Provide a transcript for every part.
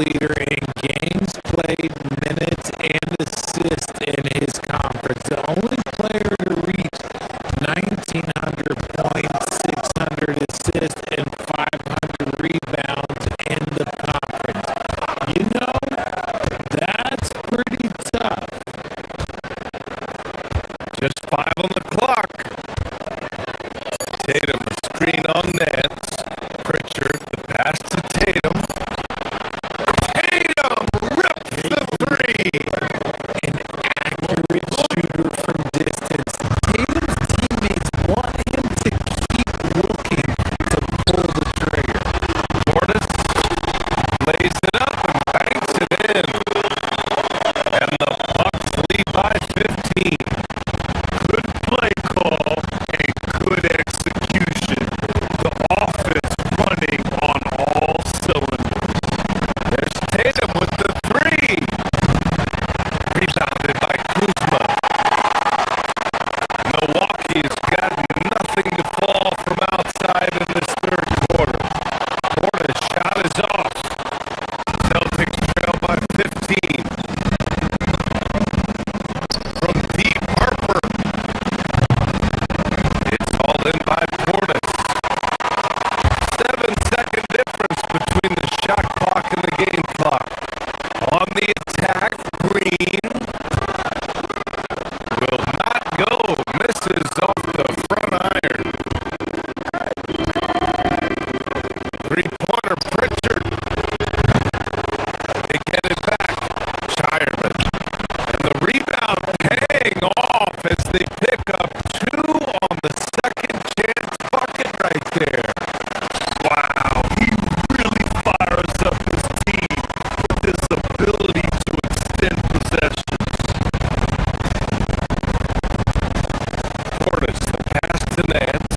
leader in games played, minutes, and assists in his conference. The only player to reach 1,900 points, 600 assists, and 500 rebounds in the conference. You know, that's pretty tough. Just 5 on the clock. Tatum, a screen on Nance. Pritchard, the pass to Tatum. Tatum rips the three. An accurate shooter from distance. Tatum's teammates want him to keep looking to pull the trigger. Portis lays it up and banks it in. And the Bucks lead by 15. Good play call and good execution. The offense running on all cylinders. There's Tatum with the three. Rebounded by Kuzma. Milwaukee's got nothing to fall from outside in this third quarter. Portis' shot is off. Celtics trail by 15. From deep, Harper. It's all in by Portis. 7-second difference between the shot clock and the game clock. On the attack, Green will not go. Misses off the front iron. Three-pointer, Pritchard. They get it back. Shireman. And the rebound paying off as they pick up 2 on the second chance bucket right there. Wow, he really fires up his team with this ability to extend possessions. Portis, the pass to Nance.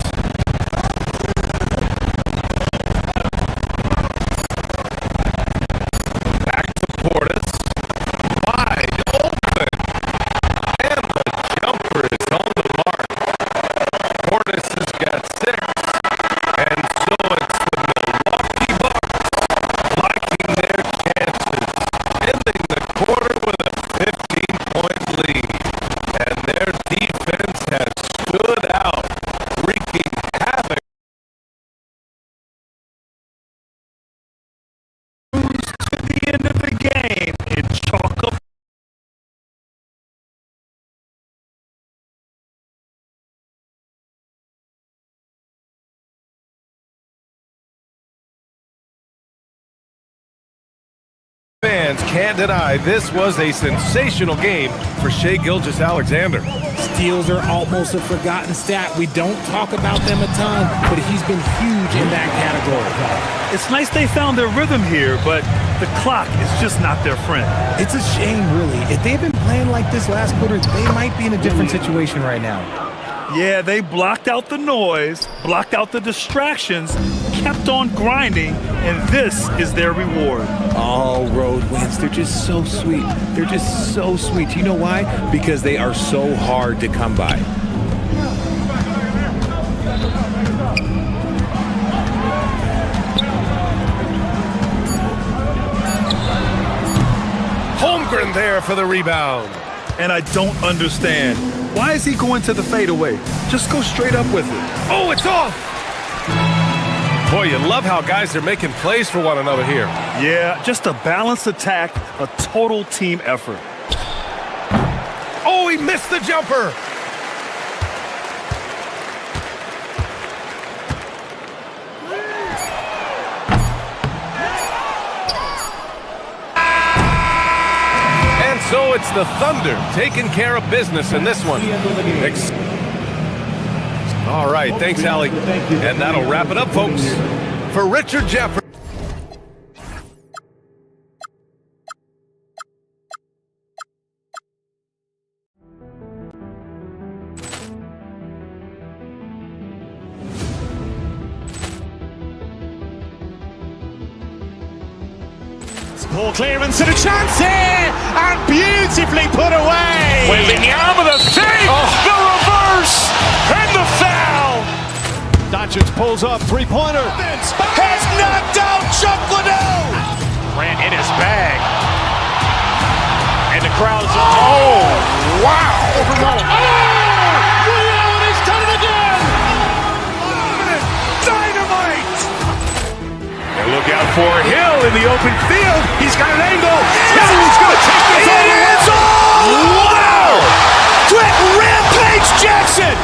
Back to Portis. Wide open. And the jumper is on the mark. Portis has got 6. And so it's the Milwaukee Bucks liking their chances. Ending the quarter with a 15-point lead. And their defense has stood out, wreaking havoc. To the end of the game in chalk up. Fans can't deny this was a sensational game for Shai Gilgeous-Alexander. Steals are almost a forgotten stat. We don't talk about them a ton, but he's been huge in that category. It's nice they found their rhythm here, but the clock is just not their friend. It's a shame, really. If they've been playing like this last quarter, they might be in a different situation right now. Yeah, they blocked out the noise, blocked out the distractions, kept on grinding, and this is their reward. All road wins. They're just so sweet. They're just so sweet. You know why? Because they are so hard to come by. Holmgren there for the rebound. And I don't understand. Why is he going to the fadeaway? Just go straight up with it. Oh, it's off! Boy, you love how guys are making plays for one another here. Yeah, just a balanced attack, a total team effort. Oh, he missed the jumper! And so it's the Thunder taking care of business in this one. All right, thanks, Allie. And that'll wrap it up, folks. For Richard Jefferson. Poor clearance and a chance here, and beautifully put away. Wembanyama the save, the reverse, and the foul. Doncic pulls up, three-pointer. Has knocked out Chuck Liddell. Grant in his bag. And the crowd's wow! Ray Allen has done it again! Dynamite! And look out for Hill in the open field. He's got an angle. Hill's going to take this all the way. Wow! Grant Rampage Jackson!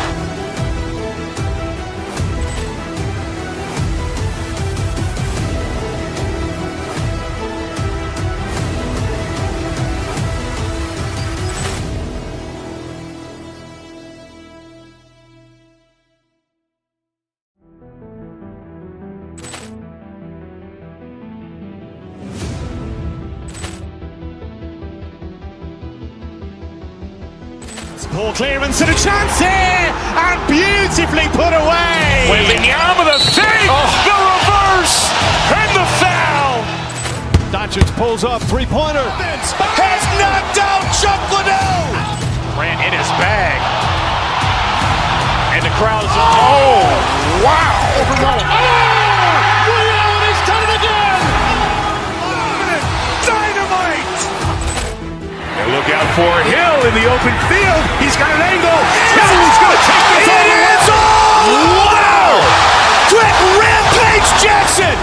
Poor clearance and a chance here, and beautifully put away. Wembanyama the fake, the reverse, and the foul. Doncic pulls up, three-pointer. Has knocked out Chuck Liddell. Grant in his bag. And the crowd's wow! Ray Allen has done it again. Dynamite! And look out for Hill in the open field. He's got an angle. Hill's going to take this all the way. Wow! Grant Rampage Jackson!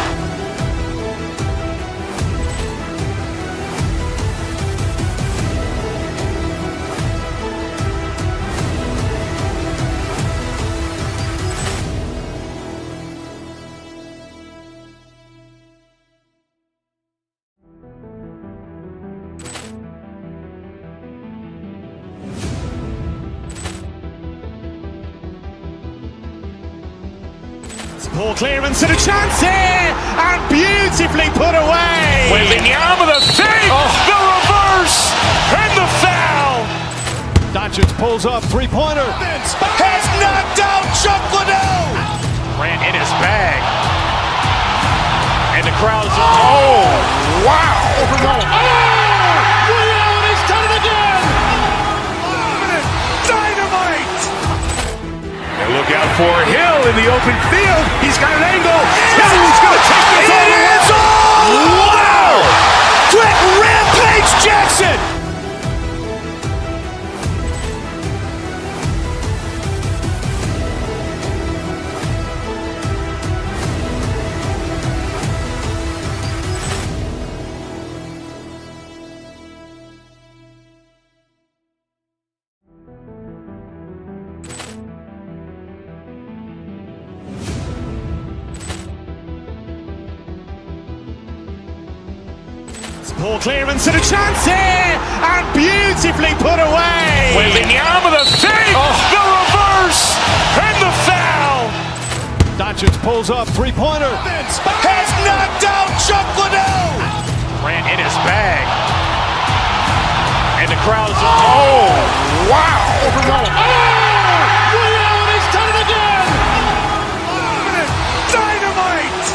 Poor clearance and a chance here, and beautifully put away. Wembanyama the fake, the reverse, and the foul. Doncic pulls up, three-pointer. Has knocked out Chuck Liddell. Grant in his bag. And the crowd's wow! Ray Allen has done it again. Dynamite! And look out for Hill in the open field. He's got an angle. Hill's going to take this all the way. Wow! Grant Rampage Jackson! Poor clearance and a chance here, and beautifully put away. Wembanyama the fake, the reverse, and the foul. Doncic pulls up, three-pointer. Has knocked out Chuck Liddell. Grant in his bag. And the crowd's wow! Ray Allen has done it again. Dynamite!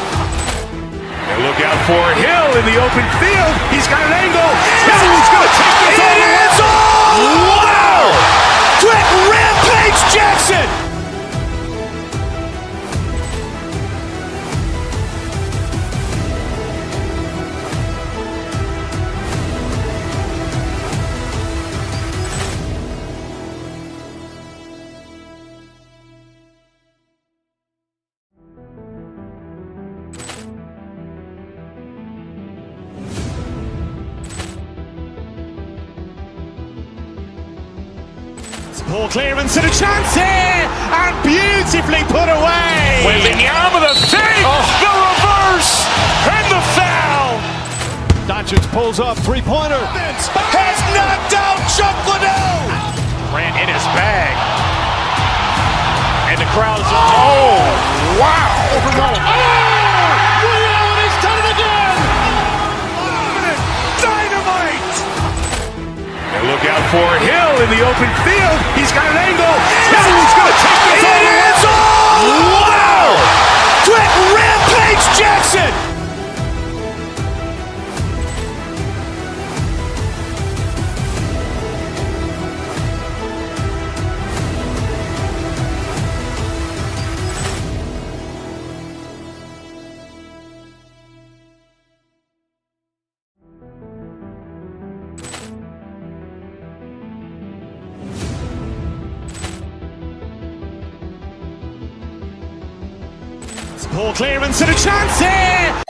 And look out for Hill in the open field. He's got an angle. Hill's going to take this all the way. Wow! Grant Rampage Jackson! Poor clearance and a chance here, and beautifully put away. Wembanyama the fake, the reverse, and the foul. Doncic pulls up, three-pointer. Has knocked out Chuck Liddell. Grant in his bag. And the crowd's wow! Ray Allen has done it again. Dynamite! And look out for Hill in the open field. He's got an angle. Hill's going to take this all the way. Wow! Grant Rampage Jackson! Poor clearance and a chance here!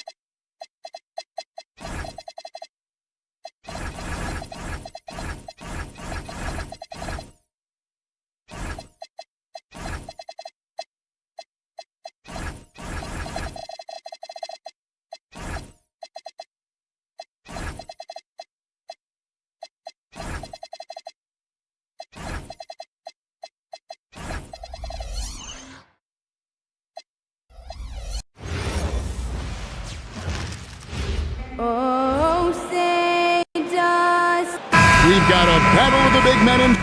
Oh, say does. We've got a battle of the big men in.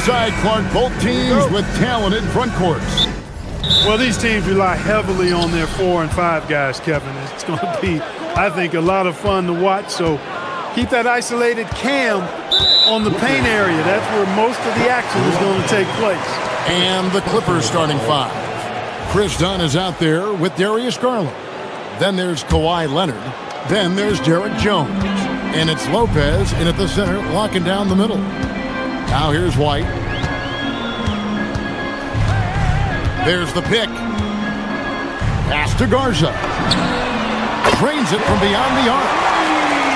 Side Clark, both teams with talented front courts. Well, these teams rely heavily on their 4 and 5 guys, Kevin. It's going to be, I think, a lot of fun to watch. So keep that isolated cam on the paint area. That's where most of the action is going to take place. And the Clippers starting 5. Chris Dunn is out there with Darius Garland. Then there's Kawhi Leonard. Then there's Derek Jones. And it's Lopez in at the center, locking down the middle. Now here's White. There's the pick. Pass to Garza. Drains it from beyond the arc.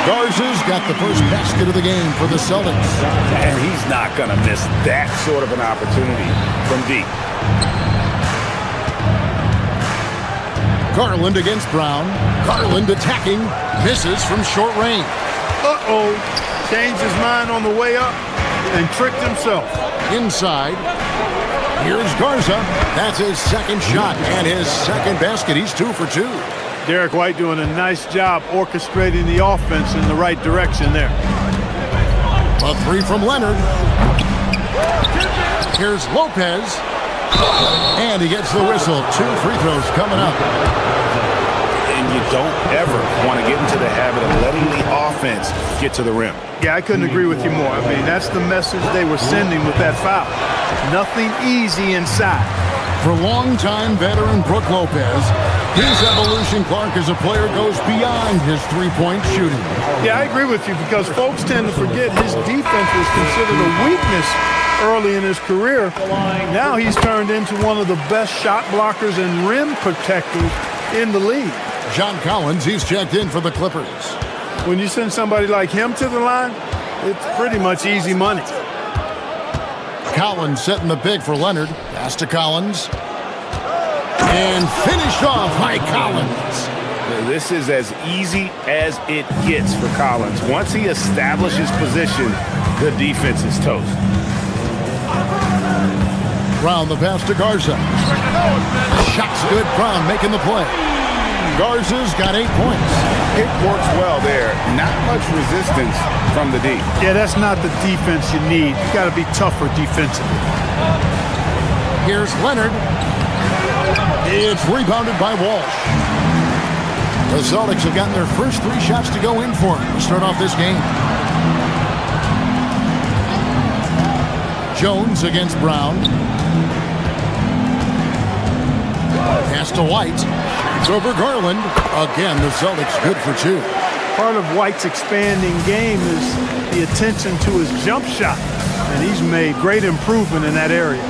Garza's got the first basket of the game for the Celtics. And he's not going to miss that sort of an opportunity from deep. Garland against Brown. Garland attacking. Misses from short range. Uh-oh. Changed his mind on the way up and tricked himself. Inside. Here's Garza. That's his second shot and his second basket. He's 2 for 2. Derek White doing a nice job orchestrating the offense in the right direction there. A 3 from Leonard. Here's Lopez. And he gets the whistle. 2 free throws coming up. And you don't ever want to get into the habit of letting the offense get to the rim. Yeah, I couldn't agree with you more. I mean, that's the message they were sending with that foul. Nothing easy inside. For longtime veteran Brook Lopez, his evolution, Clark, as a player goes beyond his three-point shooting. Yeah, I agree with you because folks tend to forget his defense was considered a weakness early in his career. Now he's turned into one of the best shot blockers and rim protectors in the league. John Collins, he's checked in for the Clippers. When you send somebody like him to the line, it's pretty much easy money. Collins setting the pick for Leonard. Pass to Collins. And finished off by Collins. This is as easy as it gets for Collins. Once he establishes position, the defense is toast. Brown the pass to Garza. Shot's good. Brown making the play. Garza's got 8 points. It works well there. Not much resistance from the D. Yeah, that's not the defense you need. You got to be tougher defensively. Here's Leonard. It's rebounded by Walsh. The Celtics have gotten their first 3 shots to go in for him to start off this game. Jones against Brown. Pass to White. It's over Garland. Again, the Celtics good for 2. Part of White's expanding game is the attention to his jump shot, and he's made great improvement in that area.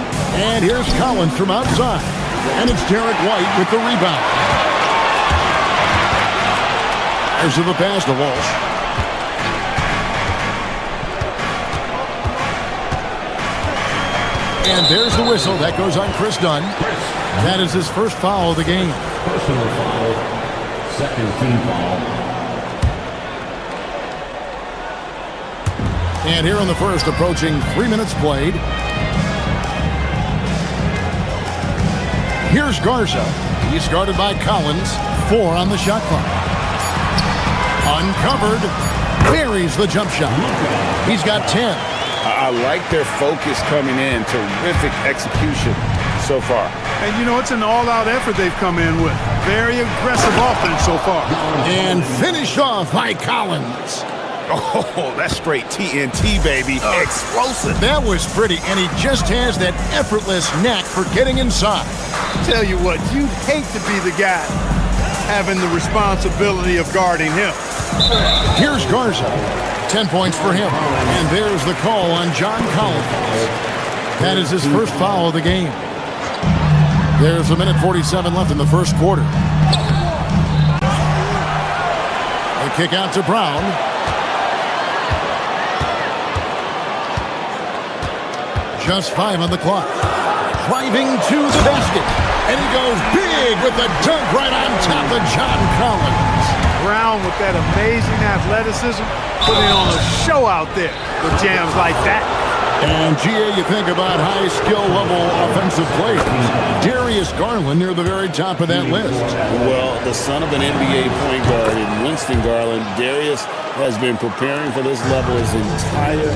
And here's Collins from outside. And it's Derek White with the rebound. There's the pass to Walsh. And there's the whistle. That goes on Chris Dunn. That is his first foul of the game. Personal foul. Second team foul. And here in the first, approaching 3 minutes played. Here's Garza. He's guarded by Collins. 4 on the shot clock. Uncovered. Buries the jump shot. He's got 10. I like their focus coming in. Terrific execution so far. And, you know, it's an all-out effort they've come in with. Very aggressive offense so far. And finished off by Collins. Oh, that's straight TNT, baby. Explosive. That was pretty, and he just has that effortless knack for getting inside. Tell you what, you'd hate to be the guy having the responsibility of guarding him. Here's Garza. 10 points for him. And there's the call on John Collins. That is his first foul of the game. There's a minute 47 left in the first quarter. A kick out to Brown. Just 5 on the clock. Driving to the basket. And he goes big with the dunk right on top of John Collins. Brown with that amazing athleticism, putting on a show out there with jams like that. And, GA, you think about high skill level offensive players. Darius Garland near the very top of that list. Well, the son of an NBA point guard in Winston Garland, Darius has been preparing for this level his entire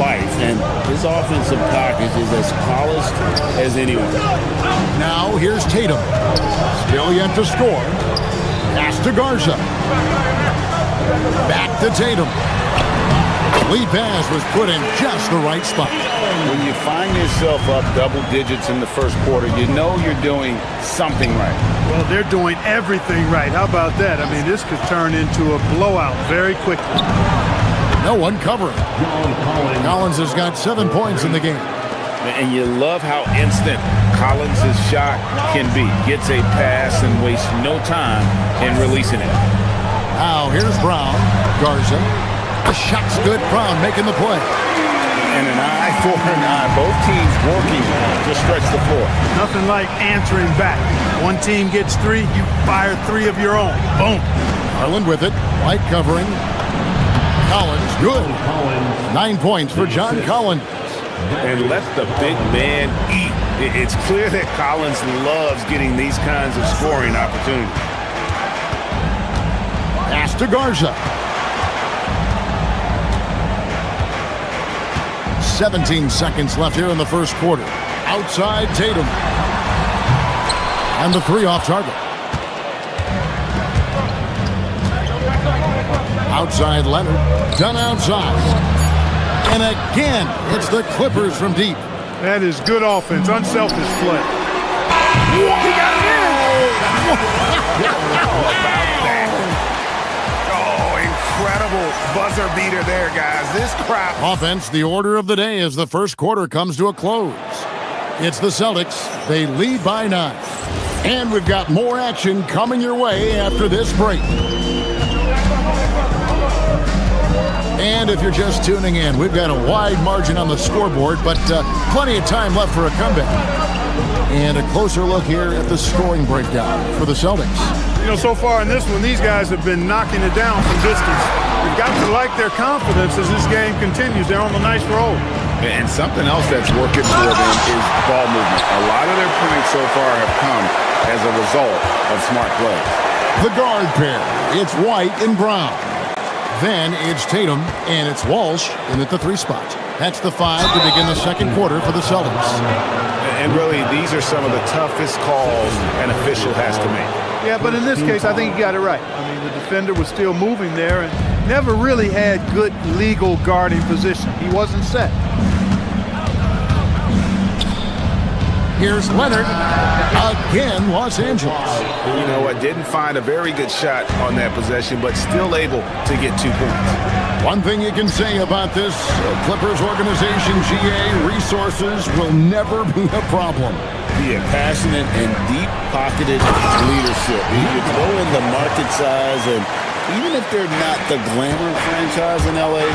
life, and his offensive package is as polished as anyone. Now here's Tatum. Still yet to score. Pass to Garza. Back to Tatum. Lead pass was put in just the right spot. When you find yourself up double digits in the first quarter, you know you're doing something right. Well, they're doing everything right. How about that? I mean, this could turn into a blowout very quickly. No one covering. Collins has got 7 points in the game. And you love how instant Collins' shot can be. Gets a pass and wastes no time in releasing it. Now here's Brown. Garza. The shot's good. Brown making the play. And an eye for an eye. Both teams working to stretch the floor. Nothing like answering back. One team gets 3, you fire 3 of your own. Boom. Garland with it. Light covering. Collins, good. 9 points for John Collins. And let the big man eat. It's clear that Collins loves getting these kinds of scoring opportunities. Pass to Garza. 17 seconds left here in the first quarter. Outside Tatum. And the 3 off target. Outside Leonard. Done outside. And again, it's the Clippers from deep. That is good offense, unselfish play. He got it in! How about that? Oh, incredible buzzer beater there, guys. This crowd. Offense, the order of the day as the first quarter comes to a close. It's the Celtics. They lead by 9. And we've got more action coming your way after this break. And if you're just tuning in, we've got a wide margin on the scoreboard, but plenty of time left for a comeback. And a closer look here at the scoring breakdown for the Celtics. You know, so far in this one, these guys have been knocking it down from distance. You've got to like their confidence as this game continues. They're on a nice roll. And something else that's working for them is ball movement. A lot of their points so far have come as a result of smart play. The guard pair, it's White and Brown. Then it's Tatum, and it's Walsh in at the 3 spot. That's the 5 to begin the second quarter for the Celtics. And really, these are some of the toughest calls an official has to make. Yeah, but in this case, I think he got it right. I mean, the defender was still moving there and never really had good legal guarding position. He wasn't set. Here's Leonard. Again, Los Angeles. You know what? Didn't find a very good shot on that possession, but still able to get 2 points. One thing you can say about this Clippers organization, GA, resources will never be a problem. Be a passionate and deep-pocketed leadership. You throw in the market size, and even if they're not the glamour franchise in LA,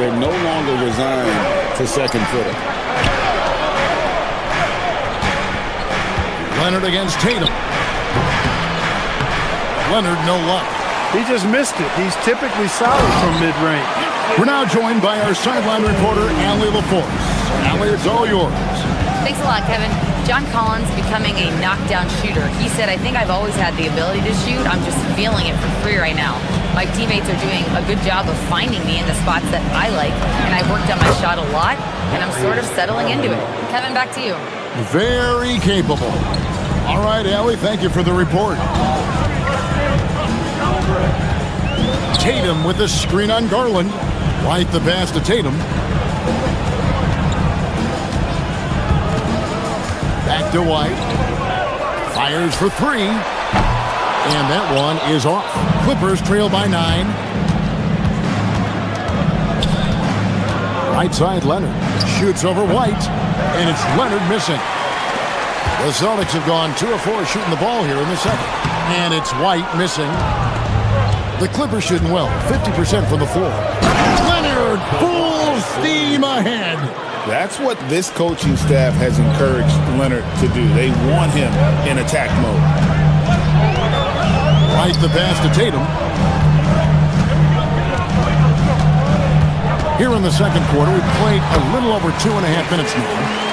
they're no longer resigned to second footer. Leonard against Tatum. Leonard, no luck. He just missed it. He's typically solid from mid-range. We're now joined by our sideline reporter, Allie LaForce. Allie, it's all yours. Thanks a lot, Kevin. John Collins becoming a knockdown shooter. He said, I think I've always had the ability to shoot. I'm just feeling it for free right now. My teammates are doing a good job of finding me in the spots that I like, and I've worked on my shot a lot, and I'm sort of settling into it. Kevin, back to you. Very capable. All right, Allie, thank you for the report. Tatum with the screen on Garland. White the pass to Tatum. Back to White. Fires for 3. And that one is off. Clippers trail by 9. Right side, Leonard shoots over White, and it's Leonard missing. The Celtics have gone 2 of 4 shooting the ball here in the second, and it's White missing. The Clippers shooting well, 50% from the floor. Leonard full steam ahead. That's what this coaching staff has encouraged Leonard to do. They want him in attack mode. Right the pass to Tatum. Here in the second quarter, we've played a little over 2.5 minutes now.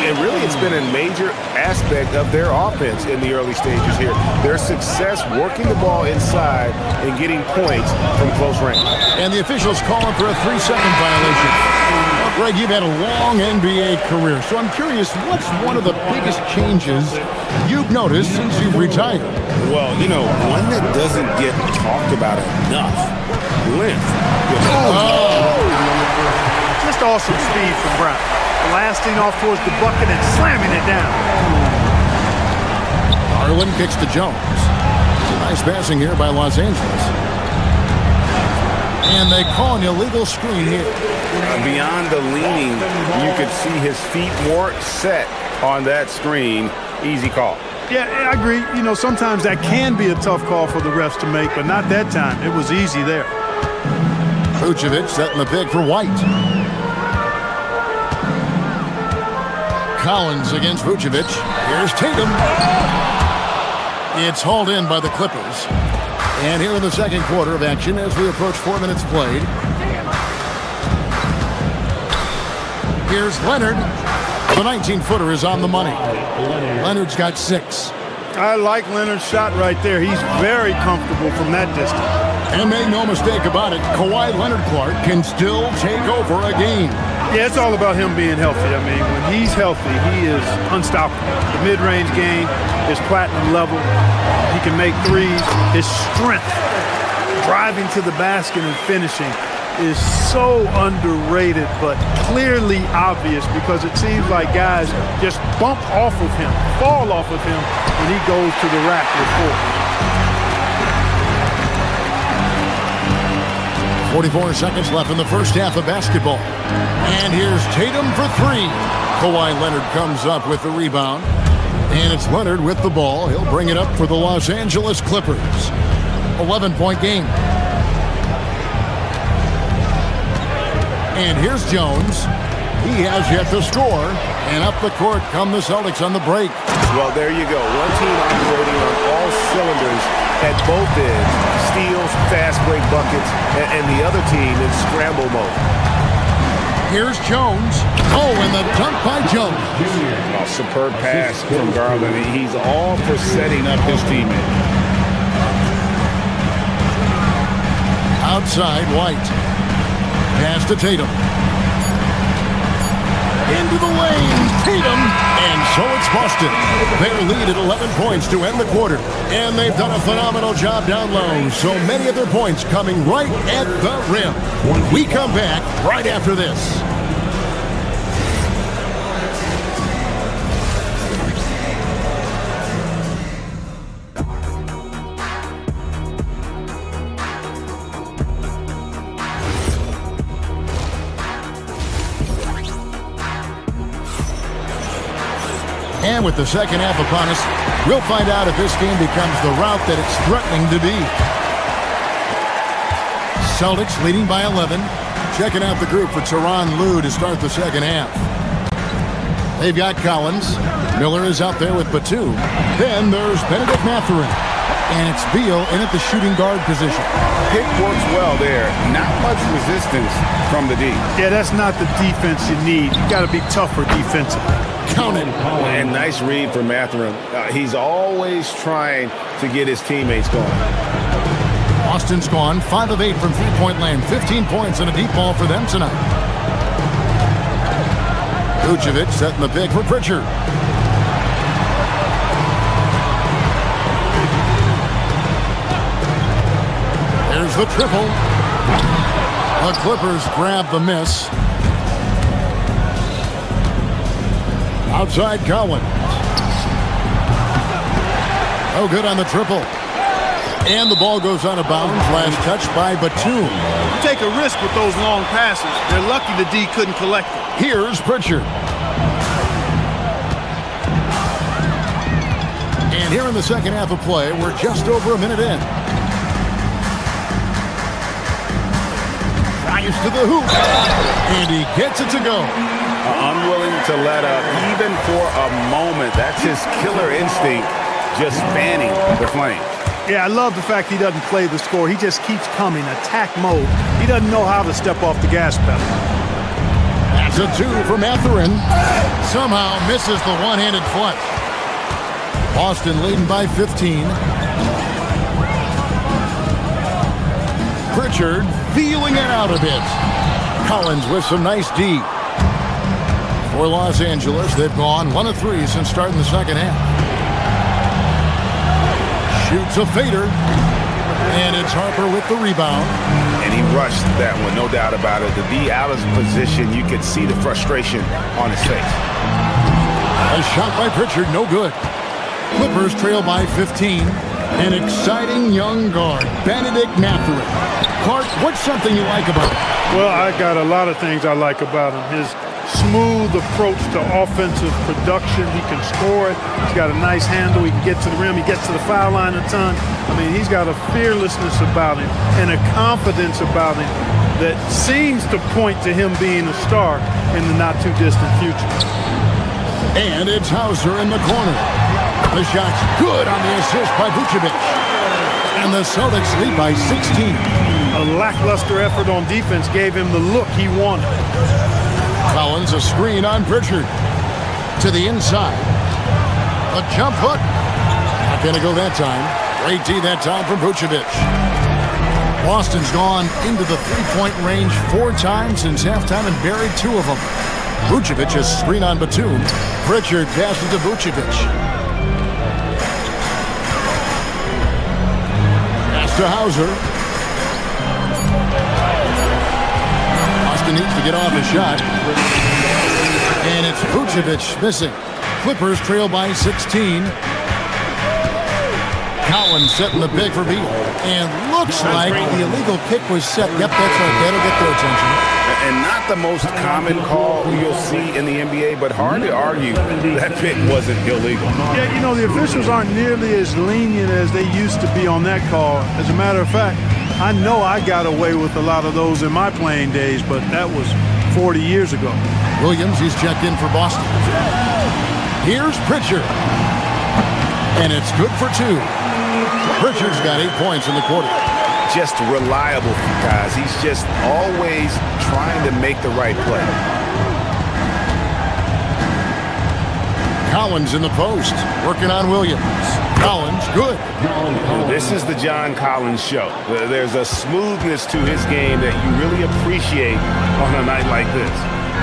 And really, it's been a major aspect of their offense in the early stages here. Their success working the ball inside and getting points from close range. And the officials calling for a 3-second violation. Well, Greg, you've had a long NBA career, so I'm curious, what's one of the biggest changes you've noticed since you've retired? Well, you know, one that doesn't get talked about enough. Length. Just awesome speed from Brown. Blasting off towards the bucket and slamming it down. Garland kicks to Jones. Nice passing here by Los Angeles. And they call an illegal screen here. Beyond the leaning, you could see his feet more set on that screen. Easy call. Yeah, I agree. You know, sometimes that can be a tough call for the refs to make, but not that time. It was easy there. Vucevic setting the pick for White. Collins against Vucevic. Here's Tatum. It's hauled in by the Clippers. And here in the second quarter of action as we approach 4 minutes played. Here's Leonard. The 19-footer is on the money. Leonard's got 6. I like Leonard's shot right there. He's very comfortable from that distance. And make no mistake about it, Kawhi Leonard-Clark can still take over a game. Yeah, it's all about him being healthy. I mean, when he's healthy, he is unstoppable. The mid-range game is platinum level. He can make threes. His strength, driving to the basket and finishing, is so underrated, but clearly obvious because it seems like guys just bump off of him, fall off of him when he goes to the rack with 44 seconds left in the first half of basketball. And here's Tatum for 3. Kawhi Leonard comes up with the rebound. And it's Leonard with the ball. He'll bring it up for the Los Angeles Clippers. 11-point game. And here's Jones. He has yet to score. And up the court come the Celtics on the break. Well, there you go. One team operating on all cylinders at both ends. Steals, fast break buckets, and the other team in scramble mode. Here's Jones. Oh, and the dunk by Jones. Oh, superb pass from Garland. He's all for setting up his teammate. Outside, White. Pass to Tatum. Into the lane, Tatum, and so it's Boston. Their lead at 11 points to end the quarter, and they've done a phenomenal job down low. So many of their points coming right at the rim. We come back right after this. And with the second half upon us, we'll find out if this game becomes the route that it's threatening to be. Celtics leading by 11. Checking out the group for Tyronn Lue to start the second half. They've got Collins. Miller is out there with Batum. Then there's Benedict Mathurin. And it's Beal in at the shooting guard position. Pick works well there. Not much resistance from the D. Yeah, that's not the defense you need. You got to be tougher defensively. Count it. And nice read for Mathurin. He's always trying to get his teammates going. Austin's gone 5 of 8 from three-point land. 15 points and a deep ball for them tonight. Vucevic setting the pick for Pritchard. There's the triple. The Clippers grab the miss. Outside Collins. Oh, good on the triple. And the ball goes out of bounds. Last touch by Batum. You take a risk with those long passes. They're lucky the D couldn't collect it. Here's Pritchard. And here in the second half of play, we're just over a minute in. Drives to the hoop. And he gets it to go. Unwilling to let up even for a moment. That's his killer instinct, just fanning the flame. Yeah, I love the fact he doesn't play the score. He just keeps coming, attack mode. He doesn't know how to step off the gas pedal. That's a 2 for Mathurin. Somehow misses the one-handed flush. Boston leading by 15. Pritchard feeling it out a bit. Collins with some nice D. For Los Angeles, they've gone 1 of 3 since starting the second half. Shoots a fader. And it's Harper with the rebound. And he rushed that one, no doubt about it. The D out of position, you could see the frustration on his face. A shot by Pritchard, no good. Clippers trail by 15. An exciting young guard, Benedict Mathurin. Clark, what's something you like about him? Well, I got a lot of things I like about him. His smooth approach to offensive production. He can score it. He's got a nice handle. He can get to the rim. He gets to the foul line a ton. I mean, he's got a fearlessness about him and a confidence about him that seems to point to him being a star in the not-too-distant future. And it's Hauser in the corner. The shot's good on the assist by Vucevic. And the Celtics lead by 16. A lackluster effort on defense gave him the look he wanted. Collins, a screen on Pritchard. To the inside. A jump hook. Not going to go that time. Great D that time from Vucevic. Boston's gone into the three-point range 4 times since halftime and buried 2 of them. Vucevic is screen on Batum. Pritchard passes to Vucevic. Pass to Hauser. Boston needs to get off a shot. And it's Vucevic missing. Clippers trail by 16. Collins setting the big for Beal. And looks like the illegal kick was set. Yep, that's right. That'll get their attention. And not the most common call you'll see in the NBA, but hard to argue that pick wasn't illegal. Yeah, you know, the officials aren't nearly as lenient as they used to be on that call. As a matter of fact, I know I got away with a lot of those in my playing days, but that was 40 years ago. Williams, he's checked in for Boston. Here's Pritchard. And it's good for 2. Pritchard's got 8 points in the quarter. Just reliable, guys. He's just always trying to make the right play. Collins in the post, working on Williams. Collins, good. This is the John Collins show. There's a smoothness to his game that you really appreciate on a night like this.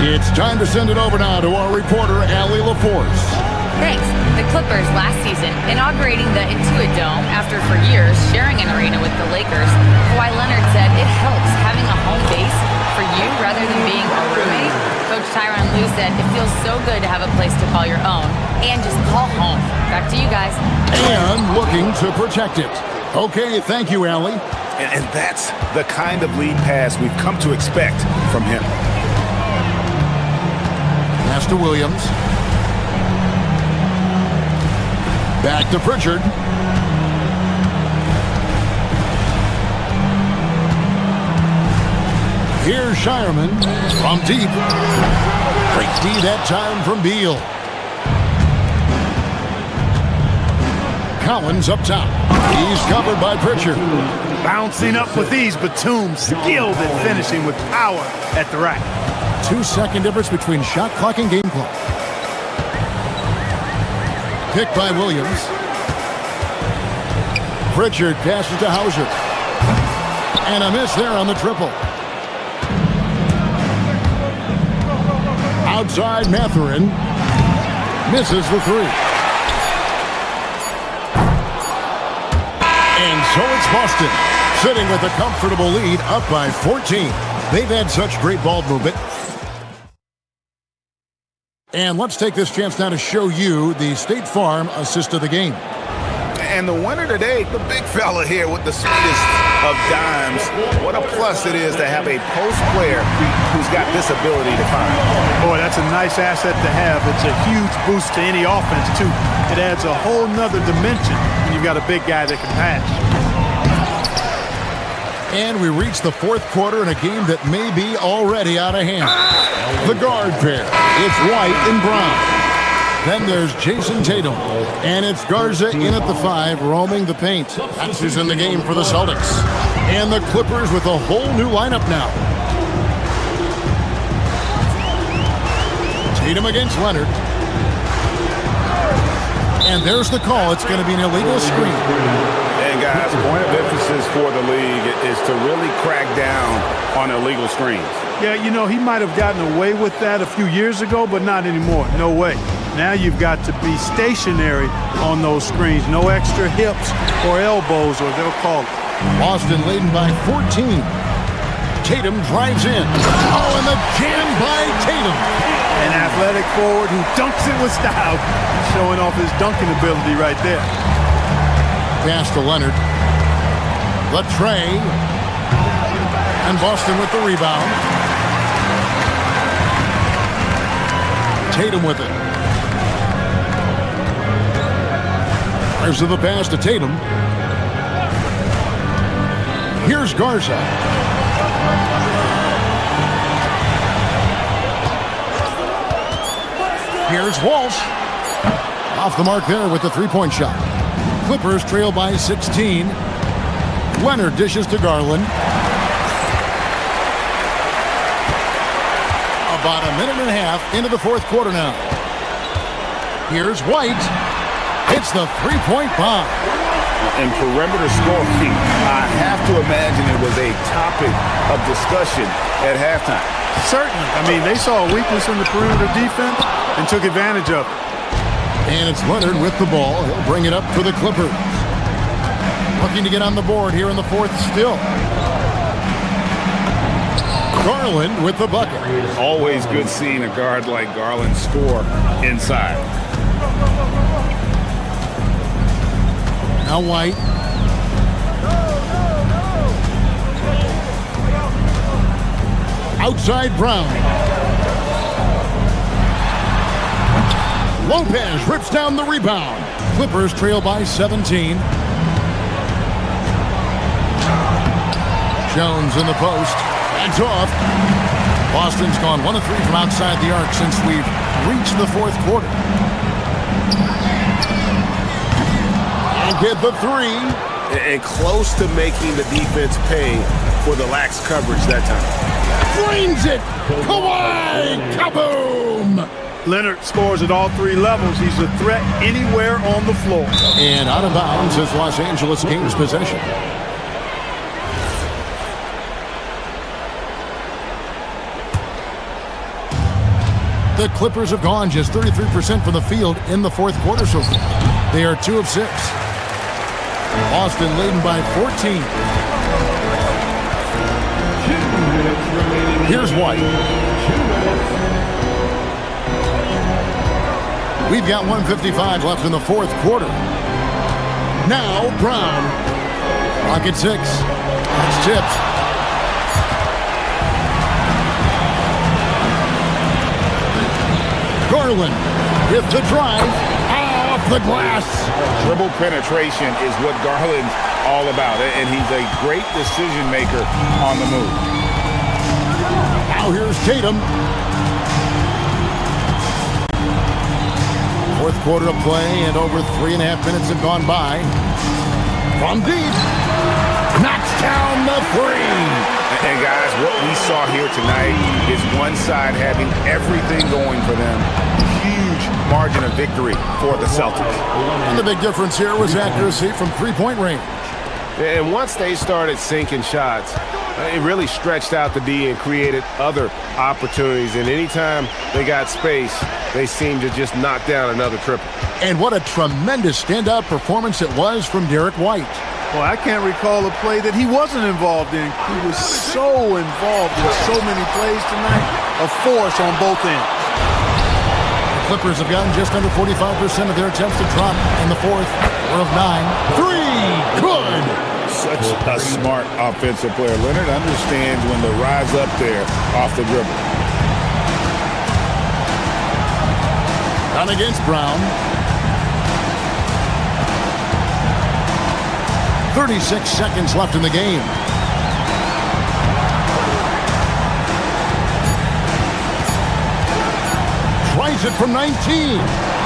It's time to send it over now to our reporter, Allie LaForce. Thanks. The Clippers last season inaugurating the Intuit Dome after for years sharing an arena with the Lakers. Kawhi Leonard said it helps having a home base for you rather than being a roommate. Coach Tyronn Lue said it feels so good to have a place to call your own and just call home. Back to you guys. And looking to protect it. Okay, thank you, Allie. And that's the kind of lead pass we've come to expect from him. Pass to Williams. Back to Pritchard. Here's Shireman from deep. Great D that time from Beal. Collins up top. He's covered by Pritchard. Bouncing up with ease, Batum skilled at finishing with power at the rack. 2-second difference between shot clock and game clock. Picked by Williams. Pritchard passes to Hauser. And a miss there on the triple. Outside Mathurin. Misses the 3. And so it's Boston, sitting with a comfortable lead up by 14. They've had such great ball movement. And let's take this chance now to show you the State Farm assist of the game. And the winner today, the big fella here with the sweetest of dimes. What a plus it is to have a post player who's got this ability to find. Boy, that's a nice asset to have. It's a huge boost to any offense, too. It adds a whole nother dimension when you've got a big guy that can pass. And we reach the fourth quarter in a game that may be already out of hand. The guard pair. It's White and Brown. Then there's Jason Tatum. And it's Garza in at the 5, roaming the paint. That's who's in the game for the Celtics. And the Clippers with a whole new lineup now. Tatum against Leonard. And there's the call. It's going to be an illegal screen. And guys, point of emphasis for the league is to really crack down on illegal screens. Yeah, you know, he might have gotten away with that a few years ago, but not anymore. No way. Now you've got to be stationary on those screens. No extra hips or elbows, or they'll call it. Boston leading by 14. Tatum drives in. Oh, and the jam by Tatum. An athletic forward who dunks it with style. Showing off his dunking ability right there. Pass to Leonard. The tray. And Boston with the rebound. Tatum with it. There's the pass to Tatum. Here's Garza. Here's Walsh. Off the mark there with the three-point shot. Clippers trail by 16. Leonard dishes to Garland. About a minute and a half into the fourth quarter now. Here's White. It's the three-point bomb. And perimeter scoring, I have to imagine it was a topic of discussion at halftime. Certainly. I mean, they saw a weakness in the perimeter defense and took advantage of it. And it's Leonard with the ball. He'll bring it up for the Clippers. Looking to get on the board here in the fourth still. Garland with the bucket. Always good seeing a guard like Garland score inside. Now White. Outside Brown. Lopez rips down the rebound. Clippers trail by 17. Jones in the post. That's off. Boston's gone 1 of 3 from outside the arc since we've reached the fourth quarter. And get the 3. And close to making the defense pay for the lax coverage that time. Drains it. Kawhi. Kaboom. Leonard scores at all 3 levels. He's a threat anywhere on the floor. And out of bounds as Los Angeles gains possession. The Clippers have gone just 33% from the field in the fourth quarter so far. They are 2 of 6. Boston leading by 14. Here's White. We've got 1:55 left in the fourth quarter. Now Brown. Rocket 6. That's tipped. Garland with the drive off the glass. Dribble penetration is what Garland's all about, and he's a great decision maker on the move. Now here's Tatum. Fourth quarter of play, and over 3.5 minutes have gone by. From deep, knocks down the 3. And guys, what we saw here tonight is one side having everything going for them. Huge margin of victory for the Celtics. And the big difference here was accuracy from three-point range. And once they started sinking shots, it really stretched out the D and created other opportunities. And anytime they got space, they seemed to just knock down another triple. And what a tremendous standout performance it was from Derek White. Well, I can't recall a play that he wasn't involved in. He was so involved in so many plays tonight, a force on both ends. The Clippers have gotten just under 45% of their attempts to drop in the fourth. We're of 9. 3. Good. Such a smart offensive player. Leonard understands when to rise up there off the dribble. Down against Brown. 36 seconds left in the game. Tries it from 19.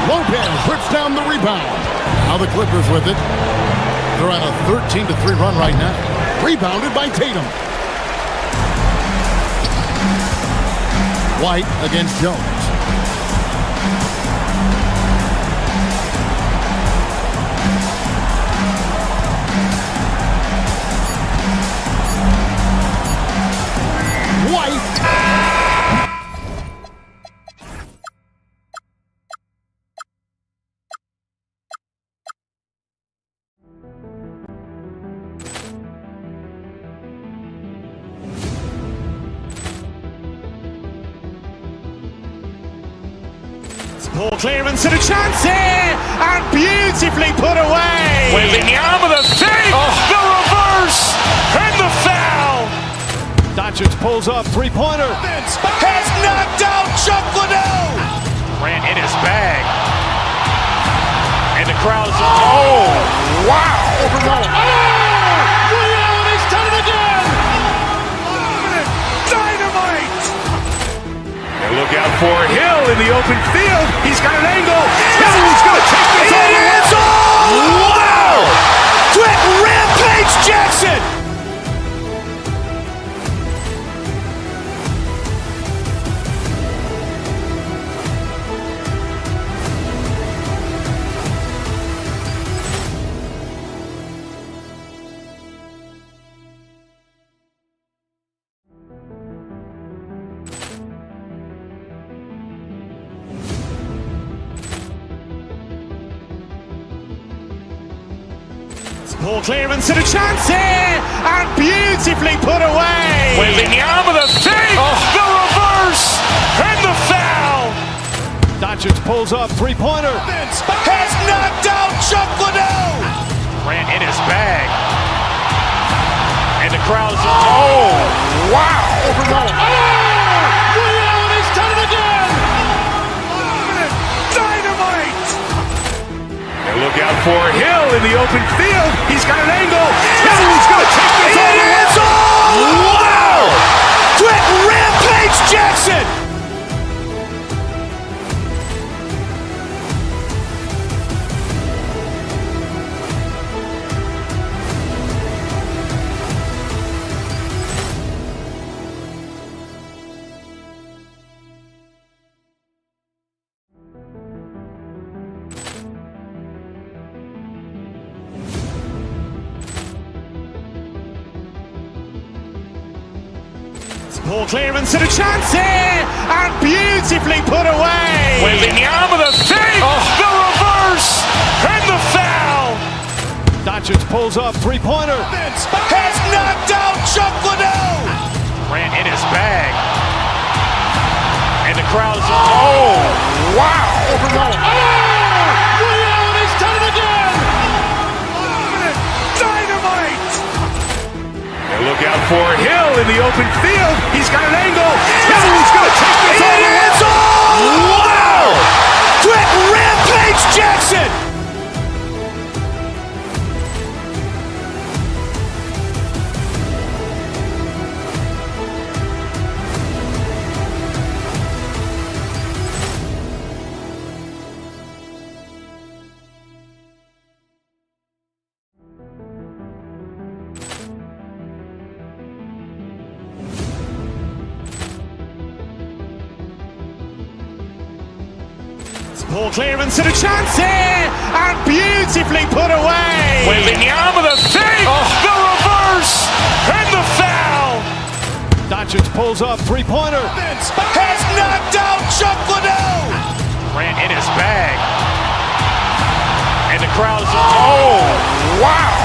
Lopez rips down the rebound. Now the Clippers with it. They're on a 13-3 run right now. Rebounded by Tatum. White against Jones. Poor clearance and a chance here, and beautifully put away. Wembanyama the save, the reverse, and the foul. Doncic pulls up, three-pointer. Has knocked out Chuck Liddell. Ran in his bag. And the crowd is, oh, wow. He's done it again. Dynamite. And look out for Hill in the open field. He's got an angle. He's going to take this all the way. Wow! Quick rampage Jackson. Poor clearance and a chance here, and beautifully put away. Wembanyama the save, the reverse, and the foul. Doncic pulls up, three-pointer. Has knocked out Chuck Liddell. Ran in his bag. And the crowd is, oh, wow. He's done it again. Dynamite. And look out for Hill in the open field. He's got an angle. He's going to take this all the way. Wow! Quick rampage Jackson. Poor clearance and a chance here, and beautifully put away. Wembanyama the save, the reverse, and the foul. Doncic pulls up, three-pointer. Has knocked out Chuck Liddell. Ran in his bag. And the crowd is, oh, wow. He's done it again. Dynamite. And look out for Hill in the open field. He's got an angle. He's going to take this all the way. Wow! Quick rampage Jackson. Poor clearance and a chance here, and beautifully put away. Wembanyama the save, the reverse, and the foul. Doncic pulls up, three-pointer. Has knocked out Chuck Liddell. Ran in his bag. And the crowd is, oh, wow.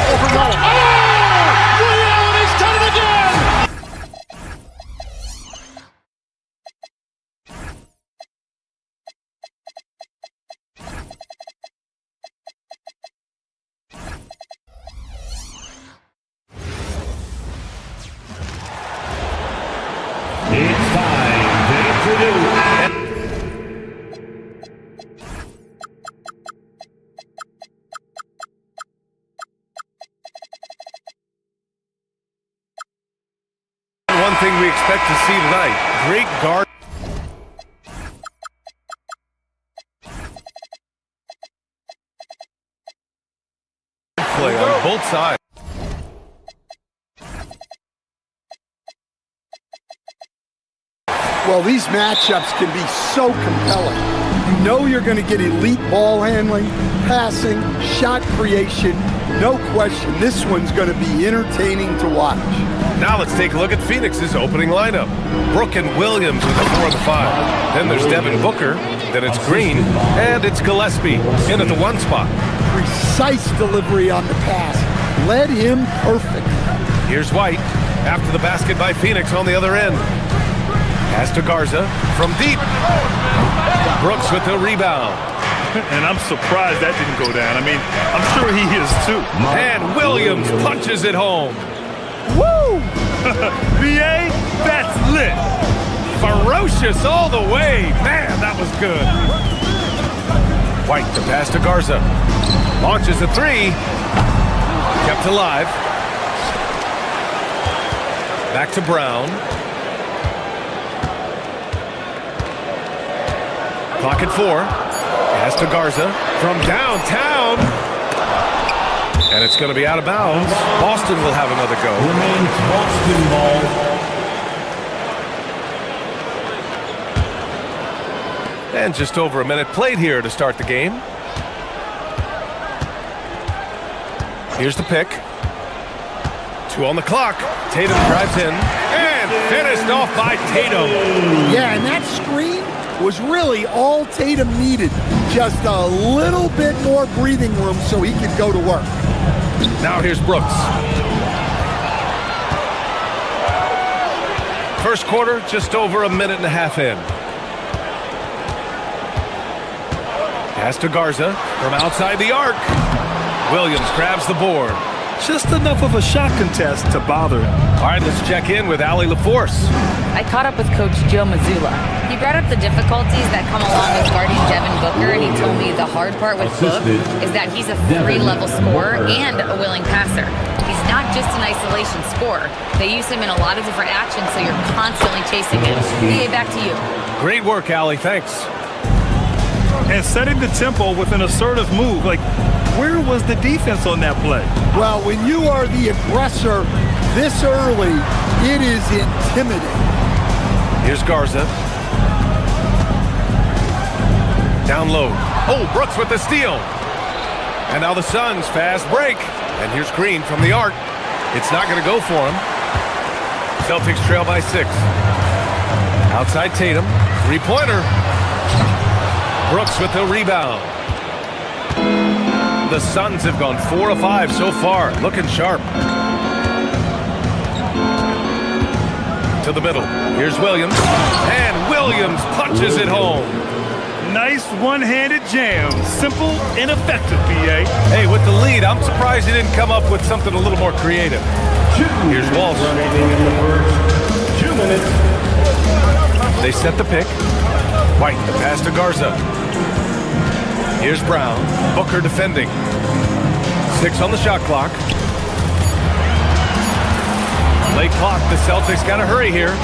everything we expect to see tonight. Great guard play on both sides. Well, these matchups can be so compelling. You know you're going to get elite ball handling, passing, shot creation. No question, this one's going to be entertaining to watch. Now let's take a look at Phoenix's opening lineup. Brooke and Williams with the 4 and the 5. Then there's Devin Booker. Then it's Green. And it's Gillespie in at the 1 spot. Precise delivery on the pass. Led him perfect. Here's White after the basket by Phoenix on the other end. Pass to Garza from deep. Brooks with the rebound. And I'm surprised that didn't go down. I mean, I'm sure he is too. And Williams punches it home. Woo! BA, that's lit. Ferocious all the way. Man, that was good. White to pass to Garza. Launches a 3. Kept alive. Back to Brown. Clock at 4. Pass to Garza from downtown. And it's going to be out of bounds. Boston will have another go. Remains Boston ball. And just over a minute played here to start the game. Here's the pick. 2 on the clock. Tatum drives in. And finished off by Tatum. Yeah, and that screen was really all Tatum needed. Just a little bit more breathing room so he could go to work. Now here's Brooks. First quarter, just over a minute and a half in. Pass to Garza from outside the arc. Williams grabs the board. Just enough of a shot contest to bother him. All right, let's check in with Allie LaForce. I caught up with Coach Joe Mazzulla. He brought up the difficulties that come along with guarding Devin Booker, and he told me the hard part with Book is that he's a 3-level scorer and a willing passer. He's not just an isolation scorer. They use him in a lot of different actions, so you're constantly chasing him. BA, back to you. Great work, Allie. Thanks. And setting the tempo with an assertive move. Like, where was the defense on that play? Well, when you are the aggressor this early, it is intimidating. Here's Garza. Down low. Oh, Brooks with the steal. And now the Suns fast break. And here's Green from the arc. It's not going to go for him. Celtics trail by 6. Outside Tatum. 3-pointer. Brooks with the rebound. The Suns have gone 4 of 5 so far. Looking sharp. To the middle. Here's Williams. And Williams punches it home. Nice one-handed jam. Simple and effective, BA. Hey, with the lead, I'm surprised he didn't come up with something a little more creative. Here's Walsh. 2 minutes. They set the pick. White, the pass to Garza. Here's Brown. Booker defending. 6 on the shot clock. Late clock. The Celtics got to hurry here.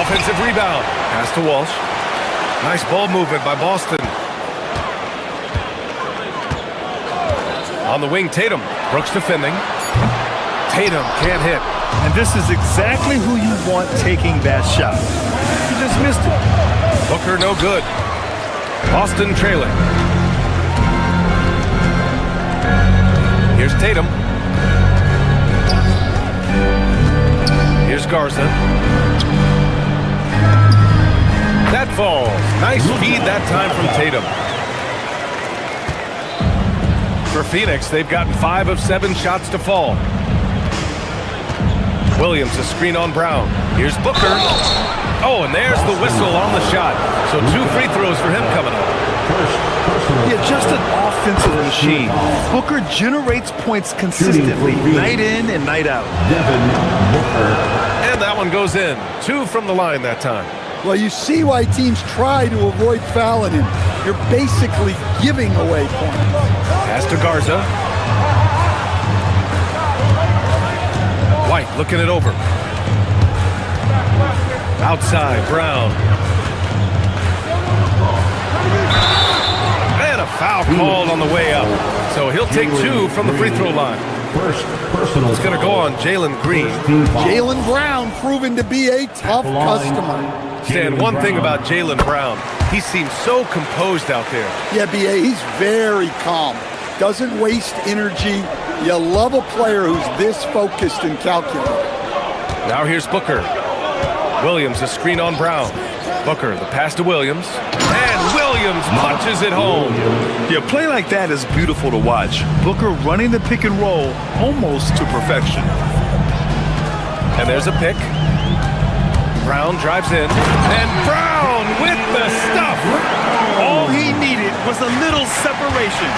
Offensive rebound. Pass to Walsh. Nice ball movement by Boston. On the wing, Tatum. Brooks defending. Tatum can't hit. And this is exactly who you want taking that shot. You just missed it. Booker no good. Boston trailing. Here's Tatum. Here's Garza. That falls. Nice feed that time from Tatum. For Phoenix, they've gotten 5 of 7 shots to fall. Williams, a screen on Brown. Here's Booker. Oh, and there's the whistle on the shot. So 2 free throws for him coming up. Yeah, just an offensive machine. Booker generates points consistently, night in and night out. Devin Booker. And that one goes in. 2 from the line that time. Well, you see why teams try to avoid fouling him. You're basically giving away points. Pass to Garza. White looking it over. Outside, Brown. And a foul called on the way up. So he'll take 2 from the free throw line. First personal. It's going to go on Jalen Green. Jalen Brown proven to be a tough customer. Stan, one thing about Jalen Brown, he seems so composed out there. Yeah, B.A., he's very calm. Doesn't waste energy. You love a player who's this focused and calculated. Now here's Booker. Williams, a screen on Brown. Booker, the pass to Williams. And Williams punches it home. Yeah, play like that is beautiful to watch. Booker running the pick and roll almost to perfection. And there's a pick. Brown drives in. And Brown with the stuff. All he needed was a little separation.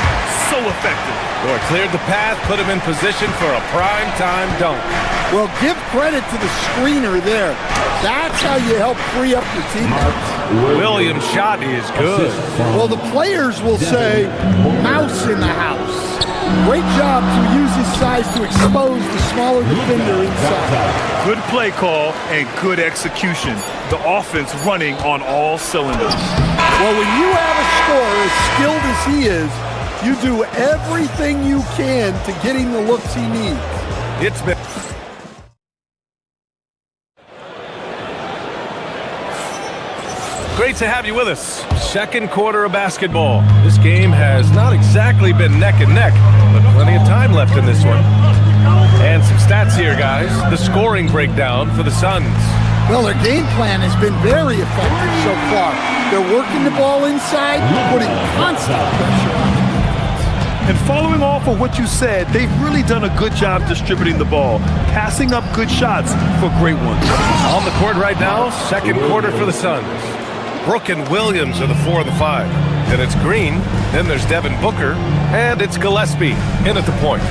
So effective. Boy, cleared the path, put him in position for a prime-time dunk. Well, give credit to the screener there. That's how you help free up your teammates. Williams' shot is good. Well, the players will say, mouse in the house. Great job to use his size to expose the smaller defender inside. Good play call and good execution. The offense running on all cylinders. Well, when you have a scorer as skilled as he is, you do everything you can to get him the looks he needs. It's been... Great to have you with us. Second quarter of basketball. This game has not exactly been neck and neck, but plenty of time left in this one. And some stats here, guys. The scoring breakdown for the Suns. Well, their game plan has been very effective so far. They're working the ball inside, putting constant pressure on the defense. And following off of what you said, they've really done a good job distributing the ball, passing up good shots for great ones. On the court right now, second quarter for the Suns. Brook and Williams are the 4 and the 5. Then it's Green, then there's Devin Booker, and it's Gillespie in at the point.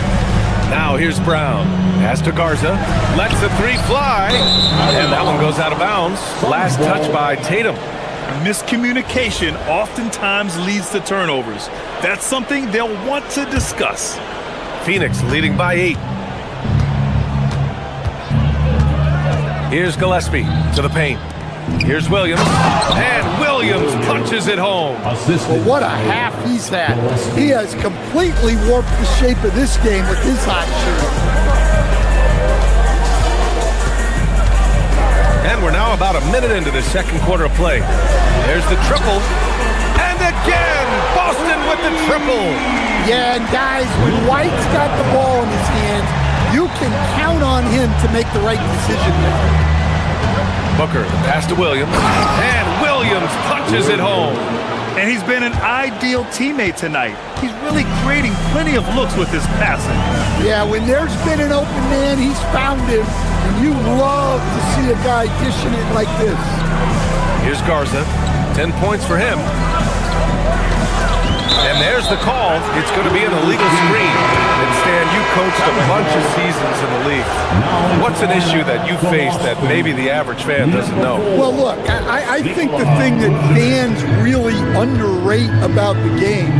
Now here's Brown. Pass to Garza. Lets the 3 fly. And that one goes out of bounds. Last touch by Tatum. Miscommunication oftentimes leads to turnovers. That's something they'll want to discuss. Phoenix leading by 8. Here's Gillespie to the paint. Here's Williams. And Williams punches it home. Well, what a half he's had. He has completely warped the shape of this game with his hot shooting. And we're now about a minute into the second quarter of play. There's the triple. And again, Boston with the triple. Yeah, and guys, when White's got the ball in his hands, you can count on him to make the right decision. Booker, the pass to Williams. And Williams punches it home. And he's been an ideal teammate tonight. He's really creating plenty of looks with his passing. Yeah, when there's been an open man, he's found him. And you love to see a guy dishing it like this. Here's Garza. 10 points for him. And there's the call. It's going to be an illegal screen. And Stan, you coached a bunch of seasons in the league. What's an issue that you face that maybe the average fan doesn't know? Well, look, I think the thing that fans really underrate about the game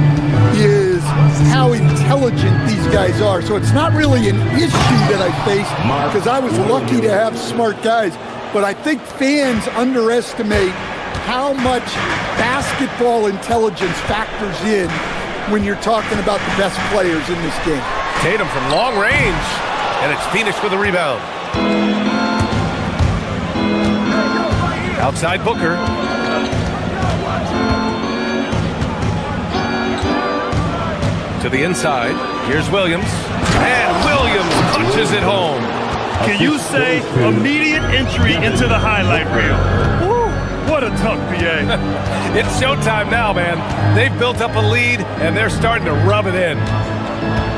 is how intelligent these guys are. So it's not really an issue that I faced because I was lucky to have smart guys. But I think fans underestimate how much basketball intelligence factors in when you're talking about the best players in this game. Tatum from long range, and it's Phoenix with a rebound. Outside Booker. To the inside, here's Williams. And Williams punches it home. Can you say immediate entry into the highlight reel? What a dunk, BA. It's showtime now, man. They've built up a lead, and they're starting to rub it in.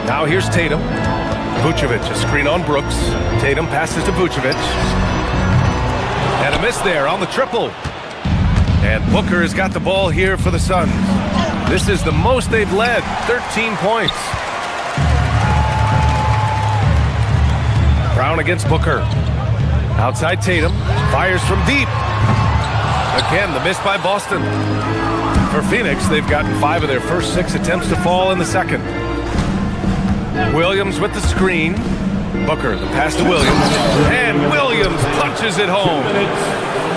Now here's Tatum. Vucevic, a screen on Brooks. Tatum passes to Vucevic. And a miss there on the triple. And Booker has got the ball here for the Suns. This is the most they've led, 13 points. Brown against Booker. Outside Tatum. Fires from deep. Again, the miss by Boston. For Phoenix, they've gotten 5 of their first 6 attempts to fall in the second. Williams with the screen. Booker, the pass to Williams. And Williams punches it home.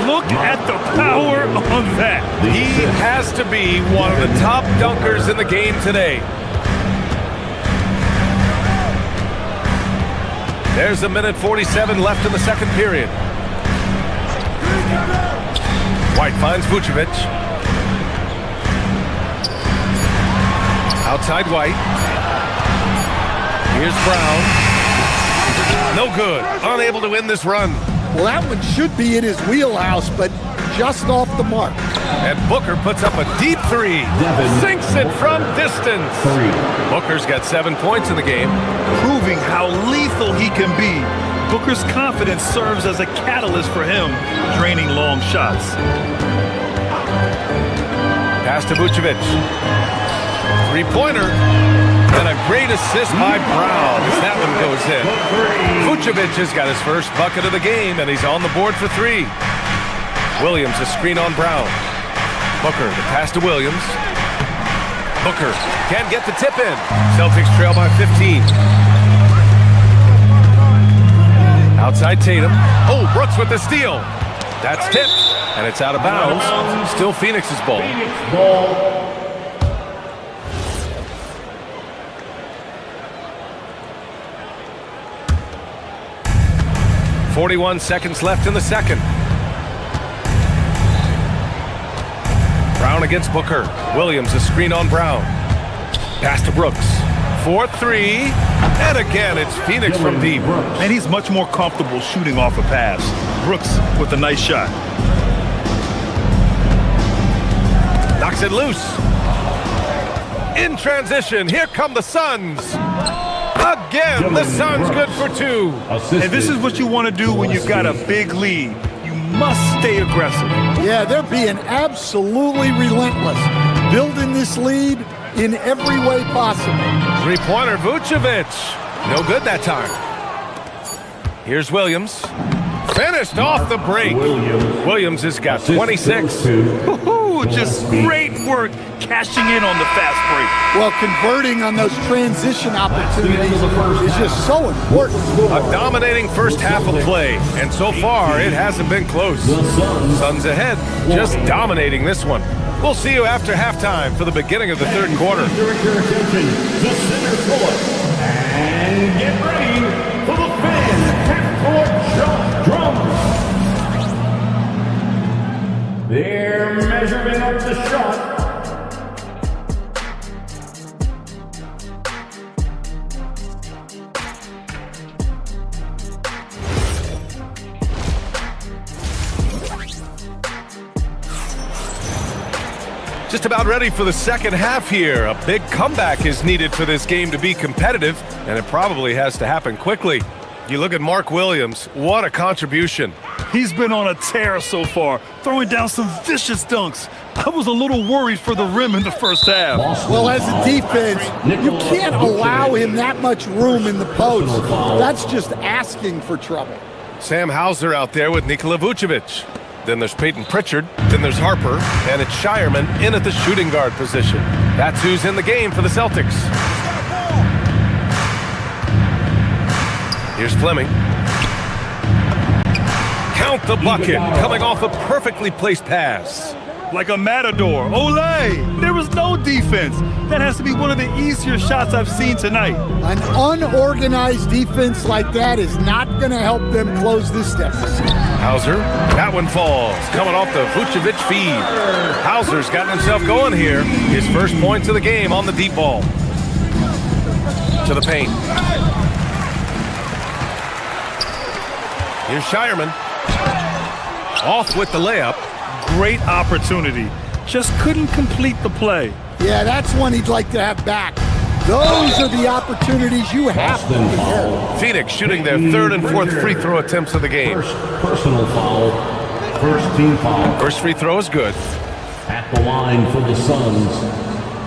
Look at the power on that. He has to be one of the top dunkers in the game today. There's a minute 47 left in the second period. White finds Vucevic. Outside White. Here's Brown. No good. Unable to win this run. Well, that one should be in his wheelhouse, but just off the mark. And Booker puts up a deep three. Sinks it from distance. Booker's got 7 points in the game. Proving how lethal he can be. Booker's confidence serves as a catalyst for him, draining long shots. Pass to Vucevic. Three-pointer. And a great assist by Brown as that one goes in. Vucevic has got his first bucket of the game, and he's on the board for three. Williams, a screen on Brown. Booker, the pass to Williams. Booker can't get the tip in. Celtics trail by 15. Outside Tatum. Oh, Brooks with the steal. That's tipped, and it's out of bounds. Still Phoenix's ball. 41 seconds left in the second. Brown against Booker. Williams, a screen on Brown. Pass to Brooks. 4-3. And again, it's Phoenix from deep. And he's much more comfortable shooting off a pass. Brooks with a nice shot. Knocks it loose. In transition, here come the Suns. Again, the Suns good for two. And this is what you want to do when you've got a big lead. You must stay aggressive. Yeah, they're being absolutely relentless. Building this lead in every way possible. Three-pointer, Vucevic. No good that time. Here's Williams. Finished off the break. Williams has got 26. Ooh, just great work cashing in on the fast break. Well, converting on those transition opportunities is just so important. A dominating first half of play, and so far it hasn't been close. Suns ahead, just dominating this one. We'll see you after halftime for the beginning of the third quarter. Direct your attention to center court and get ready for the fan half-court shot drums. They're measuring up the shot. Just about ready for the second half here. A big comeback is needed for this game to be competitive, and it probably has to happen quickly. You look at Mark Williams, what a contribution. He's been on a tear so far, throwing down some vicious dunks. I was a little worried for the rim in the first half. Well, as a defense, you can't allow him that much room in the post. That's just asking for trouble. Sam Hauser out there with Nikola Vucevic. Then there's Peyton Pritchard, then there's Harper, and it's Shireman in at the shooting guard position. That's who's in the game for the Celtics. Here's Fleming. Count the bucket, coming off a perfectly placed pass. Like a matador. Olay! There was no defense. That has to be one of the easier shots I've seen tonight. An unorganized defense like that is not going to help them close this deficit. Hauser, that one falls, coming off the Vucevic feed. Hauser's gotten himself going here. His first points of the game on the deep ball. To the paint. Here's Shireman. Off with the layup. Great opportunity. Just couldn't complete the play. Yeah, that's one he'd like to have back. Those are the opportunities you have to convert. Phoenix shooting their third and fourth free throw attempts of the game. First personal foul. First team foul. First free throw is good. At the line for the Suns,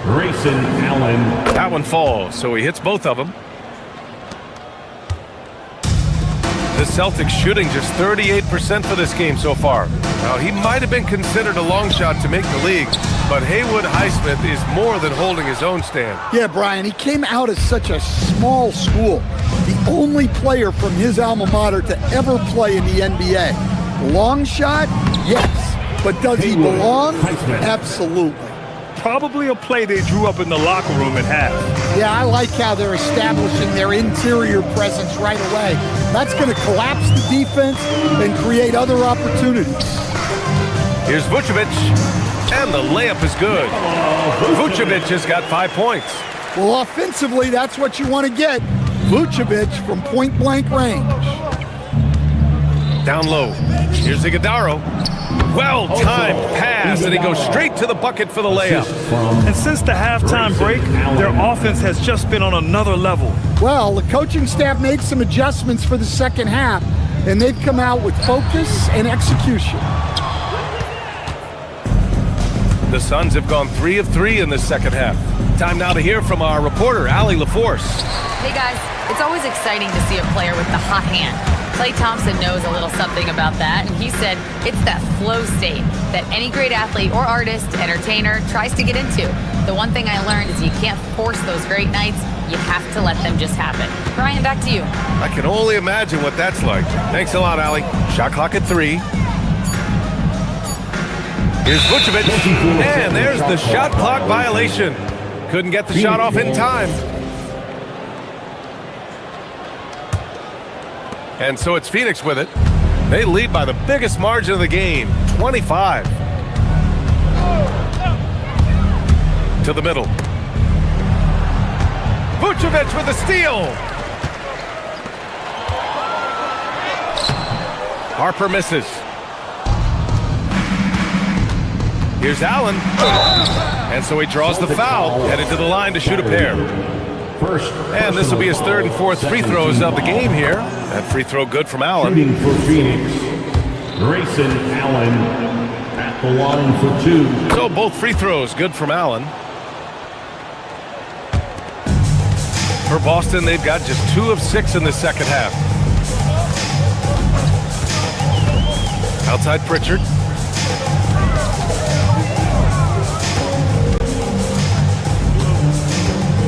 Grayson Allen. That one falls, so he hits both of them. The Celtics shooting just 38% for this game so far. Now, he might have been considered a long shot to make the league, but Haywood Highsmith is more than holding his own stand. Yeah, Brian, he came out of such a small school. The only player from his alma mater to ever play in the NBA. Long shot, Yes. But does he belong? Absolutely. Probably a play they drew up in the locker room at half. Yeah, I like how they're establishing their interior presence right away. That's going to collapse the defense and create other opportunities. Here's Vucevic, and the layup is good. Vucevic has got 5 points. Well, offensively, that's what you want to get. Vucevic from point-blank range. Down low. Here's Iguodala. Well-timed pass, and he goes straight to the bucket for the layup. And since the halftime break, their offense has just been on another level. Well, the coaching staff made some adjustments for the second half, and they've come out with focus and execution. The Suns have gone 3 of 3 in the second half. Time now to hear from our reporter, Allie LaForce. Hey guys, it's always exciting to see a player with the hot hand. Klay Thompson knows a little something about that, and he said it's that flow state that any great athlete or artist, entertainer, tries to get into. The one thing I learned is you can't force those great nights. You have to let them just happen. Brian, back to you. I can only imagine what that's like. Thanks a lot, Allie. Shot clock at 3. Here's Vucevic, and there's the shot clock violation. Couldn't get the shot off in time. And so it's Phoenix with it. They lead by the biggest margin of the game, 25. To the middle. Vucevic with a steal. Harper misses. Here's Allen. And so he draws the foul, headed to the line to shoot a pair. And this will be his third and fourth free throws of the game here. That free throw good from Allen. Shooting for Phoenix, Grayson Allen at the line for 2. So both free throws good from Allen. For Boston, they've got just 2 of 6 in the second half. Outside Pritchard.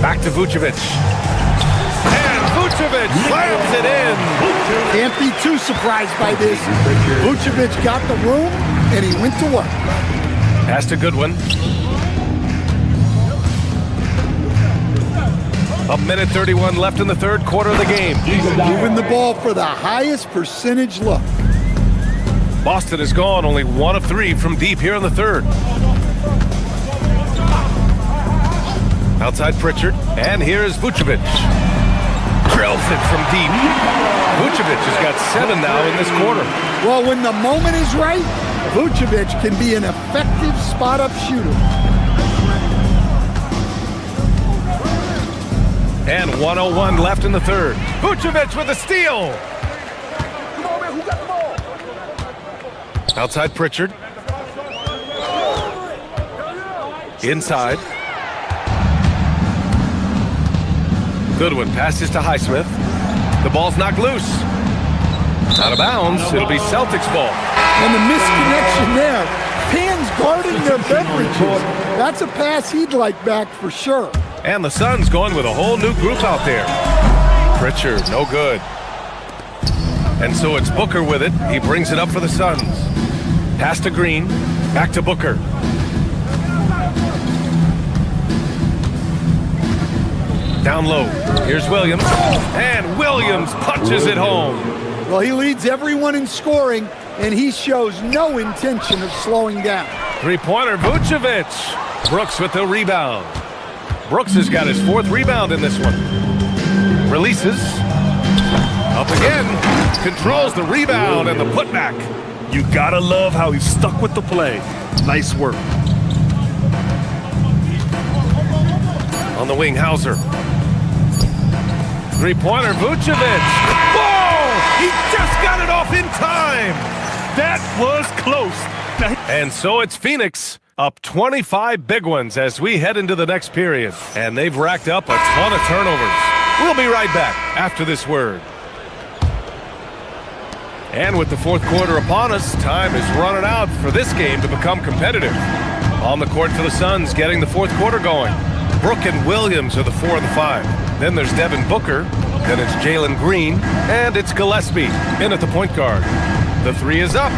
Back to Vucevic. And Vucevic slams it in. Can't be too surprised by this. Vucevic got the room, and he went to work. Pass to Goodwin. A minute 31 left in the third quarter of the game. Moving the ball for the highest percentage look. Boston has gone only 1 of 3 from deep here in the third. Outside Pritchard, and here is Vucevic. Drills it from deep. Vucevic has got 7 now in this quarter. Well, when the moment is right, Vucevic can be an effective spot-up shooter. And 1:01 left in the third. Vucevic with a steal. Outside Pritchard. Inside. Goodwin passes to Highsmith. The ball's knocked loose. Out of bounds. It'll be Celtics ball. And the misconnection there. Fans guarding their beverages. That's a pass he'd like back for sure. And the Suns going with a whole new group out there. Pritchard, no good. And so it's Booker with it. He brings it up for the Suns. Pass to Green. Back to Booker. Down low. Here's Williams. And Williams punches it home. Well, he leads everyone in scoring, and he shows no intention of slowing down. Three-pointer, Vucevic. Brooks with the rebound. Brooks has got his 4th rebound in this one. Releases. Up again. Controls the rebound and the putback. You gotta love how he stuck with the play. Nice work. On the wing, Hauser. Three-pointer, Vucevic. Whoa! He just got it off in time. That was close. And so it's Phoenix up 25 big ones as we head into the next period. And they've racked up a ton of turnovers. We'll be right back after this word. And with the fourth quarter upon us, time is running out for this game to become competitive. On the court for the Suns, getting the fourth quarter going. Brook and Williams are the 4 and the 5. Then there's Devin Booker. Then it's Jalen Green. And it's Gillespie in at the point guard. The 3 is up.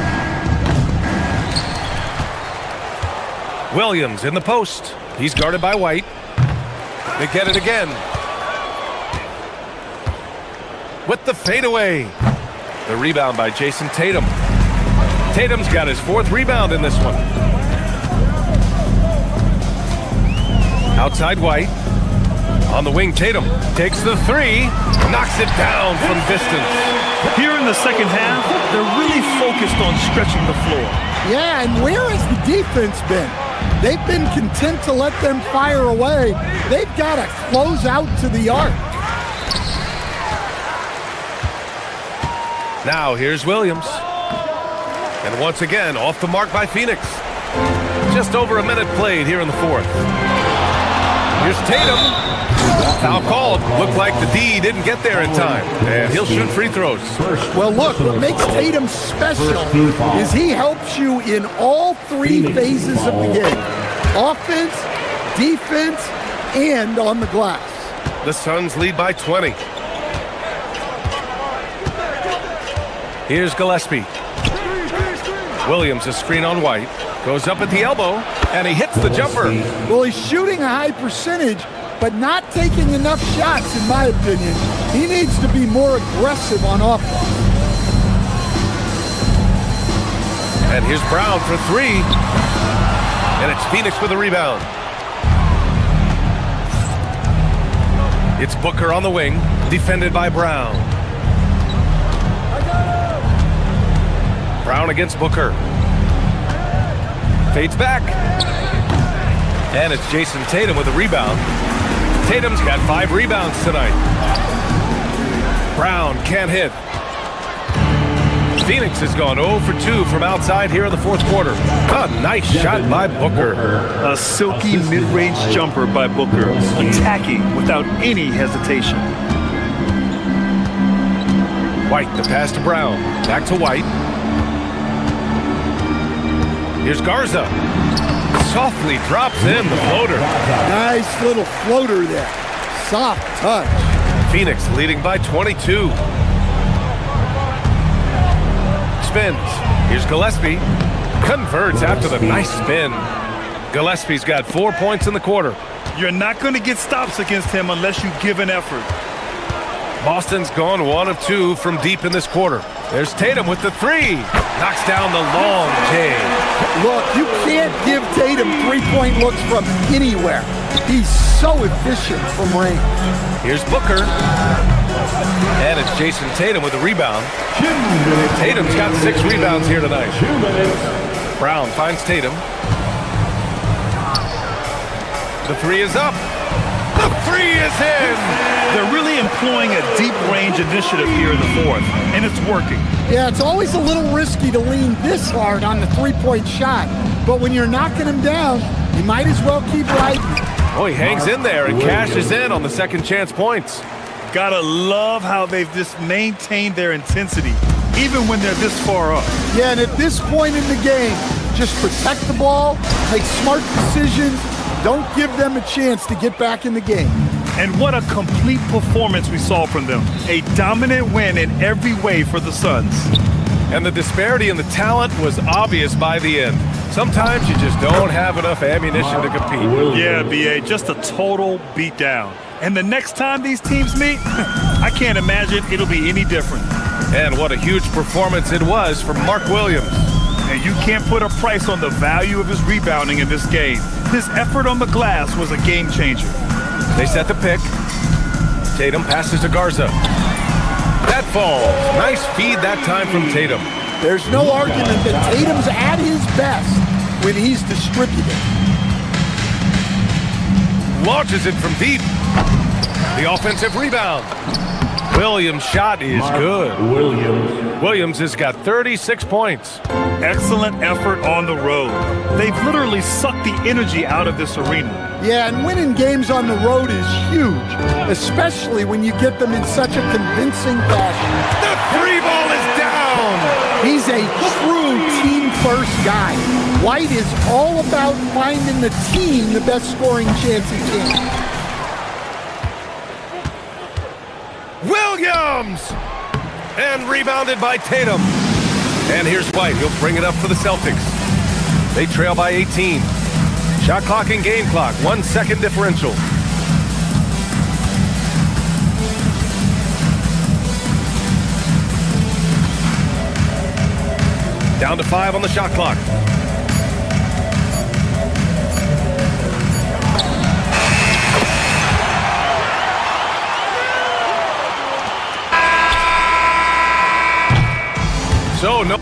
Williams in the post. He's guarded by White. They get it again. With the fadeaway. The rebound by Jason Tatum. Tatum's got his 4th rebound in this one. Outside White. On the wing, Tatum takes the 3. Knocks it down from distance. Here in the second half, they're really focused on stretching the floor. Yeah, and where has the defense been? They've been content to let them fire away. They've got to close out to the arc. Now here's Williams. And once again, off the mark by Phoenix. Just over a minute played here in the 4th. Here's Tatum. Foul called. Looked like the D didn't get there in time. And he'll shoot free throws. Well, look, what makes Tatum special is he helps you in all 3 phases of the game. Offense, defense, and on the glass. The Suns lead by 20. Here's Gillespie. Williams, a screen on White. Goes up at the elbow, and he hits the jumper. Well, he's shooting a high percentage, but not taking enough shots, in my opinion. He needs to be more aggressive on offense. And here's Brown for 3. And it's Phoenix with a rebound. It's Booker on the wing, defended by Brown. Brown against Booker. Fades back. And it's Jason Tatum with a rebound. Tatum's got 5 rebounds tonight. Brown can't hit. Phoenix has gone 0 for 2 from outside here in the 4th quarter. A nice shot by Booker. A silky mid-range jumper by Booker, attacking without any hesitation. White, the pass to Brown. Back to White. Here's Garza. Softly drops in the floater. Nice little floater there. Soft touch. Phoenix leading by 22. Spins. Here's Gillespie. Converts after the nice spin. Gillespie's got 4 points in the quarter. You're not going to get stops against him unless you give an effort. Boston's gone 1 of 2 from deep in this quarter. There's Tatum with the 3. Knocks down the long J. Look, you can't give Tatum 3-point looks from anywhere. He's so efficient from range. Here's Booker. And it's Jason Tatum with a rebound. Tatum's got 6 rebounds here tonight. Brown finds Tatum. The 3 is up. The 3 is in. They're really employing a deep range initiative here in the 4th, and it's working. Yeah, it's always a little risky to lean this hard on the 3-point shot, but when you're knocking him down, you might as well keep riding. Oh, he hangs in there and cashes in on the second chance points. Gotta love how they've just maintained their intensity, even when they're this far up. Yeah, and at this point in the game, just protect the ball, make smart decisions, don't give them a chance to get back in the game. And what a complete performance we saw from them. A dominant win in every way for the Suns. And the disparity in the talent was obvious by the end. Sometimes you just don't have enough ammunition to compete. Yeah, B.A., just a total beatdown. And the next time these teams meet, I can't imagine it'll be any different. And what a huge performance it was from Mark Williams. And you can't put a price on the value of his rebounding in this game. His effort on the glass was a game changer. They set the pick. Tatum passes to Garza. That falls. Nice feed that time from Tatum. There's no argument that Tatum's at his best when he's distributed. Launches it from deep. The offensive rebound. Williams' shot is good. Williams has got 36 points. Excellent effort on the road. They've literally sucked the energy out of this arena. Yeah, and winning games on the road is huge, especially when you get them in such a convincing fashion. The 3 ball is down! He's a true team-first guy. White is all about finding the team the best scoring chance he can. Williams! And rebounded by Tatum. And here's White. He'll bring it up for the Celtics. They trail by 18. Shot clock and game clock, 1 second differential. Down to 5 on the shot clock. So, no.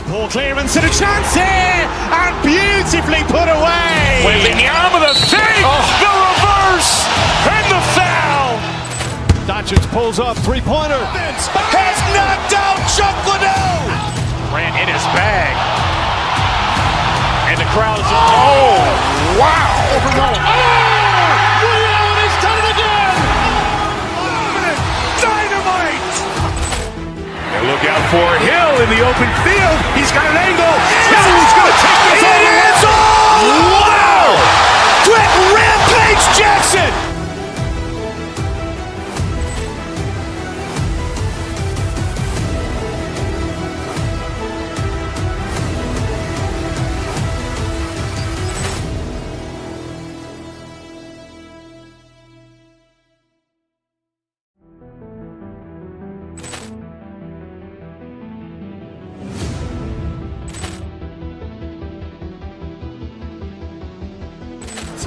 Ball clearance and a chance here, and beautifully put away. Wembanyama the save, the reverse, and the foul. Doncic pulls up, three-pointer. Has knocked out Chuck Liddell. Ran in his bag. And the crowd is, oh, wow. He's done it again. Dynamite. And look out for Hill in the open field. He's got an angle. Hill's going to take this all the way. Wow. Quick Rampage Jackson.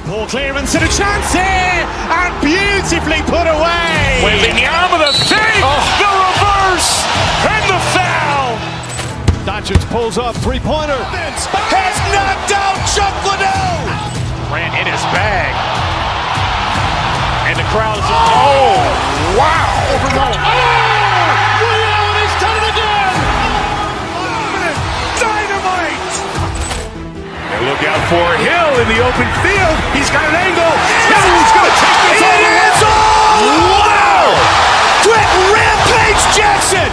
Ball clearance and a chance here, and beautifully put away. Wembanyama the save, the reverse, and the foul. Doncic pulls up, three-pointer. Has knocked out Chuck Liddell. Ran in his bag. And the crowd is, oh, wow. He's done it again. Dynamite. And look out for Hill in the open field. He's got an angle. Hill's going to take this all the way. Wow. Quick Rampage Jackson.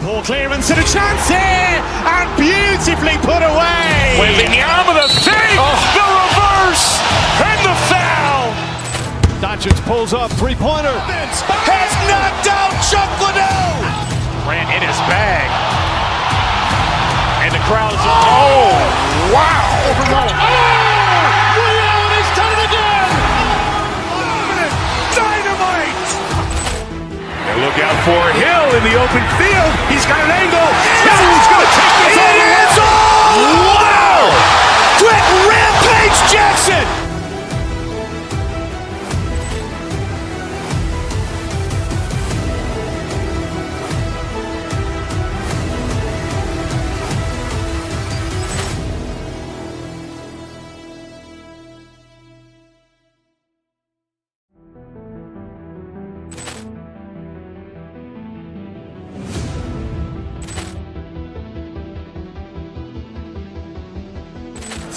Ball clearance and a chance here, and beautifully put away. Wembanyama the save, the reverse, and the foul. Doncic pulls up, three-pointer. Has knocked out Chuck Liddell. Ran in his bag. And the crowd is, oh, wow. He's done it again. Dynamite. And look out for Hill in the open field. He's got an angle. Hill's going to take this all the way. Wow. Quick Rampage Jackson.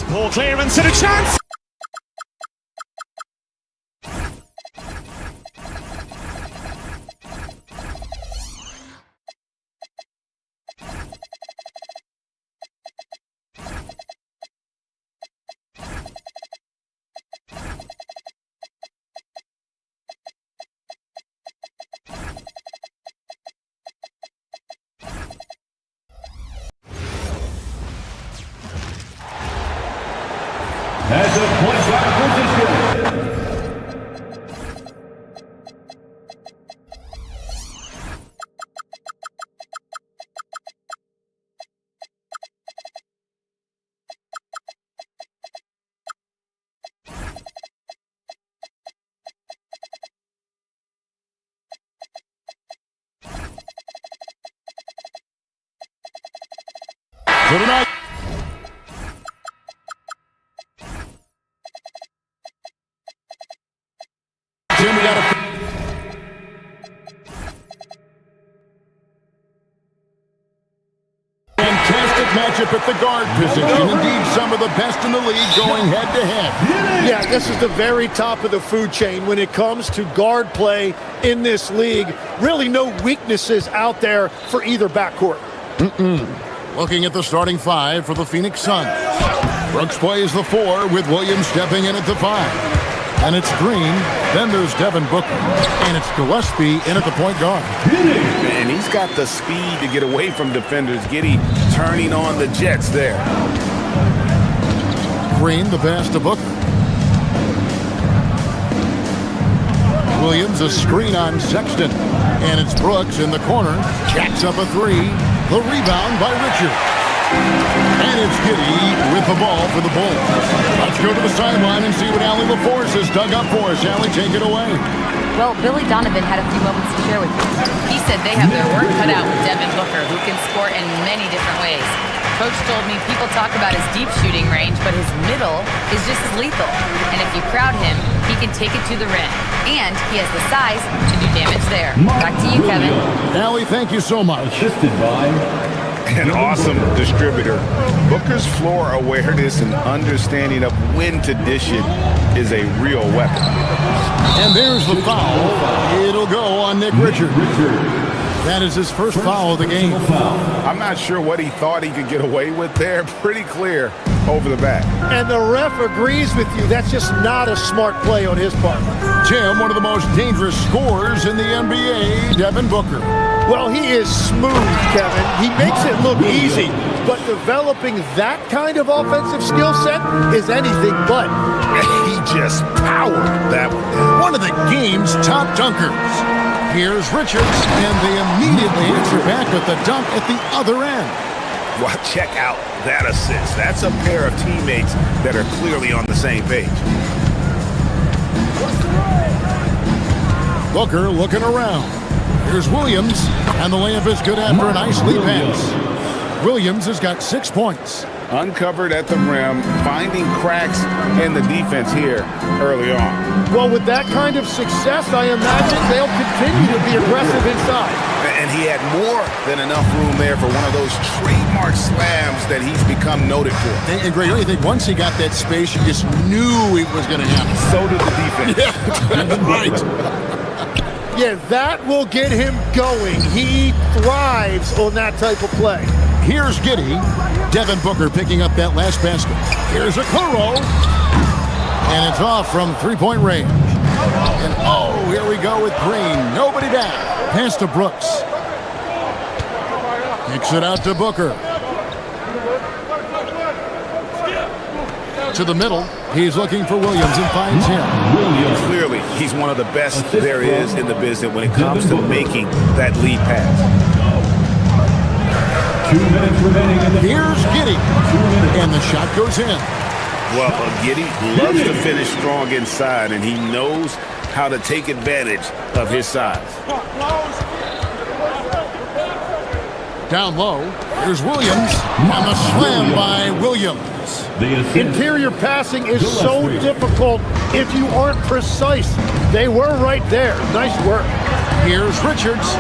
Ball clearance and a chance. As a point guard position. For tonight. matchup at the guard position. Indeed, some of the best in the league going head-to-head. Yeah, this is the very top of the food chain when it comes to guard play in this league. Really no weaknesses out there for either backcourt. Looking at the starting five for the Phoenix Suns. Brooks plays the 4 with Williams stepping in at the 5. And it's Green, then there's Devin Booker, and it's Gillespie in at the point guard. And he's got the speed to get away from defenders. Giddey turning on the Jets there. Green, the pass to Booker. Williams, a screen on Sexton. And it's Brooks in the corner. Jacks up a 3. The rebound by Richard. And it's Giddey with the ball for the Bulls. Let's go to the sideline and see what Allie LaForce has dug up for us. Allie, take it away. Well, Billy Donovan had a few moments to share with you. He said they have their work cut out with Devin Booker, who can score in many different ways. Coach told me people talk about his deep shooting range, but his middle is just as lethal. And if you crowd him, he can take it to the rim. And he has the size to do damage there. Back to you, Kevin. Allie, thank you so much. Assisted by An awesome distributor. Booker's floor awareness and understanding of when to dish it is a real weapon. And there's the foul. It'll go on Nick Richards. That is his first foul of the game. I'm not sure what he thought he could get away with there. Pretty clear over the back. And the ref agrees with you. That's just not a smart play on his part. Tim, one of the most dangerous scorers in the NBA, Devin Booker. Well, he is smooth, Kevin. He makes it look easy, but developing that kind of offensive skill set is anything but. He just powered that one down. One of the game's top dunkers. Here's Richards, and they immediately answer back with the dunk at the other end. Well, check out that assist. That's a pair of teammates that are clearly on the same page. Booker looking around. Here's Williams, and the layup is good after a nice lead pass. Williams has got 6 points. Uncovered at the rim, finding cracks in the defense here early on. Well, with that kind of success, I imagine they'll continue to be aggressive inside. And he had more than enough room there for one of those trademark slams that he's become noted for. And Greg, I think once he got that space, you just knew it was going to happen. So did the defense. Yeah, right. Yeah, that will get him going. He thrives on that type of play. Here's Giddey. Devin Booker picking up that last basket. Here's a Kuro. And it's off from three-point range. And oh, here we go with Green. Nobody down. Pass to Brooks. Kicks it out to Booker. To the middle. He's looking for Williams and finds him. Clearly, he's one of the best there is in the business when it comes to making that lead pass. 2 minutes remaining in the Here's Giddey. And the shot goes in. Well, Giddey loves to finish strong inside, and he knows how to take advantage of his size. Down low. Here's Williams. And the slam by Williams. Interior passing is so difficult if you aren't precise. They were right there. Nice work. Here's Richards.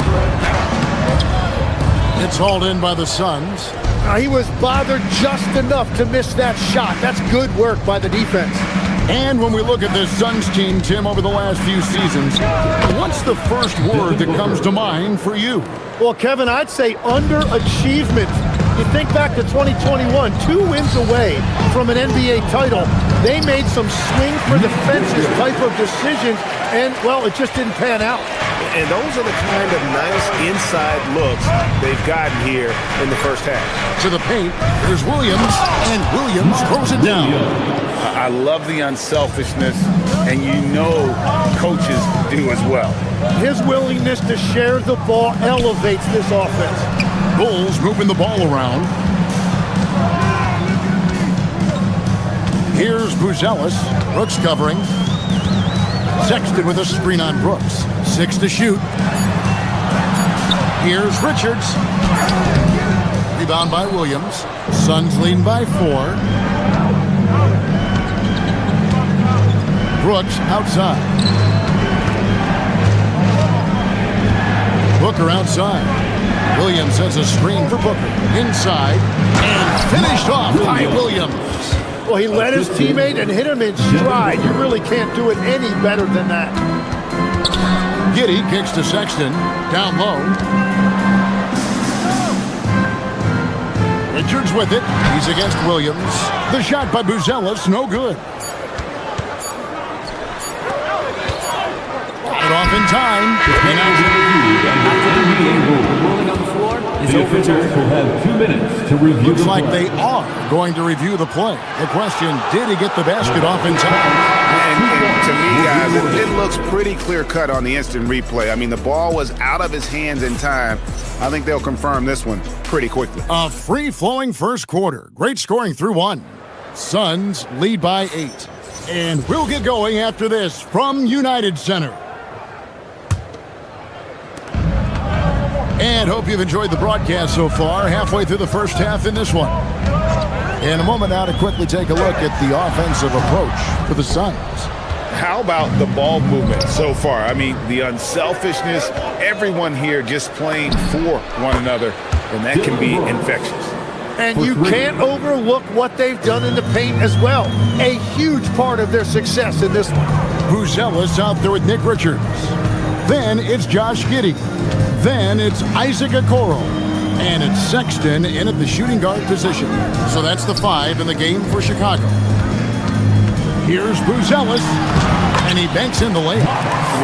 It's hauled in by the Suns. He was bothered just enough to miss that shot. That's good work by the defense. And when we look at this Suns team, Tim, over the last few seasons, what's the first word that comes to mind for you? Well, Kevin, I'd say underachievement. You think back to 2021, 2 wins away from an NBA title. They made some swing for the fences type of decisions, and, well, it just didn't pan out. And those are the kind of nice inside looks they've gotten here in the first half. To the paint, there's Williams, and Williams throws it down. I love the unselfishness, and you know coaches do as well. His willingness to share the ball elevates this offense. Bulls moving the ball around. Here's Buzelis. Brooks covering. Sexton with a screen on Brooks. 6 to shoot. Here's Richards. Rebound by Williams. Suns leading by 4. Brooks outside. Booker outside. Williams has a screen for Booker. Inside. And Finished off by Williams. Well, he led his teammate and hit him in stride. You really can't do it any better than that. Giddey kicks to Sexton. Down low. Richards with it. He's against Williams. The shot by Buzelis, no good. Got it off in time. The officials will have 2 minutes to review. Looks like they are going to review the play. The question, did he get the basket off in time? And to me, guys, it looks pretty clear-cut on the instant replay. I mean, the ball was out of his hands in time. I think they'll confirm this one pretty quickly. A free-flowing first quarter. Great scoring through 1. Suns lead by 8. And we'll get going after this from United Center. And hope you've enjoyed the broadcast so far. Halfway through the first half in this one. In a moment now to quickly take a look at the offensive approach for the Suns. How about the ball movement so far? I mean, the unselfishness, everyone here just playing for one another, and that can be infectious. And you can't overlook what they've done in the paint as well. A huge part of their success in this one. Buzelis out there with Nick Richards. Then it's Josh Giddey. Then it's Isaac Okoro. And it's Sexton in at the shooting guard position. So that's the 5 in the game for Chicago. Here's Buzelis. And he banks in the layup.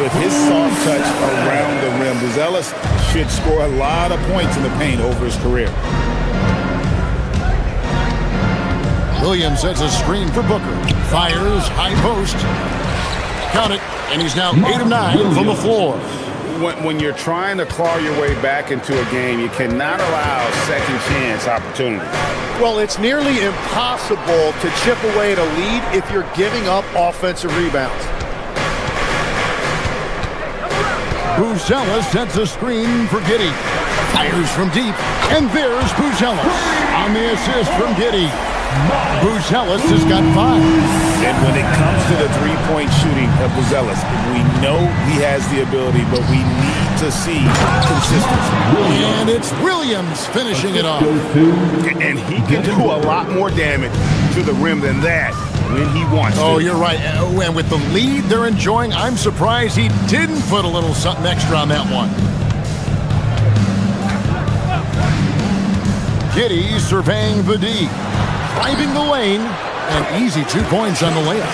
With his soft touch around the rim, Buzelis should score a lot of points in the paint over his career. Williams sets a screen for Booker. Fires, high post. Count it. And he's now 8 of 9 from the floor. When you're trying to claw your way back into a game, you cannot allow second chance opportunity. Well, it's nearly impossible to chip away at a lead if you're giving up offensive rebounds. Buzelis sets a screen for Giddey. Fires from deep. And there's Buzelis on the assist from Giddey. Buzelis has got 5. And when it comes to the three-point shooting of Buzelis, we know he has the ability, but we need to see consistency. And it's Williams finishing it off. And he can do a lot more damage to the rim than that when he wants to. Oh, you're right. And with the lead they're enjoying, I'm surprised he didn't put a little something extra on that one. Giddey surveying the D. Driving the lane, and easy 2 points on the layup.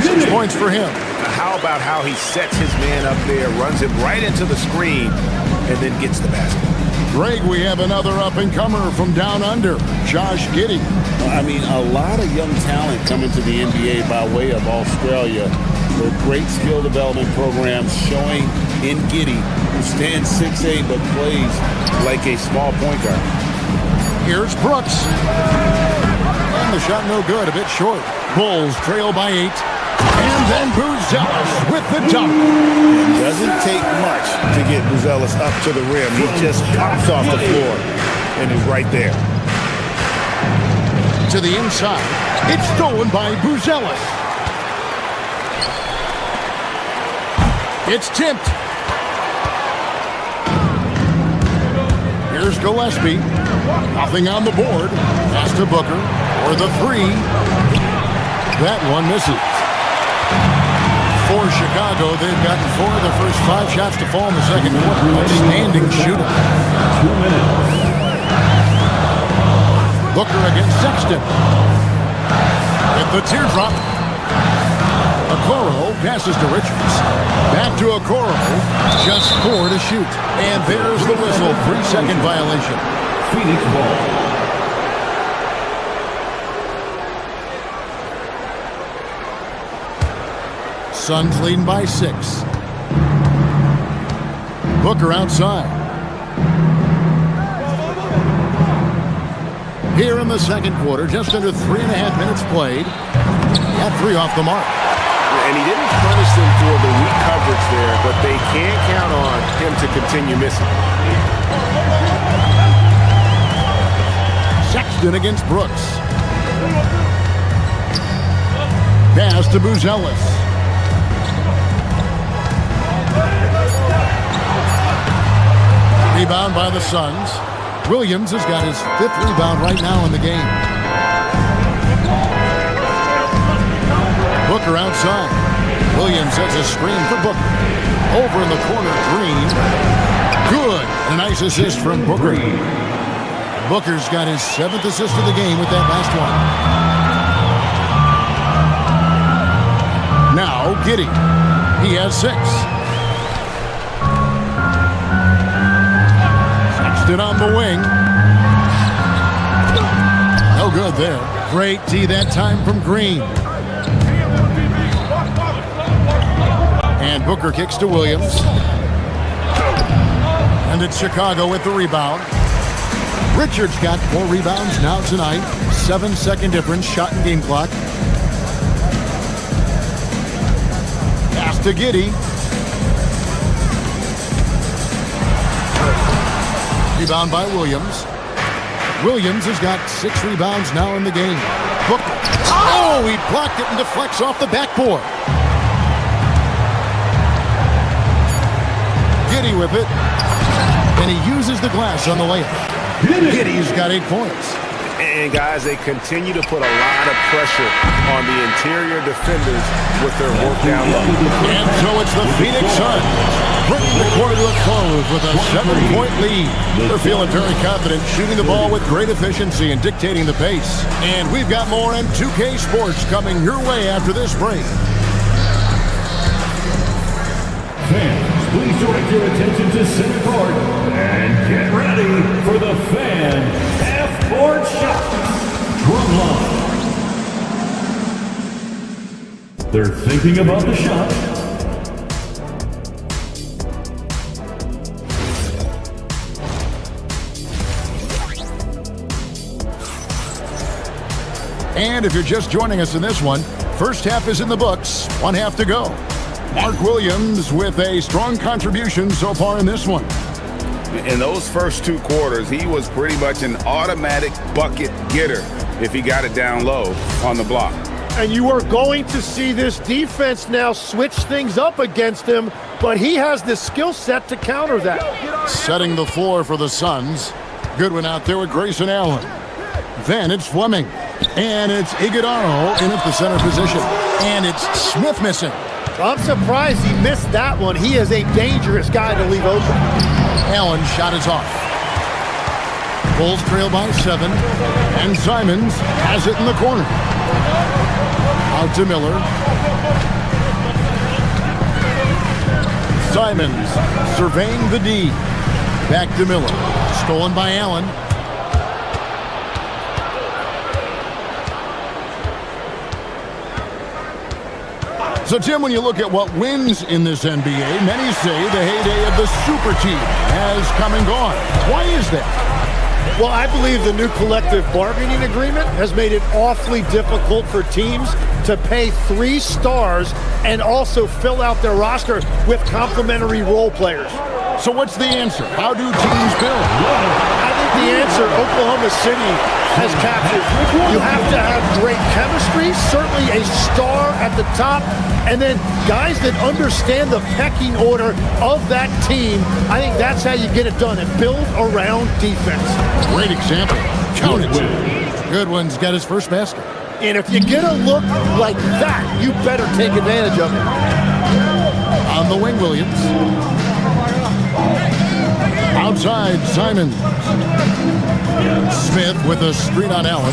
6 points for him. How about how he sets his man up there, runs it right into the screen, and then gets the basket? Greg, we have another up-and-comer from down under, Josh Giddey. I mean, a lot of young talent coming to the NBA by way of Australia. The great skill development programs showing in Giddey, who stands 6'8", but plays like a small point guard. Here's Brooks. And the shot no good, a bit short. Bulls trail by 8. And then Buzelis with the dunk. It doesn't take much to get Buzelis up to the rim. He just pops off the floor and is right there. To the inside. It's stolen by Buzelis. It's tipped. Here's Gillespie. Nothing on the board. Pass to Booker. For the 3. That one misses. For Chicago, they've gotten 4 of the first 5 shots to fall in the second quarter. Outstanding shooting. 2 minutes. Booker against Sexton. With the teardrop. Okoro passes to Richards. Back to Okoro. Just 4 to shoot. And there's the whistle. 3-second violation. Phoenix ball. Suns leading by 6. Booker outside. Here in the second quarter, just under 3.5 minutes played. He had 3 off the mark. And he didn't punish them for the weak coverage there, but they can't count on him to continue missing. Sexton against Brooks. Pass to Buzelis. Rebound by the Suns. Williams has got his 5th rebound right now in the game. Booker outside. Williams has a screen for Booker. Over in the corner, Green. Good. And a nice assist from Booker. Booker's got his 7th assist of the game with that last one. Now, Giddey. He has 6. Sexton on the wing. No good there. Great D that time from Green. And Booker kicks to Williams. And it's Chicago with the rebound. Richards got 4 rebounds now tonight. 7-second difference, shot and game clock. Pass to Giddey. Rebound by Williams. Williams has got 6 rebounds now in the game. Booker. Oh, he blocked it and deflects off the backboard. Giddey with it. And he uses the glass on the layup. Giddey's got 8 points. And guys, they continue to put a lot of pressure on the interior defenders with their work down low. And so it's the Phoenix Suns bringing the quarter to a close with a 7-point lead. They're feeling very confident, shooting the ball with great efficiency and dictating the pace. And we've got more M2K Sports coming your way after this break. Fans, please direct your attention to center court and get ready for the fan half-court shot. Drumline. They're thinking about the shot. And if you're just joining us in this one, first half is in the books, 1 half to go. Mark Williams with a strong contribution so far in this one. In those first 2 quarters, he was pretty much an automatic bucket getter if he got it down low on the block. And you are going to see this defense now switch things up against him, but he has the skill set to counter that. Setting the floor for the Suns. Goodwin out there with Grayson Allen. Then it's Fleming. And it's Iguodala in at the center position. And it's Smith missing. I'm surprised he missed that one. He is a dangerous guy to leave open. Allen's shot is off. Bulls trail by 7. And Simons has it in the corner. Out to Miller. Simons surveying the D. Back to Miller. Stolen by Allen. So, Tim, when you look at what wins in this NBA, many say the heyday of the super team has come and gone. Why is that? Well, I believe the new collective bargaining agreement has made it awfully difficult for teams to pay 3 stars and also fill out their roster with complementary role players. So what's the answer? How do teams build? I think the answer Oklahoma City has captured. You have to have great chemistry, certainly a star at the top, and then guys that understand the pecking order of that team. I think that's how you get it done and build around defense. Great example. Count it. Goodwin's got his first basket. And if you get a look like that, you better take advantage of it. On the wing, Williams. Outside, Simons. Smith with a screen on Allen.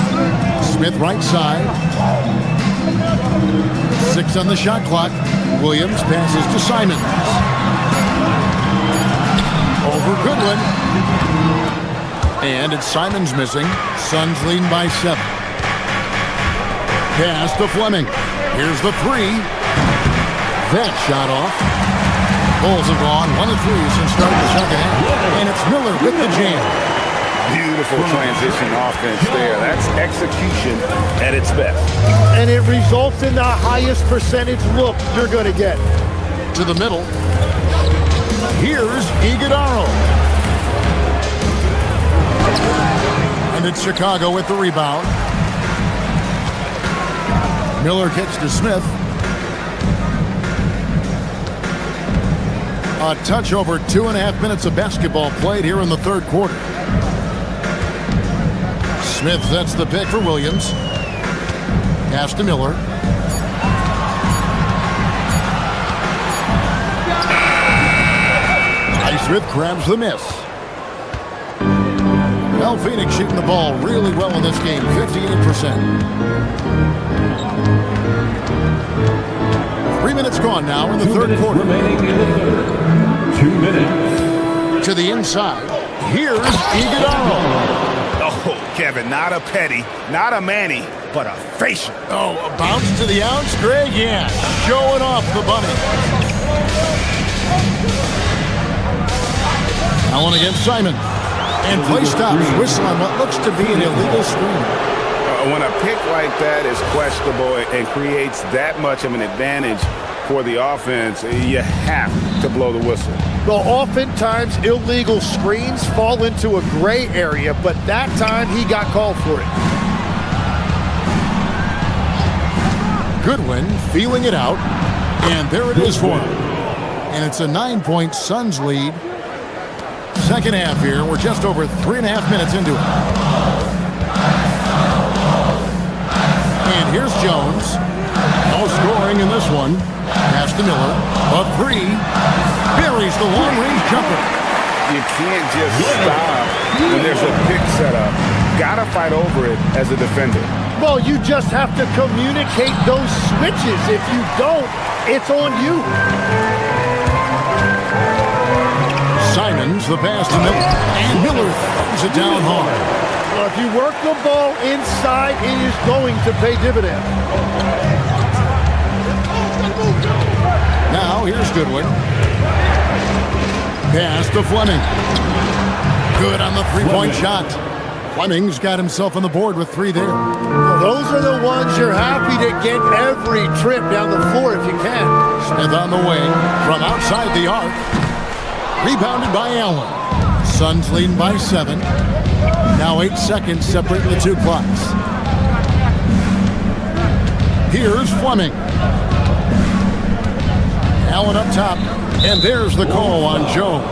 Smith right side. 6 on the shot clock. Williams passes to Simons. Over Goodwin. And it's Simons missing. Suns leading by 7. Pass to Fleming. Here's the 3. That shot off. Bulls have gone 1 of 3 since starting the second half. And it's Miller with the jam. Beautiful transition offense there. That's execution at its best. And it results in the highest percentage look you're going to get. To the middle. Here's Iguodala. And it's Chicago with the rebound. Miller kicks to Smith. A touch over 2.5 minutes of basketball played here in the third quarter. Smith sets the pick for Williams. Pass to Miller. Smith grabs the miss. Well, Phoenix shooting the ball really well in this game, 58%. 3 minutes gone now in the third quarter. Remaining in the third. 2 minutes. To the inside. Here's Iguodala. Oh, Kevin, not a petty, not a Manny, but a facial. Oh, a bounce to the ounce, Greg? Yeah, showing off the bunny. Allen against Simon. And play stops. Whistle on what looks to be an illegal screen. When a pick like that is questionable and creates that much of an advantage for the offense, you have to blow the whistle. Well, oftentimes illegal screens fall into a gray area, but that time he got called for it. Goodwin feeling it out. And there it is for him. And it's a 9-point Suns lead. Second half here. We're just over 3.5 minutes into it. And here's Jones. No scoring in this one. Pass to Miller. A three. Buries the long-range jumper. You can't just stop when there's a pick set up. Gotta fight over it as a defender. Well, you just have to communicate those switches. If you don't, it's on you. Simons, the pass to Miller. And Miller throws it down hard. Well, if you work the ball inside, it is going to pay dividends. Now, here's Goodwin. Pass to Fleming. Good on the three-point shot. Fleming's got himself on the board with 3 there. Well, those are the ones you're happy to get every trip down the floor if you can. Smith on the wing from outside the arc. Rebounded by Allen. Suns leading by 7. Now 8 seconds separating the two clocks. Here's Fleming. Allen up top. And there's the call on Jones.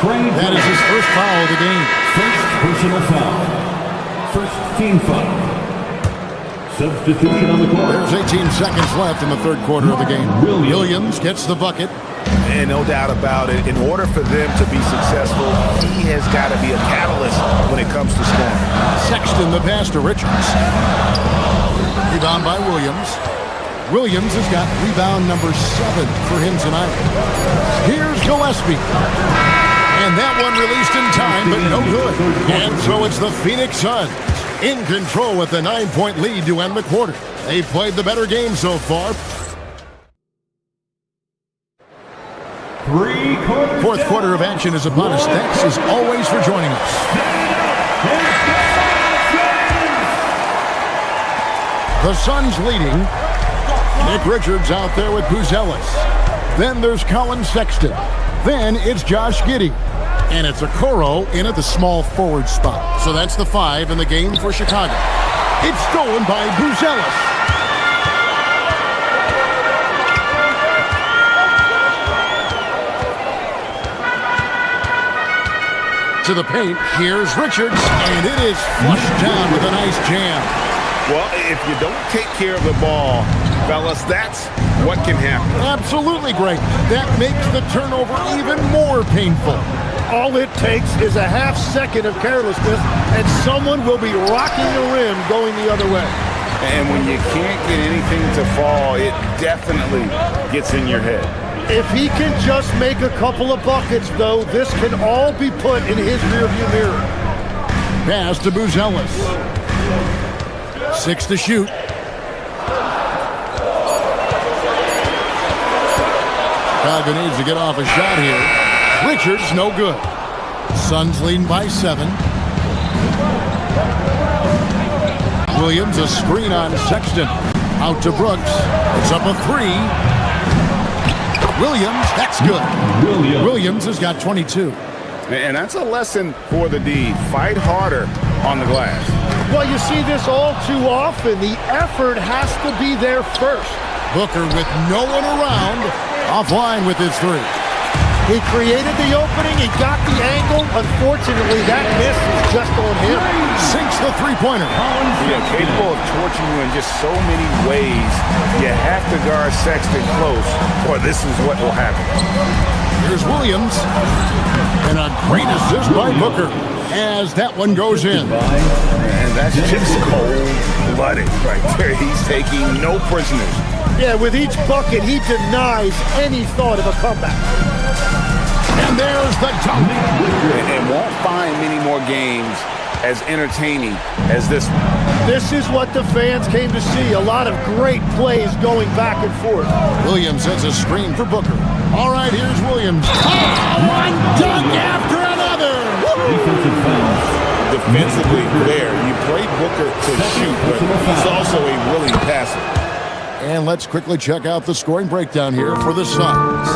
That is his first foul of the game. First personal foul. First team foul. Substitution on the court. There's 18 seconds left in the third quarter of the game. Williams gets the bucket. And no doubt about it, in order for them to be successful, he has got to be a catalyst when it comes to scoring. Sexton the pass to Richards. Rebound by Williams. Williams has got rebound number 7 for him tonight. Here's Gillespie. And that one released in time, but no good. And so it's the Phoenix Suns in control with the 9-point lead to end the quarter. They've played the better game so far. Fourth quarter of action is upon us. Thanks as always for joining us. The Suns leading. Nick Richards out there with Buzelis. Then there's Colin Sexton. Then it's Josh Giddey. And it's Okoro in at the small forward spot. So that's the 5 in the game for Chicago. It's stolen by Buzelis. To the paint, here's Richards, and it is flushed down with a nice jam. Well, if you don't take care of the ball, fellas, that's what can happen. Absolutely great. That makes the turnover even more painful. All it takes is a half second of carelessness, and someone will be rocking the rim going the other way. And when you can't get anything to fall, it definitely gets in your head. If he can just make a couple of buckets, though, this can all be put in his rearview mirror. Pass to Buzelis. 6 to shoot. Chicago needs to get off a shot here. Richards, no good. Suns leading by 7. Williams, a screen on Sexton. Out to Brooks. It's up a 3. Williams, that's good. Williams has got 22. And that's a lesson for the D. Fight harder on the glass. Well, you see this all too often. The effort has to be there first. Booker with no one around. Offline with his 3. He created the opening. He got the angle. Unfortunately, that miss is just on him. Sinks the three-pointer. Yeah, capable of torching you in just so many ways. You have to guard Sexton close, or this is what will happen. Here's Williams. And a great assist by Booker as that one goes in. And that's just cold-blooded right there. He's taking no prisoners. Yeah, with each bucket, he denies any thought of a comeback. And there's the dunk. And won't find many more games as entertaining as this one. This is what the fans came to see. A lot of great plays going back and forth. Williams sets a screen for Booker. All right, here's Williams. Oh, one dunk after another. Defensively there, you play Booker to shoot, but he's also a willing passer. And let's quickly check out the scoring breakdown here for the Suns.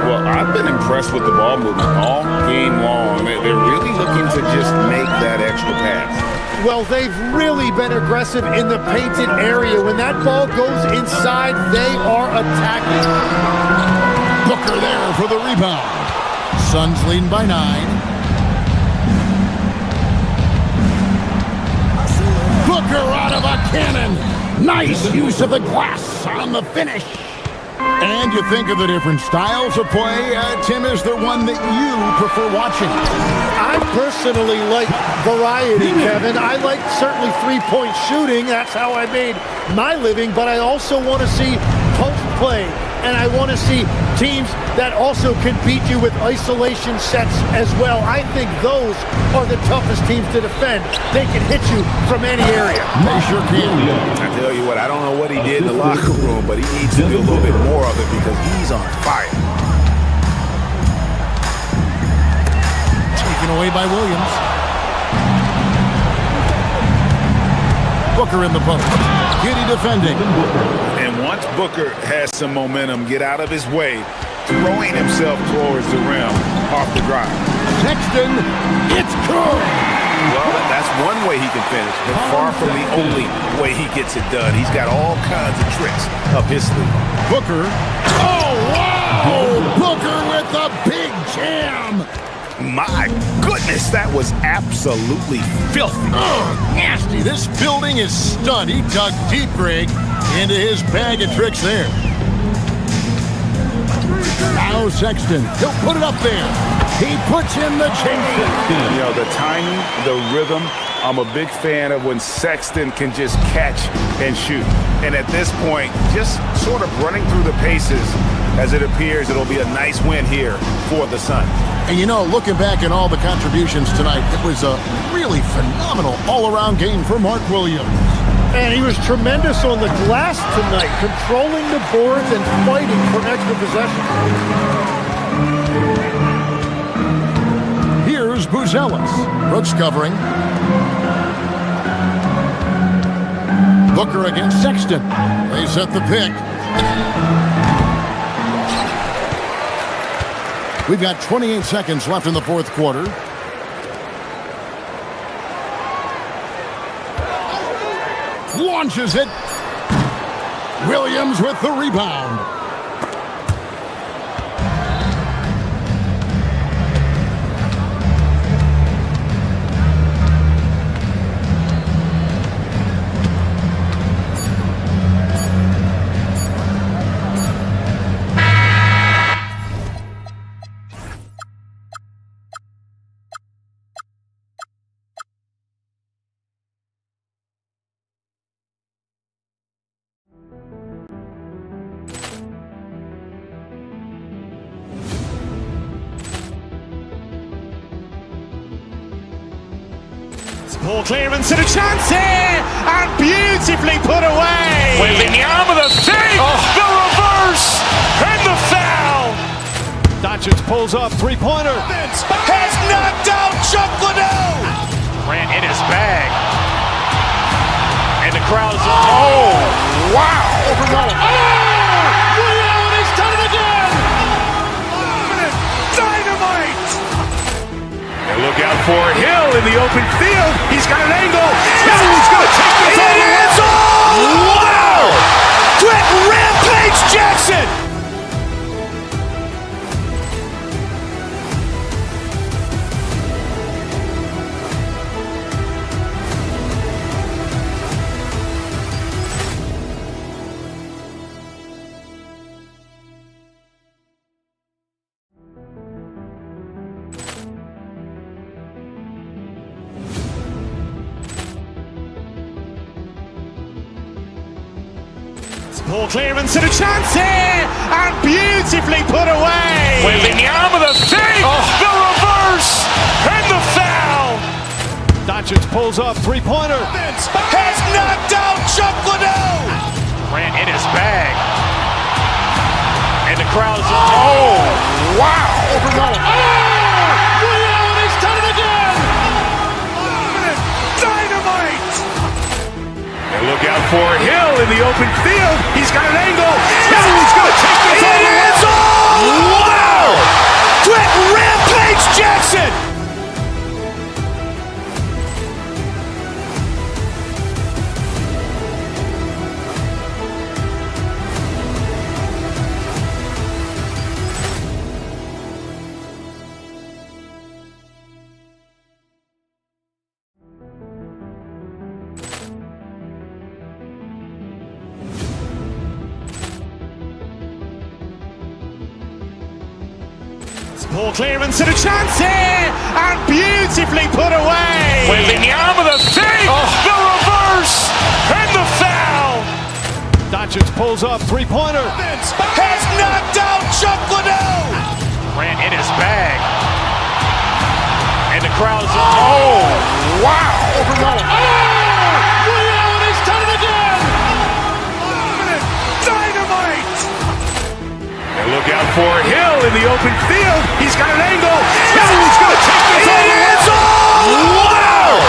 Well, I've been impressed with the ball movement all game long. They're really looking to just make that extra pass. Well, they've really been aggressive in the painted area. When that ball goes inside, they are attacking. Booker there for the rebound. Suns leading by 9. Booker out of a cannon. Nice use of the glass on the finish. And you think of the different styles of play. Tim, is there one that you prefer watching? I personally like variety, Kevin. I like certainly three-point shooting. That's how I made my living. But I also want to see post play. And I want to see teams that also can beat you with isolation sets as well. I think those are the toughest teams to defend. They can hit you from any area. They sure can. I tell you what, I don't know what he did in the locker room, but he needs to do a little bit more of it because he's on fire. Taken away by Williams. Booker in the post. Giddy defending. And once Booker has some momentum, get out of his way, throwing himself towards the rim off the drive. Sexton, it's good. Well, that's one way he can finish, but far from the only way he gets it done. He's got all kinds of tricks up his sleeve. Booker. Oh, wow! Booker with a big jam. My goodness, that was absolutely filthy. Oh, nasty. This building is stunned. He dug deep, Greg, into his bag of tricks there. Now Sexton. He'll put it up there. He puts in the chase. You know, the timing, the rhythm. I'm a big fan of when Sexton can just catch and shoot. And at this point, just sort of running through the paces, as it appears it'll be a nice win here for the Suns. And you know, looking back at all the contributions tonight, it was a really phenomenal all-around game for Mark Williams. And he was tremendous on the glass tonight, controlling the boards and fighting for extra possession. Here's Buzelis. Brooks covering. Booker against Sexton. They set the pick. We've got 28 seconds left in the fourth quarter. Launches it. Williams with the rebound. Poor clearance and a chance here, and beautifully put away. With the arm of the fake, the reverse, and the foul. Doncic pulls up, three-pointer. Has knocked out Chuck Liddell. Ran in his bag. And the crowd is, oh, wow. Overall. Oh, Allen has done it again. Dynamite. And look out for Hill in the open field. He's got an angle. Hill's going to take this all the way. Wow! Quick Rampage Jackson. Ball clearance and a chance here, and beautifully put away. Wembanyama the save, the reverse, and the foul. Doncic pulls up, three-pointer. Has knocked out Chuck Liddell. Grant in his bag. And the crowd's wow! Liddell, he's done it again. Dynamite. And look out for Hill in the open field. He's got an angle. Hill is going to take this all the way. Wow! Brett Rampage Jackson. Ball clearance and a chance here, and beautifully put away. Wembanyama the save, the reverse, and the foul. Doncic pulls up, three-pointer. Has knocked out Chuck Liddell. Grant in his bag. And the crowd's wow! Liddell, he's done it again. Dynamite. And look out for Hill in the open field. He's got an angle. Hill is going to take this all the way. Wow!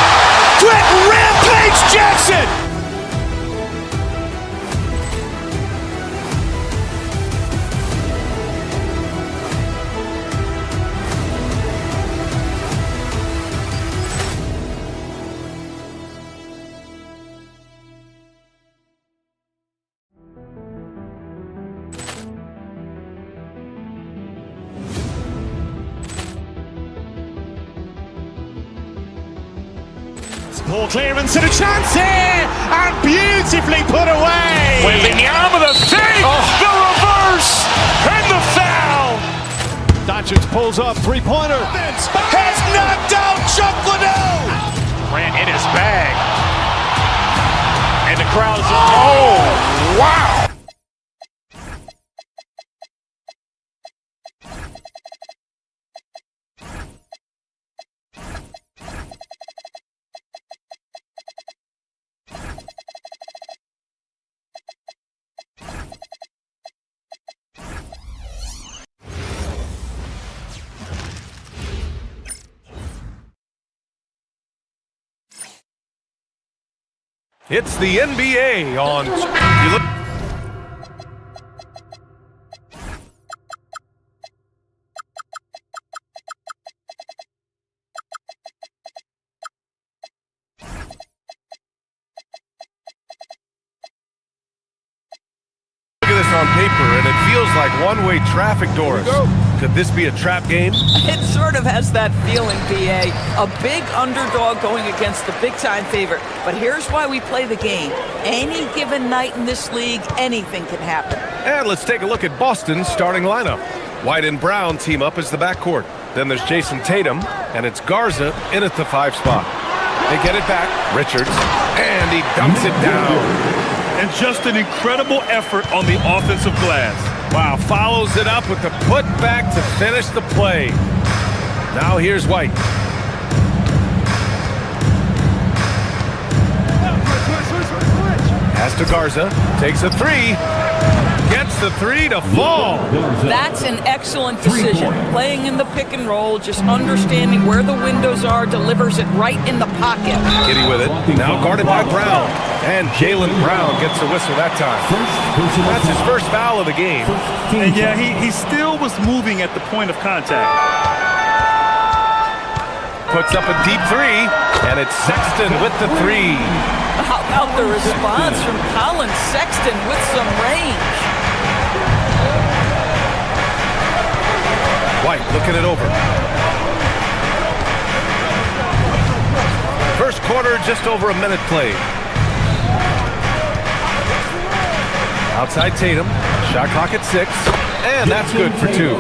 Brett Rampage Jackson. Ball clearance and a chance here, and beautifully put away. Wembanyama the save, the reverse, and the foul. Doncic pulls up, three-pointer. Has knocked out Chuck Liddell. Grant in his bag. And the crowd's wow! It's the NBA on. On paper, and it feels like one-way traffic doors. Could this be a trap game? It sort of has that feeling, BA. A big underdog going against the big-time favorite. But here's why we play the game. Any given night in this league, anything can happen. And let's take a look at Boston's starting lineup. White and Brown team up as the backcourt. Then there's Jason Tatum, and it's Garza in at the 5 spot. They get it back, Richards, and he dumps it down. And just an incredible effort on the offensive glass. Wow, follows it up with the putback to finish the play. Now here's White. Pass to Garza, takes a 3. Gets the 3 to fall. That's an excellent decision. Playing in the pick and roll, just understanding where the windows are, delivers it right in the pocket. Giddy with it. Now guarded by Brown. And Jaylen Brown gets a whistle that time. That's his first foul of the game. And yeah, he still was moving at the point of contact. Puts up a deep 3, and it's Sexton with the 3. How about the response from Colin Sexton with some range? White looking it over. First quarter, just over a minute played. Outside Tatum, shot clock at 6, and that's good for 2.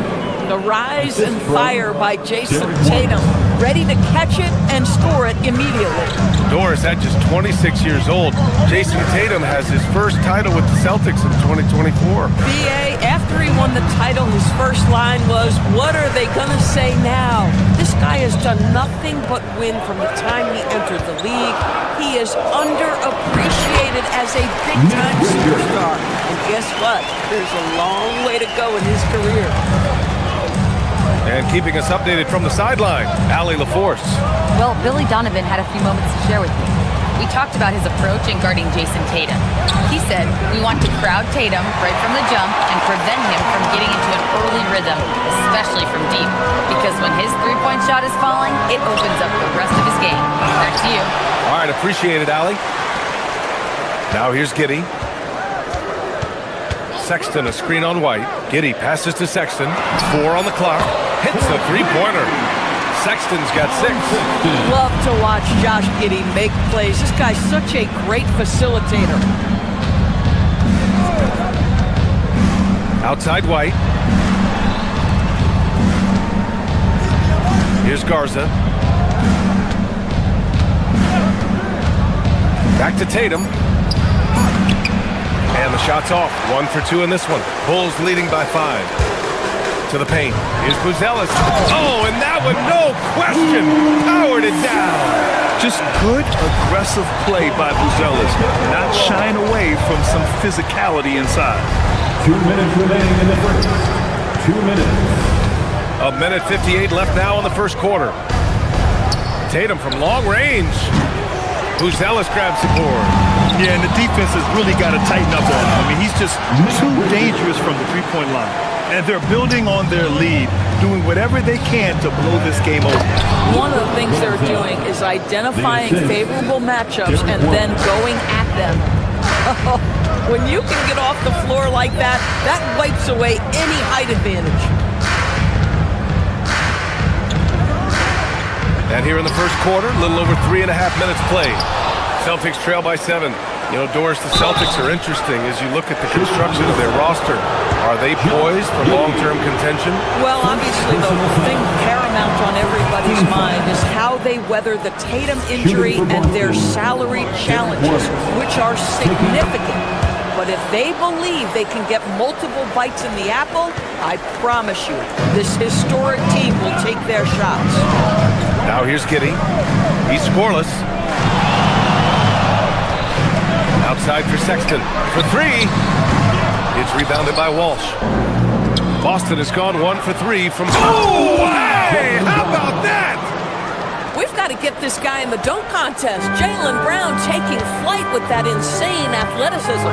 The rise and fire by Jason Tatum. ready to catch it and score it immediately. Doris, at just 26 years old, Jason Tatum has his first title with the Celtics in 2024. B.A., after he won the title, his first line was, "What are they going to say now?" This guy has done nothing but win from the time he entered the league. He is underappreciated as a big-time superstar. And guess what? There's a long way to go in his career. And keeping us updated from the sideline, Allie LaForce. Well, Billy Donovan had a few moments to share with me. We talked about his approach in guarding Jason Tatum. He said, "We want to crowd Tatum right from the jump and prevent him from getting into an early rhythm, especially from deep. Because when his three-point shot is falling, it opens up the rest of his game." Back to you. All right, appreciate it, Allie. Now here's Giddey. Sexton, a screen on White. Giddey passes to Sexton. 4 on the clock. Hits a three-pointer. Sexton's got 6. Love to watch Josh Giddey make plays. This guy's such a great facilitator. Outside White. Here's Garza. Back to Tatum. And the shot's off. 1 for 2 in this one. Bulls leading by 5. To the paint. Here's Buzelis. Oh, and that one, no question, powered it down. Just good, aggressive play by Buzelis. Not shying away from some physicality inside. 2 minutes remaining in the first. 2 minutes. A minute 58 left now in the first quarter. Tatum from long range. Buzelis grabs the board. Yeah, and the defense has really got to tighten up on him. I mean, he's just too dangerous from the three-point line. And they're building on their lead, doing whatever they can to blow this game over. One of the things they're doing is identifying favorable matchups and then going at them. When you can get off the floor like that, that wipes away any height advantage. And here in the first quarter, a little over 3.5 minutes played. Celtics trail by 7. You know, Doris, the Celtics are interesting as you look at the construction of their roster. Are they poised for long-term contention? Well, obviously, the thing paramount on everybody's mind is how they weather the Tatum injury and their salary challenges, which are significant. But if they believe they can get multiple bites in the apple, I promise you, this historic team will take their shots. Now here's Giddey. He's scoreless. Outside for Sexton. For 3. It's rebounded by Walsh. Boston has gone 1 for 3 from... Oh, hey! How about that? We've got to get this guy in the dunk contest. Jaylen Brown taking flight with that insane athleticism.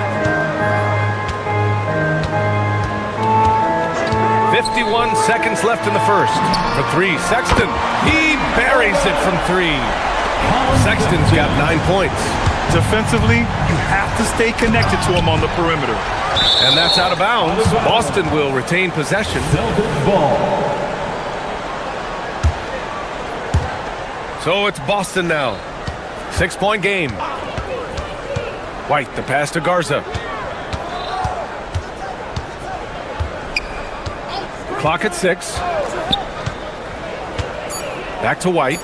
51 seconds left in the first. For 3, Sexton. He buries it from 3. Sexton's got 9 points. Defensively, you have to stay connected to him on the perimeter. And that's out of bounds. Boston will retain possession. So it's Boston now. 6-point game. White, the pass to Garza. Clock at 6. Back to White.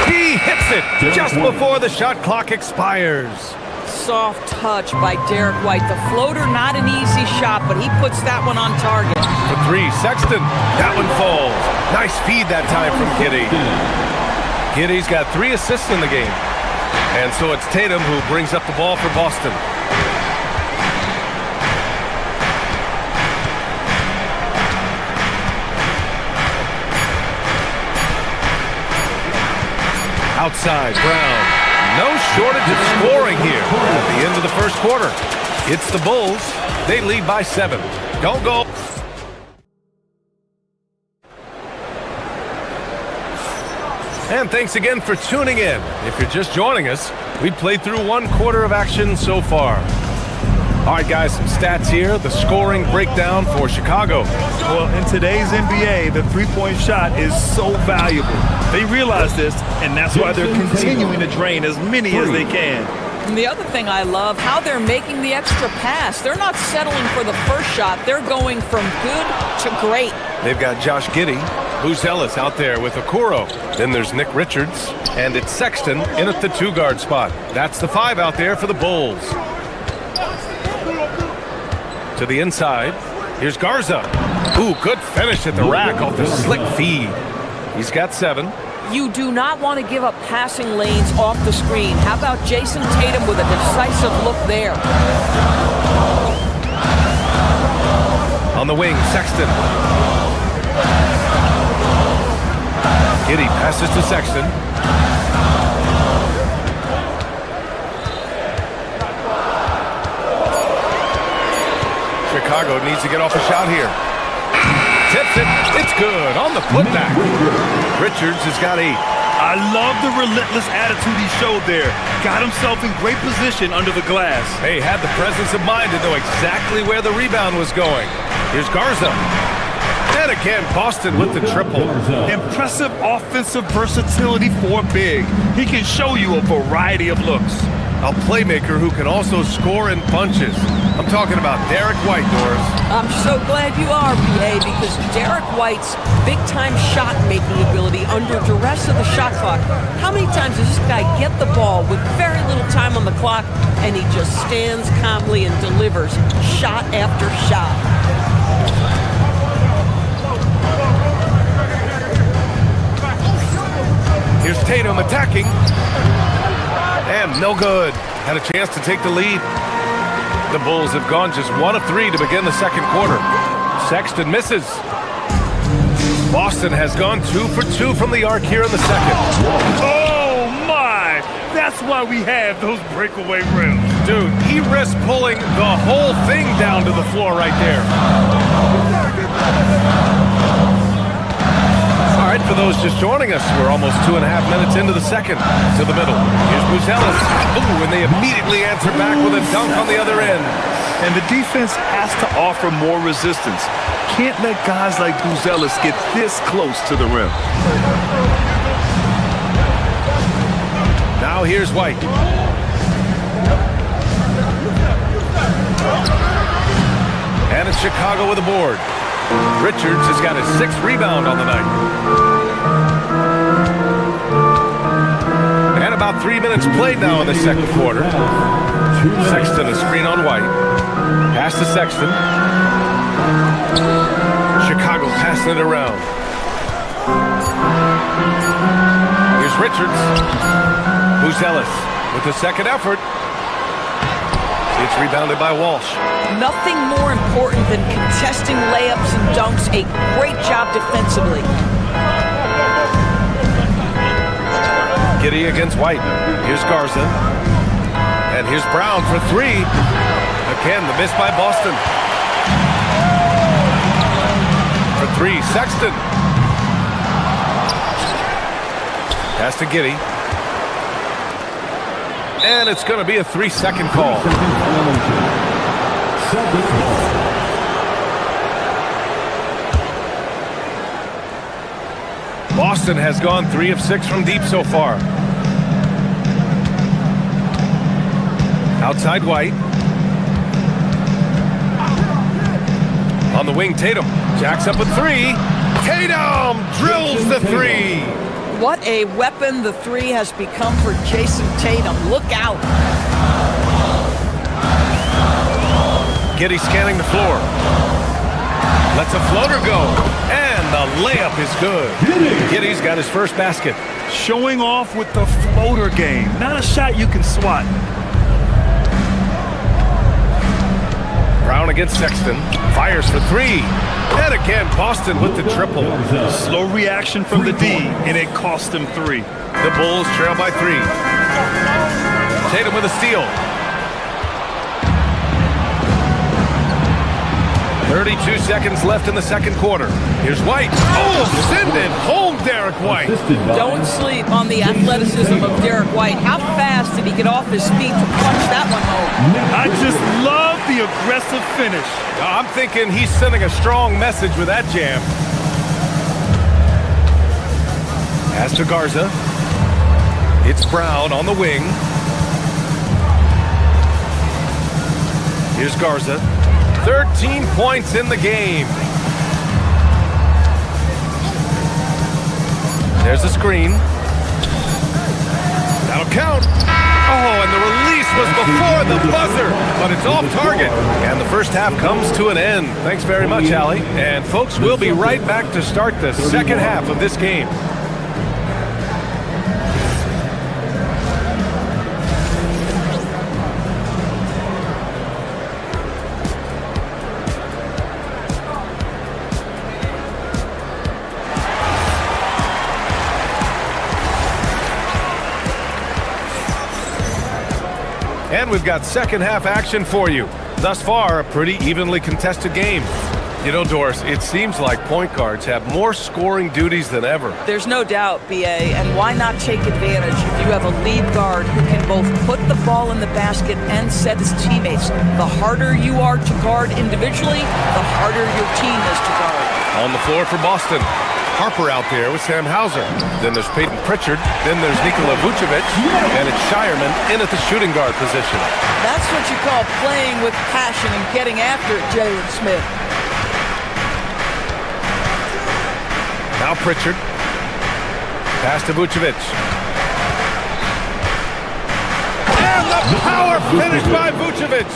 He hits it just before the shot clock expires. Soft touch by Derek White. The floater, not an easy shot, but he puts that one on target. For 3, Sexton. That one falls. Nice feed that time from Giddey. Giddey's got 3 assists in the game. And so it's Tatum who brings up the ball for Boston. Outside, Brown. No shortage of scoring here at the end of the first quarter. It's the Bulls. They lead by 7. Don't go. And thanks again for tuning in. If you're just joining us, we played through 1 quarter of action so far. All right, guys, some stats here. The scoring breakdown for Chicago. Well, in today's NBA, the three-point shot is so valuable. They realize this, and that's why they're continuing to drain as many as they can. And the other thing I love, how they're making the extra pass. They're not settling for the first shot. They're going from good to great. They've got Josh Giddey. Buzelis out there with Okoro. Then there's Nick Richards. And it's Sexton in at the 2-guard spot. That's the 5 out there for the Bulls. To the inside. Here's Garza. Ooh, good finish at the rack off the slick feed. He's got 7. You do not want to give up passing lanes off the screen. How about Jason Tatum with a decisive look there? On the wing, Sexton. Giddey passes to Sexton. Chicago needs to get off a shot here. Tips it. It's good on the putback. Richards has got 8. I love the relentless attitude he showed there. Got himself in great position under the glass. Hey, had the presence of mind to know exactly where the rebound was going. Here's Garza. And again, Boston with the triple. Impressive offensive versatility for big. He can show you a variety of looks. A playmaker who can also score in bunches. I'm talking about Derek White, Norris. I'm so glad you are, PA, because Derek White's big-time shot-making ability under duress of the shot clock. How many times does this guy get the ball with very little time on the clock, and he just stands calmly and delivers shot after shot? Here's Tatum attacking. And no good. Had a chance to take the lead. The Bulls have gone just 1 of 3 to begin the second quarter. Sexton misses. Boston has gone 2 for 2 from the arc here in the second. Oh, my! That's why we have those breakaway rims. Dude, he risked pulling the whole thing down to the floor right there. All right, for those just joining us, we're almost 2.5 minutes into the second. To the middle. Here's Buzelis. Ooh, and they immediately answer back with a dunk on the other end. And the defense has to offer more resistance. Can't let guys like Buzelis get this close to the rim. Now here's White. And it's Chicago with a board. Richards has got his 6th rebound on the night. And about 3 minutes played now in the second quarter. Sexton a screen on White. Pass to Sexton. Chicago passing it around. Here's Richards. Buzelis with the second effort. It's rebounded by Walsh. Nothing more important than contesting layups and dunks. A great job defensively. Giddey against White. Here's Garza. And here's Brown for 3. Again, the miss by Boston. For 3, Sexton. Pass to Giddey. And it's going to be a 3-second call. Boston has gone 3 of 6 from deep so far. Outside White. On the wing, Tatum. Jacks up with 3. Tatum drills the 3. What a weapon the 3 has become for Jason Tatum. Look out. Giddey scanning the floor. Lets a floater go. And the layup is good. Giddey's got his first basket. Showing off with the floater game. Not a shot you can swat. Brown against Sexton. Fires for 3. And again, Boston with the triple. Slow reaction from the D, and it cost them 3. The Bulls trail by 3. Tatum with a steal. 32 seconds left in the second quarter. Here's White. Oh, send it home, Derek White. Don't sleep on the athleticism of Derek White. How fast did he get off his feet to punch that one home? I just love the aggressive finish. I'm thinking he's sending a strong message with that jam. Pass to Garza. It's Brown on the wing. Here's Garza. 13 points in the game. There's the screen. That'll count. Oh, and the release was before the buzzer, but it's off target. And the first half comes to an end. Thanks very much, Allie. And folks, we'll be right back to start the second half of this game. And we've got second half action for you. Thus far, a pretty evenly contested game. You know, Doris, it seems like point guards have more scoring duties than ever. There's no doubt, BA, and why not take advantage if you have a lead guard who can both put the ball in the basket and set his teammates. The harder you are to guard individually, the harder your team is to guard. On the floor for Boston. Harper out there with Sam Hauser. Then there's Peyton Pritchard. Then there's Nikola Vucevic. And it's Shireman in at the shooting guard position. That's what you call playing with passion and getting after it, Jalen Smith. Now Pritchard. Pass to Vucevic. And the power finish by Vucevic.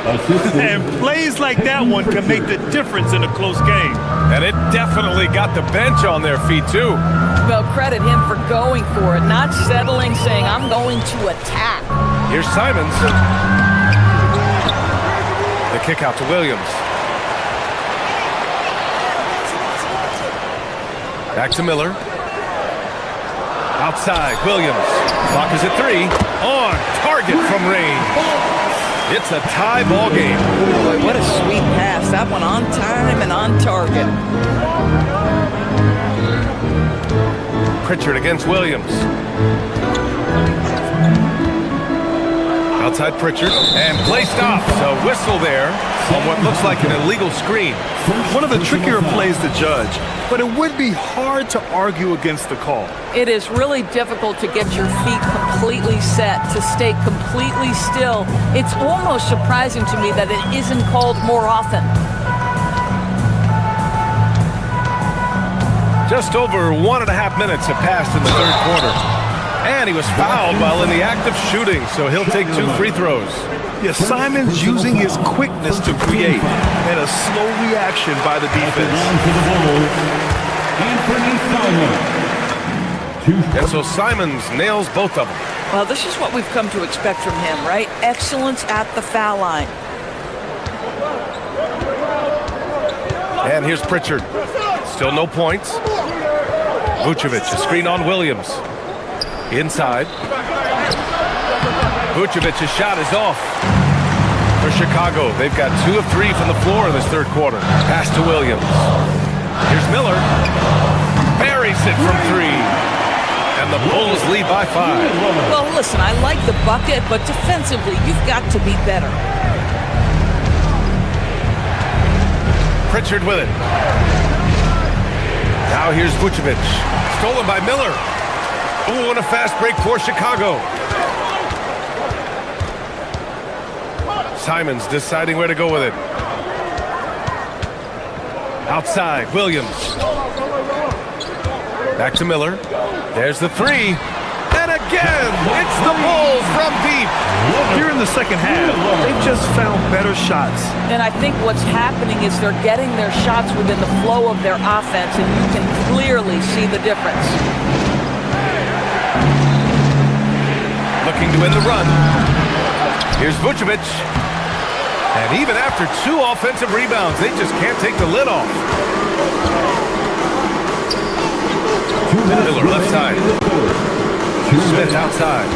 And plays like that one can make the difference in a close game. And it definitely got the bench on their feet, too. Well, credit him for going for it, not settling, saying, I'm going to attack. Here's Simons. The kick out to Williams. Back to Miller. Outside, Williams. Clock is at 3. On target from range. It's a tie ball game. Boy, what a sweet pass. That one on time and on target. Pritchard against Williams. Outside Pritchard. And play stops. A whistle there on what looks like an illegal screen. One of the trickier plays to judge, but it would be hard to argue against the call. It is really difficult to get your feet completely set, to stay completely still. It's almost surprising to me that it isn't called more often. Just over 1.5 minutes have passed in the third quarter. And he was fouled while in the act of shooting, so he'll take 2 free throws. Yeah, Simon's using his quickness to create, and a slow reaction by the defense. And so Simons nails both of them. Well, this is what we've come to expect from him, right? Excellence at the foul line. And here's Pritchard. Still no points. Vucevic, a screen on Williams. Inside. Vucevic's shot is off. For Chicago, they've got 2 of 3 from the floor in this third quarter. Pass to Williams. Here's Miller. Buries it from 3. And the Bulls lead by 5. Well, listen, I like the bucket, but defensively, you've got to be better. Pritchard with it. Now here's Vucevic. Stolen by Miller. Ooh, and a fast break for Chicago. Simons deciding where to go with it. Outside, Williams. Back to Miller. There's the 3. And again, it's the Bulls from deep. Here in the second half, they've just found better shots. And I think what's happening is they're getting their shots within the flow of their offense, and you can clearly see the difference. Looking to win the run. Here's Vucevic. And even after 2 offensive rebounds, they just can't take the lid off. Miller left side. Smith outside.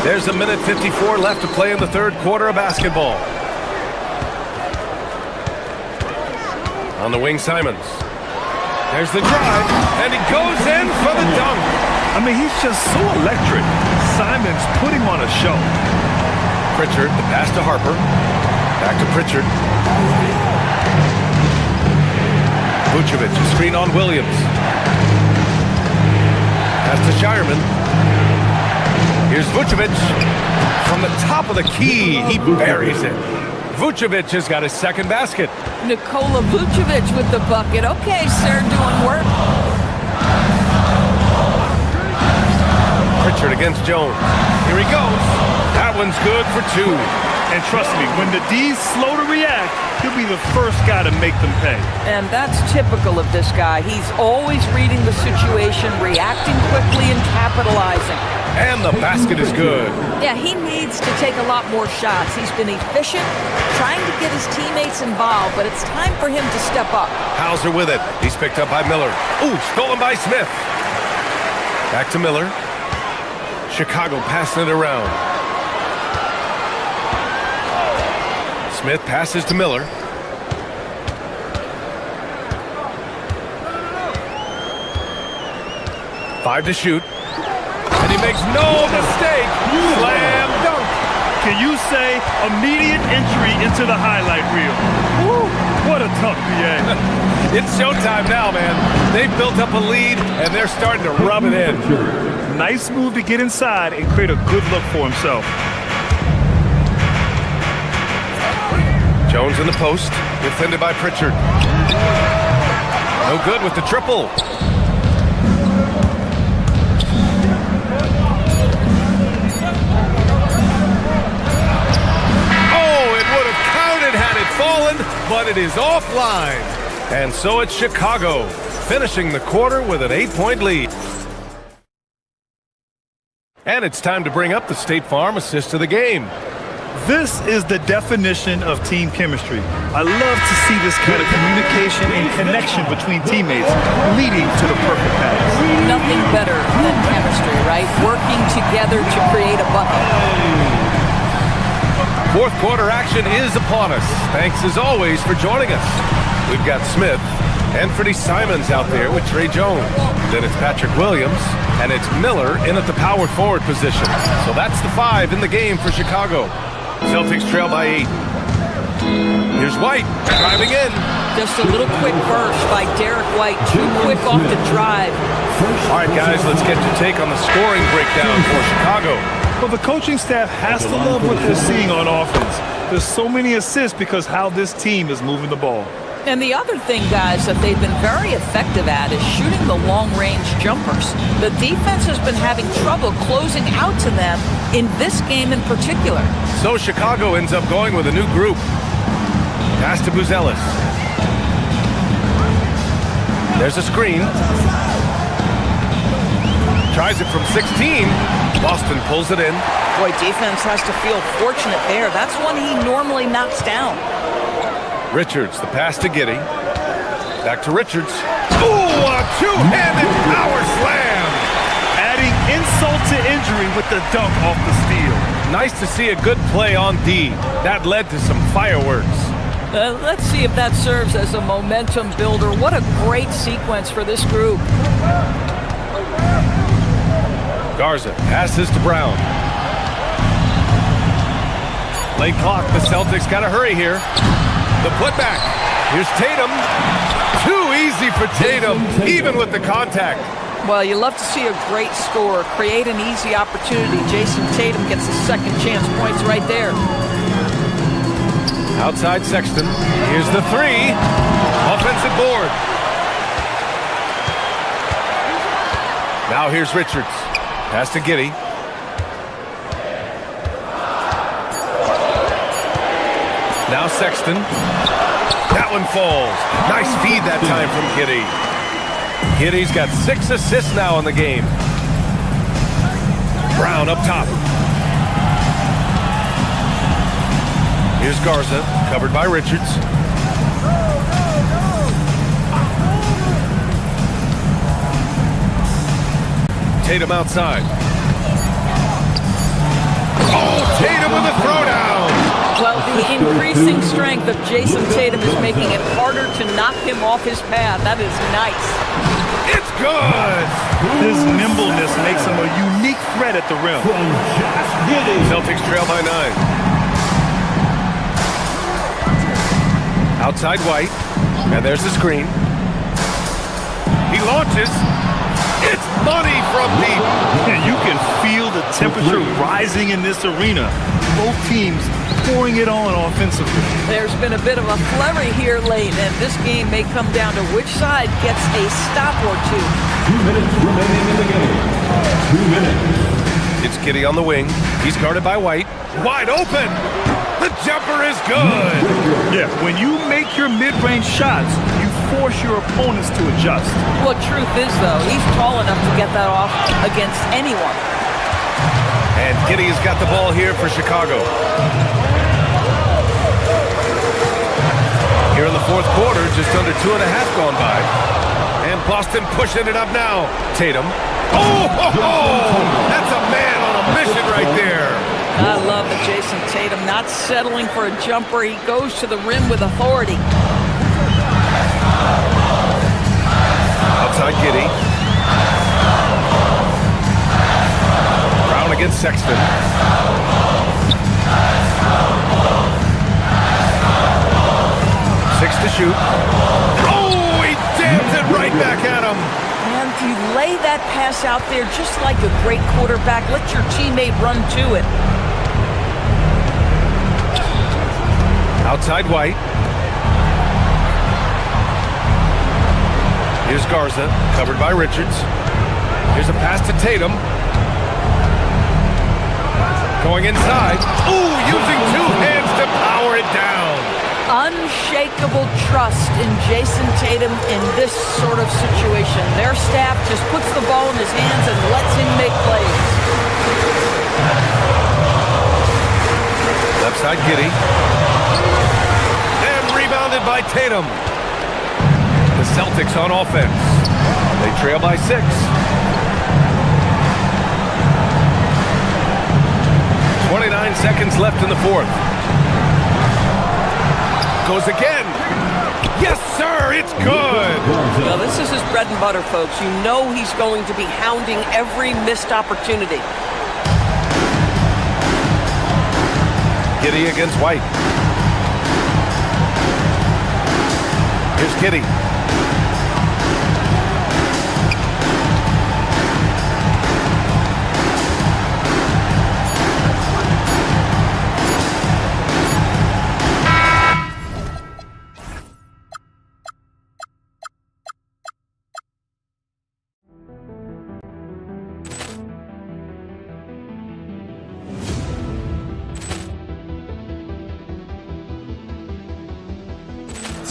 There's 1:54 left to play in the third quarter of basketball. On the wing, Simons. There's the drive, and he goes in for the dunk. I mean, he's just so electric. Simons put him on a show. Pritchard, the pass to Harper. Back to Pritchard. Vucevic, a screen on Williams. Pass to Shireman. Here's Vucevic. From the top of the key, he buries it. Vucevic has got his second basket. Nikola Vucevic with the bucket. Okay, sir, doing work. Pritchard against Jones. Here he goes. That one's good for 2. And trust me, when the D's slow to react, he'll be the first guy to make them pay. And that's typical of this guy. He's always reading the situation, reacting quickly, and capitalizing. And the basket is good. Yeah, he needs to take a lot more shots. He's been efficient, trying to get his teammates involved, but it's time for him to step up. Hauser with it. He's picked up by Miller. Ooh, stolen by Smith. Back to Miller. Chicago passing it around. Smith passes to Miller. Five to shoot. And he makes no mistake. Slam dunk. Can you say immediate entry into the highlight reel? Woo, what a dunk, BA. It's showtime now, man. They've built up a lead, and they're starting to rub it in. Nice move to get inside and create a good look for himself. Jones in the post, defended by Pritchard. No good with the triple. Oh, it would have counted had it fallen, but it is offline. And so it's Chicago, finishing the quarter with an 8-point lead. And it's time to bring up the State Farm assist of the game. This is the definition of team chemistry. I love to see this kind of communication and connection between teammates leading to the perfect pass. Nothing better than chemistry, right? Working together to create a bucket. Fourth quarter action is upon us. Thanks as always for joining us. We've got Smith and Freddie Simons out there with Trey Jones. Then it's Patrick Williams, and it's Miller in at the power forward position. So that's the 5 in the game for Chicago. Celtics trail by 8. Here's White driving in. Just a little quick burst by Derek White. Too quick off the drive. All right, guys, let's get your take on the scoring breakdown for Chicago. Well, the coaching staff has to love what they're seeing on offense. There's so many assists because how this team is moving the ball. And the other thing, guys, that they've been very effective at is shooting the long-range jumpers. The defense has been having trouble closing out to them in this game in particular. So Chicago ends up going with a new group. Pass to Buzelis. There's a screen. Tries it from 16. Boston pulls it in. Boy, defense has to feel fortunate there. That's one he normally knocks down. Richards, the pass to Giddey. Back to Richards. Ooh, a two-handed power slam! Adding insult to injury with the dunk off the steal. Nice to see a good play on D. That led to some fireworks. Let's see if that serves as a momentum builder. What a great sequence for this group. Garza passes to Brown. Late clock, the Celtics got to hurry here. The putback. Here's Tatum. Too easy for Tatum, even with the contact. Well, you love to see a great score, create an easy opportunity. Jason Tatum gets a second chance points right there. Outside Sexton. Here's the 3. Offensive board. Now here's Richards. Pass to Giddey. Now Sexton. That one falls. Nice feed that time from Giddey. Giddey's got 6 assists now in the game. Brown up top. Here's Garza, covered by Richards. Tatum outside. Oh, Tatum with a throwdown. Well, the increasing strength of Jason Tatum is making it harder to knock him off his path. That is nice. It's good. His nimbleness makes him a unique threat at the rim. Celtics trail by 9. Outside White. And there's the screen. He launches. It's money from deep. And you can feel the Temperature rising in this arena. Both teams pouring it on offensively. There's been a bit of a flurry here late, and this game may come down to which side gets a stop or two. 2 minutes remaining in the game. 2 minutes. It's Giddey on the wing. He's guarded by White. Wide open. The jumper is good. Yeah, when you make your mid-range shots, you force your opponents to adjust. Well, truth is, though, he's tall enough to get that off against anyone. And Giddey has got the ball here for Chicago. Here in the fourth quarter, just under 2.5 gone by. And Boston pushing it up now. Tatum. That's a man on a mission right there. I love the Jason Tatum not settling for a jumper. He goes to the rim with authority. Outside Giddey. Brown against Sexton. 6 to shoot. Oh, he jams it right back at him. And you lay that pass out there just like a great quarterback. Let your teammate run to it. Outside White. Here's Garza, covered by Richards. Here's a pass to Tatum. Going inside. Ooh, using 2 hands to power it down. Unshakable trust in Jason Tatum in this sort of situation. Their staff just puts the ball in his hands and lets him make plays. Left side Giddey. And rebounded by Tatum. The Celtics on offense. They trail by 6. 29 seconds left in the fourth. Goes again. Yes, sir, it's good. Now, this is his bread and butter, folks. You know he's going to be hounding every missed opportunity. Giddey against White. Here's Giddey.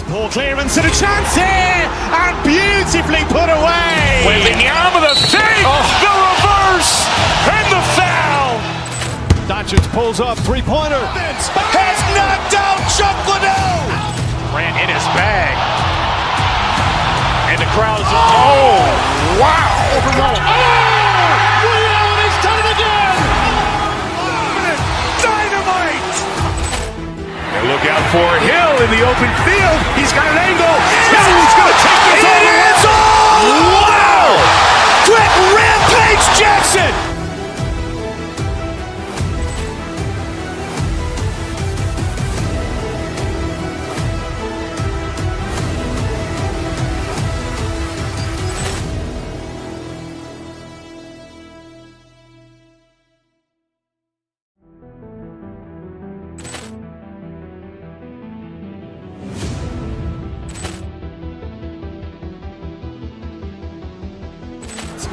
Poor clearance and a chance here, and beautifully put away. Wembanyama with a save, the reverse, and the foul. Doncic pulls up, three-pointer. Has knocked out Chuck Liddell. Ran in his bag. And the crowd is, oh, wow. Liddell has done it again. Dynamite. And look out for Hill in the open field. He's got an angle. Hill's going to take this all the way. Wow! Quick Rampage Jackson.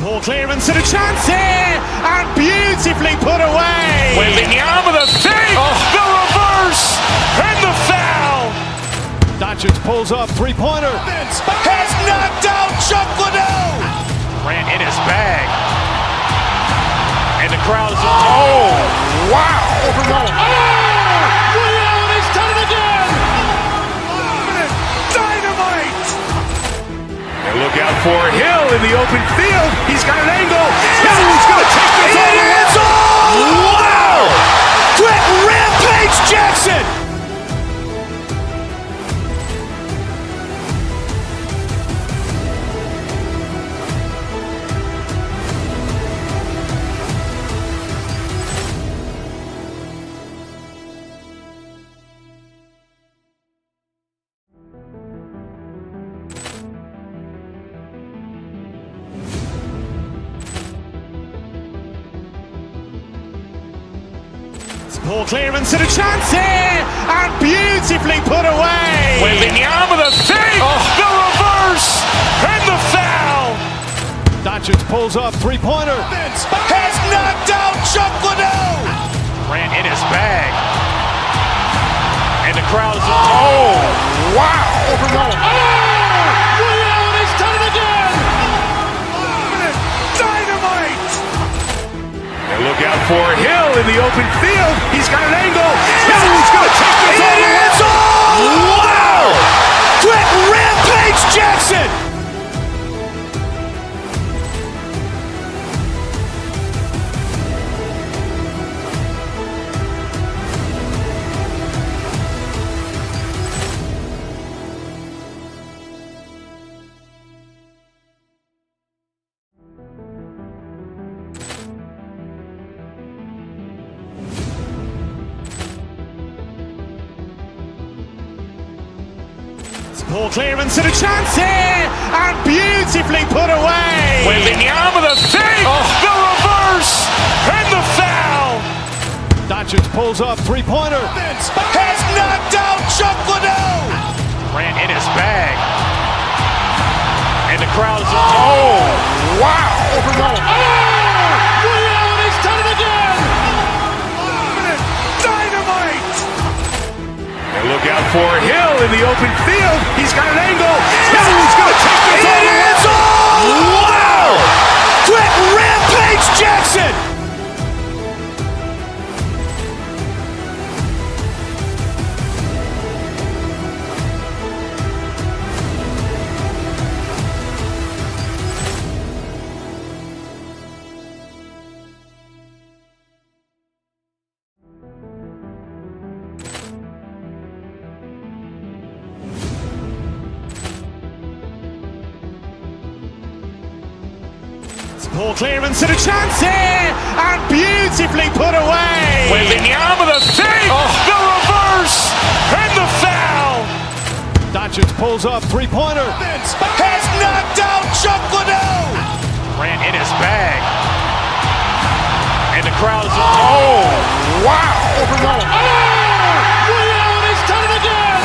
Poor clearance and a chance here, and beautifully put away. Wembanyama with a save, the reverse, and the foul. Doncic pulls up, three-pointer. Has knocked out Chuck Liddell. Ran in his bag. And the crowd is, oh, wow. Liddell has done it again. Dynamite. And look out for Hill in the open field. He's got an angle. Hill's going to take this all the way. Wow! Quick Rampage Jackson. Ball clearance and a chance here, and beautifully put away. Wembanyama the fake, the reverse, and the foul. Doncic pulls up, three-pointer. Vince has knocked out Chuck Liddell. Grant in his bag. And the crowd is... Oh, wow. Allen has done it again. Dynamite. And look out for Hill in the open field. He's got an angle. He's going to take this all the way. Wow. Quick Rampage Jackson. Ball clearance and a chance here, and beautifully put away. Wembanyama the fake, the reverse, and the foul. Doncic pulls up, three-pointer. Vince has knocked out Chuck Liddell. Grant in his bag. And the crowd is... Oh, wow. Allen has done it again. Dynamite. And look out for Hill in the open field. He's got an angle. He's going to take this all the way. Wow. Quick Rampage Jackson. Ball clearance and a chance here, and beautifully put away. Wembanyama the fake, the reverse, and the foul. Doncic pulls up, three-pointer. Vince has knocked out Chuck Liddell. Grant in his bag. And the crowd is... Oh, wow. Allen has done it again.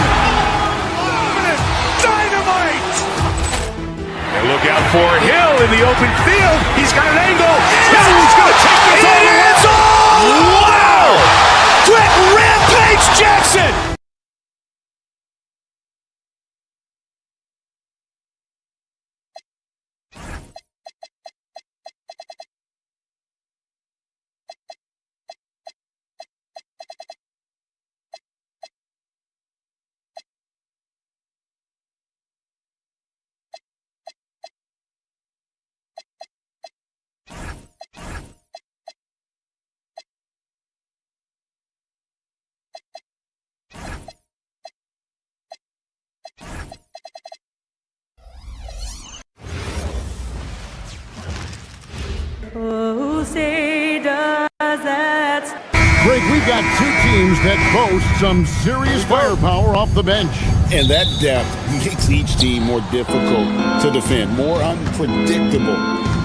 Dynamite. And look out for Hill in the open field. He's got an angle. He's going to take this all the way. Wow. Quick Rampage Jackson. Who say does that? Greg, we've got two teams that boast some serious firepower off the bench. And that depth makes each team more difficult to defend, more unpredictable.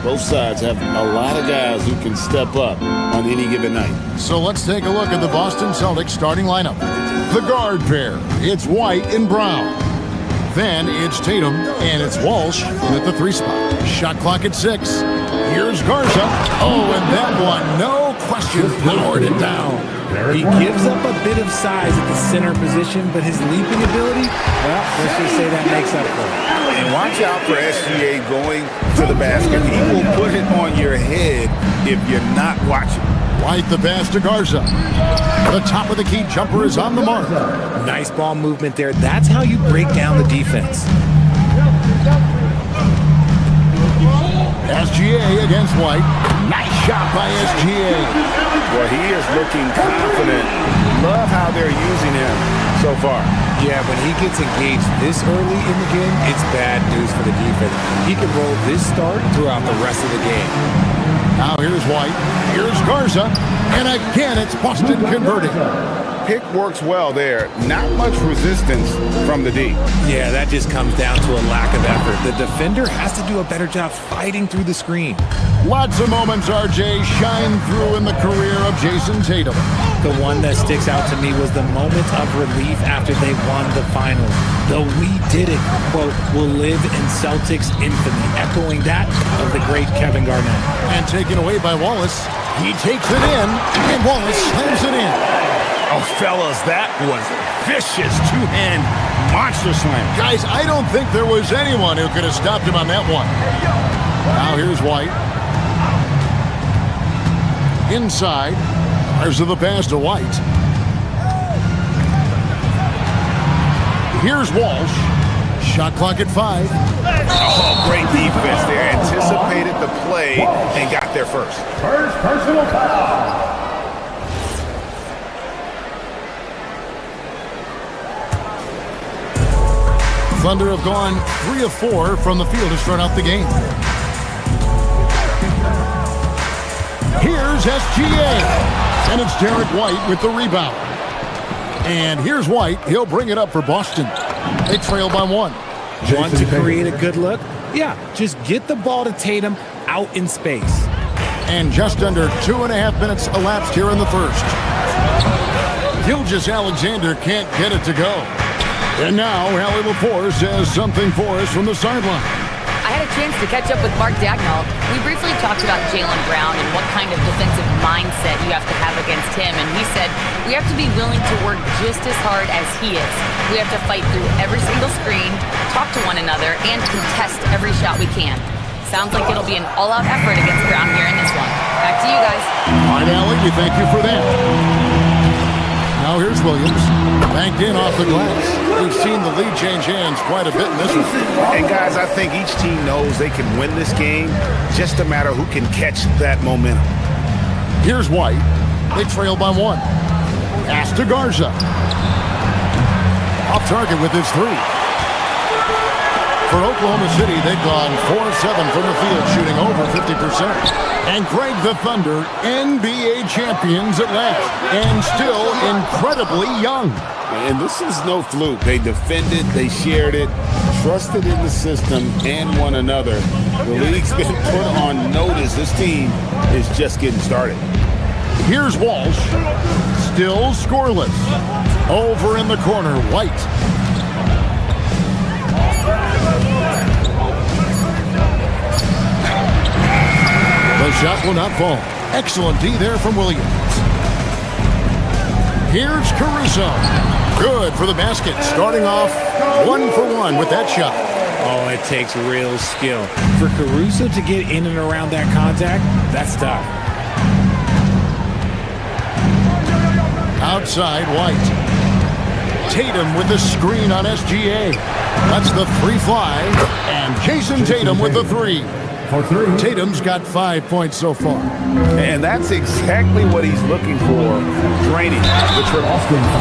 Both sides have a lot of guys who can step up on any given night. So let's take a look at the Boston Celtics starting lineup. The guard pair, it's White and Brown. Then it's Tatum and it's Walsh at the 3 spot. Shot clock at 6. Here's Garza. Oh, and that one, no question, powered it down. He gives up a bit of size at the center position, but his leaping ability, well, let's just say that makes up for it. And watch out for SGA going to the basket. He will put it on your head if you're not watching. White the pass to Garza. The top of the key jumper is on the mark. Nice ball movement there. That's how you break down the defense. SGA against White. Nice shot by SGA. Well, he is looking confident. Love how they're using him so far. Yeah, when he gets engaged this early in the game, it's bad news for the defense. He can roll this start throughout the rest of the game. Now here's White. Here's Garza. And again, it's Boston converting. pick works well there. Not much resistance from the D. Yeah, that just comes down to a lack of effort. The defender has to do a better job fighting through the screen. Lots of moments, RJ, shine through in the career of Jason Tatum. The one that sticks out to me was the moment of relief after they won the final. The "we did it" quote will live in Celtics infamy, echoing that of the great Kevin Garnett. And taken away by Wallace. He takes it in, and Wallace slams it in. Oh, fellas, that was vicious two-hand monster slam. Guys, I don't think there was anyone who could have stopped him on that one. Now here's White. Inside. There's the pass to White. Here's Walsh. Shot clock at 5. Oh, great defense there. Anticipated the play and got there first. First personal foul. Thunder have gone 3 of 4 from the field to start out the game. Here's SGA. And it's Derek White with the rebound. And here's White. He'll bring it up for Boston. They trail by 1. Want to create a good look? Yeah, just get the ball to Tatum out in space. And just under 2.5 minutes elapsed here in the first. Gilgeous-Alexander can't get it to go. And now Allie LaForce has something for us from the sideline. I had a chance to catch up with Mark Dagnall. We briefly talked about Jaylen Brown and what kind of defensive mindset you have to have against him. And he said, we have to be willing to work just as hard as he is. We have to fight through every single screen, talk to one another, and contest every shot we can. Sounds like it'll be an all-out effort against Brown here in this one. Back to you guys. All right, Allie, we thank you for that. Now here's Williams. Banked in off the glass. We've seen the lead change hands quite a bit in this one. And guys, I think each team knows they can win this game. Just a matter who can catch that momentum. Here's White. They trail by 1. Pass to Garza. Off target with his 3. For Oklahoma City, they've gone 4 of 7 from the field, shooting over 50%. And Greg, the Thunder, NBA champions at last, and still incredibly young. And this is no fluke. They defended, they shared it, trusted in the system and one another. The league's been put on notice. This team is just getting started. Here's Walsh, still scoreless. Over in the corner, White. The shot will not fall. Excellent D there from Williams. Here's Caruso. Good for the basket. Starting off 1 for 1 with that shot. Oh, it takes real skill. For Caruso to get in and around that contact, that's tough. Outside, White. Tatum with the screen on SGA. That's the 3 fly. And Jason Tatum with the 3. Tatum's got 5 points so far. And that's exactly what he's looking for, draining the triple.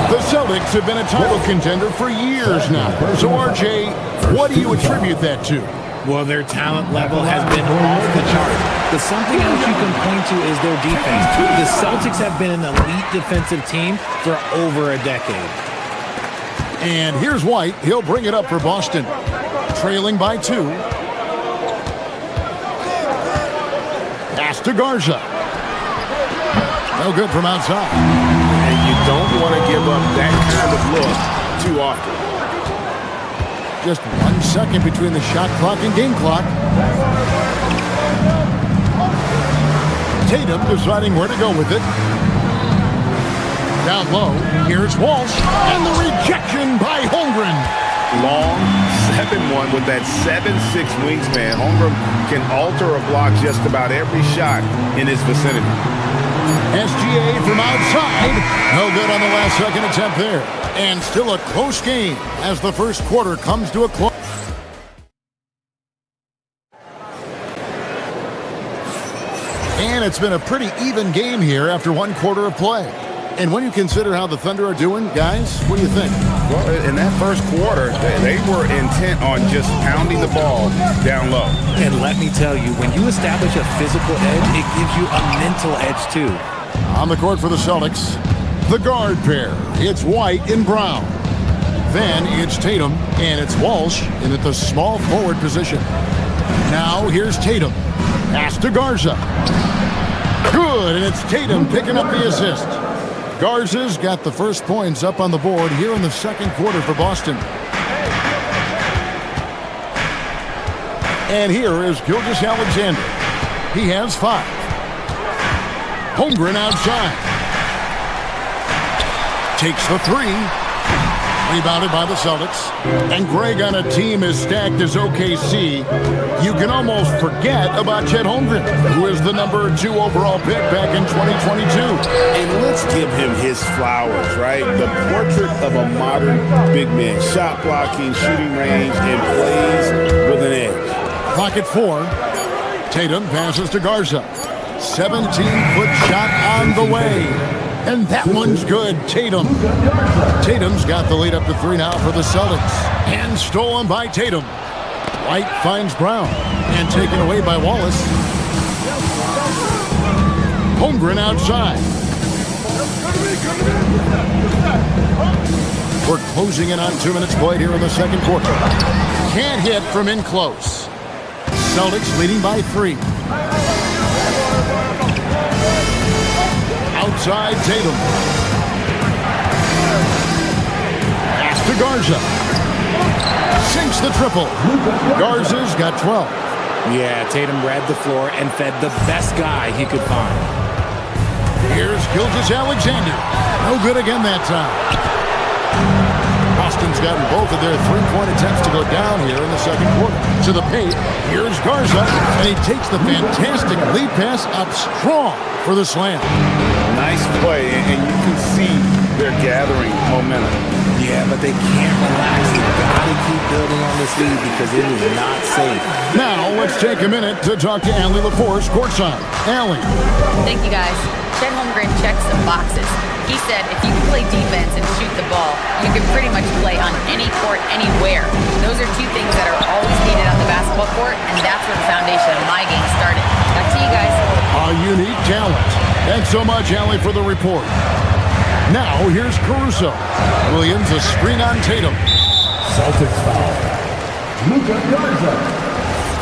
The Celtics have been a title contender for years now. So, RJ, what do you attribute that to? Well, their talent level has been off the chart. But something else you can point to is their defense. The Celtics have been an elite defensive team for over a decade. And here's White. He'll bring it up for Boston. Trailing by 2. Pass to Garza. No good from outside. And you don't want to give up that kind of look too often. Just 1 second between the shot clock and game clock. Tatum deciding where to go with it. Down low, here's Walsh, and the rejection by Holmgren. Long 7-1 with that 7'6" wingspan. Holmgren can alter a block just about every shot in his vicinity. SGA from outside. No good on the last second attempt there. And still a close game as the first quarter comes to a close. And it's been a pretty even game here after 1 quarter of play. And when you consider how the Thunder are doing, guys, what do you think? Well, in that first quarter, they were intent on just pounding the ball down low. And let me tell you, when you establish a physical edge, it gives you a mental edge too. On the court for the Celtics, The guard pair, it's White and Brown. Then it's Tatum, and it's Walsh in at the small forward position. Now here's Tatum. Pass to Garza. Good, and it's Tatum picking up the assist. Garza's got the first points up on the board here in the second quarter for Boston. And here is Gilgeous-Alexander. He has 5. Holmgren outside. Takes the 3. Rebounded by the Celtics. And Greg, on a team as stacked as OKC, you can almost forget about Chet Holmgren, who is the number 2 overall pick back in 2022. And let's give him his flowers, right? The portrait of a modern big man. Shot blocking, shooting range, and plays with an edge. Clock at 4. Tatum passes to Garza. 17-foot shot on the way. And that one's good. Tatum's got the lead up to 3 now for the Celtics. And stolen by Tatum. White finds Brown. And taken away by Wallace. Holmgren outside. We're closing in on 2 minutes played here in the second quarter. Can't hit from in close. Celtics leading by 3. Outside Tatum. Pass to Garza. Sinks the triple. Garza's got 12. Yeah, Tatum grabbed the floor and fed the best guy he could find. Here's Gilgeous-Alexander. No good again that time. Boston's gotten both of their 3-point attempts to go down here in the second quarter. To the paint, here's Garza, and he takes the fantastic lead pass up strong for the slam. Nice play, and you can see they're gathering momentum. Yeah, but they can't relax. They've got to keep building on this lead because it is not safe. Now, let's take a minute to talk to Allie LaForce courtside. Allie. Thank you, guys. Chet Holmgren checks some boxes. He said if you can play defense and shoot the ball, you can pretty much play on any court, anywhere. Those are 2 things that are always needed on the basketball court, and that's where the foundation of my game started. Back to you guys. A unique talent. Thanks so much, Allie, for the report. Now, here's Caruso. Williams, a screen on Tatum. Celtics foul. Luka Garza.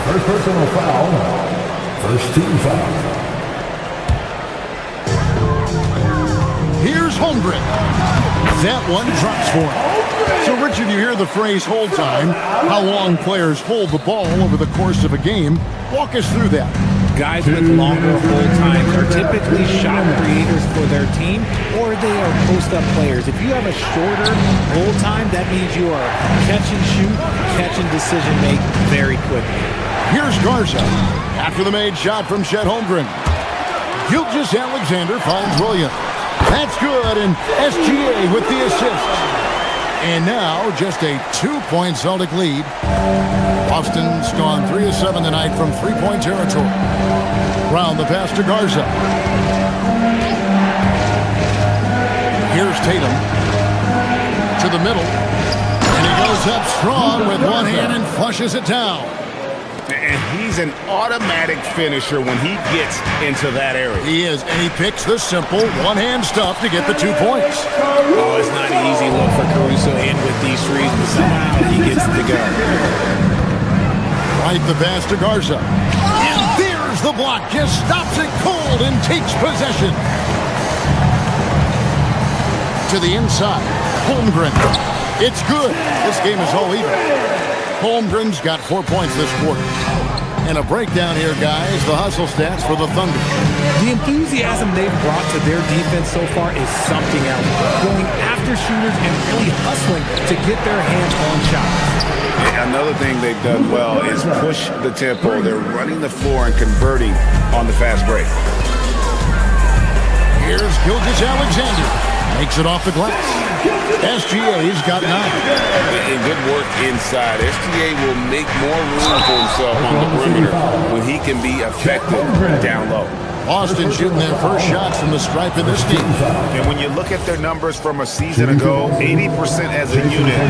First personal foul. First team foul. Here's Holmgren. That one drops for him. So, Richard, you hear the phrase hold time, how long players hold the ball over the course of a game. Walk us through that. Guys with longer hold times are typically shot creators for their team, or they are post-up players. If you have a shorter hold time, that means you are catch and shoot, catch and decision make very quickly. Here's Garza. After the made shot from Chet Holmgren. Gilgeous-Alexander finds Williams. That's good, and SGA with the assist. And now, just a 2-point Celtic lead. Boston's gone 3 of 7 tonight from 3-point territory. Brown the pass to Garza. Here's Tatum. To the middle. And he goes up strong with one hand and flushes it down. And he's an automatic finisher when he gets into that area. He is, and he picks the simple one-hand stuff to get the 2 points. Oh, it's not an easy look for Caruso in with these threes, but somehow he gets the go. Right the pass to Garza. And there's the block. Just stops it cold and takes possession. To the inside. Holmgren. It's good. This game is all even. Holmgren's got 4 points this quarter. And a breakdown here, guys. The hustle stats for the Thunder. The enthusiasm they've brought to their defense so far is something else. Going after shooters and really hustling to get their hands on shots. Another thing they've done well is push the tempo. They're running the floor and converting on the fast break. Here's Gilgeous-Alexander. Makes it off the glass. SGA's got 9. And good work inside. SGA will make more room for himself on the perimeter when he can be effective down low. Boston shooting their first shots from the stripe in this team. And when you look at their numbers from a season ago, 80% as a unit,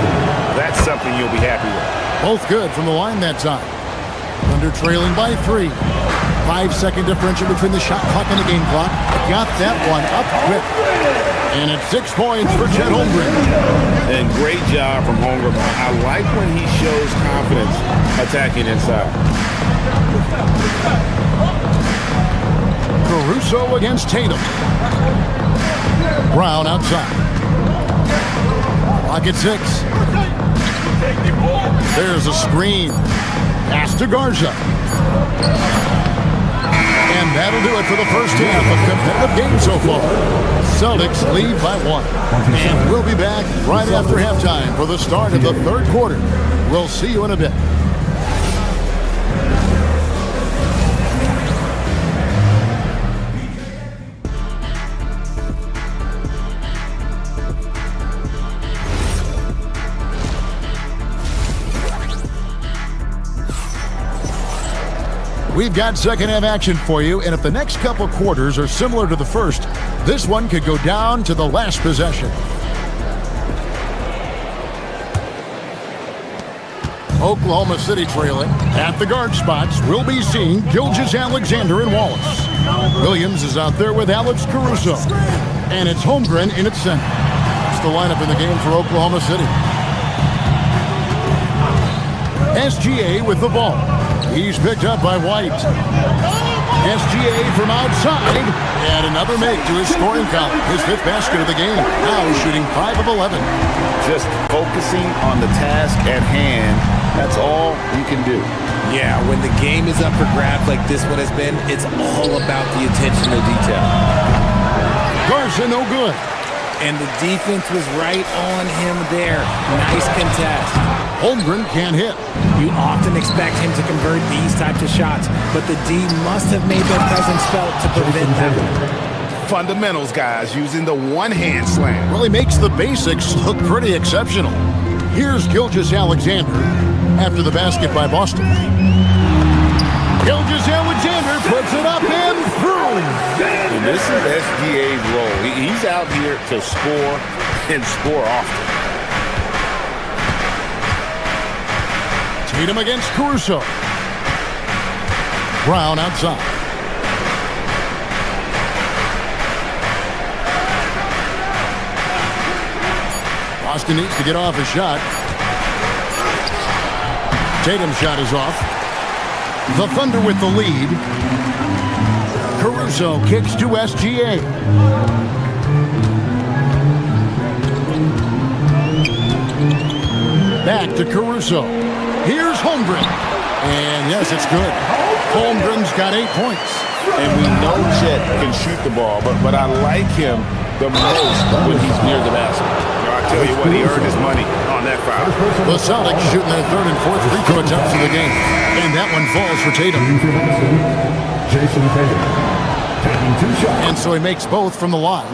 that's something you'll be happy with. Both good from the line that time. Thunder trailing by 3. 5-second differential between the shot clock and the game clock. Got that one up quick. And it's 6 points for Chet Holmgren. And great job from Holmgren. I like when he shows confidence attacking inside. Caruso against Tatum. Brown outside. Clock at 6. There's a screen. Pass to Garza. And that'll do it for the first half of competitive game so far. Celtics lead by 1. And we'll be back right after halftime for the start of the third quarter. We'll see you in a bit. We've got second half action for you, and if the next couple quarters are similar to the first, this one could go down to the last possession. Oklahoma City trailing. At the guard spots, we'll be seeing Gilgeous-Alexander and Wallace. Williams is out there with Alex Caruso. And it's Holmgren in its center. That's the lineup in the game for Oklahoma City. SGA with the ball. He's picked up by White. SGA from outside. And another make to his scoring column. His 5th basket of the game. Now shooting 5 of 11. Just focusing on the task at hand. That's all you can do. Yeah, when the game is up for grabs like this one has been, it's all about the attention to detail. Garza no good. And the defense was right on him there. Nice contest. Holmgren can't hit. You often expect him to convert these types of shots, but the D must have made their presence felt to prevent that. Fundamentals, guys, using the one-hand slam. Well, he makes the basics look pretty exceptional. Here's Gilgeous-Alexander after the basket by Boston. Gilgeous-Alexander puts it up and through. And this is SGA's role. He's out here to score and score often. Tatum against Caruso. Brown outside. Boston needs to get off a shot. Tatum's shot is off. The Thunder with the lead. Caruso kicks to SGA. Back to Caruso. Here's Holmgren. And yes, it's good. Holmgren's got 8 points. And we know Chet can shoot the ball, but I like him the most when he's near the basket. I tell you what, he earned his money on that foul. The Celtics shooting their 3rd and 4th free throw attempts of the game. And that one falls for Tatum. Jason Tatum taking 2 shots. And so he makes both from the line.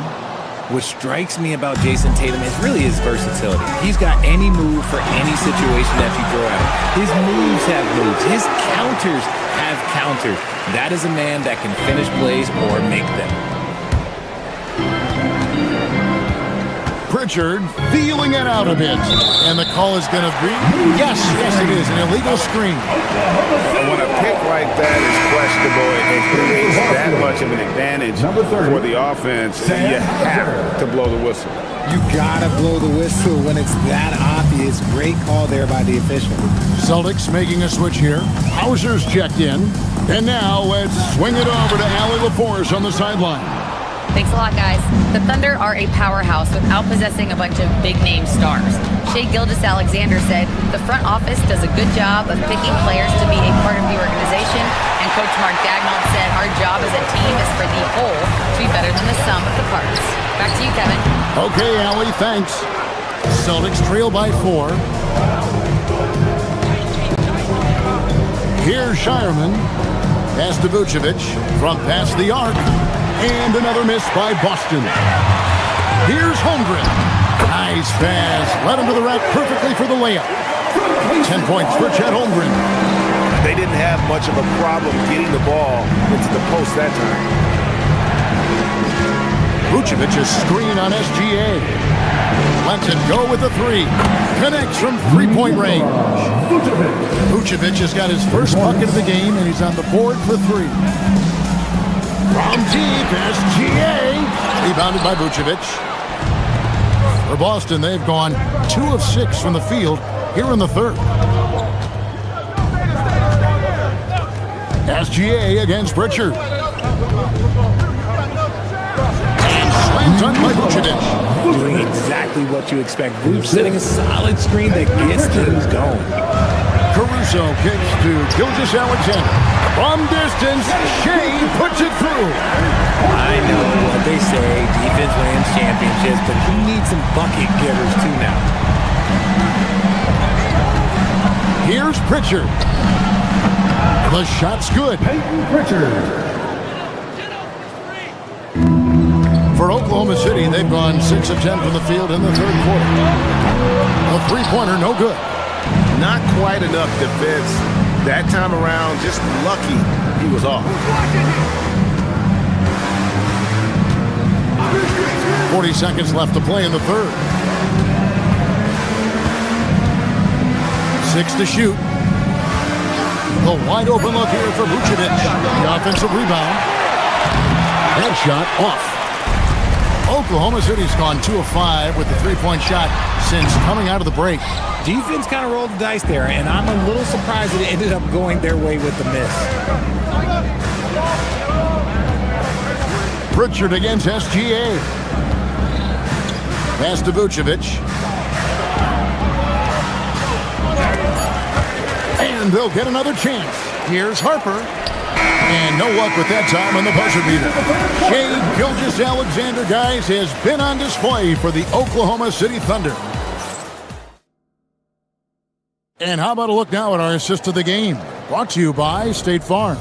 What strikes me about Jason Tatum is really his versatility. He's got any move for any situation that you throw at him. His moves have moves. His counters have counters. That is a man that can finish plays or make them. Pritchard feeling it out a bit. And the call is going to be, yes, it is, an illegal screen. When a pick like that is questionable and creates that much of an advantage for the offense, you have to blow the whistle. You gotta blow the whistle when it's that obvious. Great call there by the official. Celtics making a switch here. Hauser's checked in. And now let's swing it over to Allie LaForce on the sideline. Thanks a lot, guys. The Thunder are a powerhouse without possessing a bunch of big-name stars. Shai Gilgeous-Alexander said, the front office does a good job of picking players to be a part of the organization, and Coach Mark Daigneault said, our job as a team is for the whole to be better than the sum of the parts. Back to you, Kevin. Okay, Allie, thanks. Celtics trail by 4. Here's Shireman. Pass to Vucevic from past the arc. And another miss by Boston. Here's Holmgren. Nice pass. Led him to the rack perfectly for the layup. 10 points for Chet Holmgren. They didn't have much of a problem getting the ball into the post that time. Vucevic's screen on SGA. Lets it go with the three. Connects from three-point range. Vucevic has got his first bucket of the game, and he's on the board for three. From deep, SGA. Rebounded by Vucevic. For Boston, they've gone 2 of 6 from the field here in the third. SGA against Pritchard. And slam dunk by Vucevic. Doing exactly what you expect. Vooch setting a solid screen that gets things going. Caruso kicks to Gilgeous-Alexander. From distance, Shea puts it through. I know what they say, defense wins championships, but he needs some bucket getters too now. Here's Pritchard. The shot's good. For Oklahoma City, they've gone 6 of 10 from the field in the third quarter. A three-pointer, no good. Not quite enough defense. That time around, just lucky he was off. 40 seconds left to play in the third. 6 to shoot. A wide open look here for Vucevic. The offensive rebound. Headshot off. Oklahoma City's gone 2 of 5 with the three-point shot since coming out of the break. Defense kind of rolled the dice there, and I'm a little surprised that it ended up going their way with the miss. Pritchard against SGA. Pass to Vucevic. And they'll get another chance. Here's Harper. And no luck with that time on the buzzer beater. Shea Gilgeous-Alexander, guys, has been on display for the Oklahoma City Thunder. And how about a look now at our assist of the game? Brought to you by State Farm.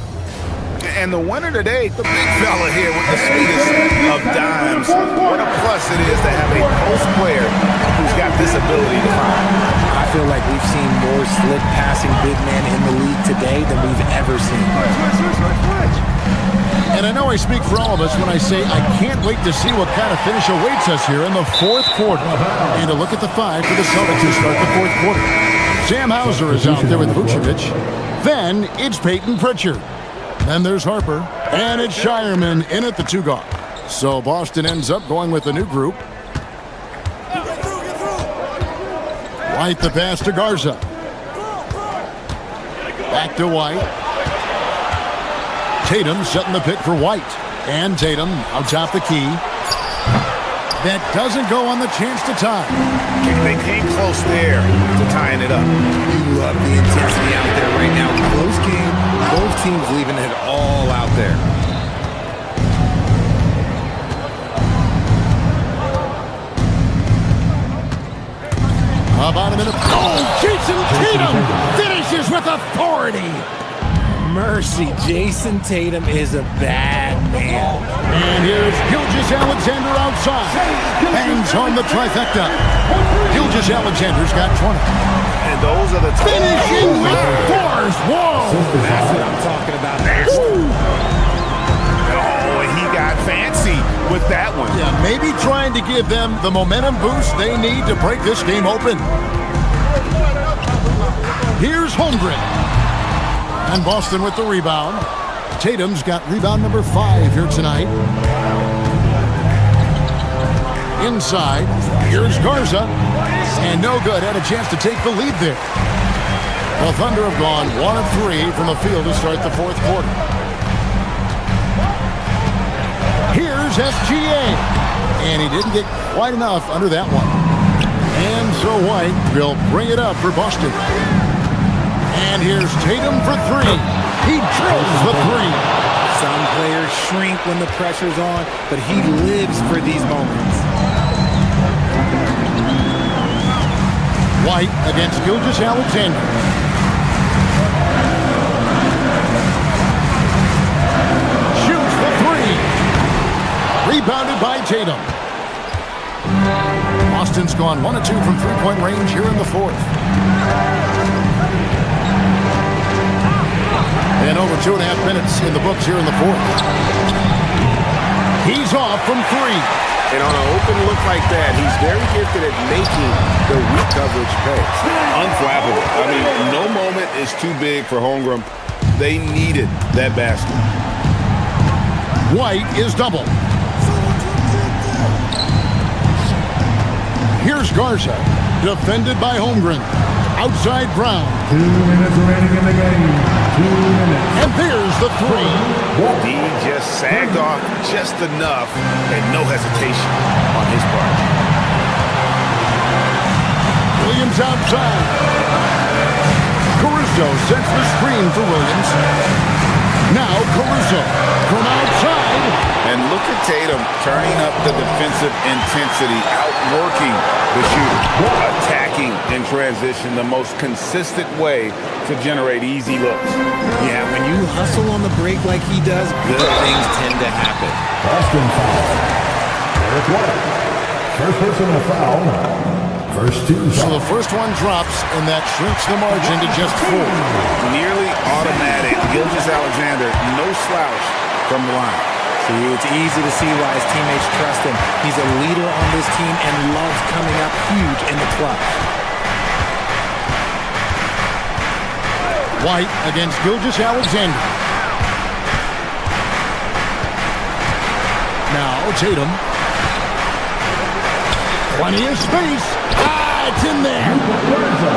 And the winner today, the big fella here with the sweetest of dimes. What a plus it is to have a post player who's got this ability to find. I feel like we've seen more slick passing big men in the league today than we've ever seen. And I know I speak for all of us when I say I can't wait to see what kind of finish awaits us here in the fourth quarter. And a look at the 5 for the Celtics to start the fourth quarter. Sam Hauser is out there with Vucevic. Then it's Peyton Pritchard. Then there's Harper. And it's Shireman in at the 2 guard. So Boston ends up going with a new group. White the pass to Garza. Back to White. Tatum setting the pick for White. And Tatum out top the key. That doesn't go on the chance to tie. They came close there to tying it up. You love the intensity out there right now. Close game. Both teams leaving it all out there. About a minute. Oh, Jason Tatum finishes with authority. Mercy, Jason Tatum is a bad man. And here's Gilgeous-Alexander outside. Bangs on the trifecta. Gilgeous-Alexander's got 20. And those are the finishing with force. Whoa! That's what I'm talking about. Oh, and he got fancy with that one. Yeah, maybe trying to give them the momentum boost they need to break this game open. Here's Holmgren. And Boston with the rebound. Tatum's got rebound number 5 here tonight. Inside, here's Garza. And no good, had a chance to take the lead there. The Thunder have gone 1 of 3 from the field to start the fourth quarter. Here's SGA. And he didn't get quite enough under that one. And so White will bring it up for Boston. And here's Tatum for 3. He drills the 3. Some players shrink when the pressure's on, but he lives for these moments. White against Gilgeous-Alexander. Shoots the 3. Rebounded by Tatum. Boston's gone 1 of 2 from three-point range here in the fourth. And over 2.5 minutes in the books here in the fourth. He's off from three. And on an open look like that, he's very gifted at making the weak coverage pay. Unflappable. I mean, no moment is too big for Holmgren. They needed that basket. White is double. Here's Garza, defended by Holmgren. Outside Brown. 2 minutes remaining in the game. 2 minutes. And there's the three. D just sagged off just enough and no hesitation on his part. Williams outside. Caruso sets the screen for Williams. Now Caruso from outside. And look at Tatum turning up the defensive intensity, outworking the shooter, attacking in transition, the most consistent way to generate easy looks. Yeah, when you hustle on the break like he does, good things tend to happen. Boston foul. Derek White. First personal foul. First two. So the first one drops, and that shrinks the margin to just 4. Nearly automatic. Gilgeous-Alexander, no slouch from the line. See, it's easy to see why his teammates trust him. He's a leader on this team and loves coming up huge in the clutch. White against Gilgeous-Alexander. Now Tatum. Plenty of space. It's in there.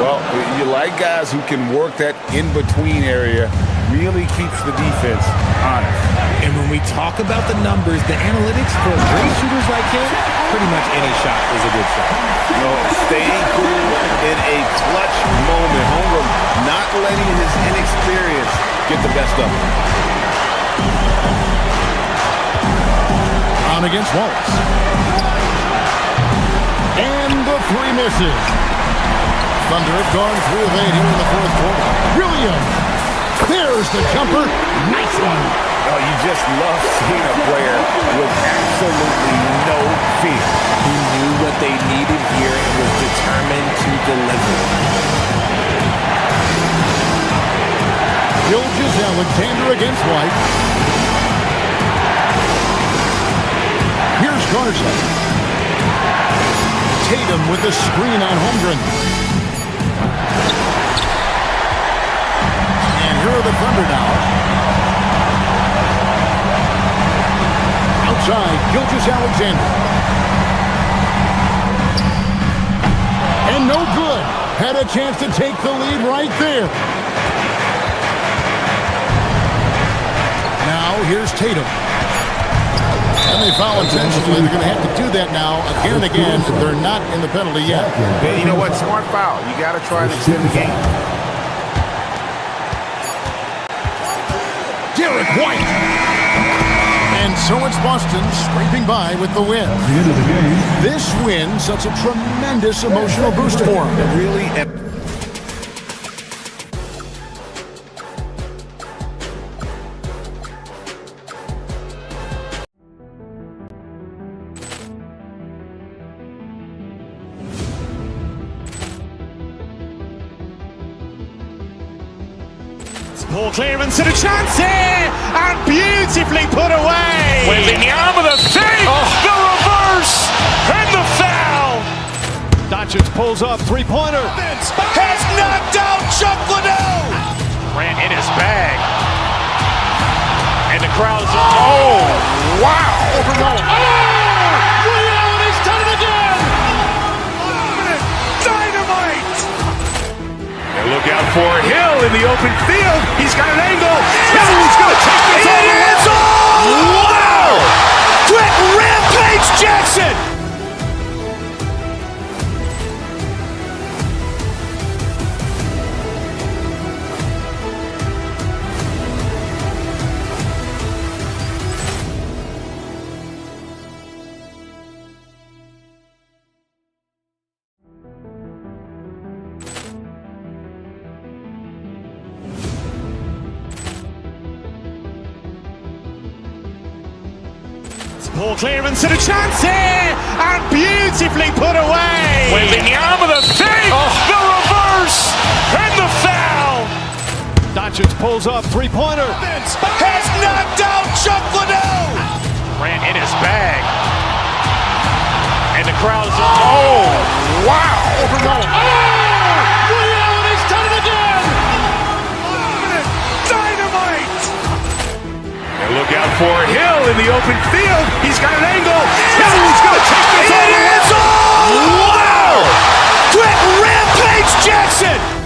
Well, you like guys who can work that in-between area, really keeps the defense honest. And when we talk about the numbers, the analytics for great shooters like him, pretty much any shot is a good shot. No, staying cool in a clutch moment. Holmgren not letting his inexperience get the best of him. On against Wallace. And the three misses. Thunder have gone 3 of 8 here in the fourth quarter. Williams. There's the jumper. Nice one. Oh, you just love seeing a player with absolutely no fear. He knew what they needed here and was determined to deliver. Gilgeous-Alexander against White. Here's Garza. Tatum with the screen on Holmgren. And here are the Thunder now. Outside, Gilgeous-Alexander. And no good. Had a chance to take the lead right there. Now, here's Tatum. And they foul intentionally. They're going to have to do that now again and again. They're not in the penalty yet. Yeah, you know what? Smart foul. You got to try to extend the game. Derek White. And so it's Boston scraping by with the win. This win sets a tremendous emotional boost for them. Really. Poor clearance and a chance here, and beautifully put away. Wembanyama with a save, the reverse, and the foul. Doncic pulls up, three-pointer. Has knocked out Chuck Liddell. Ran in his bag, and the crowd is wow! Leon has done it again. Dynamite! Look out for Hill in the open field. He's got an angle. Hill's going to take this all the way. Wow! Quick Rampage Jackson! Poor clearance and a chance here, and beautifully put away. Wembanyama with a save, the reverse, and the foul. Doncic pulls up, three-pointer. Has knocked out Chuck Liddell. Ran Grant in his bag. And the crowd is, oh, wow. Over goal. Oh! Ray Allen has done it again! Dynamite! And look out for Hill in the open field. He's got an angle. Hill's going to take this all the way. Wow! Quick Rampage Jackson!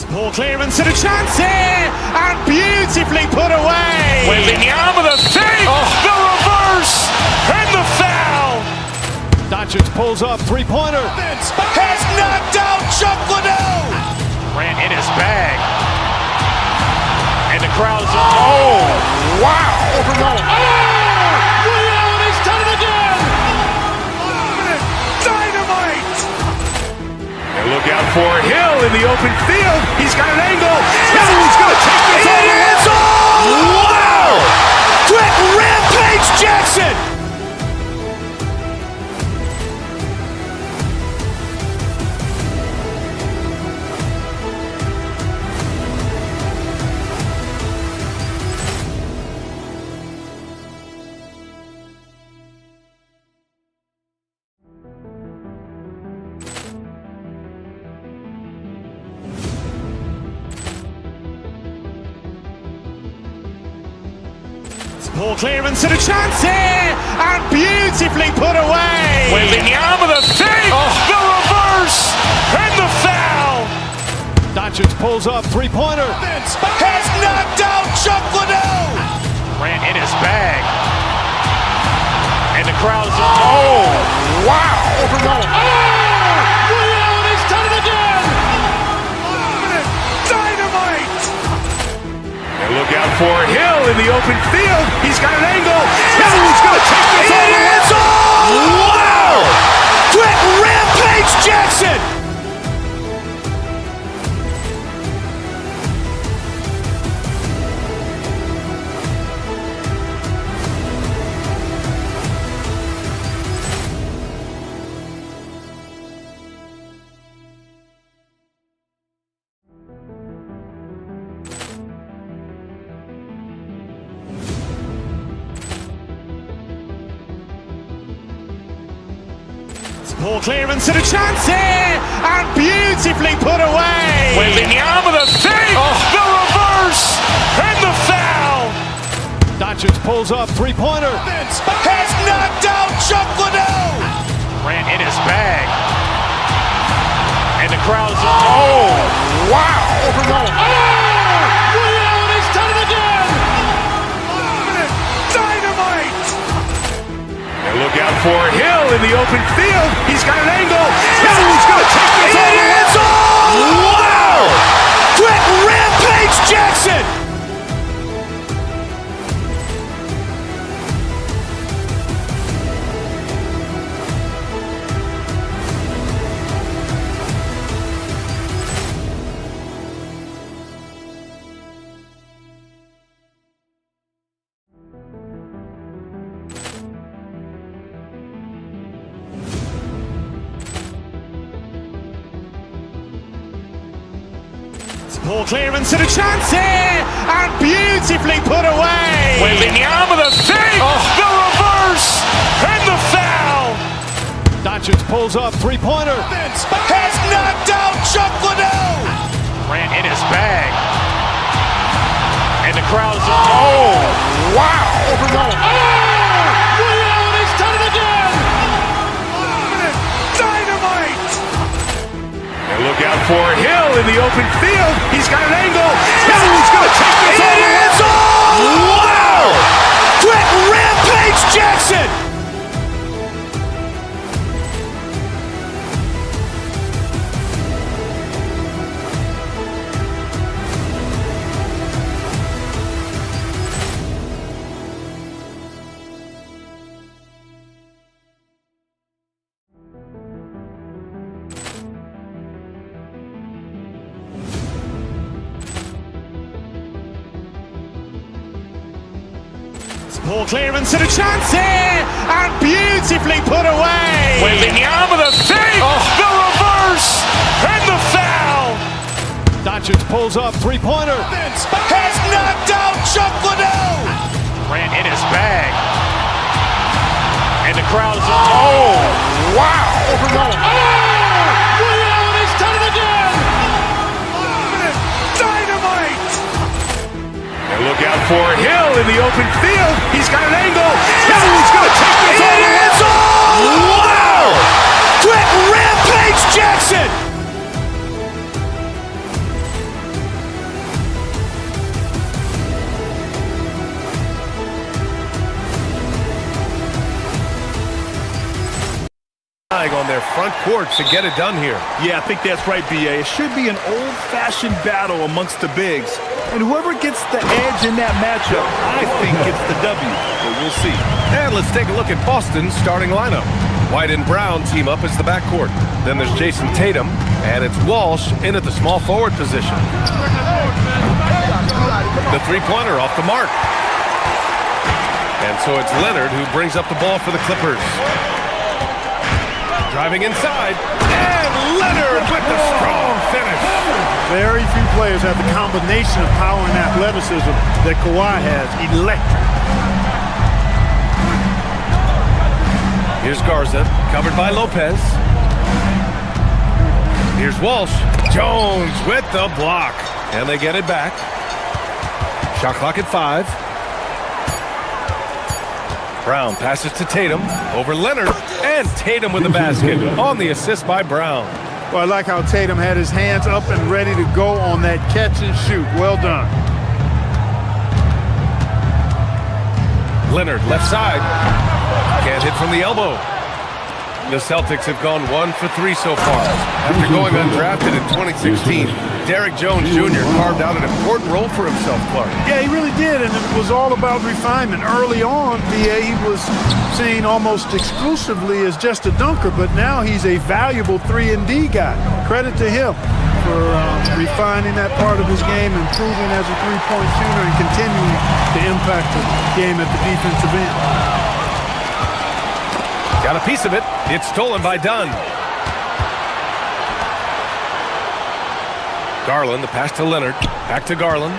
Ball clearance and a chance here, and beautifully put away. Waving the arm of the fake, the reverse, and the foul. Doncic pulls up, three-pointer. Has knocked out Chuck Liddell. Grant in his bag. And the crowd is, oh, wow. Over goal. Oh! Ray Allen has done it again! Dynamite! And look out for Hill in the open field. He's got an angle. Hill's going to take this all the way. Wow! Quick Rampage Jackson! Ball clearance and a chance here, and beautifully put away. Waving the arm of the fake, the reverse, and the foul. Doncic pulls up, three-pointer. Has knocked out Chuck Liddell. Grant in his bag. And the crowd is, oh, wow. Over goal. Oh! Ray Allen has done it again! Dynamite! And look out for Hill in the open field. He's got an angle. Hill's going to take this all the way. Wow! Quick Rampage Jackson! Ball clearance and a chance here, and beautifully put away. Waving the arm of the fake, the reverse, and the foul. Doncic pulls up, three-pointer. Has knocked out Chuck Liddell. Grant in his bag. And the crowd is, oh, wow. Over goal. Oh! Ray Allen has done it again! Dynamite! And look out for Hill in the open field. He's got an angle. Hill's going to take this all the way. Wow! Quick Rampage Jackson! Ball clearance and a chance here, and beautifully put away. Waving the arm of the fake, the reverse, and the foul. Doncic pulls up, three-pointer. Has knocked out Chuck Liddell. Grant in his bag. And the crowd is, oh, wow. Over goal. Oh! Ray Allen has done it again! Dynamite! And look out for Hill in the open field. He's got an angle. Hill's going to take this all the way. Wow! Quick Rampage Jackson! Poor clearance and a chance here, and beautifully put away. Wembanyama, the save, the reverse, and the foul. Doncic pulls up, three-pointer. Has knocked out Chuck Liddell. Grant in his bag. And the crowd is, oh, wow. Liddell has done it again. Dynamite. And look out for Hill in the open field. He's got an angle. Hill's going to take this all the way. Wow. Quick rampage Jackson. On their front court to get it done here. Yeah, I think that's right, B.A. It should be an old-fashioned battle amongst the bigs. And whoever gets the edge in that matchup, I think gets the W. But we'll see. And let's take a look at Boston's starting lineup. White and Brown team up as the backcourt. Then there's Jason Tatum, and it's Walsh in at the small forward position. The three-pointer off the mark. And so it's Leonard who brings up the ball for the Clippers. Driving inside, and Leonard with the strong finish. Very few players have the combination of power and athleticism that Kawhi has. Electric. Here's Garza, covered by Lopez. Here's Walsh. Jones with the block. And they get it back. Shot clock at 5. Brown passes to Tatum over Leonard, and Tatum with the basket on the assist by Brown. Well, I like how Tatum had his hands up and ready to go on that catch and shoot. Well done. Leonard left side. Can't hit from the elbow. The Celtics have gone 1 for 3 so far. After going undrafted in 2016, Derrick Jones Jr. carved out an important role for himself, Clark. Yeah, he really did, and it was all about refinement. Early on, BA, he was seen almost exclusively as just a dunker, but now he's a valuable 3-and-D guy. Credit to him for refining that part of his game, improving as a three-point shooter, and continuing to impact the game at the defensive end. Got a piece of it. It's stolen by Dunn. Garland, the pass to Leonard. Back to Garland.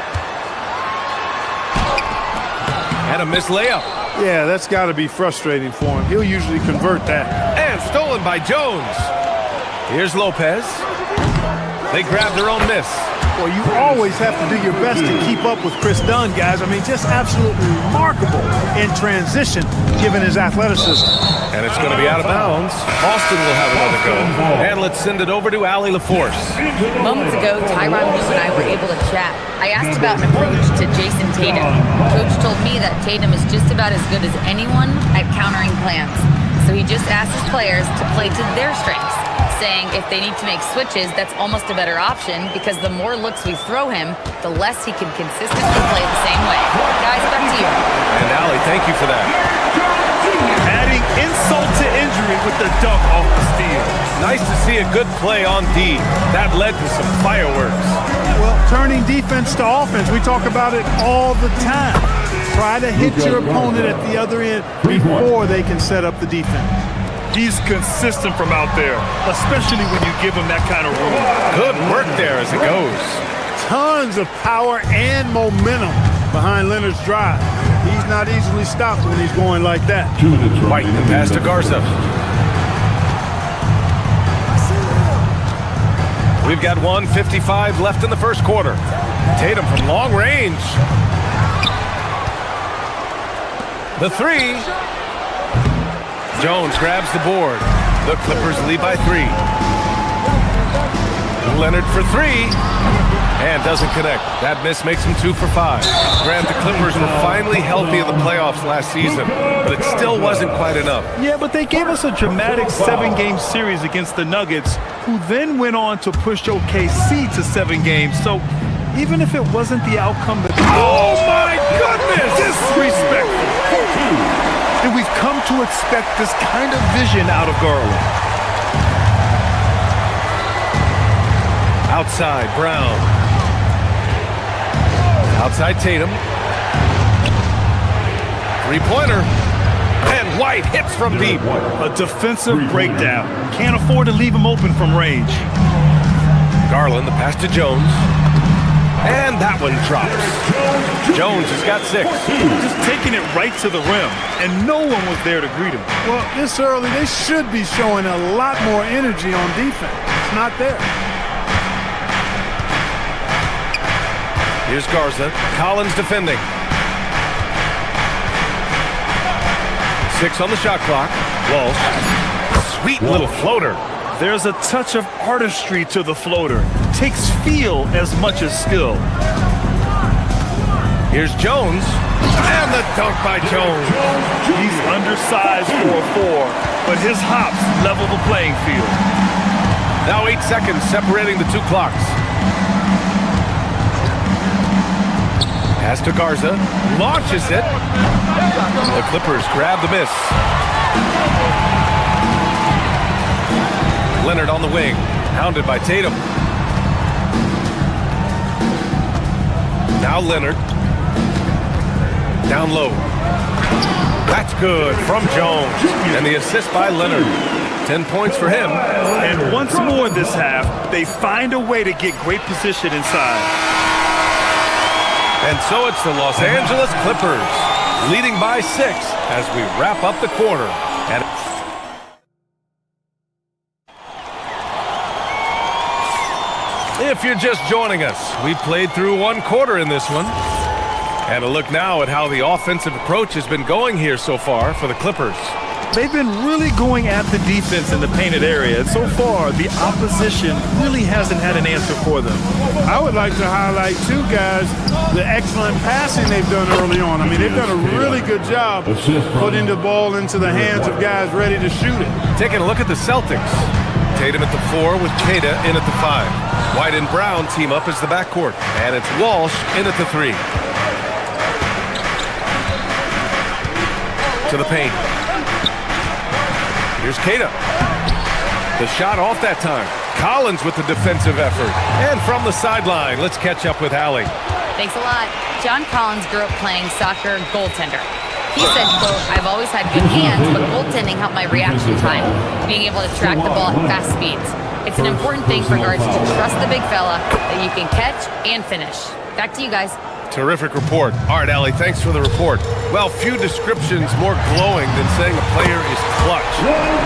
And a missed layup. Yeah, that's got to be frustrating for him. He'll usually convert that. And stolen by Jones. Here's Lopez. They grab their own miss. Well, you always have to do your best to keep up with Chris Dunn, guys. I mean, just absolutely remarkable in transition, given his athleticism. And it's going to be out of bounds. Boston will have another go. And let's send it over to Allie LaForce. Moments ago, Tyronn Lue and I were able to chat. I asked about an approach to Jason Tatum. Coach told me that Tatum is just about as good as anyone at countering plans. So he just asked his players to play to their strengths, saying if they need to make switches, that's almost a better option because the more looks we throw him, the less he can consistently play the same way. Guys, back to you. And Allie, thank you for that. Adding insult to injury with the dunk off the steal. Nice to see a good play on D. That led to some fireworks. Well, turning defense to offense, we talk about it all the time. Try to hit your opponent at the other end before they can set up the defense. He's consistent from out there, especially when you give him that kind of room. Good work there as it goes. Tons of power and momentum behind Leonard's drive. He's not easily stopped when he's going like that. White and pass to Garza. We've got 1:55 left in the first quarter. Tatum from long range. The three. Jones grabs the board. The Clippers lead by 3. Leonard for 3. And doesn't connect. That miss makes him 2 for 5. Grant, the Clippers were finally healthy in the playoffs last season, but it still wasn't quite enough. Yeah, but they gave us a dramatic 7-game series against the Nuggets, who then went on to push OKC to 7 games. So even if it wasn't the outcome that... Oh my goodness! Disrespectful. And we've come to expect this kind of vision out of Garland. Outside, Brown. Outside, Tatum. Three-pointer. And White hits from deep. A defensive breakdown. Can't afford to leave him open from range. Garland, the pass to Jones. And that one drops. Jones has got 6. Just taking it right to the rim, and no one was there to greet him. Well, this early, they should be showing a lot more energy on defense. It's not there. Here's Garza. Collins defending. 6 on the shot clock. Walsh. Sweet little floater. There's a touch of artistry to the floater. Takes feel as much as skill. Here's Jones. And the dunk by Jones. He's undersized for a 4, but his hops level the playing field. Now 8 seconds separating the 2 clocks. Pass to Garza. Launches it. The Clippers grab the miss. Leonard on the wing. Hounded by Tatum. Now Leonard. Down low. That's good from Jones. And the assist by Leonard. 10 points for him. And once more this half, they find a way to get great position inside. And so it's the Los Angeles Clippers leading by 6 as we wrap up the quarter. And if you're just joining us, we played through 1 quarter in this one. And a look now at how the offensive approach has been going here so far for the Clippers. They've been really going at the defense in the painted area, and so far the opposition really hasn't had an answer for them. I would like to highlight, too, guys, the excellent passing they've done early on. I mean, they've done a really good job putting the ball into the hands of guys ready to shoot it. Taking a look at the Celtics. Tatum at the 4 with Queta in at the 5. White and Brown team up as the backcourt. And it's Walsh in at the 3. To the paint. Here's Queta. The shot off that time. Collins with the defensive effort. And from the sideline, let's catch up with Allie. Thanks a lot. John Collins grew up playing soccer goaltender. He said, quote, I've always had good hands, but goaltending helped my reaction time, being able to track the ball at fast speeds. It's an important thing for guards to trust the big fella that you can catch and finish. Back to you guys. Terrific report. All right, Allie, thanks for the report. Well, few descriptions more glowing than saying a player is clutch.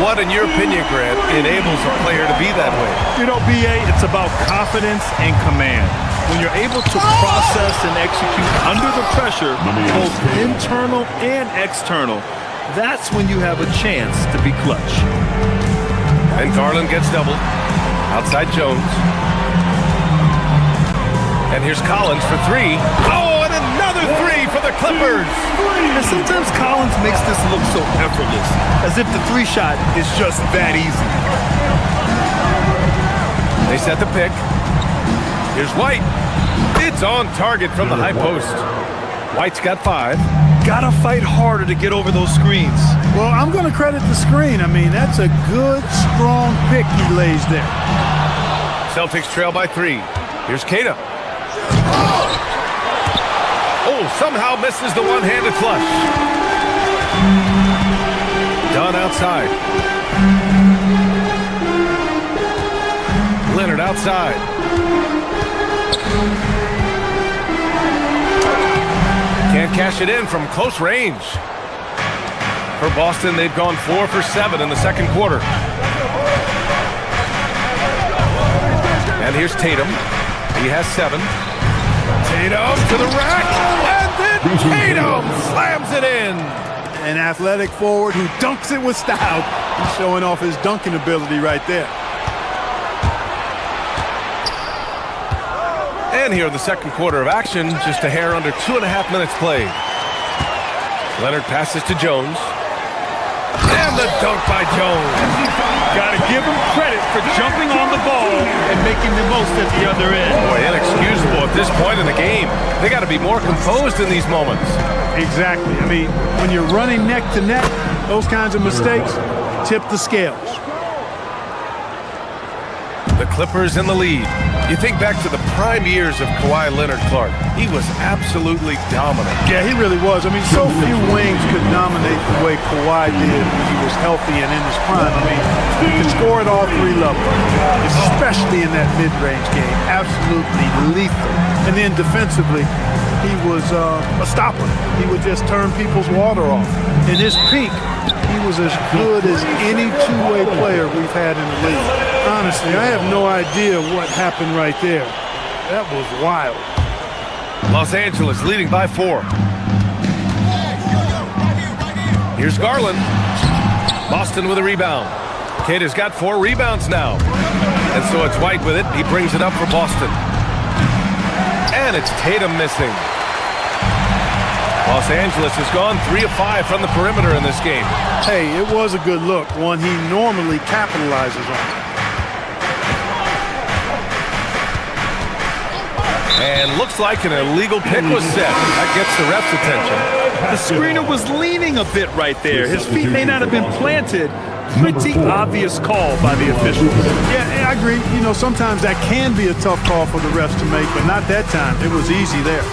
What, in your opinion, Grant, enables a player to be that way? You know, BA, it's about confidence and command. When you're able to process and execute under the pressure, both internal and external, that's when you have a chance to be clutch. And Garland gets doubled. Outside Jones. And here's Collins for 3. Oh, and another 3 for the Clippers. And sometimes Collins makes this look so effortless, as if the 3-shot is just that easy. They set the pick. Here's White. It's on target from the high post. White's got 5. Gotta fight harder to get over those screens. Well, I'm going to credit the screen. I mean, that's a good, strong pick he lays there. Celtics trail by 3. Here's Queta. Oh, somehow misses the one-handed flush. Dunn outside. Leonard outside. Can't cash it in from close range. For Boston, they've gone 4 for 7 in the second quarter. And here's Tatum. He has 7. Tatum to the rack, and then Tatum slams it in. An athletic forward who dunks it with style. He's showing off his dunking ability right there. And here in the second quarter of action, just a hair under 2.5 minutes played. Leonard passes to Jones. And the dunk by Jones. Gotta give him credit for jumping on the ball and making the most at the other end. Boy, inexcusable at this point in the game. They got to be more composed in these moments. Exactly. I mean, when you're running neck to neck, those kinds of mistakes tip the scales. The Clippers in the lead. You think back to the prime years of Kawhi Leonard, Clark. He was absolutely dominant. Yeah, he really was. I mean, so few wings could dominate the way Kawhi did when he was healthy and in his prime. I mean, he could score at all three levels, especially in that mid-range game. Absolutely lethal. And then defensively, he was a stopper. He would just turn people's water off. In his peak, he was as good as any two-way player we've had in the league. Honestly, I have no idea what happened right there. That was wild. Los Angeles leading by 4. Here's Garland. Boston with a rebound. Kidd has got 4 rebounds now. And so it's White with it. He brings it up for Boston. And it's Tatum missing. Los Angeles has gone 3 of 5 from the perimeter in this game. Hey, it was a good look, one he normally capitalizes on. And looks like an illegal pick was set. That gets the ref's attention. The screener was leaning a bit right there. His feet may not have been planted. Pretty obvious call by the officials. Yeah, I agree. You know, sometimes that can be a tough call for the refs to make, but not that time. It was easy there.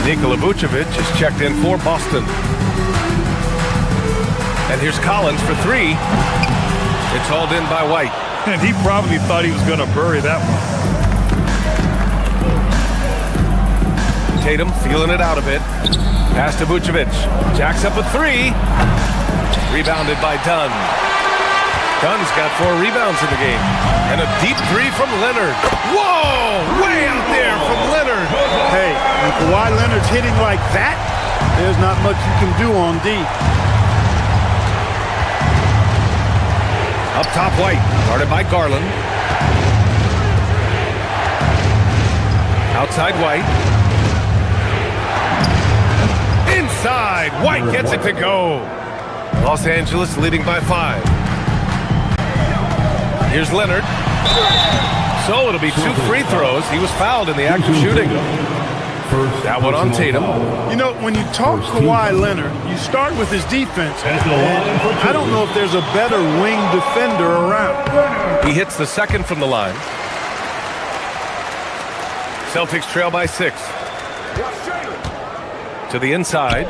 Nikola Vucevic is checked in for Boston. And here's Collins for 3. It's hauled in by White. And he probably thought he was going to bury that one. Tatum feeling it out a bit. Pass to Vucevic. Jacks up a 3. Rebounded by Dunn. Dunn's got 4 rebounds in the game. And a deep 3 from Leonard. Whoa! Way out there from Leonard. Hey, when Kawhi Leonard's hitting like that, there's not much you can do on D. Up top, White. Guarded by Garland. Outside, White. Inside, White gets it to go. Los Angeles leading by 5. Here's Leonard. So it'll be 2 free throws. He was fouled in the act of shooting. That one on Tatum. You know, when you talk Kawhi Leonard, you start with his defense. And I don't know if there's a better wing defender around. He hits the second from the line. Celtics trail by 6. To the inside.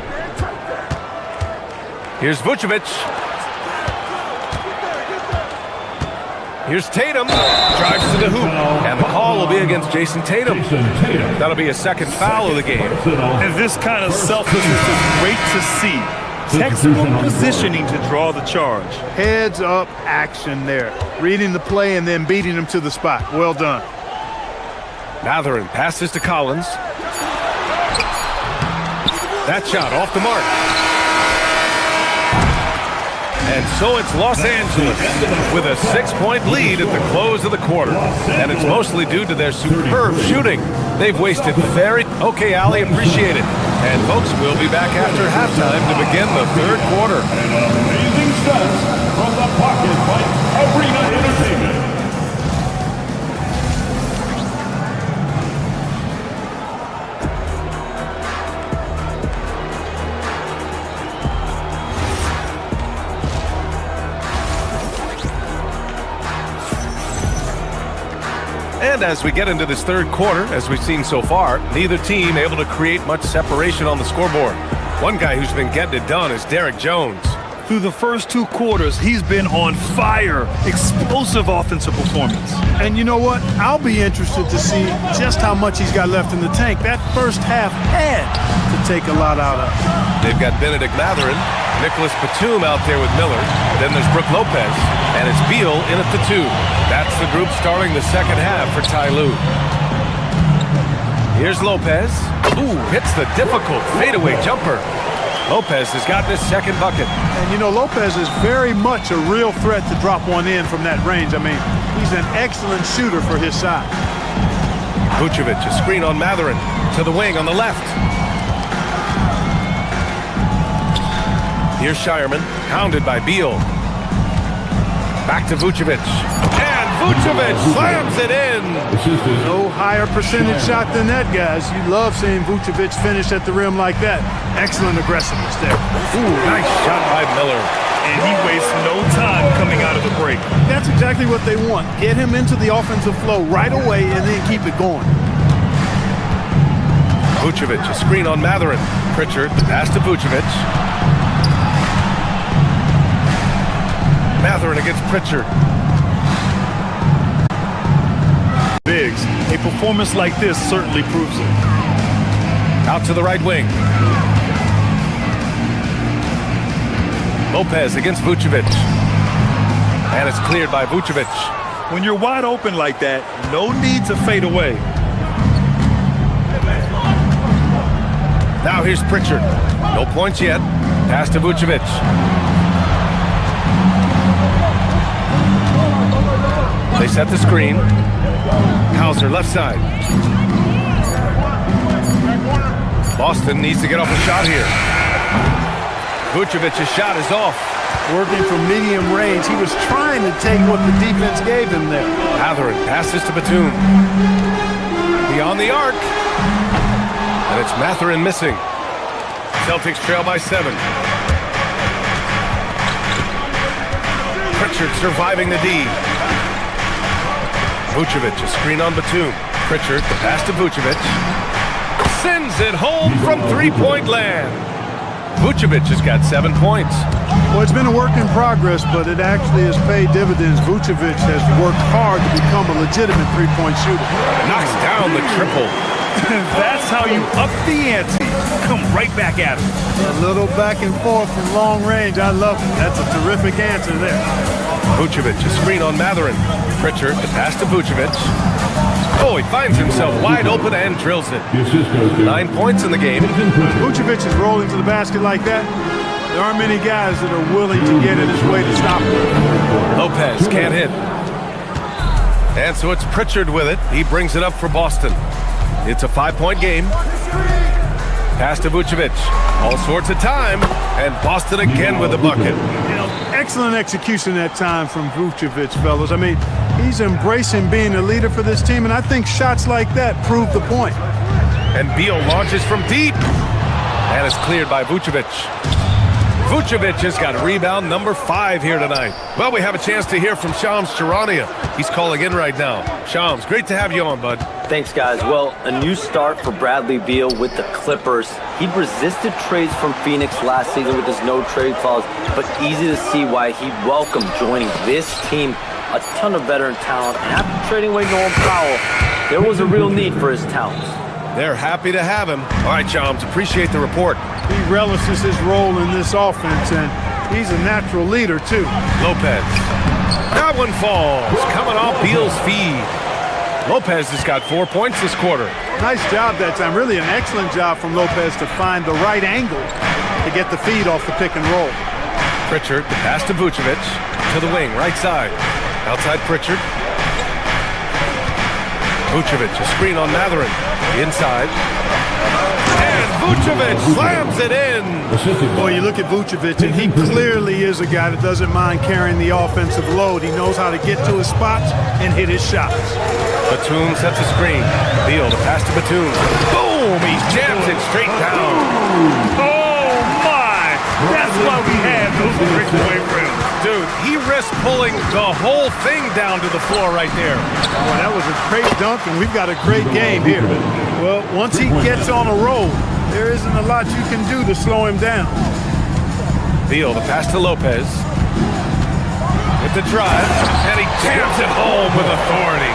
Here's Vucevic. Here's Tatum. Drives to the hoop. And the call will be against Jason Tatum. That'll be a second foul of the game. And this kind of selflessness is great to see. Textbook positioning to draw the charge. Heads up action there. Reading the play and then beating him to the spot. Well done. Mathurin passes to Collins. That shot off the mark. And so it's Los Angeles with a 6-point lead at the close of the quarter. And it's mostly due to their superb shooting. They've wasted very... Okay, Ali, appreciate it. And folks, we'll be back after halftime to begin the third quarter. And amazing stunts from the Pocket Fight Arena Entertainment. And as we get into this third quarter, as we've seen so far, neither team able to create much separation on the scoreboard. One guy who's been getting it done is Derek Jones. Through the first 2 quarters, he's been on fire. Explosive offensive performance. And you know what? I'll be interested to see just how much he's got left in the tank. That first half had to take a lot out of. They've got Benedict Mathurin, Nicholas Batum out there with Miller. Then there's Brook Lopez, and it's Beal in at the 2. That's the group starting the second half for Ty Lue. Here's Lopez. Ooh, hits the difficult fadeaway jumper. Lopez has gotten his second bucket. And you know, Lopez is very much a real threat to drop one in from that range. I mean, he's an excellent shooter for his size. Vucevic, a screen on Mathurin. To the wing on the left. Here's Shireman, hounded by Beal. Back to Vucevic. And Vucevic slams it in. No higher percentage shot than that, guys. You love seeing Vucevic finish at the rim like that. Excellent aggressiveness there. Ooh, nice shot by Miller. and he wastes no time coming out of the break. That's exactly what they want. Get him into the offensive flow right away and then keep it going. Vucevic, a screen on Matherin. Pritchard, the pass to Vucevic. Matherin against Pritchard. Biggs, a performance like this certainly proves it. Out to the right wing. Lopez against Vucevic. And it's cleared by Vucevic. When you're wide open like that, no need to fade away. Now here's Pritchard. No points yet. Pass to Vucevic. They set the screen. Hauser left side. Boston needs to get off a shot here. Vucevic's shot is off. Working from medium range. He was trying to take what the defense gave him there. Matherin passes to Batum. Beyond the arc. And it's Matherin missing. Celtics trail by 7. Pritchard surviving the D. Vucevic, a screen on Batum. Pritchard, the pass to Vucevic. Sends it home from three-point land. Vucevic has got 7 points. Well, it's been a work in progress, but it actually has paid dividends. Vucevic has worked hard to become a legitimate three-point shooter. Knocks down the triple. That's how you up the ante. Come right back at him. A little back and forth from long range. I love it. That's a terrific answer there. Vucevic, a screen on Matherin. Pritchard, the pass to Vucevic. Oh, he finds himself wide open and drills it. 9 points in the game. Vucevic is rolling to the basket like that. There aren't many guys that are willing to get in his way to stop him. Lopez can't hit. And so it's Pritchard with it. He brings it up for Boston. It's a 5-point game. Pass to Vucevic. All sorts of time. And Boston again with the bucket. Excellent execution that time from Vucevic, fellas. I mean, he's embracing being a leader for this team, and I think shots like that prove the point. And Beal launches from deep. And it's cleared by Vucevic. Vucevic has got rebound number 5 here tonight. Well, we have a chance to hear from Shams Charania. He's calling in right now. Shams, great to have you on, bud. Thanks, guys. Well, a new start for Bradley Beal with the Clippers. He'd resisted trades from Phoenix last season with his no-trade clause, but easy to see why he welcomed joining this team. A ton of veteran talent. And after trading away Norman Powell, there was a real need for his talents. They're happy to have him. All right, Shams, appreciate the report. He relishes his role in this offense, and he's a natural leader, too. Lopez. That one falls. Coming off Beal's feed. Lopez has got 4 points this quarter. Nice job that time. Really an excellent job from Lopez to find the right angle to get the feed off the pick and roll. Pritchard, the pass to Vucevic. To the wing, right side. Outside Pritchard. Vucevic, a screen on Matherin. Inside. And Vucevic slams it in. Boy, you look at Vucevic, and he clearly is a guy that doesn't mind carrying the offensive load. He knows how to get to his spots and hit his shots. Batum sets a screen. Beal, the pass to Batum. Boom! He jams it straight down. Oh, my! That's why we had those breakaway rims. Dude, he risked pulling the whole thing down to the floor right there. Boy, that was a great dunk, and we've got a great game here. Well, once he gets on a roll, there isn't a lot you can do to slow him down. Beal, the pass to Lopez. With the drive, and he jams it home with authority.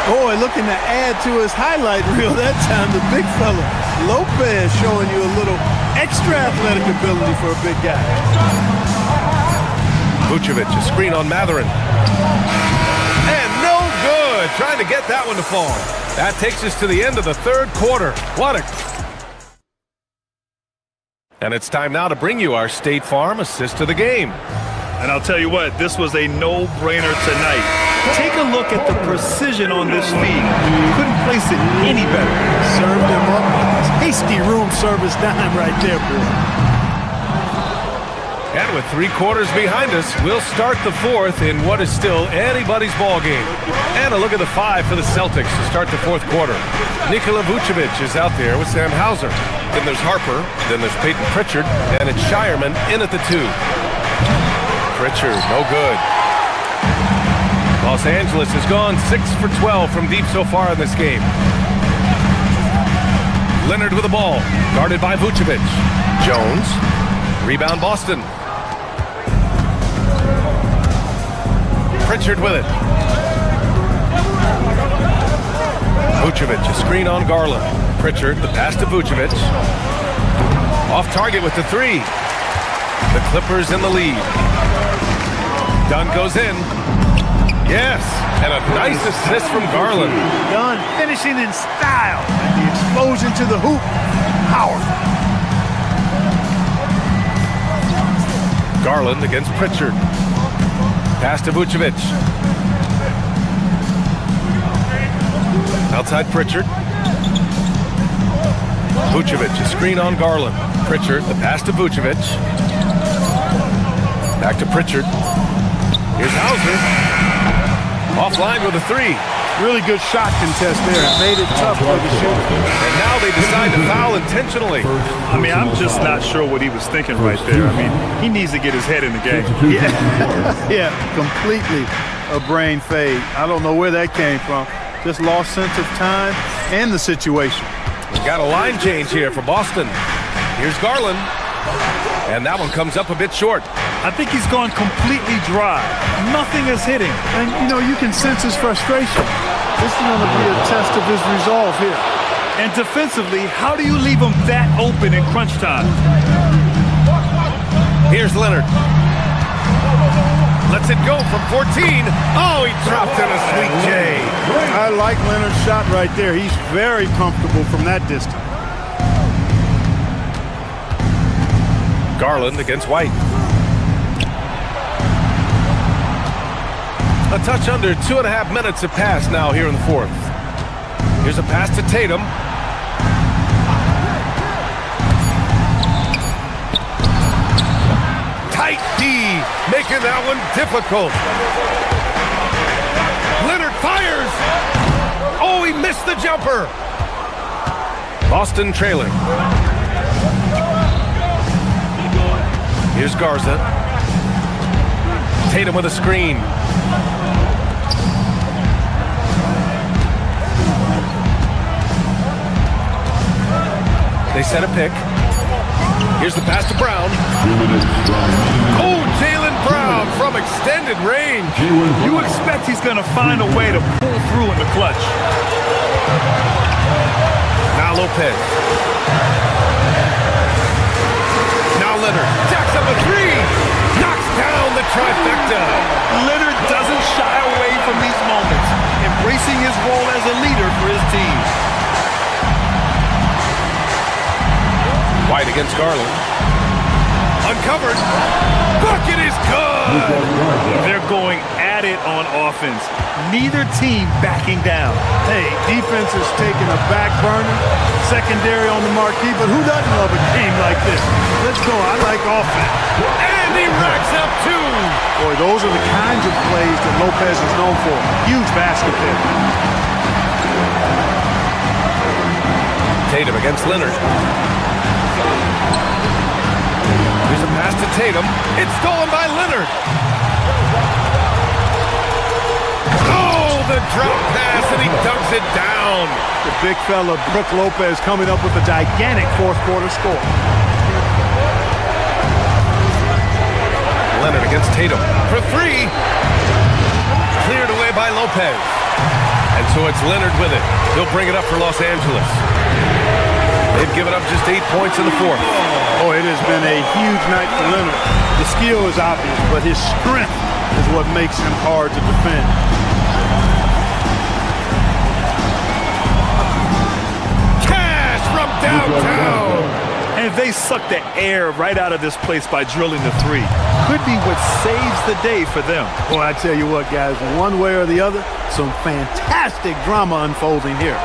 Boy, looking to add to his highlight reel that time, the big fella. Lopez showing you a little extra athletic ability for a big guy. Vucevic, a screen on Matherin. And no good. Trying to get that one to fall. That takes us to the end of the third quarter. What a... And it's time now to bring you our State Farm assist of the game. And I'll tell you what, this was a no-brainer tonight. Take a look at the precision on this feed. Couldn't place it any better. Served him up. Tasty room service dime right there, boy. And with 3 quarters behind us, we'll start the fourth in what is still anybody's ball game. And a look at the 5 for the Celtics to start the fourth quarter. Nikola Vucevic is out there with Sam Hauser. Then there's Harper. Then there's Peyton Pritchard. And it's Shireman in at the 2. Pritchard, no good. Los Angeles has gone 6 for 12 from deep so far in this game. Leonard with the ball, guarded by Vucevic. Jones, rebound Boston. Pritchard with it. Vucevic, a screen on Garland. Pritchard, the pass to Vucevic. Off target with the three. The Clippers in the lead. Dunn goes in. Yes, and a nice assist from Garland. Dunn finishing in style. And the explosion to the hoop, powerful. Garland against Pritchard. Pass to Vucevic. Outside Pritchard. Vucevic, a screen on Garland. Pritchard, the pass to Vucevic. Back to Pritchard. Here's Hauser. Offline with a three. Really good shot contest there. Made it tough for the shooter. And now they decide to foul intentionally. I mean, I'm just not sure what he was thinking right there. I mean, he needs to get his head in the game. Yeah, completely a brain fade. I don't know where that came from. Just lost sense of time and the situation. We got a line change here for Boston. Here's Garland. And that one comes up a bit short. I think he's gone completely dry. Nothing is hitting. And, you know, you can sense his frustration. This is going to be a test of his resolve here. And defensively, how do you leave him that open in crunch time? Here's Leonard. Lets it go from 14. Oh, he dropped in a sweet J. I like Leonard's shot right there. He's very comfortable from that distance. Garland against White. A touch under 2.5 minutes have passed now here in the fourth. Here's a pass to Tatum. Tight D, making that one difficult. Leonard fires. Oh, he missed the jumper. Boston trailing. Here's Garza. Tatum with a screen. They set a pick. Here's the pass to Brown. Oh, Jaylen Brown from extended range. You expect he's going to find a way to pull through in the clutch. Now Lopez. Now Leonard jacks up a three. Knocks down the trifecta. Leonard doesn't shy away from these moments, embracing his role as a leader for his team. White against Garland. Uncovered. Bucket is good. They're going at it on offense. Neither team backing down. Hey, defense is taking a back burner. Secondary on the marquee, but who doesn't love a game like this? Let's go. I like offense. And he racks up two. Boy, those are the kinds of plays that Lopez is known for. Huge basket there. Tatum against Leonard. Here's a pass to Tatum. It's stolen by Leonard. Oh, the drop pass, and he dunks it down. The big fella, Brook Lopez, coming up with a gigantic fourth quarter score. Leonard against Tatum for three. Cleared away by Lopez. And so it's Leonard with it. He'll bring it up for Los Angeles. They've given up just 8 points in the fourth. Oh, it has been a huge night for Leonard. The skill is obvious, but his strength is what makes him hard to defend. Cash from downtown. And they suck the air right out of this place by drilling the three. Could be what saves the day for them. Boy, I tell you what, guys, one way or the other, some fantastic drama unfolding here.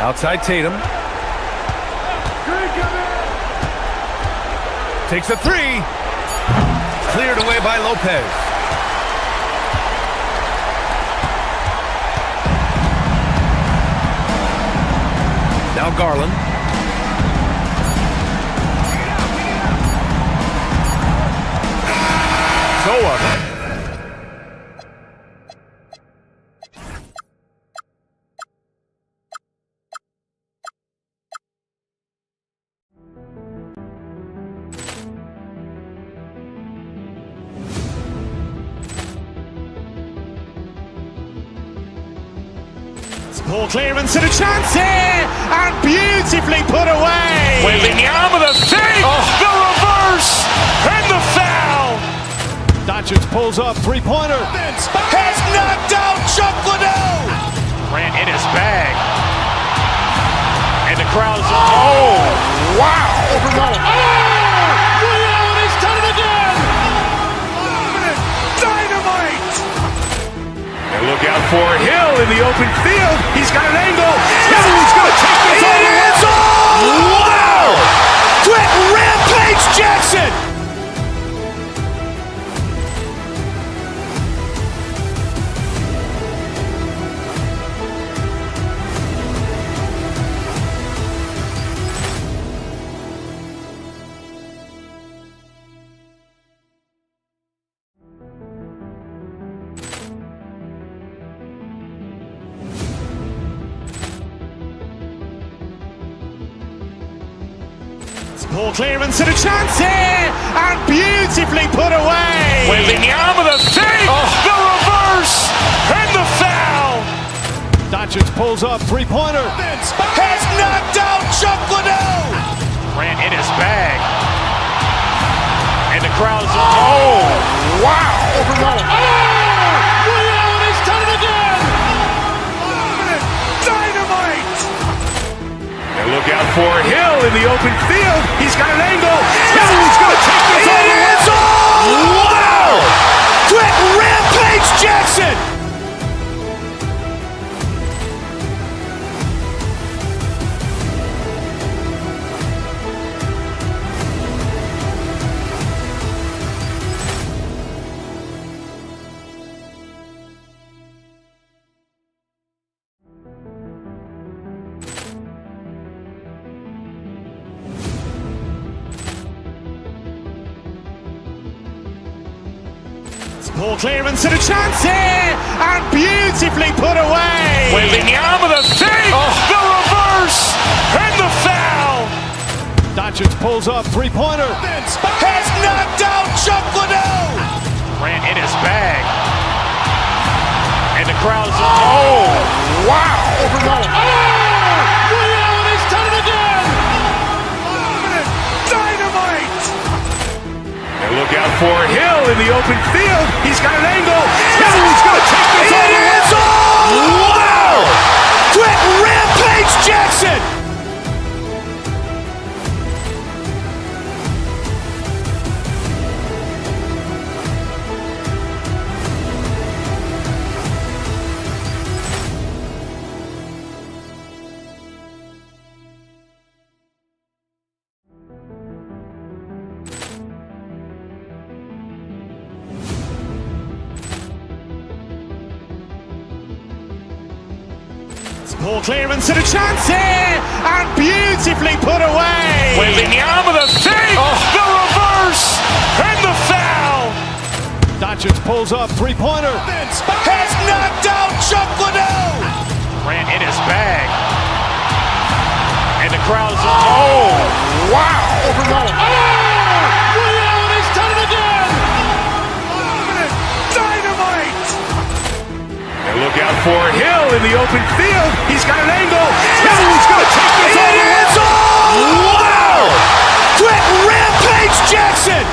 Outside Tatum. Takes a three. Cleared away by Lopez. Now Garland. Ball clearance and a chance here, and beautifully put away. Wembanyama the fake, the reverse, and the foul. Doncic pulls up, three-pointer. Has knocked out Chuck Liddell. Grant in his bag. And the crowd is, wow. Liddell, he's done it again. Dynamite. And look out for Hill in the open field. He's got an angle. He's going to take this all the way. Wow! Quick rampage Jackson. Ball clearance and a chance here, and beautifully put away. Wembanyama the fake, the reverse, and the foul. Doncic pulls up, three-pointer. Has knocked out Chuck Liddell. Grant in his bag. And the crowd is, wow. Liddell, he's done it again. Dynamite. And look out for Hill in the open field. He's got an angle. He's going to take this all the way. Wow! Quick rampage Jackson. Ball clearance and a chance here, and beautifully put away. Wembanyama the fake, the reverse, and the foul. Doncic pulls up, three-pointer. Has knocked out Chuck Liddell. Grant in his bag. And the crowd is, wow. Liddell, he's done it again. Dynamite. And look out for Hill in the open field. He's got an angle. He's going to take this all the way. Wow! Quick rampage Jackson. Ball clearance and a chance here, and beautifully put away. Wembanyama the fake, the reverse, and the foul. Doncic pulls up, three-pointer. Has knocked out Chuck Liddell. Grant in his bag. And the crowd is, wow. Liddell, he's done it again. Dynamite. And look out for Hill in the open field. He's got an angle. He's going to take this all the way. Wow! Quick rampage Jackson.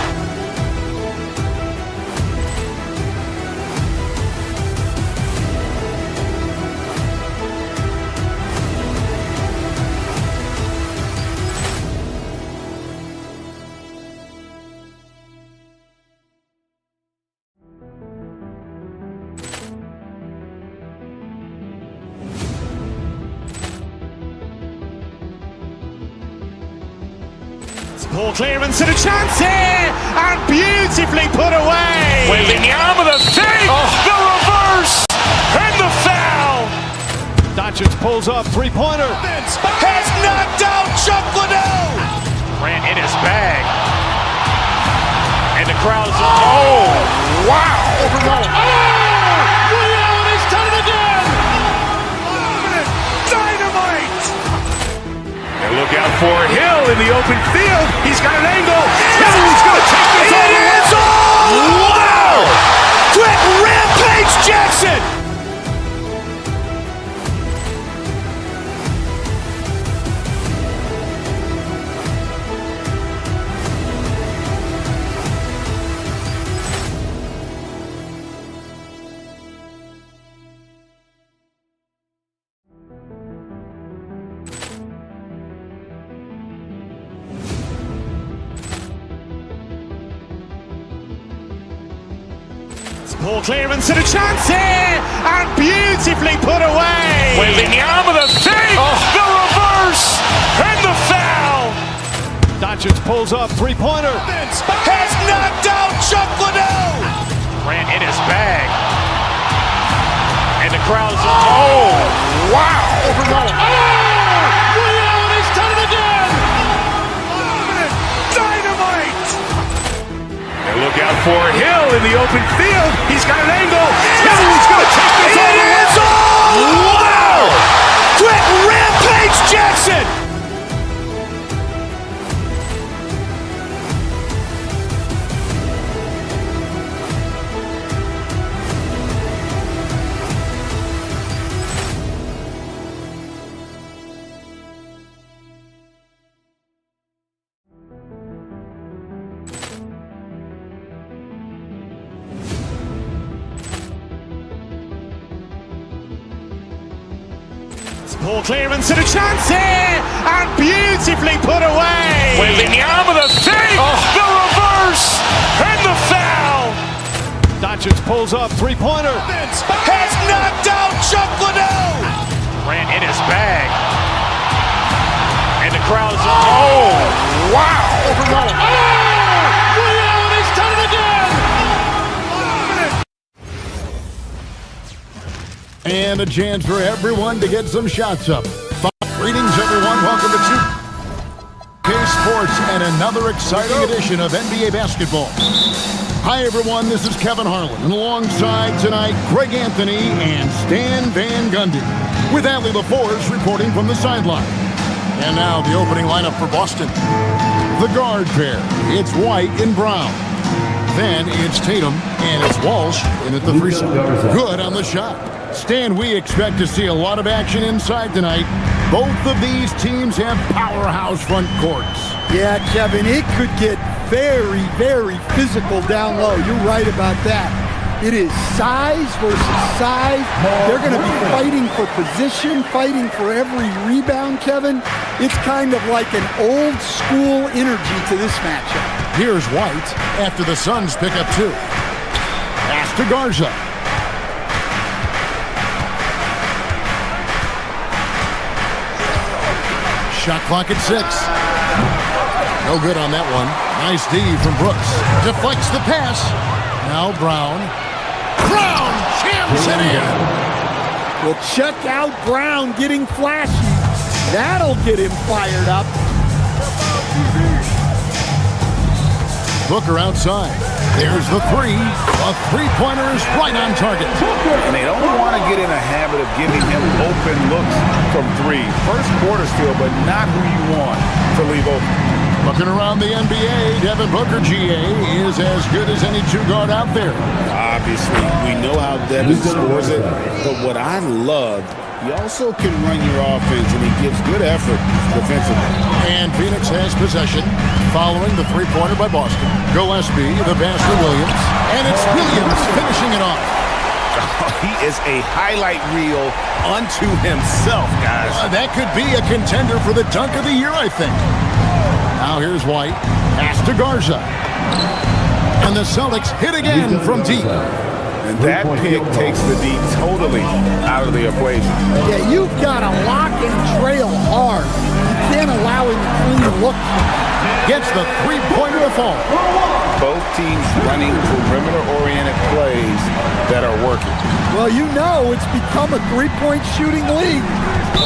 Ball clearance and a chance here, and beautifully put away. Wembanyama the fake, the reverse, and the foul. Doncic pulls up, three-pointer. Has knocked out Chuck Liddell. Grant in his bag. And the crowd is, wow. Liddell, he's done it again. Dynamite. And look out for Hill in the open field. He's got an angle. He's going to take this all the way. Wow! Quick rampage Jackson. Ball clearance and a chance here, and beautifully put away. Wembanyama the save, the reverse, and the foul. Doncic pulls up, three-pointer. Has knocked out Chuck Liddell. Grant in his bag, and the crowd's wow! He's done it again. Dynamite! And look out for Hill in the open field. He's got an angle. Hill's going to take this all the way. Wow! Quick rampage Jackson. Ball clearance and a chance here, and beautifully put away. Wembanyama the save, the reverse, and the foul. Doncic pulls up, three-pointer. Has knocked out Chuck Liddell. Grant in his bag, and the crowd's wow! He's done it again. And a chance for everyone to get some shots up. Greetings, everyone. Welcome to 2K Sports and another exciting edition of NBA basketball. Hi, everyone. This is Kevin Harlan, and alongside tonight, Greg Anthony and Stan Van Gundy, with Allie LaForce reporting from the sideline. And now the opening lineup for Boston. The guard pair. It's White and Brown. Then it's Tatum, and it's Walsh in at the free throw. Good on the shot. Stan, we expect to see a lot of action inside tonight. Both of these teams have powerhouse front courts. Yeah, Kevin, it could get very, very physical down low. You're right about that. It is size versus size. They're going to be fighting for position, fighting for every rebound, Kevin. It's kind of like an old school energy to this matchup. Here's White after the Suns pick up two. Pass to Garza. Shot clock at 6. No good on that one. Nice D from Brooks. Deflects the pass. Now Brown. Brown jams it in. Well, check out Brown getting flashy. That'll get him fired up. Booker outside. There's the three. A three-pointer is right on target. And they don't want to get in a habit of giving him open looks from three. First quarter still, but not who you want to leave open. Looking around the NBA, Devin Booker, GA, is as good as any two-guard out there. Obviously, we know how Devin scores it, but what I love, he also can run your offense, and he gives good effort defensively. And Phoenix has possession following the three-pointer by Boston. Gillespie, the pass to Williams, and it's Williams finishing it off. He is a highlight reel unto himself, guys. That could be a contender for the dunk of the year, I think. Now here's White. Pass to Garza. And the Celtics hit again from deep. And that pick takes the D totally out of the equation. Yeah, you've got to lock and trail hard. You can't allow him to clean look. Gets the three-pointer to fall. Both teams running perimeter-oriented plays that are working. Well, you know it's become a three-point shooting league.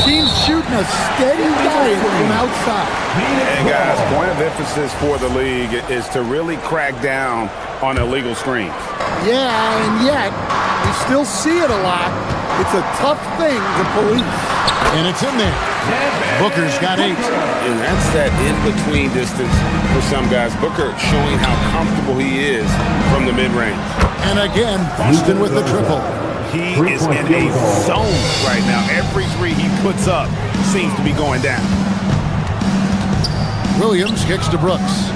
Teams shooting a steady diet from outside. And guys, point of emphasis for the league is to really crack down on illegal screens. Yeah, and yet we still see it a lot. It's a tough thing to police. And it's in there. Booker's got 8. And that's that in-between distance for some guys. Booker showing how comfortable he is from the mid-range. And again, Boston with the triple. He is in a zone right now. Every three he puts up seems to be going down. Williams kicks to Brooks.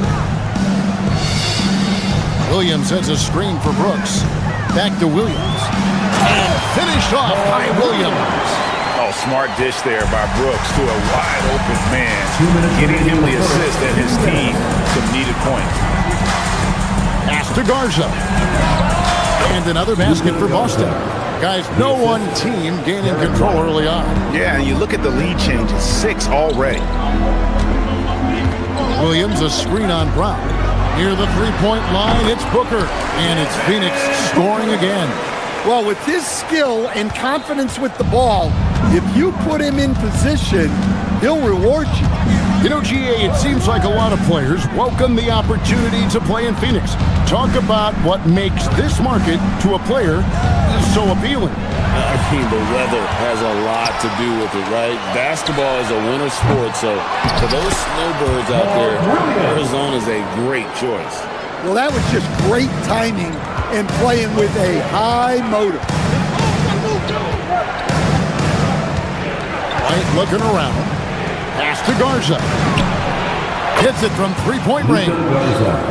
Williams sends a screen for Brooks. Back to Williams. And finished off by Williams. Oh, smart dish there by Brooks to a wide open man. Getting him the assist and his team some needed points. Pass to Garza. And another basket for Boston. Guys, no one team gaining control early on. Yeah, and you look at the lead changes, 6 already. Williams, a screen on Brown. Near the three-point line, it's Booker. And it's Phoenix scoring again. Well, with his skill and confidence with the ball, if you put him in position, he'll reward you. You know, GA, it seems like a lot of players welcome the opportunity to play in Phoenix. Talk about what makes this market to a player so appealing. I mean, the weather has a lot to do with it, right? Basketball is a winter sport, so for those snowbirds out there, Arizona is a great choice. Well, that was just great timing and playing with a high motor. White looking around. Pass to Garza. Hits it from three-point range.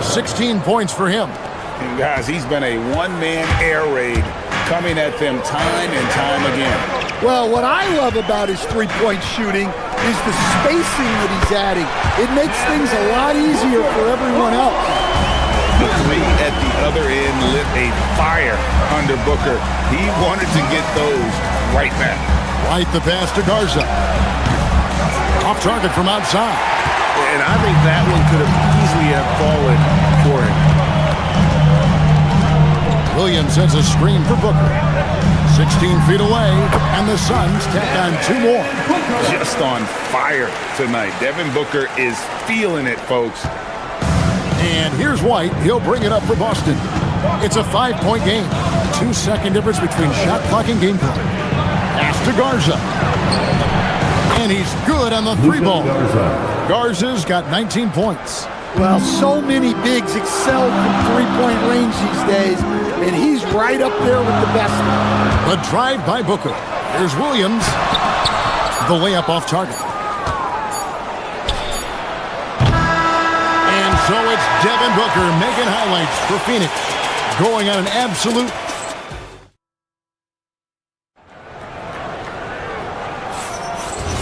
16 points for him. And guys, he's been a one-man air raid coming at them time and time again. Well, what I love about his three-point shooting is the spacing that he's adding. It makes things a lot easier for everyone else. The three at the other end lit a fire under Booker. He wanted to get those right back. White the pass to Garza. Off target from outside. And I think that one could have easily have fallen for him. Williams sends a screen for Booker. 16 feet away, and the Suns tack on 2 more. Just on fire tonight. Devin Booker is feeling it, folks. And here's White. He'll bring it up for Boston. It's a 5-point game. 2-second difference between shot clock and game clock. Pass to Garza. And he's good on the 3-ball. Garza's got 19 points. Well, so many bigs excel from three-point range these days, and he's right up there with the best. The drive by Booker. Here's Williams. The layup off target. And so it's Devin Booker making highlights for Phoenix. Going on an absolute...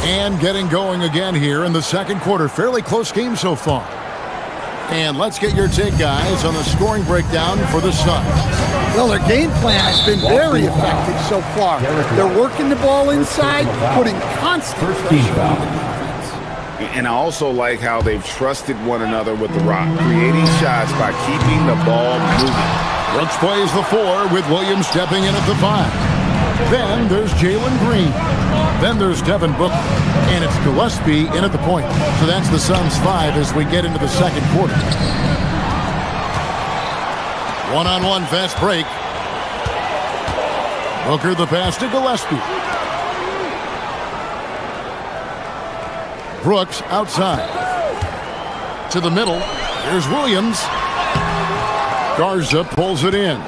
And getting going again here in the second quarter. Fairly close game so far. And let's get your take, guys, on the scoring breakdown for the Suns. Well, their game plan has been very effective so far. They're working the ball inside, putting constant pressure on the defense. And I also like how they've trusted one another with the rock, creating shots by keeping the ball moving. Brooks plays the 4 with Williams stepping in at the 5. Then there's Jalen Green. Then there's Devin Booker. And it's Gillespie in at the point. So that's the Suns 5 as we get into the second quarter. One-on-one fast break. Booker the pass to Gillespie. Brooks outside. To the middle. Here's Williams. Garza pulls it in.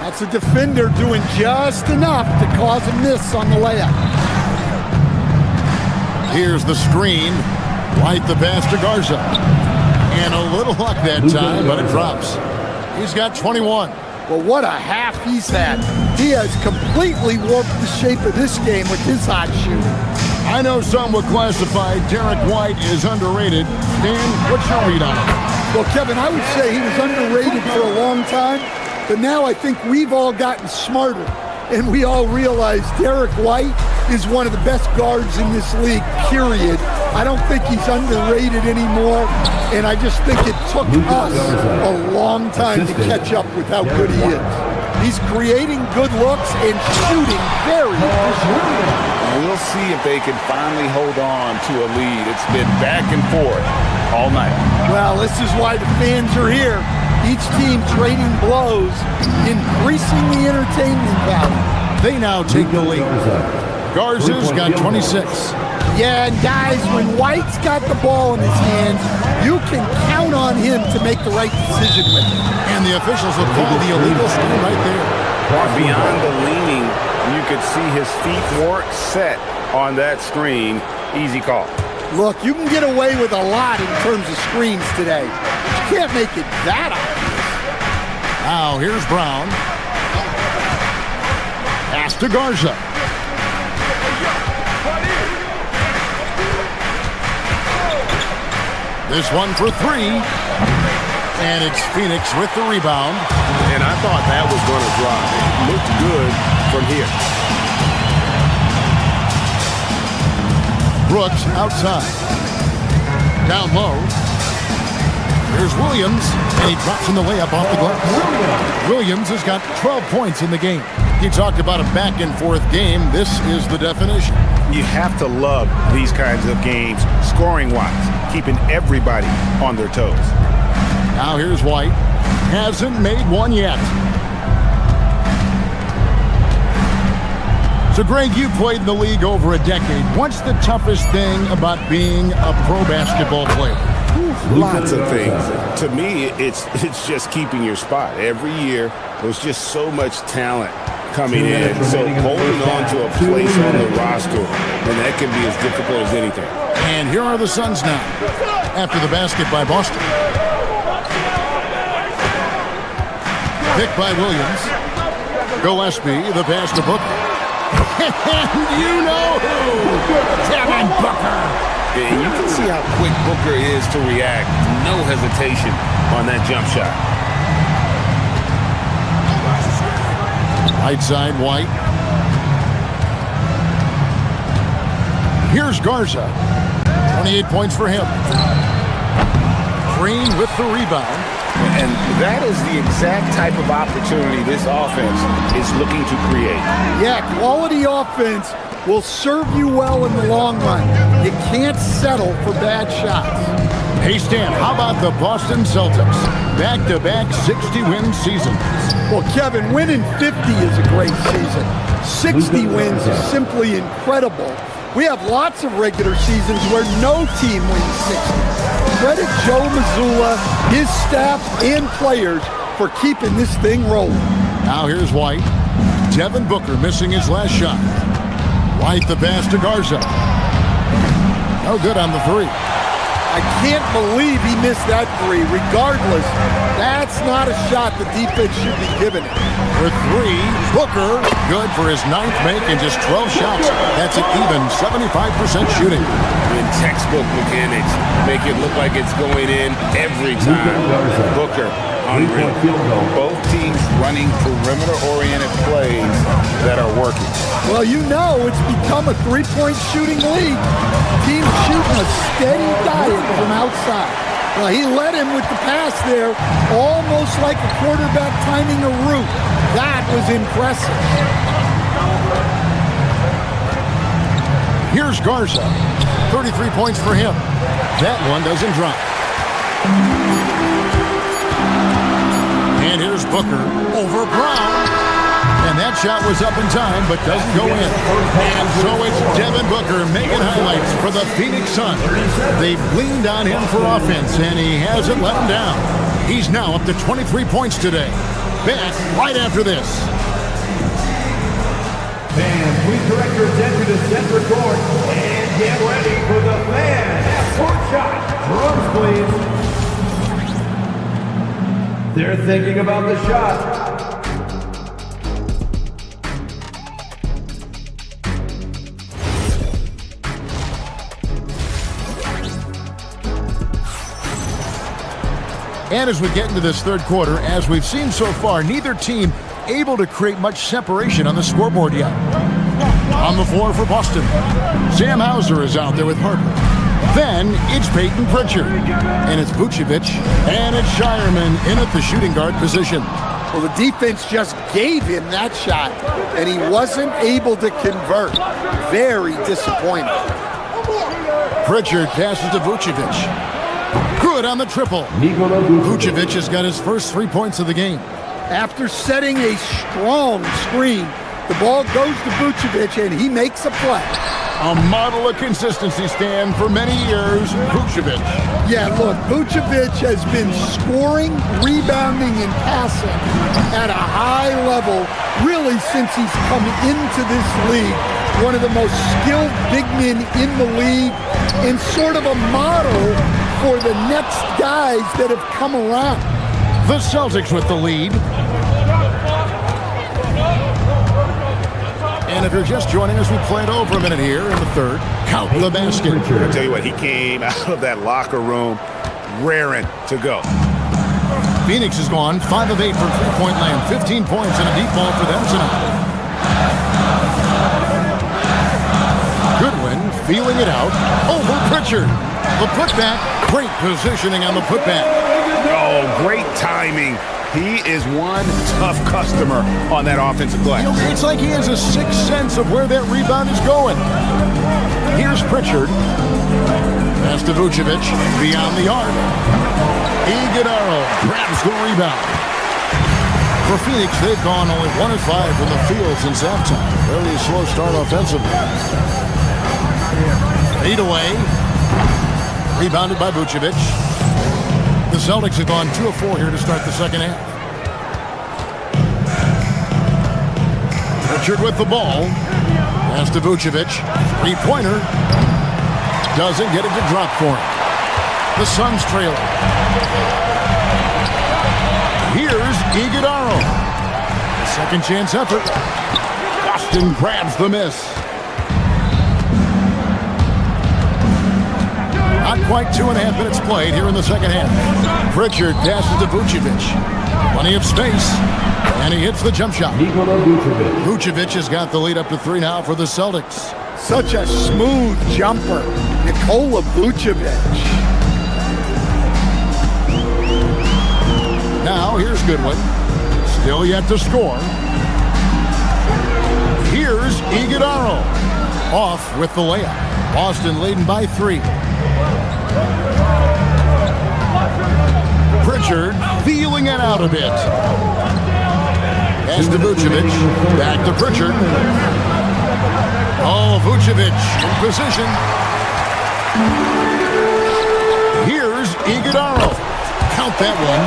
That's a defender doing just enough to cause a miss on the layup. Here's the screen. White the pass to Garza. And a little luck that time, but it drops. He's got 21. Well, what a half he's had. He has completely warped the shape of this game with his hot shooting. I know some would classify Derek White as underrated. Dan, what's your read on him? Well, Kevin, I would say he was underrated for a long time, but now I think we've all gotten smarter, and we all realize Derek White is one of the best guards in this league, period. I don't think he's underrated anymore, and I just think it took us a long time to catch up with how good he is. He's creating good looks and shooting very efficiently. We'll see if they can finally hold on to a lead. It's been back and forth all night. Well, this is why the fans are here. Each team trading blows, increasing the entertainment value. They now take the lead. Garza's got 26. Yeah, and guys, when White's got the ball in his hands, you can count on him to make the right decision with it. And the officials have called the illegal screen right there. Beyond the leaning, you could see his feet weren't set on that screen. Easy call. Look, you can get away with a lot in terms of screens today. You can't make it that obvious. Now, here's Brown. Pass to Garza. This one for 3. And it's Phoenix with the rebound. And I thought that was going to drop. It looked good from here. Brooks outside. Down low. Here's Williams, and he drops in the layup off the glass. Williams has got 12 points in the game. You talked about a back-and-forth game. This is the definition. You have to love these kinds of games, scoring-wise, keeping everybody on their toes. Now here's White. Hasn't made one yet. So, Greg, you played in the league over a decade. What's the toughest thing about being a pro basketball player? Lots of things. To me, it's just keeping your spot. Every year, there's just so much talent coming in. So holding on to a place on the roster, and that can be as difficult as anything. And here are the Suns now, after the basket by Boston. Picked by Williams. Gillespie, the pass to Booker. And you know who! Devin Booker! And you can see how quick Booker is to react. No hesitation on that jump shot. Right side, White. Here's Garza. 28 points for him. Green with the rebound. And that is the exact type of opportunity this offense is looking to create. Yeah, quality offense will serve you well in the long run. You can't settle for bad shots. Hey, Stan, how about the Boston Celtics? Back-to-back 60-win seasons. Well, Kevin, winning 50 is a great season. 60 wins is simply incredible. We have lots of regular seasons where no team wins 60. Credit Joe Mazzulla, his staff, and players for keeping this thing rolling. Now here's White. Devin Booker missing his last shot. White the pass to Garza. No good on the three. I can't believe he missed that three. Regardless, that's not a shot the defense should be giving it. For three, Booker, good for his ninth make in just 12 shots. That's an even 75% shooting. In textbook mechanics, make it look like it's going in every time. Booker, unreal. Both teams running perimeter-oriented plays that are working. Well, you know it's become a three-point shooting league. Teams shooting a steady diet from outside. Well, he led him with the pass there, almost like a quarterback timing a route. That was impressive. Here's Garza. 33 points for him. That one doesn't drop. And here's Booker over Brown. And that shot was up in time, but doesn't go in. And so it's Devin Booker making highlights for the Phoenix Suns. They've leaned on him for offense, and he hasn't let them down. He's now up to 23 points today. Back right after this. Fans, please direct your attention to center court and get ready for the fan half-court shot. Drums, please. They're thinking about the shot. And as we get into this third quarter, as we've seen so far, neither team able to create much separation on the scoreboard yet. On the floor for Boston, Sam Hauser is out there with Harper. Then it's Peyton Pritchard, and it's Vucevic, and it's Shireman in at the shooting guard position. Well, the defense just gave him that shot, and he wasn't able to convert. Very disappointing. Pritchard passes to Vucevic. Good on the triple. Vucevic has got his first 3 points of the game. After setting a strong screen, the ball goes to Vucevic, and he makes a play. A model of consistency, Stan, for many years, Vucevic. Yeah, look, Vucevic has been scoring, rebounding, and passing at a high level really since he's come into this league. One of the most skilled big men in the league, and sort of a model for the next guys that have come around. The Celtics with the lead. And if you're just joining us, we played over a minute here in the third. Count the basket. I'll tell you what, he came out of that locker room raring to go. Phoenix has gone 5 of 8 from three-point land, 15 points and a deep ball for them tonight. Goodwin feeling it out over Pritchard. The putback, great positioning on the putback. Oh, great timing. He is one tough customer on that offensive glass. It's like he has a sixth sense of where that rebound is going. Here's Pritchard. Pass to Vucevic beyond the arc. Iguodala grabs the rebound. For Phoenix, they've gone only 1 of 5 from the field since halftime. Really slow start offensively. Fade away. Rebounded by Vucevic. The Celtics have gone 2 of 4 here to start the second half. Pritchard with the ball. Pass to Vucevic. Three-pointer. Doesn't get it to drop for him. The Suns trailing. Here's Iguodala. A second chance effort. Boston grabs the miss. Not quite 2.5 minutes played here in the second half. Pritchard passes to Vucevic. Plenty of space. And he hits the jump shot. Vucevic has got the lead up to 3 now for the Celtics. Such a smooth jumper. Nikola Vucevic. Now here's Goodwin. Still yet to score. Here's Iguodala. Off with the layup. Boston leading by 3. Pritchard feeling it out a bit. Pass to Vucevic. Back to Pritchard. Oh, Vucevic in position. Here's Iguodala. Count that one.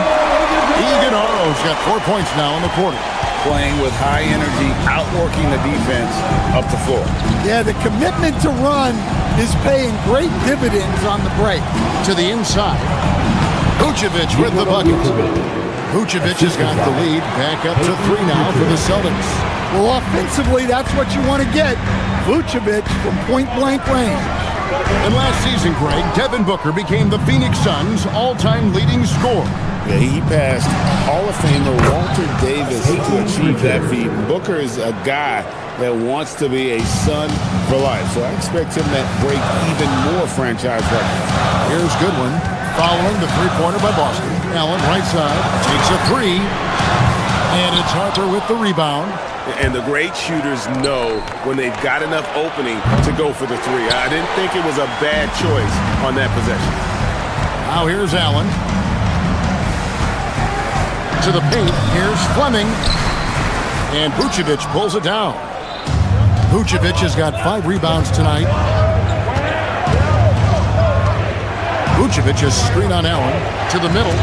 Iguodala's got 4 points now in the quarter. Playing with high energy, outworking the defense up the floor. Yeah, the commitment to run is paying great dividends on the break. To the inside. Vucevic with the bucket. Vucevic has got the lead back up to 3 now for the Celtics. Well, offensively, that's what you want to get. Vucevic from point-blank range. And last season, Greg, Devin Booker became the Phoenix Suns' all-time leading scorer. Yeah, he passed Hall of Famer Walter Davis to achieve that feat. Booker is a guy that wants to be a Sun for life, so I expect him to break even more franchise records. Here's Goodwin following the three-pointer by Boston. Allen, right side, takes a 3, and it's Harper with the rebound. And the great shooters know when they've got enough opening to go for the 3. I didn't think it was a bad choice on that possession. Now here's Allen. To the paint, here's Fleming. And Vucevic pulls it down. Vucevic has got 5 rebounds tonight. Vucevic has screen on Allen. To the middle.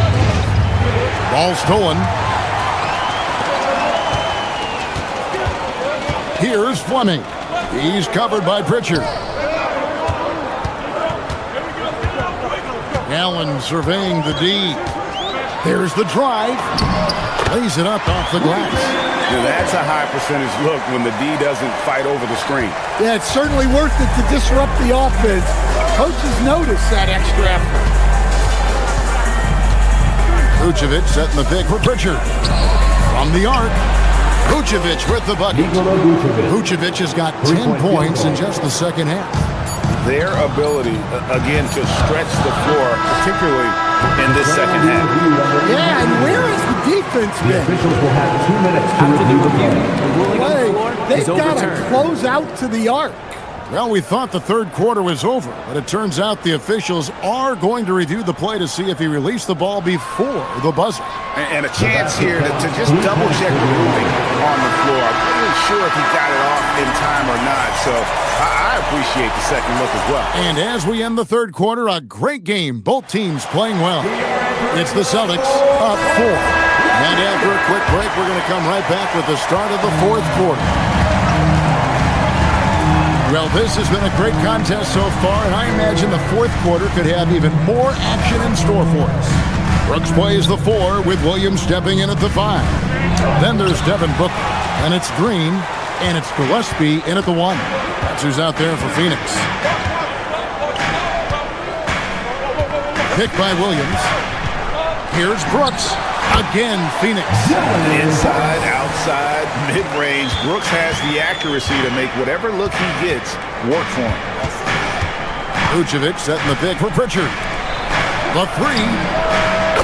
Ball stolen. Here's Fleming. He's covered by Pritchard. Allen surveying the D. There's the drive. Lays it up off the glass. Now that's a high percentage look when the D doesn't fight over the screen. Yeah, it's certainly worth it to disrupt the offense. Coaches notice that extra effort. Vucevic setting the pick for Pritchard. From the arc. Vucevic with the bucket. Vucevic has got 10 points in just the second half. Their ability, again, to stretch the floor, particularly in this second half. Yeah, and where has the defense been? Officials will have 2 minutes to review the play. They've got to close out to the arc. Well, we thought the third quarter was over, but it turns out the officials are going to review the play to see if he released the ball before the buzzer. And a chance here to just double-check the ruling on the floor. I'm not even sure if he got it off in time or not, so I appreciate the second look as well. And as we end the third quarter, a great game. Both teams playing well. It's the Celtics up 4. And after a quick break, we're going to come right back with the start of the fourth quarter. Well, this has been a great contest so far, and I imagine the fourth quarter could have even more action in store for us. Brooks plays the 4 with Williams stepping in at the 5. Then there's Devin Booker, and it's Green, and it's Gillespie in at the 1. That's who's out there for Phoenix. Pick by Williams. Here's Brooks. Again, Phoenix. Inside, outside, mid-range. Brooks has the accuracy to make whatever look he gets work for him. Vucevic setting the pick for Pritchard. The three.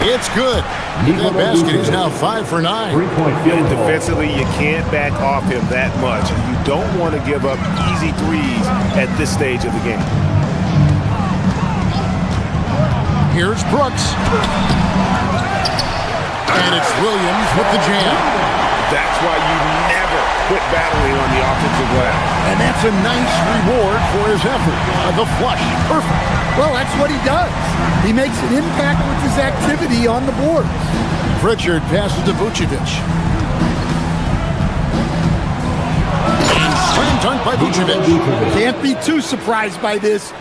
It's good. That basket, he's now 5 for 9. And defensively, you can't back off him that much. You don't want to give up easy threes at this stage of the game. Here's Brooks. And it's Williams with the jam. That's why you never quit battling on the offensive glass. And that's a nice reward for his effort. The flush. Perfect. Well, that's what he does. He makes an impact with his activity on the board. Pritchard passes to Vucevic. And slam dunk by Vucevic. Can't be too surprised by this.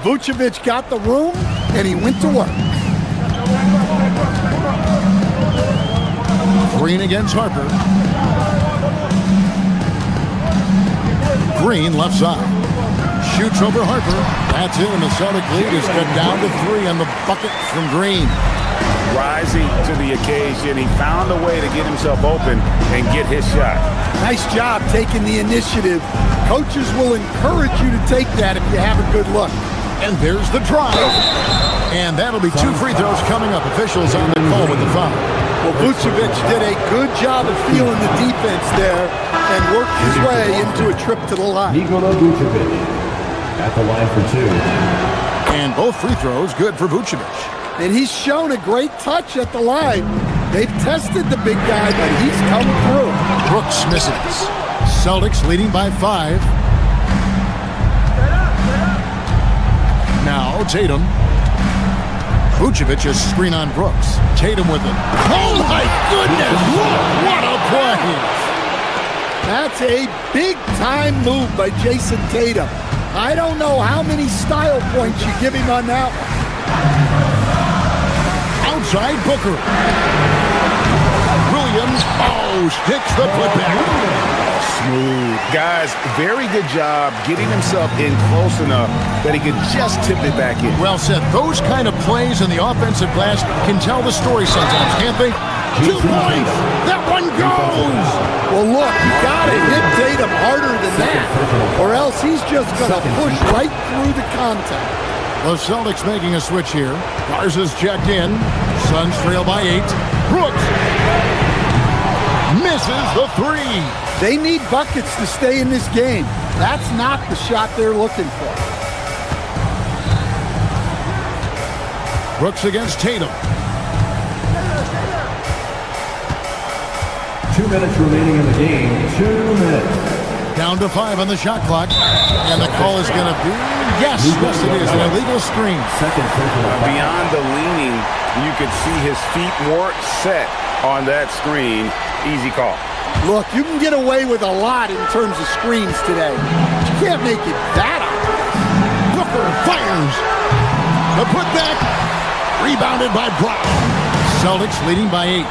Vucevic got the room, and he went to work. Green against Harper. Green left side. Shoots over Harper. That's it, and the Celtic lead is cut down to 3 on the bucket from Green. Rising to the occasion, he found a way to get himself open and get his shot. Nice job taking the initiative. Coaches will encourage you to take that if you have a good look. And there's the drive. And that'll be 2 free throws coming up. Officials on the call with the foul. Well, Vucevic did a good job of feeling the defense there and worked his way into a trip to the line. Nikola Vucevic at the line for 2. And both free throws good for Vucevic. And he's shown a great touch at the line. They've tested the big guy, but he's come through. Brooks misses. Celtics leading by 5. Now Tatum. Vucevic is screen on Brooks. Tatum with it. Oh my goodness! What a play! That's a big-time move by Jason Tatum. I don't know how many style points you give him on that one. Outside Booker. Williams, sticks the putback. Smooth. Guys, very good job getting himself in close enough that he could just tip it back in. Well said. Those kind of plays in the offensive glass can tell the story sometimes, can't they? 2 points. That one goes. Well, look, you got to hit Tatum harder than that, or else he's just going to push right through the contact. The Celtics making a switch here. Garza's checked in. Suns trail by 8. Brooks misses the 3. They need buckets to stay in this game. That's not the shot they're looking for. Brooks against Tatum. 2 minutes remaining in the game. 2 minutes. Down to 5 on the shot clock. And the call is going to be, yes, it is, an illegal screen. Beyond the leaning, you could see his feet more set on that screen. Easy call. Look, you can get away with a lot in terms of screens today. You can't make it that obvious. Booker fires. The putback. Rebounded by Brown. Celtics leading by 8.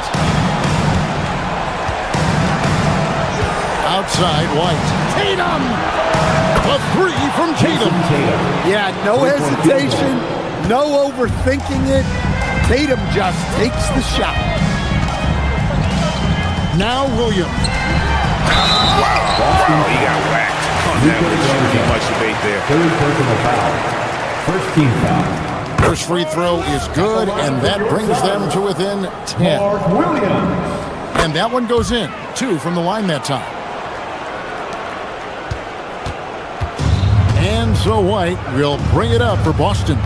Outside, White. Tatum! A 3 from Tatum. Yeah, no hesitation, no overthinking it. Tatum just takes the shot. Now Williams. Wow, he got whacked. That shouldn't be much debate there. Third personal foul. First team foul. First free throw is good, and that brings them to within 10. Mark Williams. And that one goes in. 2 from the line that time. And so White will bring it up for Boston.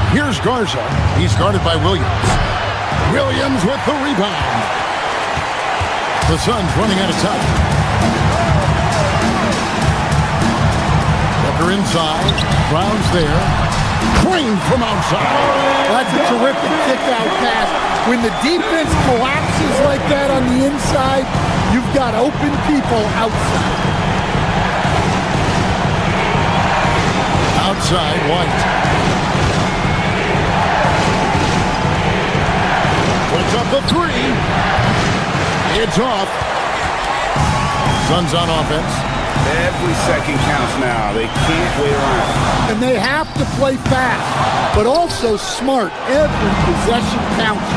Here's Garza. He's guarded by Williams. Williams with the rebound. The Suns running out of time. Booker inside. Brown's there. Crane from outside. That's a terrific kick-out pass. When the defense collapses like that on the inside, you've got open people outside. Outside, White. Puts up the 3. It's off. Suns on offense. Every second counts now. They can't wait around. And they have to play fast, but also smart. Every possession counts.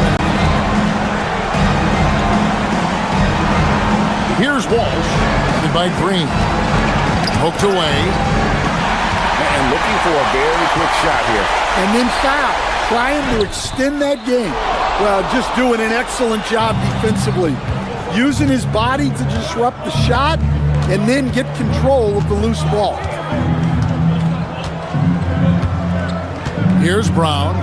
Here's Walsh, and by Green. Poked away. And looking for a very quick shot here. And then foul, trying to extend that game. Well, just doing an excellent job defensively. Using his body to disrupt the shot and then get control of the loose ball. Here's Brown.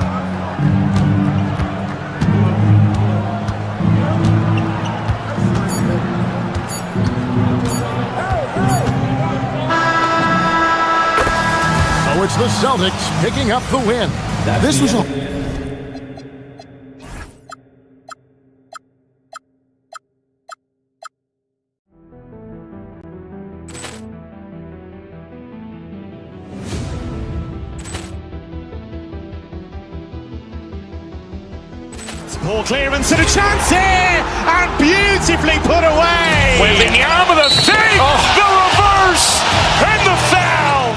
So it's the Celtics picking up the win. This was a... Ball clearance and a chance here, and beautifully put away. Waving the arm of the thing, the reverse, and the foul.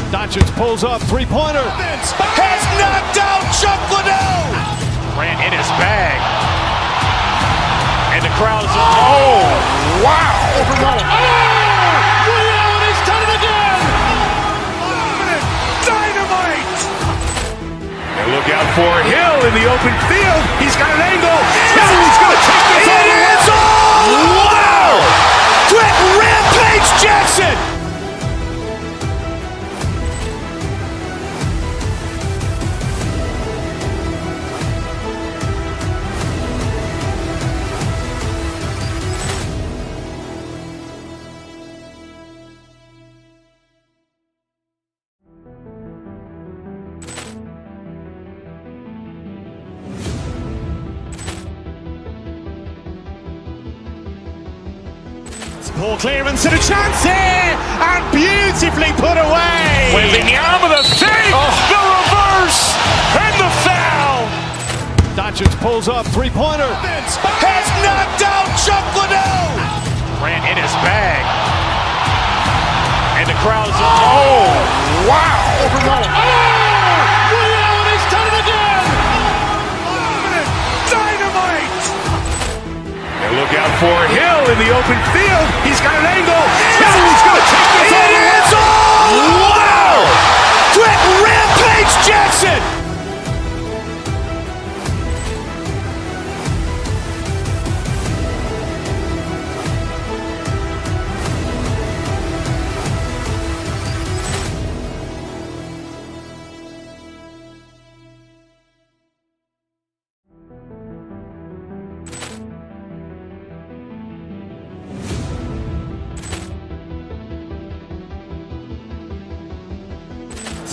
Doncic pulls up, three-pointer. Has knocked out Chuck Liddell. Ran in his bag. And the crowd is, wow. Liddell, and he's done it again. Dynamite. And look out for Hill in the open field. He's got an angle. He's going to take this all the way. Wow! Quick Rampage Jackson. Ball clearance and a chance here, and beautifully put away. Waving the arm of the thing, the reverse, and the foul. Doncic pulls up, three-pointer. Has knocked out Chuck Liddell. Ran in his bag. And the crowd is, wow. Liddell, and he's done it again. Dynamite. And look out for Hill in the open field. He's got an angle. He's going to take this all the way. Wow! Quick Rampage Jackson.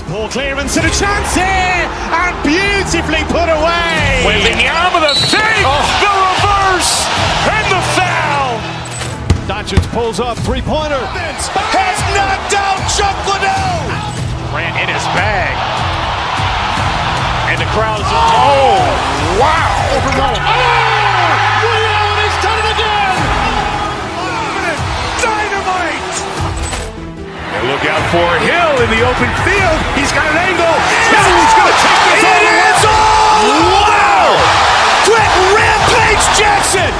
Ball clearance and a chance here, and beautifully put away. Waving the arm of the thing, the reverse, and the foul. Doncic pulls up, three-pointer. Has knocked out Chuck Liddell. Ran in his bag. And the crowd is, wow. Liddell, and he's done it again. Dynamite. And look out for Hill in the open field. He's got an angle. He's going to take this all the way. Wow! Quick Rampage Jackson.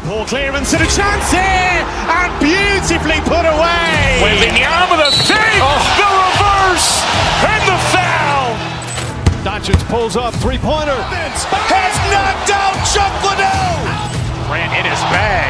Ball clearance and a chance here, and beautifully put away. Waving the arm of the thing, the reverse, and the foul. Doncic pulls up, three-pointer. Has knocked out Chuck Liddell. Ran in his bag.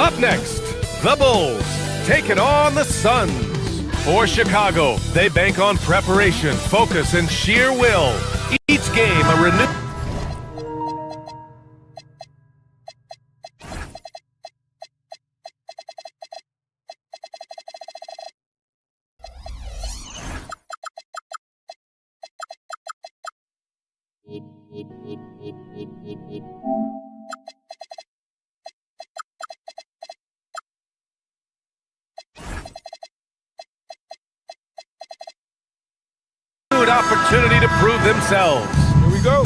Up next, the Bulls taking on the Suns. For Chicago, they bank on preparation, focus, and sheer will. Each game a renewed... opportunity to prove themselves. Here we go.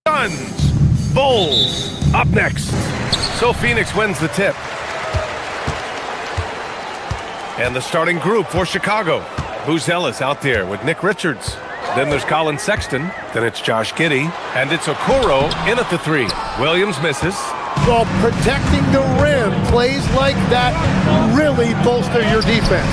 Suns, Bulls, up next. So Phoenix wins the tip. And the starting group for Chicago. Buzelis out there with Nick Richards. Then there's Colin Sexton. Then it's Josh Giddey. And it's Okoro in at the 3. Williams misses. Well, protecting the rim, plays like that really bolster your defense.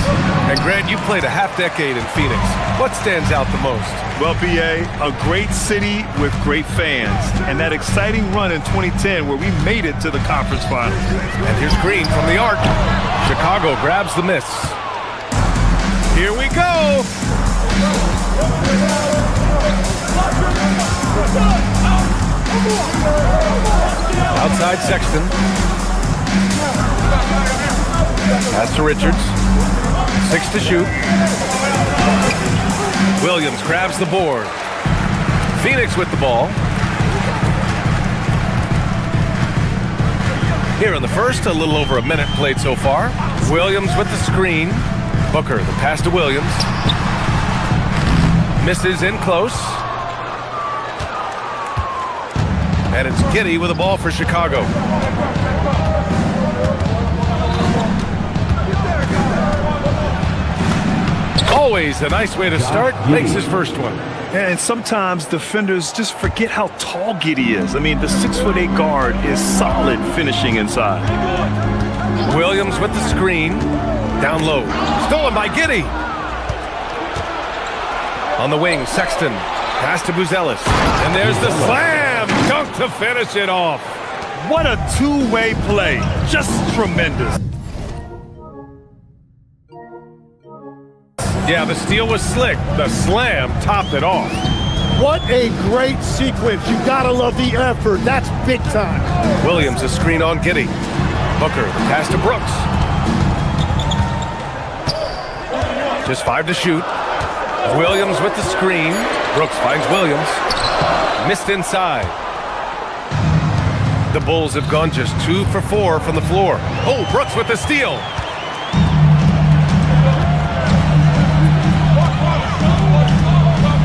And Grant, you played a half-decade in Phoenix. What stands out the most? Well, BA, a great city with great fans. And that exciting run in 2010 where we made it to the conference finals. And here's Green from the arc. Chicago grabs the miss. Here we go! Outside Sexton. Pass to Richards. 6 to shoot. Williams grabs the board. Phoenix with the ball. Here in the first, a little over a minute played so far. Williams with the screen. Booker, the pass to Williams. Misses in close. And it's Giddey with the ball for Chicago. Always a nice way to start. Makes his first one. And sometimes defenders just forget how tall Giddey is. I mean, the 6'8" guard is solid finishing inside. Williams with the screen. Down low. Stolen by Giddey. On the wing, Sexton. Pass to Buzelis. And there's the slam. Dunk to finish it off. What a two-way play. Just tremendous. Yeah, the steal was slick. The slam topped it off. What a great sequence. You gotta love the effort. That's big time. Williams a screen on Giddey. Booker, pass to Brooks. Just 5 to shoot. Williams with the screen. Brooks finds Williams. Missed inside. The Bulls have gone just 2 for 4 from the floor. Oh, Brooks with the steal.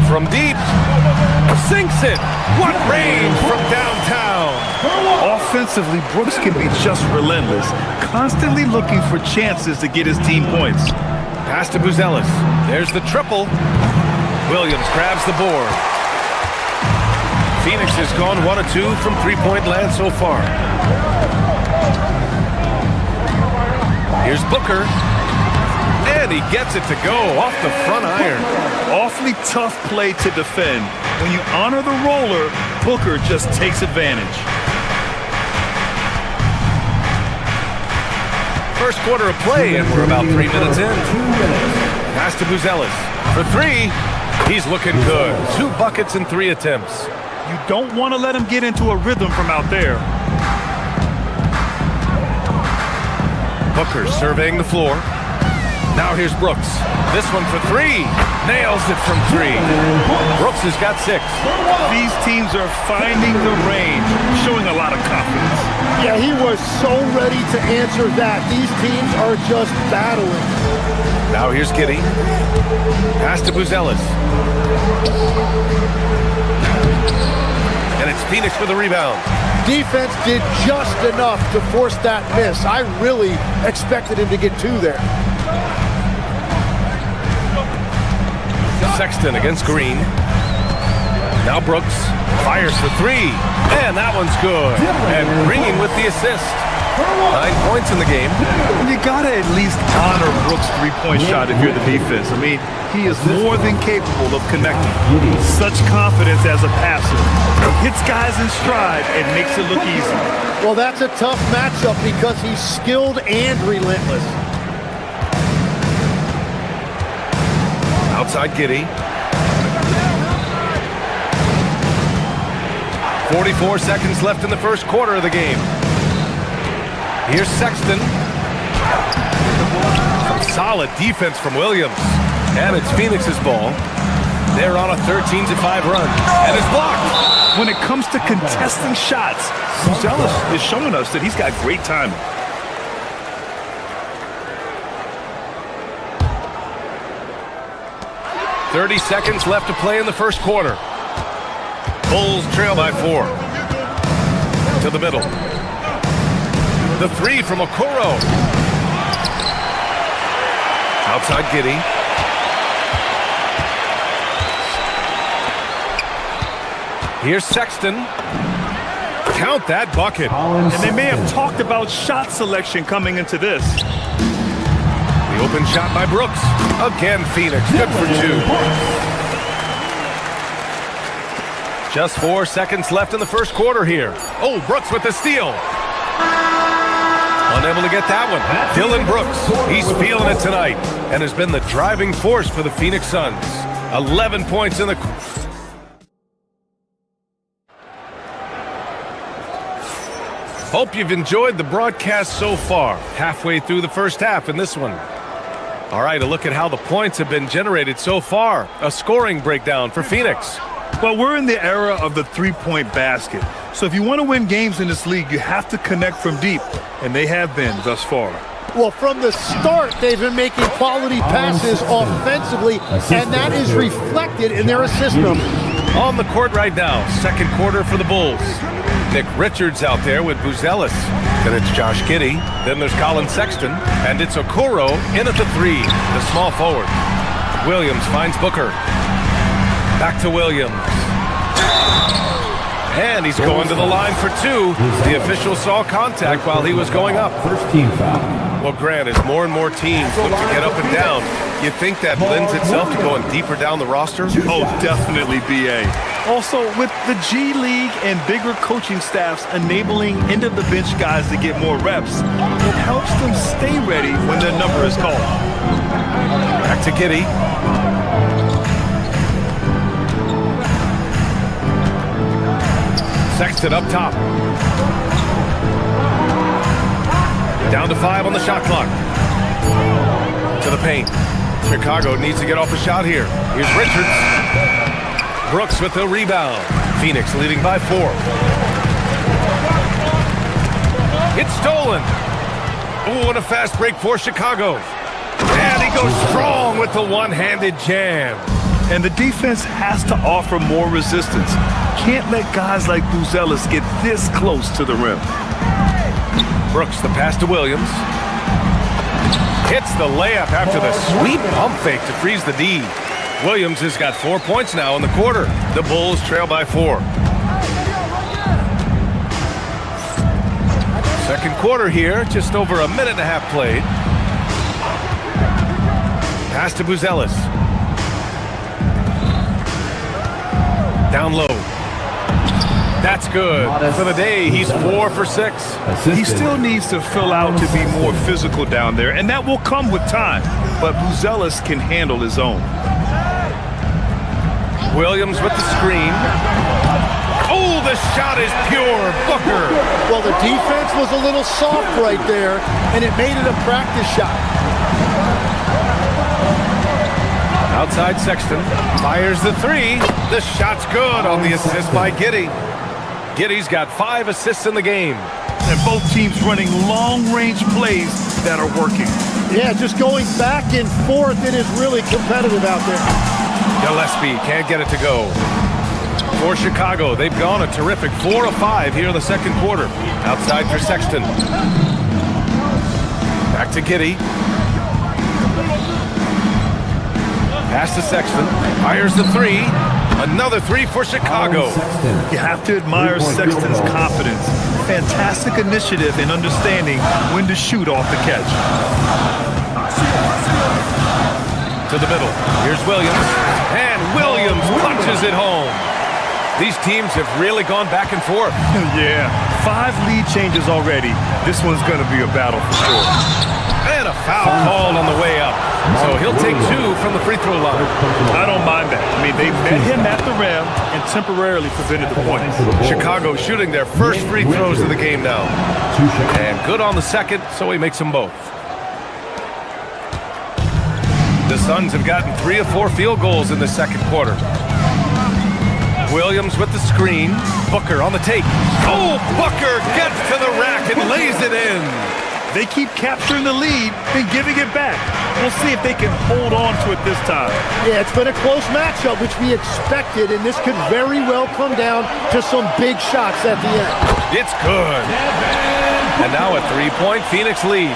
From deep, sinks it. What range from downtown. Offensively, Brooks can be just relentless, constantly looking for chances to get his team points. Pass to Buzelis. There's the triple. Williams grabs the board. Phoenix has gone 1 of 2 from three-point land so far. Here's Booker. And he gets it to go off the front iron. Awfully tough play to defend. When you honor the roller, Booker just takes advantage. First quarter of play, and we're about 3 minutes in. Pass to Buzelis. For 3, he's looking good. 2 buckets in 3 attempts. You don't want to let him get into a rhythm from out there. Booker surveying the floor. Now here's Brooks. This one for 3. Nails it from 3. Brooks has got 6. These teams are finding the range, showing a lot of confidence. Yeah, he was so ready to answer that. These teams are just battling. Now here's Giddey. Pass to Buzelis. And it's Phoenix with a rebound. Defense did just enough to force that miss. I really expected him to get 2 there. Sexton against Green. Now Brooks fires for 3. And that one's good. And Green with the assist. 9 points in the game. You got to at least honor Brooks' three-point shot if you're the defense. I mean, he is more than capable of connecting. Such confidence as a passer. He hits guys in stride and makes it look easy. Well, that's a tough matchup because he's skilled and relentless. Outside Giddey. 44 seconds left in the first quarter of the game. Here's Sexton. Some solid defense from Williams. And it's Phoenix's ball. They're on a 13-5 run. And it's blocked. When it comes to contesting shots, Buzelis is showing us that he's got great timing. .30 seconds left to play in the first quarter. Bulls trail by 4. To the middle. The three from Okoro. Outside Giddey. Here's Sexton. Count that bucket. And they may have talked about shot selection coming into this. The open shot by Brooks. Again, Phoenix. Good for 2. Just 4 seconds left in the first quarter here. Oh, Brooks with the steal. Unable to get that one. Dylan Brooks. He's feeling it tonight and has been the driving force for the Phoenix Suns. 11 points in the... Hope you've enjoyed the broadcast so far. Halfway through the first half in this one. All right, a look at how the points have been generated so far. A scoring breakdown for Phoenix. Well, we're in the era of the three-point basket. So if you want to win games in this league, you have to connect from deep, and they have been thus far. Well, from the start, they've been making quality passes offensively, and that is reflected in their assist number. On the court right now, second quarter for the Bulls. Nick Richards out there with Buzelis. Then it's Josh Giddey. Then there's Colin Sexton. And it's Okoro in at the 3, the small forward. Williams finds Booker. Back to Williams. And he's going to the line for 2. The official saw contact while he was going up. First team foul. Well, Grant, as more and more teams look to get up and down, you think that lends itself to going deeper down the roster? Oh, definitely, B.A. Also, with the G League and bigger coaching staffs enabling end-of-the-bench guys to get more reps, it helps them stay ready when their number is called. Back to Giddey. Sexton up top. Down to 5 on the shot clock. To the paint. Chicago needs to get off a shot here. Here's Richards. Brooks with the rebound. Phoenix leading by 4. It's stolen. Oh, and a fast break for Chicago. And he goes strong with the one-handed jam. And the defense has to offer more resistance. Can't let guys like Buzelis get this close to the rim. Brooks, the pass to Williams. Hits the layup after the sweet pump fake to freeze the D. Williams has got 4 points now in the quarter. The Bulls trail by 4. Second quarter here, just over a minute and a half played. Pass to Buzelis. Down low. That's good. For the day, he's 4 for 6. He still needs to fill out to be more physical down there, and that will come with time. But Buzelis can handle his own. Williams with the screen. Oh, the shot is pure. Booker. Well, the defense was a little soft right there, and it made it a practice shot. Outside Sexton. Fires the 3. The shot's good on the assist by Giddey. Giddey's got 5 assists in the game. And both teams running long-range plays that are working. Yeah, just going back and forth, it is really competitive out there. Gillespie can't get it to go. For Chicago, they've gone a terrific 4 of 5 here in the second quarter. Outside for Sexton. Back to Giddey. Pass to Sexton. Fires the 3. Another 3 for Chicago. You have to admire Sexton's confidence. fantastic initiative in understanding when to shoot off the catch. To the middle. Here's Williams. And Williams punches it home. These teams have really gone back and forth. Yeah, 5 lead changes already. This one's going to be a battle for sure. And a foul called on the way up. So he'll take 2 from the free throw line. I don't mind that. I mean, they met him at the rim and temporarily prevented the point. Chicago shooting their first free throws of the game now. And good on the second, so he makes them both. The Suns have gotten 3 of 4 field goals in the second quarter. Williams with the screen. Booker on the take. Oh, Booker gets to the rack and lays it in. They keep capturing the lead and giving it back. We'll see if they can hold on to it this time. Yeah, it's been a close matchup, which we expected, and this could very well come down to some big shots at the end. It's good. And now a 3-point Phoenix lead.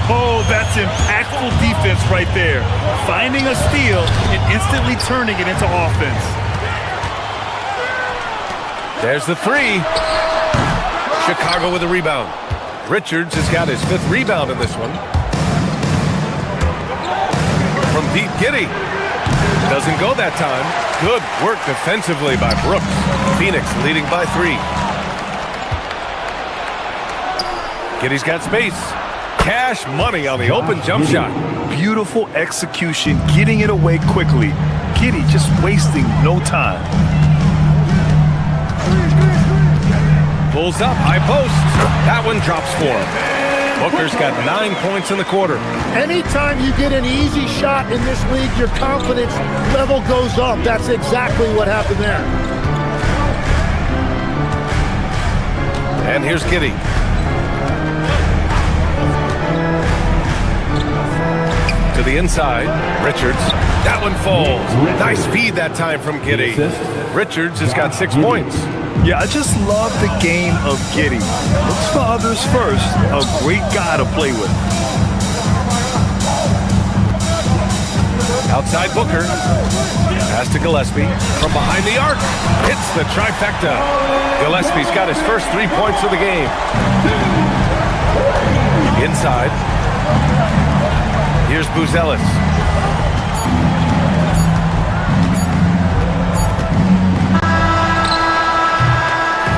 Oh, that's impactful defense right there. Finding a steal and instantly turning it into offense. There's the 3. Chicago with a rebound. Richards has got his 5th rebound in this one. From Pete Giddey. Doesn't go that time. Good work defensively by Brooks. Phoenix leading by 3. Giddey's got space. Cash money on the open jump shot. Beautiful execution, getting it away quickly. Giddey just wasting no time. Pulls up, high post. That one drops for him. Booker's got 9 points in the quarter. Anytime you get an easy shot in this league, your confidence level goes up. That's exactly what happened there. And here's Giddey. To the inside, Richards. That one falls. Nice feed that time from Giddey. Richards has got 6 points. Yeah, I just love the game of Giddey. Looks for others first. A great guy to play with. Outside Booker. Pass to Gillespie. From behind the arc. Hits the trifecta. Gillespie's got his first 3 points of the game. Inside. Here's Buzelis.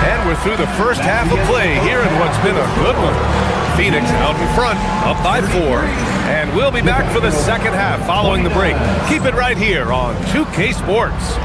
And we're through the first half of play here in what's been a good one. Phoenix out in front, up by 4. And we'll be back for the second half following the break. Keep it right here on 2K Sports.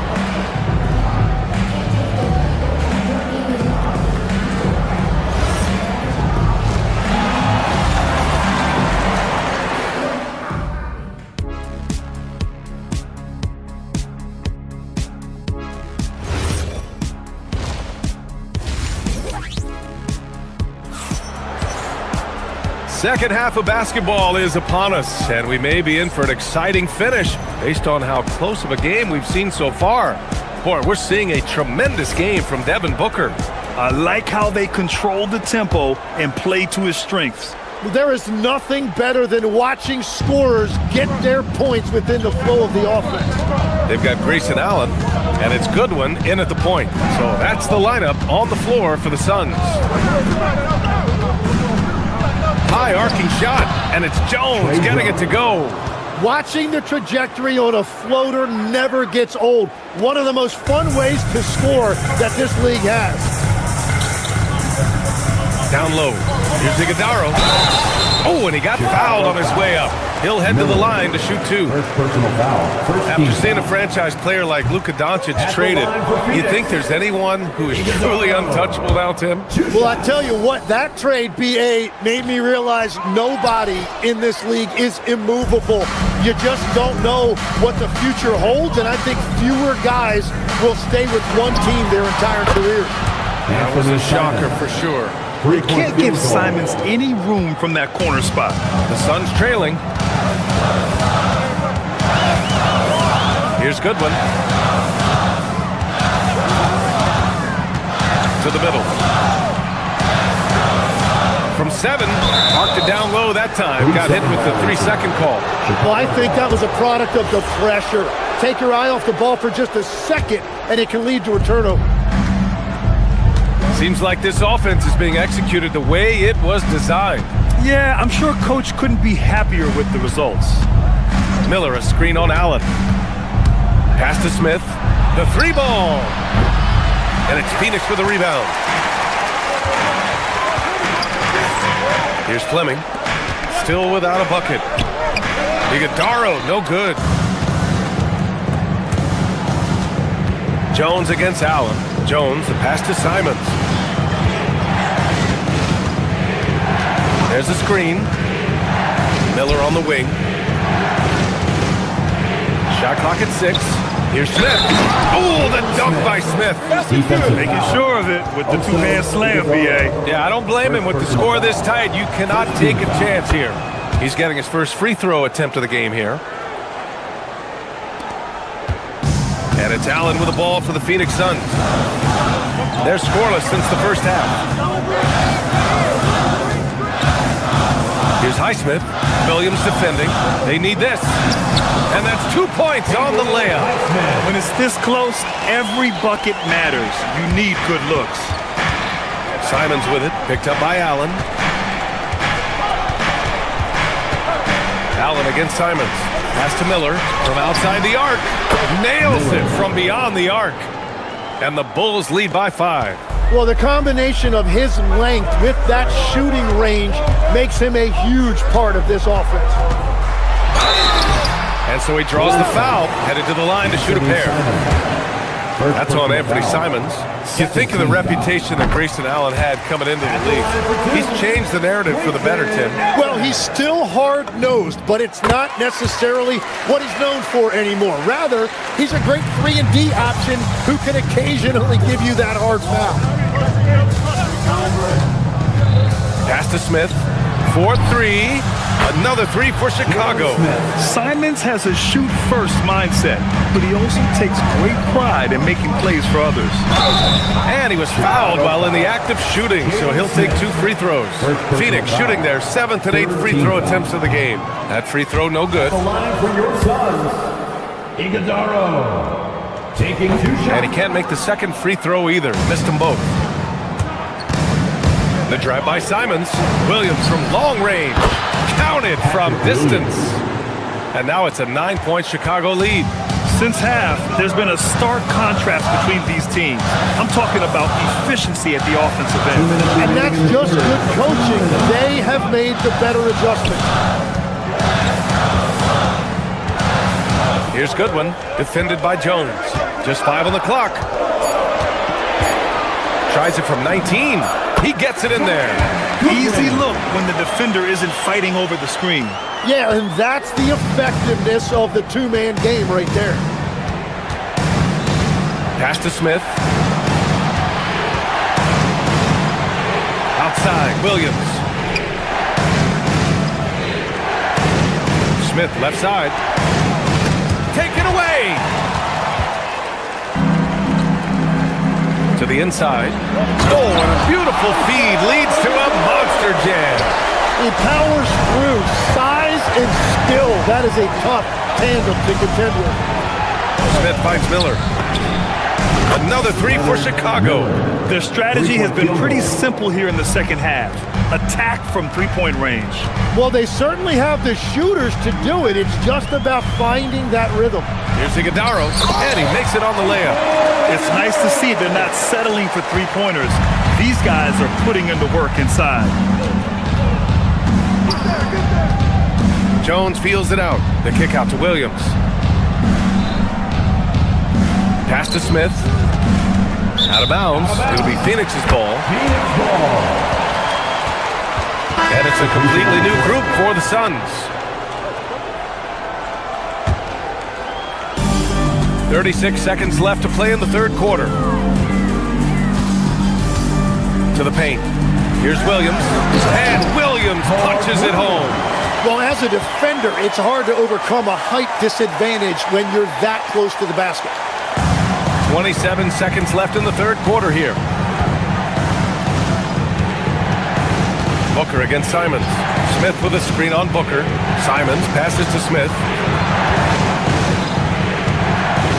Second half of basketball is upon us, and we may be in for an exciting finish based on how close of a game we've seen so far. Boy, we're seeing a tremendous game from Devin Booker. I like how they control the tempo and play to his strengths. There is nothing better than watching scorers get their points within the flow of the offense. They've got Grayson Allen, and it's Goodwin in at the point. So that's the lineup on the floor for the Suns. High arcing shot, and it's Jones getting it to go. Watching the trajectory on a floater never gets old. One of the most fun ways to score that this league has. Down low. Here's Iguodala. Oh, and he got fouled on his way up. He'll head to the line to shoot 2. After seeing a franchise player like Luka Doncic traded, you think there's anyone who is truly untouchable now, Tim? Well, I tell you what, that trade, BA, made me realize nobody in this league is immovable. You just don't know what the future holds, and I think fewer guys will stay with one team their entire career. That was a shocker for sure. They can't give Simons any room from that corner spot. The Suns trailing. Here's Goodwin. To the middle. From 7, marked it down low that time. Got hit with the 3-second call. Well, I think that was a product of the pressure. Take your eye off the ball for just a second, and it can lead to a turnover. Seems like this offense is being executed the way it was designed. Yeah, I'm sure Coach couldn't be happier with the results. Miller, a screen on Allen. Pass to Smith. The three ball. And it's Phoenix with a rebound. Here's Fleming. Still without a bucket. Iguodaro, no good. Jones against Allen. Jones, the pass to Simons. There's a screen. Miller on the wing. Shot clock at 6. Here's Smith. Oh, the dunk by Smith. Making sure of it with the two-hand slam, B.A. Yeah, I don't blame him. With the score this tight, you cannot take a chance here. He's getting his first free throw attempt of the game here. And it's Allen with the ball for the Phoenix Suns. They're scoreless since the first half. Here's Highsmith. Williams defending. They need this. And that's 2 points on the layup. When it's this close, every bucket matters. You need good looks. Simons with it. Picked up by Allen. Allen against Simons. Pass to Miller from outside the arc. Nails it from beyond the arc. And the Bulls lead by 5. Well, the combination of his length with that shooting range makes him a huge part of this offense. And so he draws the foul, headed to the line to shoot a pair. That's on Anthony Simons. You think of the reputation that Grayson Allen had coming into the league. He's changed the narrative for the better, Tim. Well, he's still hard-nosed, but it's not necessarily what he's known for anymore. Rather, he's a great 3-and-D option who can occasionally give you that hard foul. Pass to Smith. 4-3. Another 3 for Chicago. Simons has a shoot-first mindset, but he also takes great pride in making plays for others. And he was fouled while in the act of shooting, so he'll take 2 free throws. Phoenix shooting their 7th and 8th free throw attempts of the game. That free throw, no good. The line for your Suns, Iguodaro. Taking 2 shots. And he can't make the second free throw either. Missed them both. The drive by Simons. Williams from long range. Counted from distance. And now it's a 9-point Chicago lead. Since half, there's been a stark contrast between these teams. I'm talking about efficiency at the offensive end. And that's just good coaching. They have made the better adjustments. Here's Goodwin, defended by Jones. Just 5 on the clock. Tries it from 19. He gets it in there. Easy look when the defender isn't fighting over the screen. Yeah, and that's the effectiveness of the two-man game right there. Pass to Smith. Outside, Williams. Smith, left side. Taken away. To the inside. Oh, and a beautiful feed leads to a monster jam. He powers through. Size and skill. That is a tough tandem to contend with. Smith finds Miller. Another 3 for Chicago. Their strategy has been pretty simple here in the second half. Attack from three-point range. Well, they certainly have the shooters to do it. It's just about finding that rhythm. Here's Iguodaro, and he makes it on the layup. It's nice to see they're not settling for three-pointers. These guys are putting in the work inside. Jones feels it out. The kick out to Williams. Pass to Smith. Out of bounds. It'll be Phoenix's ball. And it's a completely new group for the Suns. 36 seconds left to play in the third quarter. To the paint. Here's Williams. And Williams punches it home. Well, as a defender, it's hard to overcome a height disadvantage when you're that close to the basket. 27 seconds left in the third quarter here. Booker against Simons. Smith with a screen on Booker. Simons passes to Smith.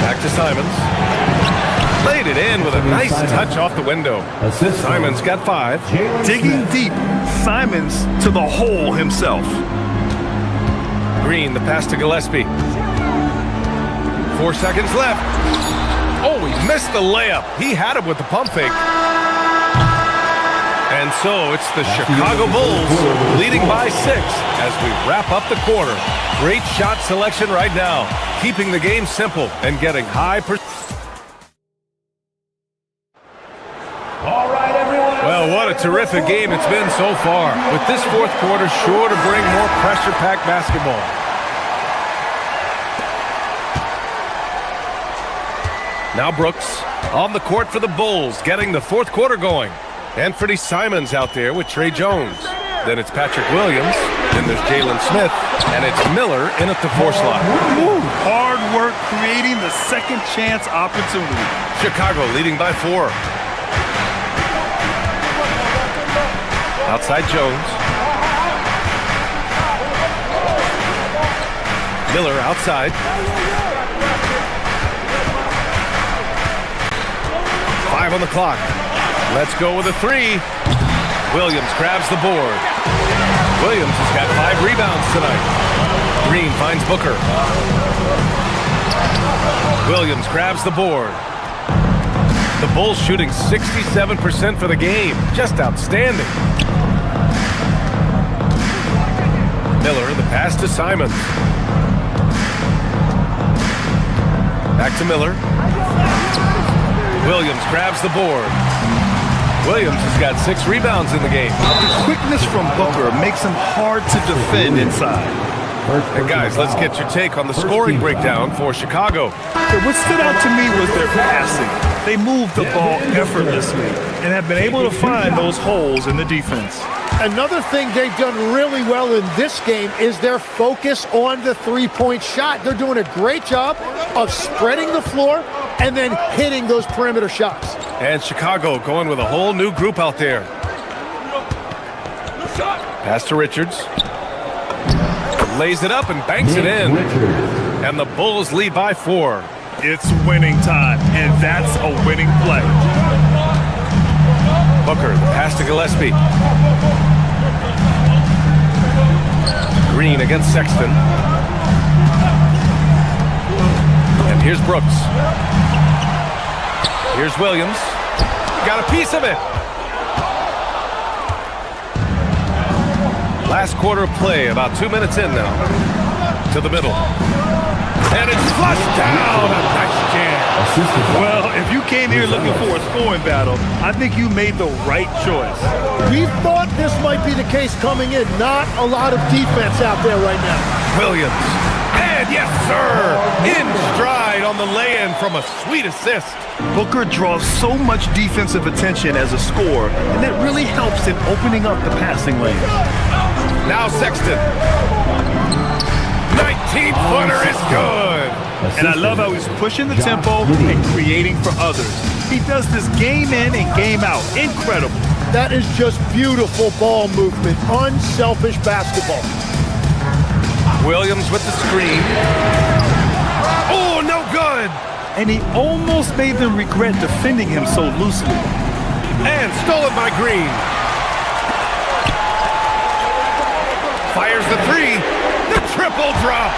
Back to Simons. Laid it in with a nice touch off the window. Simons got 5. Digging deep, Simons to the hole himself. Green, the pass to Gillespie. 4 seconds left. Oh, he missed the layup. He had him with the pump fake. And so it's the Chicago Bulls leading by 6 as we wrap up the quarter. Great shot selection right now, keeping the game simple and getting high All right, everyone. Well, what a terrific game it's been so far, with this fourth quarter sure to bring more pressure-packed basketball. Now Brooks on the court for the Bulls, getting the fourth quarter going. Anthony Simons out there with Trey Jones. Then it's Patrick Williams. Then there's Jalen Smith. And it's Miller in at the 4 slot. Hard work creating the second chance opportunity. Chicago leading by 4. Outside Jones. Miller outside. 5 on the clock. Let's go with a 3. Williams grabs the board. Williams has got 5 rebounds tonight. Green finds Booker. Williams grabs the board. The Bulls shooting 67% for the game. Just outstanding. Miller, the pass to Simons. Back to Miller. Williams grabs the board. Williams has got 6 rebounds in the game. The quickness from Booker makes him hard to defend inside. And guys, let's get your take on the scoring breakdown for Chicago. What stood out to me was their passing. They moved the ball effortlessly and have been able to find those holes in the defense. Another thing they've done really well in this game is their focus on the three-point shot. They're doing a great job of spreading the floor and then hitting those perimeter shots. And Chicago going with a whole new group out there. Pass to Richards. Lays it up and banks it in. And the Bulls lead by 4. It's winning time, and that's a winning play. Booker, the pass to Gillespie. Green against Sexton. And here's Brooks. Here's Williams. Got a piece of it. Last quarter of play, about 2 minutes in now. To the middle. And it's flushed down. A nice jam. Well, if you came here looking for a scoring battle, I think you made the right choice. We thought this might be the case coming in. Not a lot of defense out there right now. Williams. And yes, sir. In stride on the lay-in from a sweet assist. Booker draws so much defensive attention as a scorer, and that really helps in opening up the passing lane. Now Sexton. 19-footer is good. And I love how he's pushing the tempo and creating for others. He does this game in and game out. Incredible. That is just beautiful ball movement. Unselfish basketball. Williams with the screen. Oh, no good. And he almost made them regret defending him so loosely. And stolen by Green. Fires the 3. The triple drop.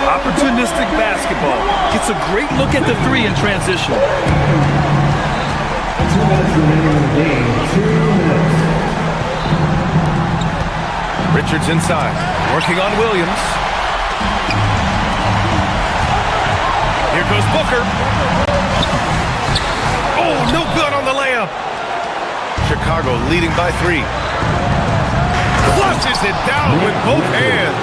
Opportunistic basketball. Gets a great look at the 3 in transition. 2 minutes remaining in the game. 2 minutes. Richards inside. Working on Williams. Here goes Booker. Oh, no good on the layup. Chicago leading by 3. Flushes it down with both hands.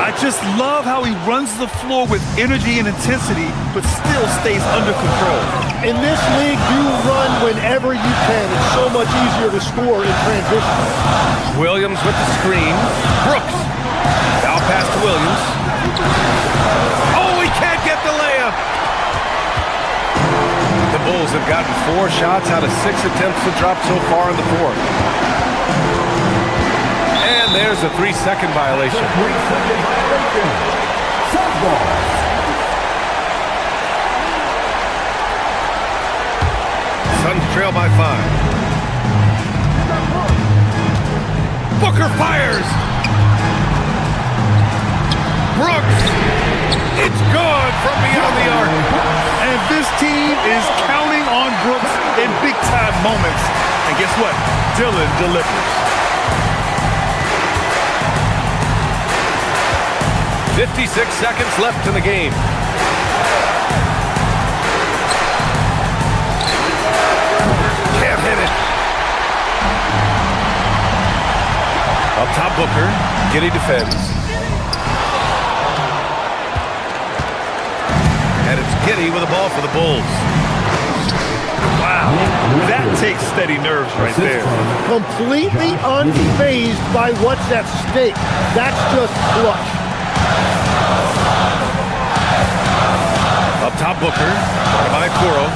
I just love how he runs the floor with energy and intensity, but still stays under control. In this league, you run whenever you can. It's so much easier to score in transition. Williams with the screen. Brooks. Now pass to Williams. Oh, he can't get the layup. The Bulls have gotten 4 shots out of 6 attempts to drop so far in the fourth. And there's a 3-second violation. 3-second violation. Softball. trail by 5. Booker fires. Brooks. It's gone from beyond the arc. And this team is counting on Brooks in big-time moments. And guess what? Dillon delivers. 56 seconds left in the game. Can't hit it. Up top, Booker. Giddey defends. And it's Giddey with the ball for the Bulls. Wow, that takes steady nerves right there. Completely unfazed by what's at stake. That's just clutch. Up top, Booker. By Kuro.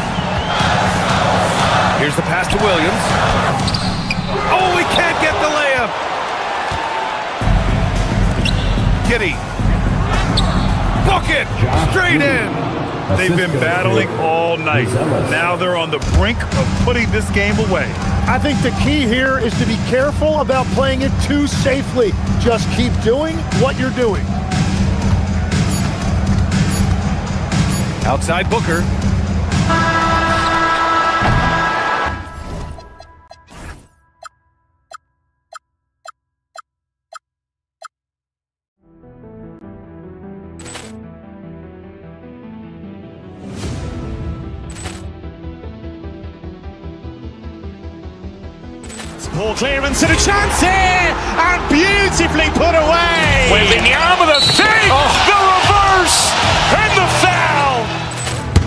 Here's the pass to Williams. Oh, he can't get the layup. Giddey. Bucket. Straight in. They've been battling all night. Now they're on the brink of putting this game away. I think the key here is to be careful about playing it too safely. Just keep doing what you're doing. Outside Booker. Ball clearance and a chance here, and beautifully put away. Wembanyama the fake, the reverse, and the foul.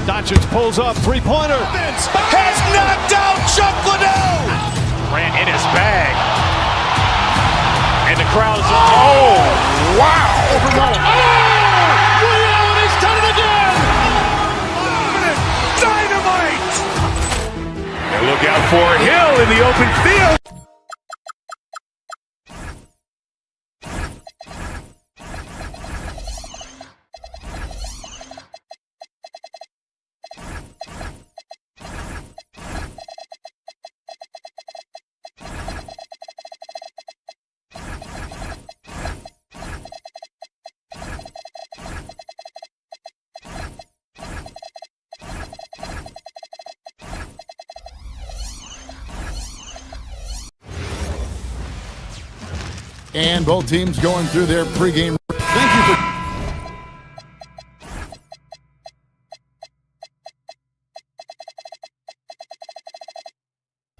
Doncic pulls up, three-pointer. Has knocked out Chuck Liddell. Ran in his bag. And the crowd is... Oh, wow. He's done it again. Dynamite. And look out for Hill in the open field. And both teams going through their pregame. Thank you for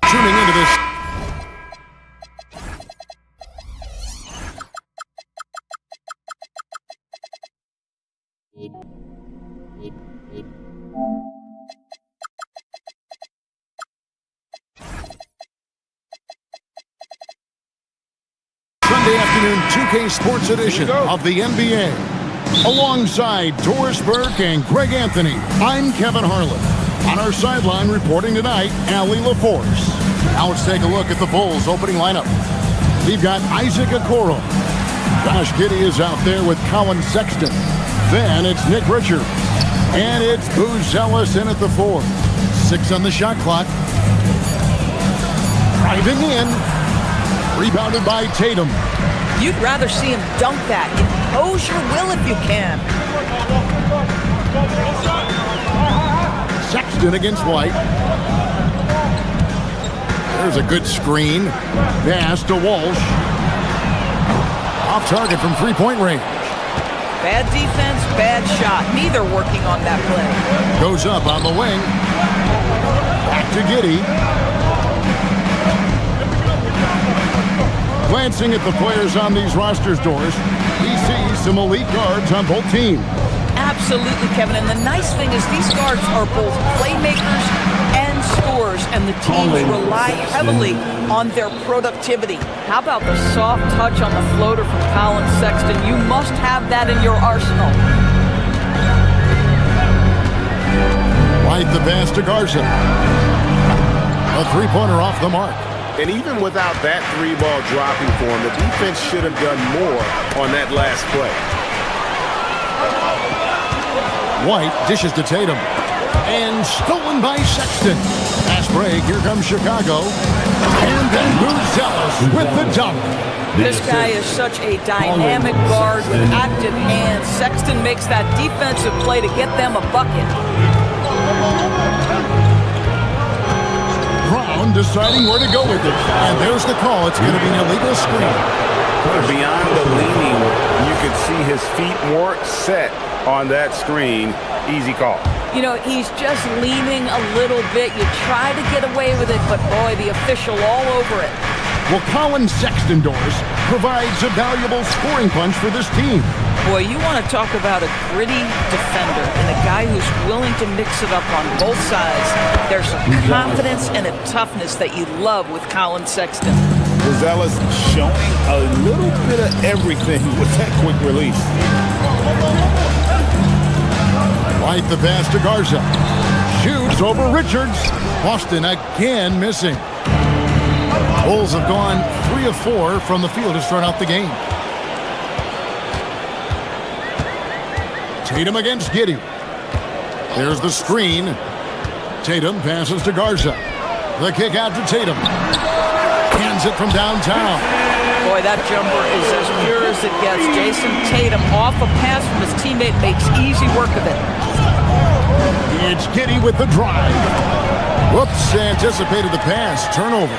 tuning into this. Sunday afternoon 2K Sports Edition of the NBA. Alongside Doris Burke and Greg Anthony, I'm Kevin Harlan. On our sideline reporting tonight, Allie LaForce. Now let's take a look at the Bulls' opening lineup. We've got Isaac Okoro. Josh Giddey is out there with Colin Sexton. Then it's Nick Richards. And it's Booz Ellis in at the 4. 6 on the shot clock. Driving in. Rebounded by Tatum. You'd rather see him dunk that. Impose your will if you can. Sexton against White. There's a good screen. Pass to Walsh. Off target from three-point range. Bad defense, bad shot. Neither working on that play. Goes up on the wing. Back to Giddey. Glancing at the players on these rosters, Doris, he sees some elite guards on both teams. Absolutely, Kevin. And the nice thing is these guards are both playmakers and scorers, and the teams rely heavily on their productivity. How about the soft touch on the floater from Colin Sexton? You must have that in your arsenal. White the pass to Garza. A three-pointer off the mark. And even without that three-ball dropping for him, the defense should have done more on that last play. White dishes to Tatum. And stolen by Sexton. Pass fast break. Here comes Chicago. And then Ellis with the dunk. This guy is such a dynamic guard with active hands. Sexton makes that defensive play to get them a bucket. Brown deciding where to go with it. And there's the call. It's going to be an illegal screen. Beyond the leaning, you could see his feet more set on that screen. Easy call. You know, he's just leaning a little bit. You try to get away with it, but boy, the official all over it. Well, Colin Sexton provides a valuable scoring punch for this team. Boy, you want to talk about a gritty defender and a guy who's willing to mix it up on both sides. There's a confidence and a toughness that you love with Colin Sexton. Ellis showing a little bit of everything with that quick release. Right the pass to Garza. Shoots over Richards. Boston again missing. Bulls have gone 3 of 4 from the field to start out the game. Tatum against Giddey. There's the screen. Tatum passes to Garza. The kick out to Tatum. Hands it from downtown. Boy, that jumper is as pure as it gets. Jason Tatum off a pass from his teammate makes easy work of it. It's Giddey with the drive. Whoops, anticipated the pass. Turnover.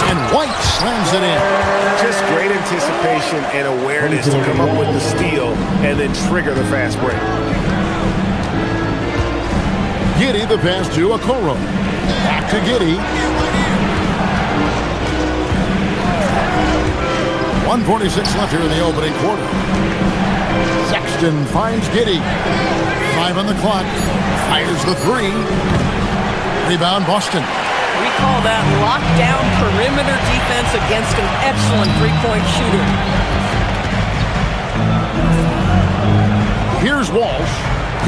And White slams it in. Just great anticipation and awareness to come up with the steal and then trigger the fast break. Giddey the pass to Okoro. Back to Giddey. 1:46 left here in the opening quarter. Sexton finds Giddey. 5 on the clock. Fires the 3. Rebound Boston. We call that lockdown perimeter defense against an excellent three-point shooter. Here's Walsh.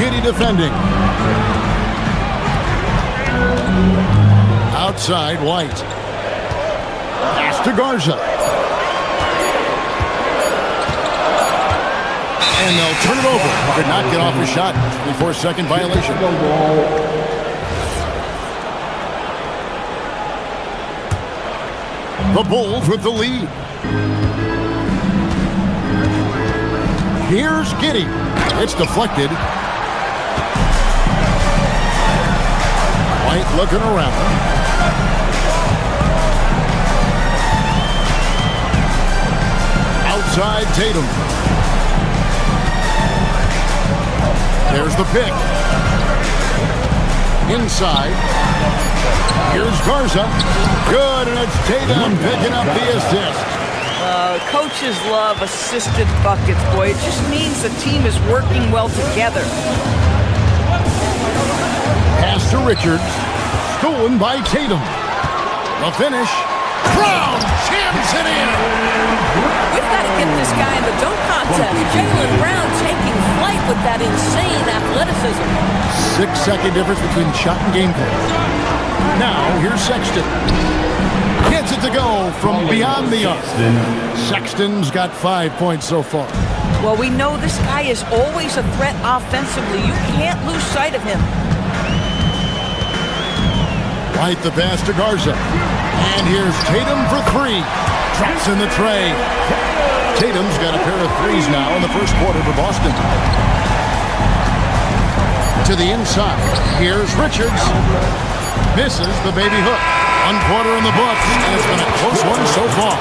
Giddey defending. Outside White. Pass to Garza. And they'll turn it over. Could not get off a shot. 24-second violation. The Bulls with the lead. Here's Giddey. It's deflected. White looking around. Outside Tatum. There's the pick. Inside. Here's Garza. Good, and it's Tatum picking up the assist. Coaches love assisted buckets, boy. It just means the team is working well together. Pass to Richards. Stolen by Tatum. The finish. Brown jams it in. We've got to get this guy in the dunk contest. Jaylen Brown taking flight with that insane athleticism. 6-second difference between shot and gameplay. Now, here's Sexton. Gets it to go from beyond the arc. Sexton's got 5 points so far. Well, we know this guy is always a threat offensively. You can't lose sight of him. White the pass to Garza. And here's Tatum for 3. Traps in the tray. Tatum's got a pair of threes now in the first quarter for Boston. To the inside. Here's Richards. Misses the baby hook. 1 quarter in the books, and it's been a close one so far.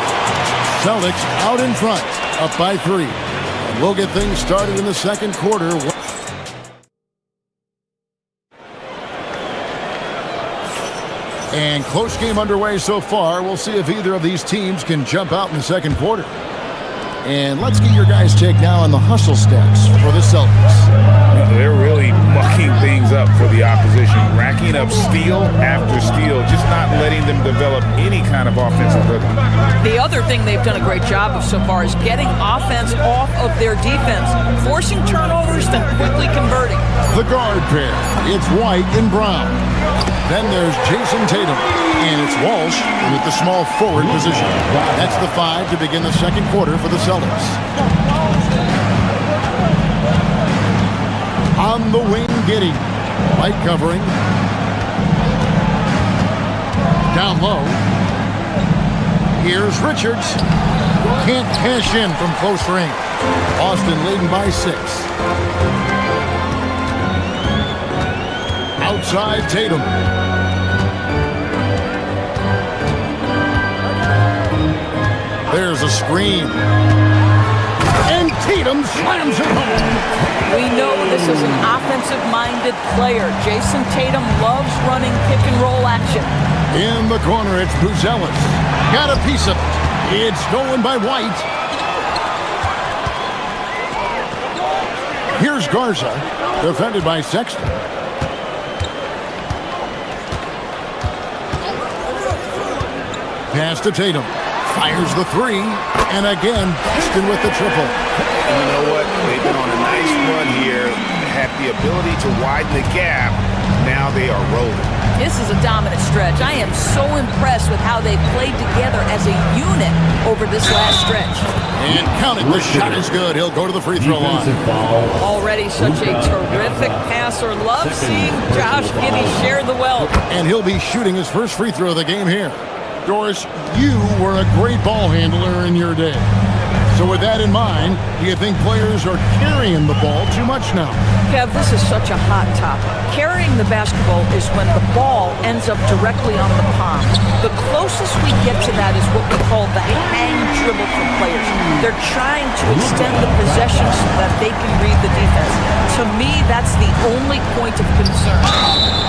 Celtics out in front, up by 3. And we'll get things started in the second quarter. And close game underway so far. We'll see if either of these teams can jump out in the second quarter. And let's get your guys' take now on the hustle stats for the Celtics. They're really mucking things up for the opposition, racking up steal after steal, just not letting them develop any kind of offensive rhythm. The other thing they've done a great job of so far is getting offense off of their defense, forcing turnovers, then quickly converting. The guard pair, it's White and Brown. Then there's Jason Tatum, and it's Walsh with the small forward position. That's the 5 to begin the second quarter for the Celtics. On the wing, Giddey. White covering. down low. Here's Richards. Can't cash in from close range. Boston leading by 6. Outside Tatum. There's a screen. And Tatum slams it home. We know this is an offensive-minded player. Jason Tatum loves running pick-and-roll action. In the corner, it's Buzelis. Got a piece of it. It's stolen by White. Here's Garza, defended by Sexton. Pass to Tatum. Fires the 3. And again, Boston with the triple. And you know what? They've been on a nice run here. Have the ability to widen the gap. Now they are rolling. This is a dominant stretch. I am so impressed with how they played together as a unit over this last stretch. And counted. The shot is good. He'll go to the free throw line. Already such a terrific passer. Love seeing Josh Giddey share the wealth. And he'll be shooting his first free throw of the game here. Doris, you were a great ball handler in your day. So with that in mind, do you think players are carrying the ball too much now? Kev, this is such a hot topic. Carrying the basketball is when the ball ends up directly on the palm. The closest we get to that is what we call the hang dribble from players. They're trying to extend the possession so that they can read the defense. To me, that's the only point of concern.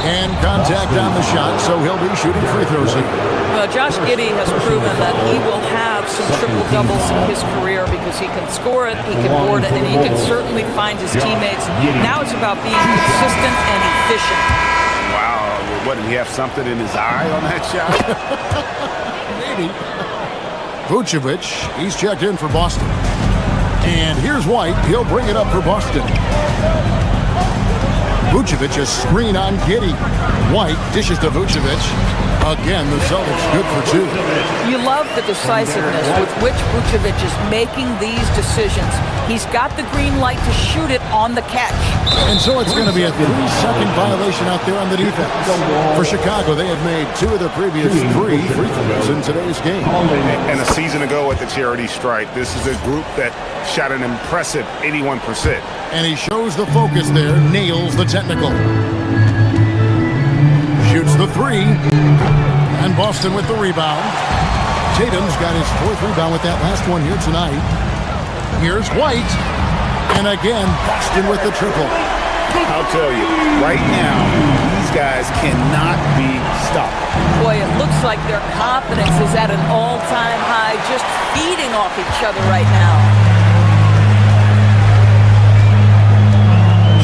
And contact on the shot, so he'll be shooting free throws here. Well, Josh Giddey has proven that he will have some triple-doubles in his career because he can score it, he can board it, and he can certainly find his teammates. Now it's about being consistent and efficient. Wow. What, did he have something in his eye on that shot? Maybe. Vucevic, he's checked in for Boston. And here's White. He'll bring it up for Boston. Vucevic, a screen on Giddey. White dishes to Vucevic. Again, the Celtics good for 2. You love the decisiveness with which Vucevic is making these decisions. He's got the green light to shoot it on the catch. And so it's going to be a 3-second violation out there on the defense. For Chicago, they have made 2 of their previous 3 free throws in today's game. And a season ago at the charity stripe, this is a group that shot an impressive 81%. And he shows the focus there, nails the technical. Shoots the 3. And Boston with the rebound. Tatum's got his 4th rebound with that last one here tonight. Here's White. And again, Boston with the triple. I'll tell you, right now, these guys cannot be stopped. Boy, it looks like their confidence is at an all-time high, just feeding off each other right now.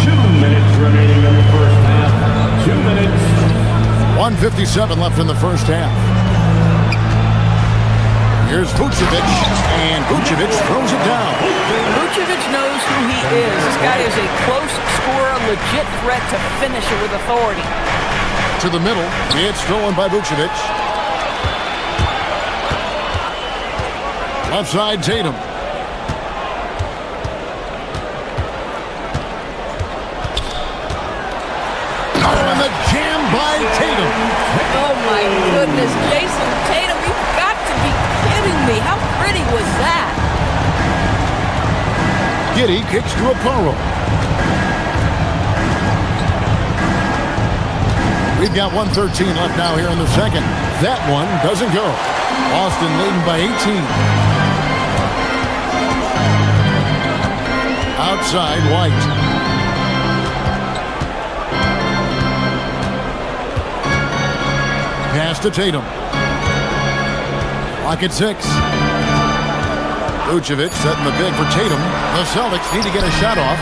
2 minutes remaining in the first half. 2 minutes. 1:57 left in the first half. Here's Vucevic, and Vucevic throws it down. Vucevic knows who he is. This guy is a close scorer, legit threat to finish it with authority. To the middle, it's stolen by Vucevic. Left side, Tatum. And the jam by Tatum. Oh my goodness, Jason Tatum, you've got to be kidding me. How pretty was that? Giddey kicks to Okoro. We've got 1:13 left now here in the second. That one doesn't go. Boston leading by 18. Outside, White. Pass to Tatum. Clock at 6. Vucevic setting the big for Tatum. The Celtics need to get a shot off.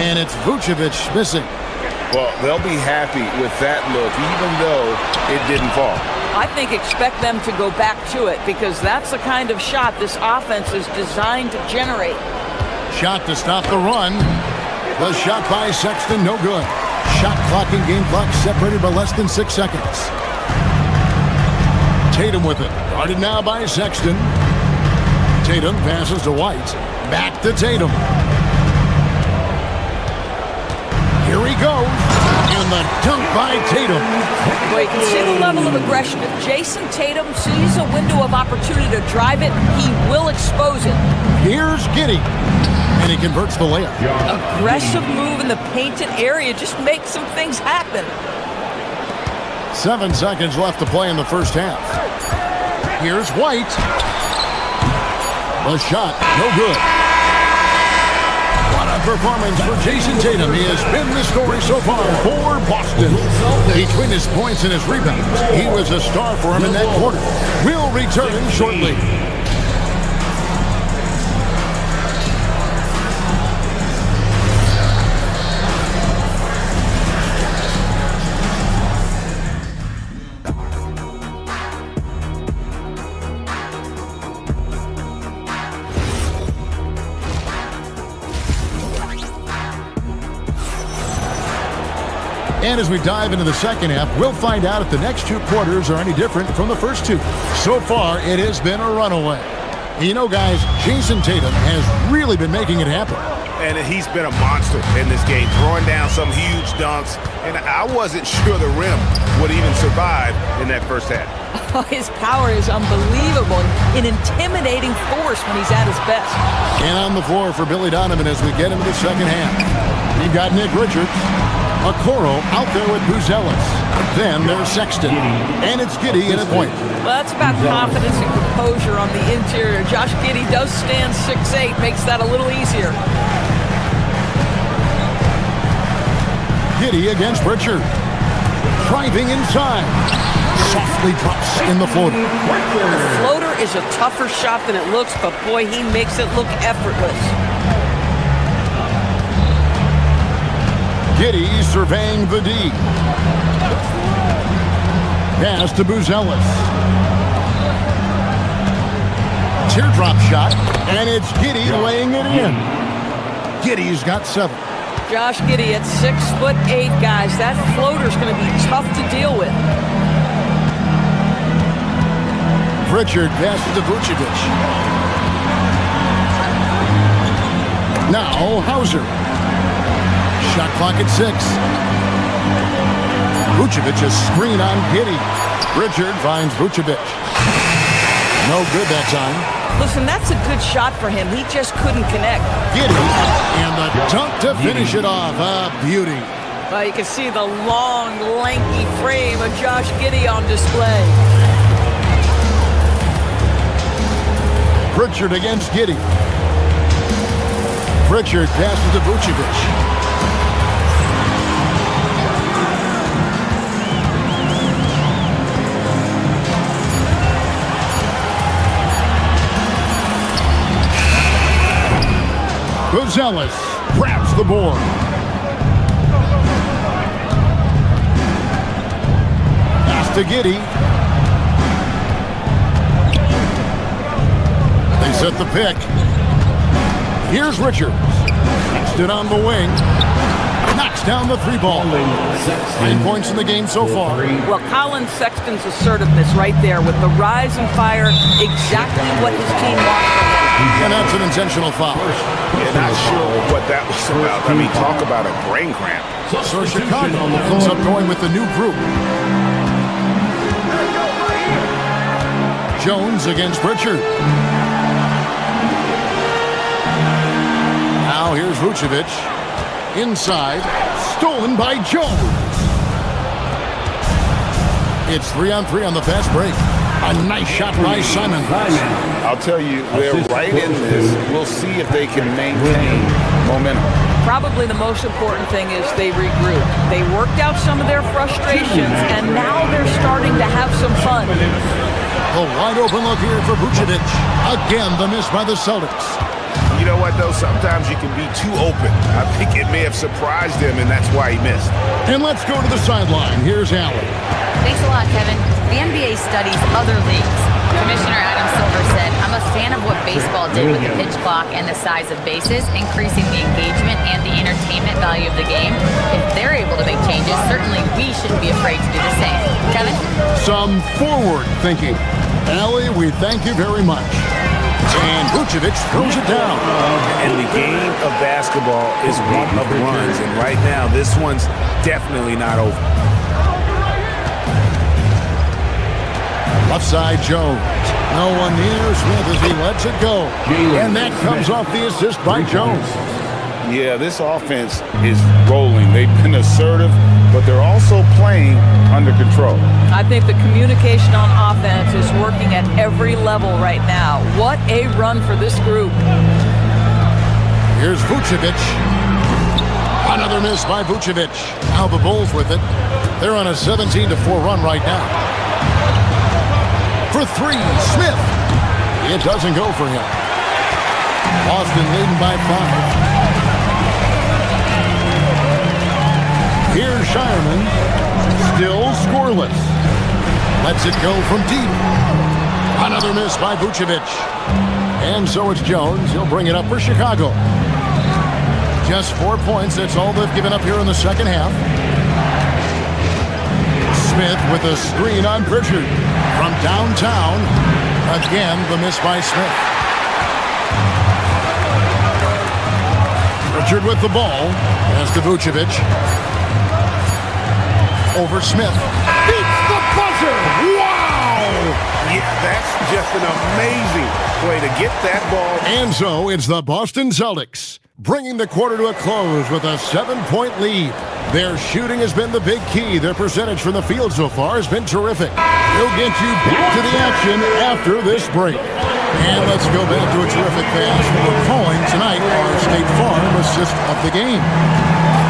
And it's Vucevic missing. Well, they'll be happy with that look, even though it didn't fall. I think expect them to go back to it because that's the kind of shot this offense is designed to generate. Shot to stop the run. The shot by Sexton, no good. Shot clock and game clock separated by less than 6 seconds. Tatum with it. Guarded now by Sexton. Tatum passes to White. Back to Tatum. Here he goes. And the dunk by Tatum. Well, you can see the level of aggression. If Jason Tatum sees a window of opportunity to drive it, he will expose it. Here's Giddey. And he converts the layup. Aggressive move in the painted area. Just makes some things happen. 7 seconds left to play in the first half. Here's White. The shot, no good. What a performance for Jason Tatum. He has been the story so far for Boston. Between his points and his rebounds, he was a star for him in that quarter. We'll return shortly. And as we dive into the second half, we'll find out if the next 2 quarters are any different from the first 2. So far, it has been a runaway. You know, guys, Jason Tatum has really been making it happen. And he's been a monster in this game, throwing down some huge dunks. And I wasn't sure the rim would even survive in that first half. His power is unbelievable, an intimidating force when he's at his best. And on the floor for Billy Donovan as we get into the second half. We've got Nick Richards. Okoro out there with Buzelis. Then there's Sexton. And it's Giddey in a point. Well, that's about confidence and composure on the interior. Josh Giddey does stand 6'8", makes that a little easier. Giddey against Richard. Driving inside. Softly drops in the floater. The floater is a tougher shot than it looks, but boy, he makes it look effortless. Giddey surveying the D. Pass to Buzelis. Teardrop shot, and it's Giddey laying it in. Giddey's got 7. Josh Giddey at 6'8", guys. That floater's going to be tough to deal with. Richard passes to Vucevic. Now Hauser. Shot clock at 6. Vucevic a screen on Giddey. Richard finds Vucevic. No good that time. Listen, that's a good shot for him. He just couldn't connect. Giddey and the dunk to finish it off. A beauty. Well, you can see the long, lanky frame of Josh Giddey on display. Richard against Giddey. Richard passes to Vucevic. Buzelis grabs the board. Pass to Giddey. They set the pick. Here's Richards. Stood on the wing. Knocks down the 3-ball. 9 points in the game so far. Well, Colin Sexton's assertiveness right there with the rise and fire, exactly what his team wants from him. And that's an intentional foul. Yeah, not sure what that was about. I mean, talk about a brain cramp. So Chicago ends up going with the new group. Jones against Richard. Now here's Vucevic. Inside. Stolen by Jones. It's 3-on-3 on the fast break. A nice shot by Simon. I'll tell you, they're right in this. We'll see if they can maintain momentum. Probably the most important thing is they regroup. They worked out some of their frustrations, and now they're starting to have some fun. A wide open look here for Vucevic. Again, the miss by the Celtics. You know what, though? Sometimes you can be too open. I think it may have surprised him, and that's why he missed. And let's go to the sideline. Here's Allen. Thanks a lot, Kevin. The NBA studies other leagues. Commissioner Adam Silver said, I'm a fan of what baseball did with the pitch clock and the size of bases, increasing the engagement and the entertainment value of the game. If they're able to make changes, certainly we shouldn't be afraid to do the same. Kevin? Some forward thinking. Allie, we thank you very much. And Vucevic throws it down. And the game of basketball is one of runs. And right now, this one's definitely not over. Left side, Jones. No one near Smith as he lets it go. And that comes off the assist by Jones. Yeah, this offense is rolling. They've been assertive, but they're also playing under control. I think the communication on offense is working at every level right now. What a run for this group. Here's Vucevic. Another miss by Vucevic. Now the Bulls with it. They're on a 17-4 run right now. For three, Smith. It doesn't go for him. Boston leading by 5. Here's Shireman, still scoreless. Lets it go from deep. Another miss by Vucevic. And so it's Jones. He'll bring it up for Chicago. Just 4 points. That's all they've given up here in the second half. Smith with a screen on Pritchard. From downtown. Again, the miss by Smith. Pritchard with the ball. Pass to Vucevic. Over Smith. Beats the buzzer! Wow! Yeah, that's just an amazing way to get that ball. And so it's the Boston Celtics bringing the quarter to a close with a 7-point lead. Their shooting has been the big key. Their percentage from the field so far has been terrific. We'll get you back to the action after this break. And let's go back to a terrific pass. We're calling tonight our State Farm assist of the game.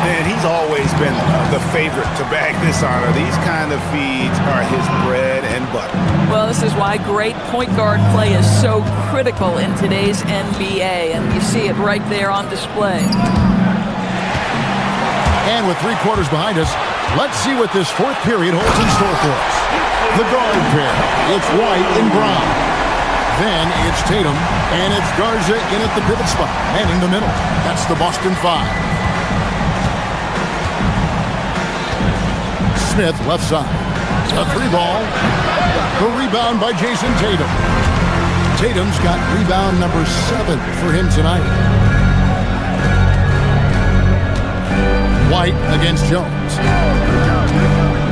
And he's always been the favorite to bag this honor. These kind of feeds are his bread and butter. Well, this is why great point guard play is so critical in today's NBA, and you see it right there on display. And with 3 quarters behind us, let's see what this fourth period holds in store for us. The guard pair, it's White and Brown. Then it's Tatum, and it's Garza in at the pivot spot, and in the middle. That's the Boston 5. Smith, left side. A 3-ball. The rebound by Jason Tatum. Tatum's got rebound number 7 for him tonight. White against Jones.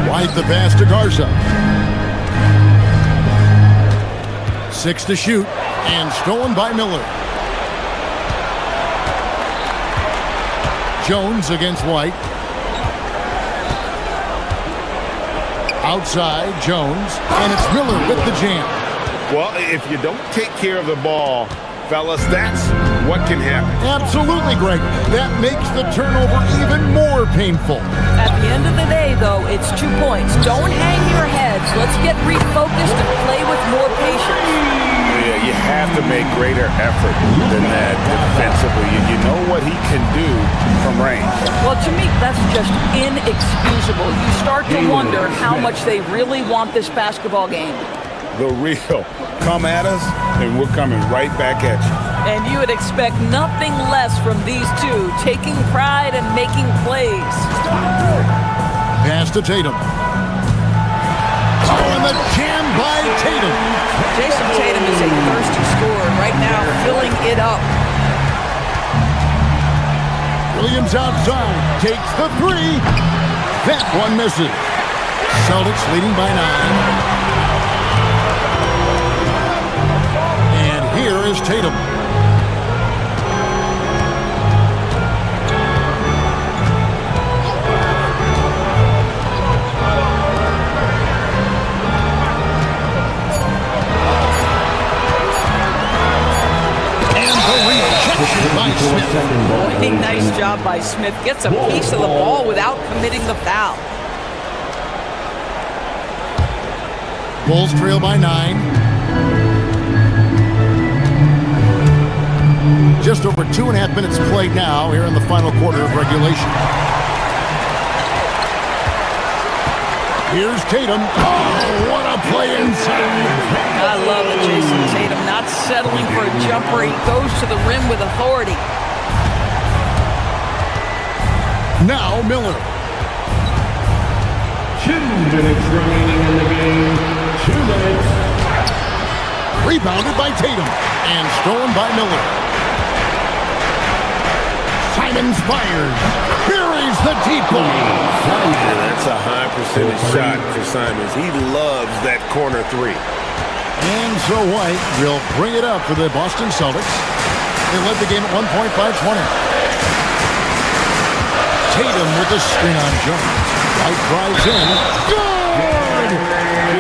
White the pass to Garza. 6 to shoot, and stolen by Miller. Jones against White. Outside, Jones, and it's Miller with the jam. Well, if you don't take care of the ball, fellas, that's what can happen. Absolutely, Greg. That makes the turnover even more painful. At the end of the day, though, it's 2 points. Don't hang your heads. Let's get refocused and play with more patience. Yeah, you have to make greater effort than that defensively. You know what he can do from range. Well, to me, that's just inexcusable. You start to wonder how much they really want this basketball game. The real. Come at us, and we're coming right back at you. And you would expect nothing less from these two, taking pride and making plays. Pass to Tatum. Oh, and the jam by Tatum. Jason Tatum is a thirsty scorer right now, filling it up. Williams outside, takes the 3. That one misses. Celtics leading by 9. And here is Tatum. By Smith. Boy, nice job by Smith. Gets a piece of the ball without committing the foul. Bulls trail by 9. Just over 2.5 minutes played now here in the final quarter of regulation. Here's Tatum. Oh, what a play inside. I love it, Jason Tatum. Not settling for a jumper. He goes to the rim with authority. Now Miller. 2 minutes remaining in the game. 2 minutes. Rebounded by Tatum. And stolen by Miller. Simons fires. Buries the deep ball. Yeah, that's a high percentage shot for Simons. He loves that corner three. And so White will bring it up for the Boston Celtics. They led the game at 1 point by 20. Tatum with the screen on Jones. White drives in. Good!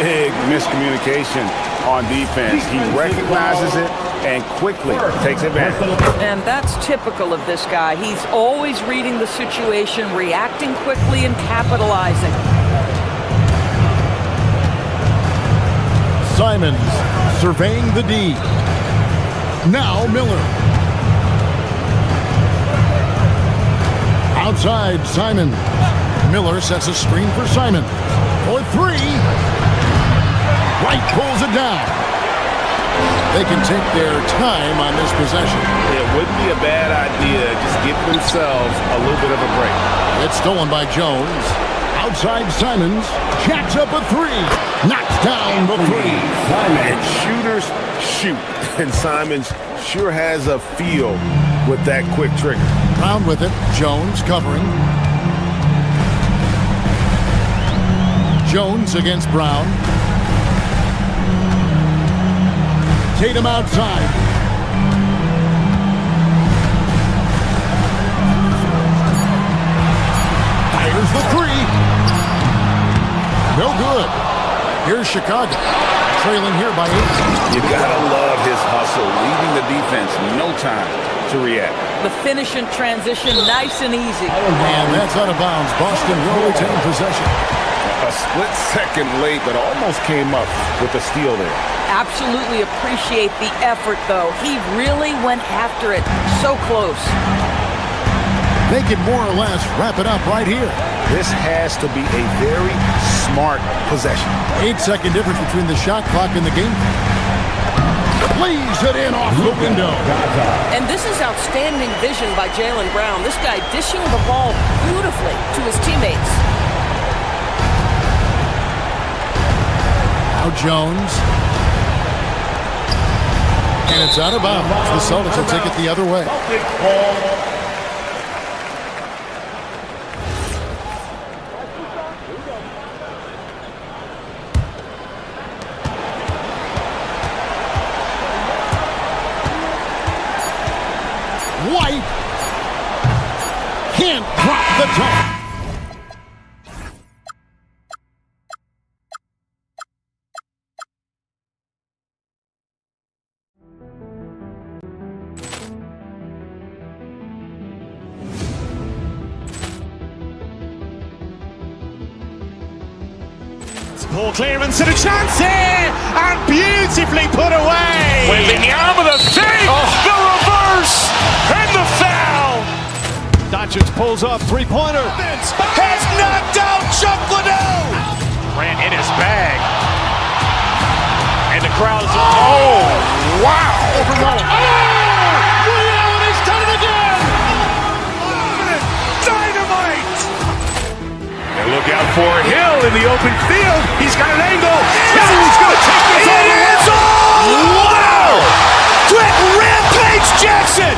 Big miscommunication on defense. He recognizes it and quickly takes advantage. And that's typical of this guy. He's always reading the situation, reacting quickly, and capitalizing. Simons surveying the D. Now Miller. Outside Simon. Miller sets a screen for Simon. For three. White pulls it down. They can take their time on this possession. It wouldn't be a bad idea. Just give themselves a little bit of a break. It's stolen by Jones. Outside Simons. Jacks up a three. Knocks down the three. And shooters shoot. And Simons sure has a feel with that quick trigger. Brown with it. Jones covering. Jones against Brown. Tatum outside. Fires the three. No good. Here's Chicago. Trailing here by 8. You gotta love his hustle, leaving the defense no time to react. The finish in transition, nice and easy. And that's out of bounds. Boston will retain possession. A split second late, but almost came up with a steal there. Absolutely appreciate the effort, though. He really went after it. So close. They can more or less wrap it up right here. This has to be a very smart possession. 8-second difference between the shot clock and the game. Lays it in off the window. And this is outstanding vision by Jaylen Brown. This guy dishing the ball beautifully to his teammates. Now Jones. And it's out of bounds. The Celtics will take it the other way. White can't drop the top. Ball clearance and a chance here, and beautifully put away. Wembanyama the save, the reverse, and the foul. Doncic pulls up, three-pointer. Has knocked out Chuck Liddell. Ran in his bag, and the crowd is wow! He's done it again. Dynamite! And look out for Hill in the open field. He's got an angle. He's going to take this all the way. Wow! Quick Rampage Jackson!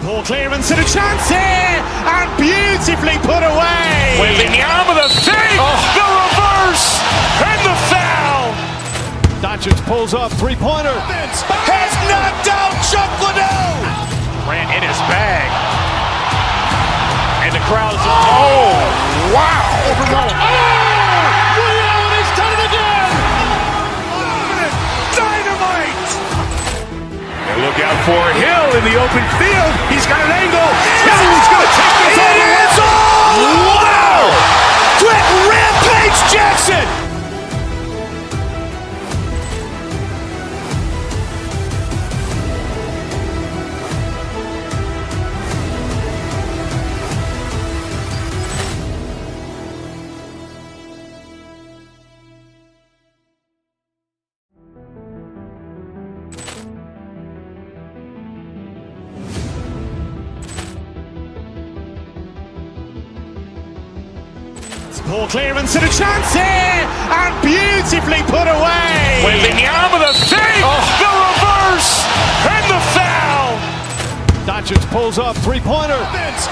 Ball clearance and a chance here, and beautifully put away. Wembanyama the save, the reverse, and the foul. Doncic pulls up, three-pointer. Has knocked out Chuck Liddell. Ran in his bag, and the crowd is wow! He's done it again. Dynamite! And look out for Hill in the open field. He's got an angle. He's going to take this all the way. Wow! Quick Rampage Jackson! Ball clearance and a chance here, and beautifully put away. Wembanyama the save, the reverse, and the foul. Doncic pulls up, three-pointer. Has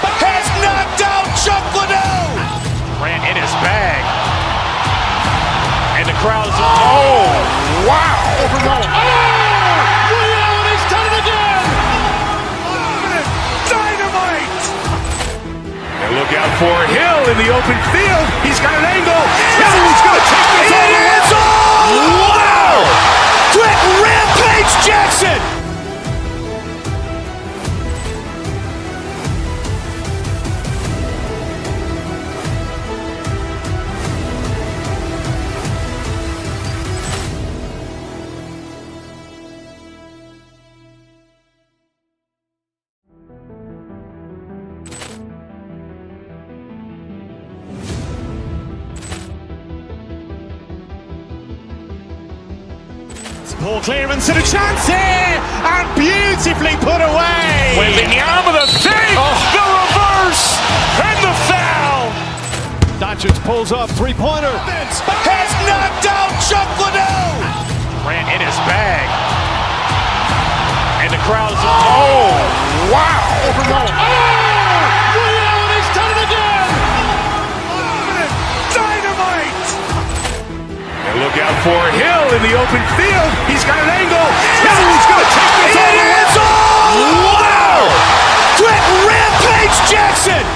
knocked out Chuck Liddell. Grant in his bag. And the crowd is... Oh, wow. Williams has done it again. Dynamite. And look out for Hill in the open field. He's got an angle. Hill's going to take this all the way. Wow. Quick Rampage Jackson. Ball clearance and a chance here, and beautifully put away. Wembanyama the save, the reverse, and the foul. Doncic pulls up, three-pointer. Has knocked out Chuck Liddell. Grant in his bag. And the crowd is... Oh, wow. Williams has done it again. Dynamite. And look out for Hill in the open field. He's got an angle. Hill's going to take this all the way. Wow. Quick Rampage Jackson.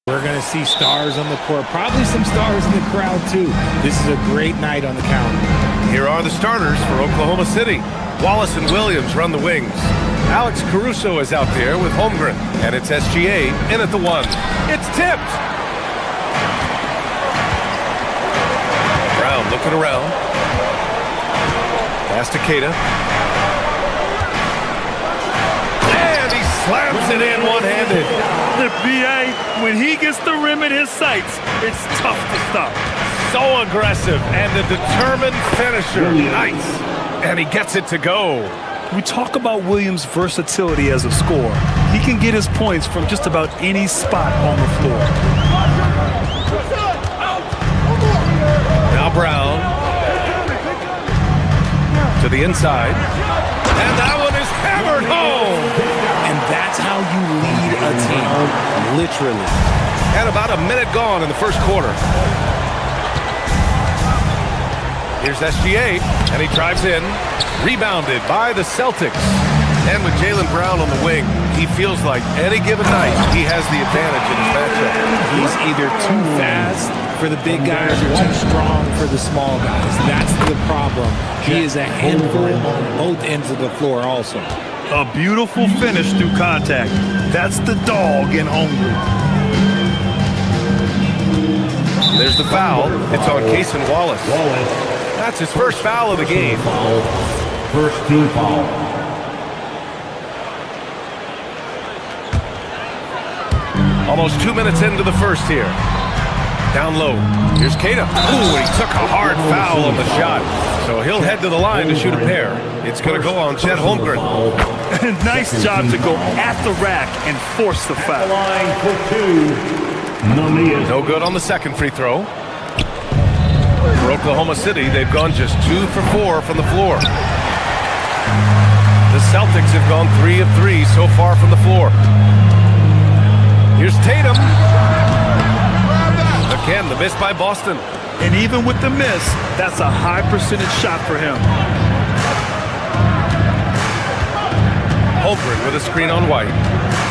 We're going to see stars on the court, probably some stars in the crowd too. This is a great night on the calendar. Here are the starters for Oklahoma City. Wallace and Williams run the wings. Alex Caruso is out there with Holmgren, and it's SGA in at the one. It's tipped. Brown looking around. Pass to Keita. And he slams it in one-handed. The BA, when he gets the rim in his sights, it's tough to stop. So aggressive and a determined finisher. Nice. And he gets it to go. We talk about Williams' versatility as a scorer. He can get his points from just about any spot on the floor. Now Brown to the inside. And that one is hammered home. And that's how you lead a team, literally. And about a minute gone in the first quarter. Here's SGA, and he drives in. Rebounded by the Celtics. And with Jaylen Brown on the wing, he feels like any given night he has the advantage in his matchup. He's either too fast for the big guys or too strong for the small guys. That's the problem. He is a handful on both ends of the floor also. A beautiful finish through contact. That's the dog in Holmgren. There's the foul. It's on Cason Wallace. That's his first foul of the game. First team foul. Almost 2 minutes into the first here. Down low. Here's Keita. Ooh, and he took a hard foul on the shot. So he'll head to the line to shoot a pair. It's going to go on Chet Holmgren. Nice job to go at the rack and force the foul. Line for two. No good on the second free throw. For Oklahoma City, they've gone just 2 for 4 from the floor. The Celtics have gone 3 of 3 so far from the floor. Here's Tatum. Again, the miss by Boston. And even with the miss, that's a high percentage shot for him. Holmgren with a screen on White.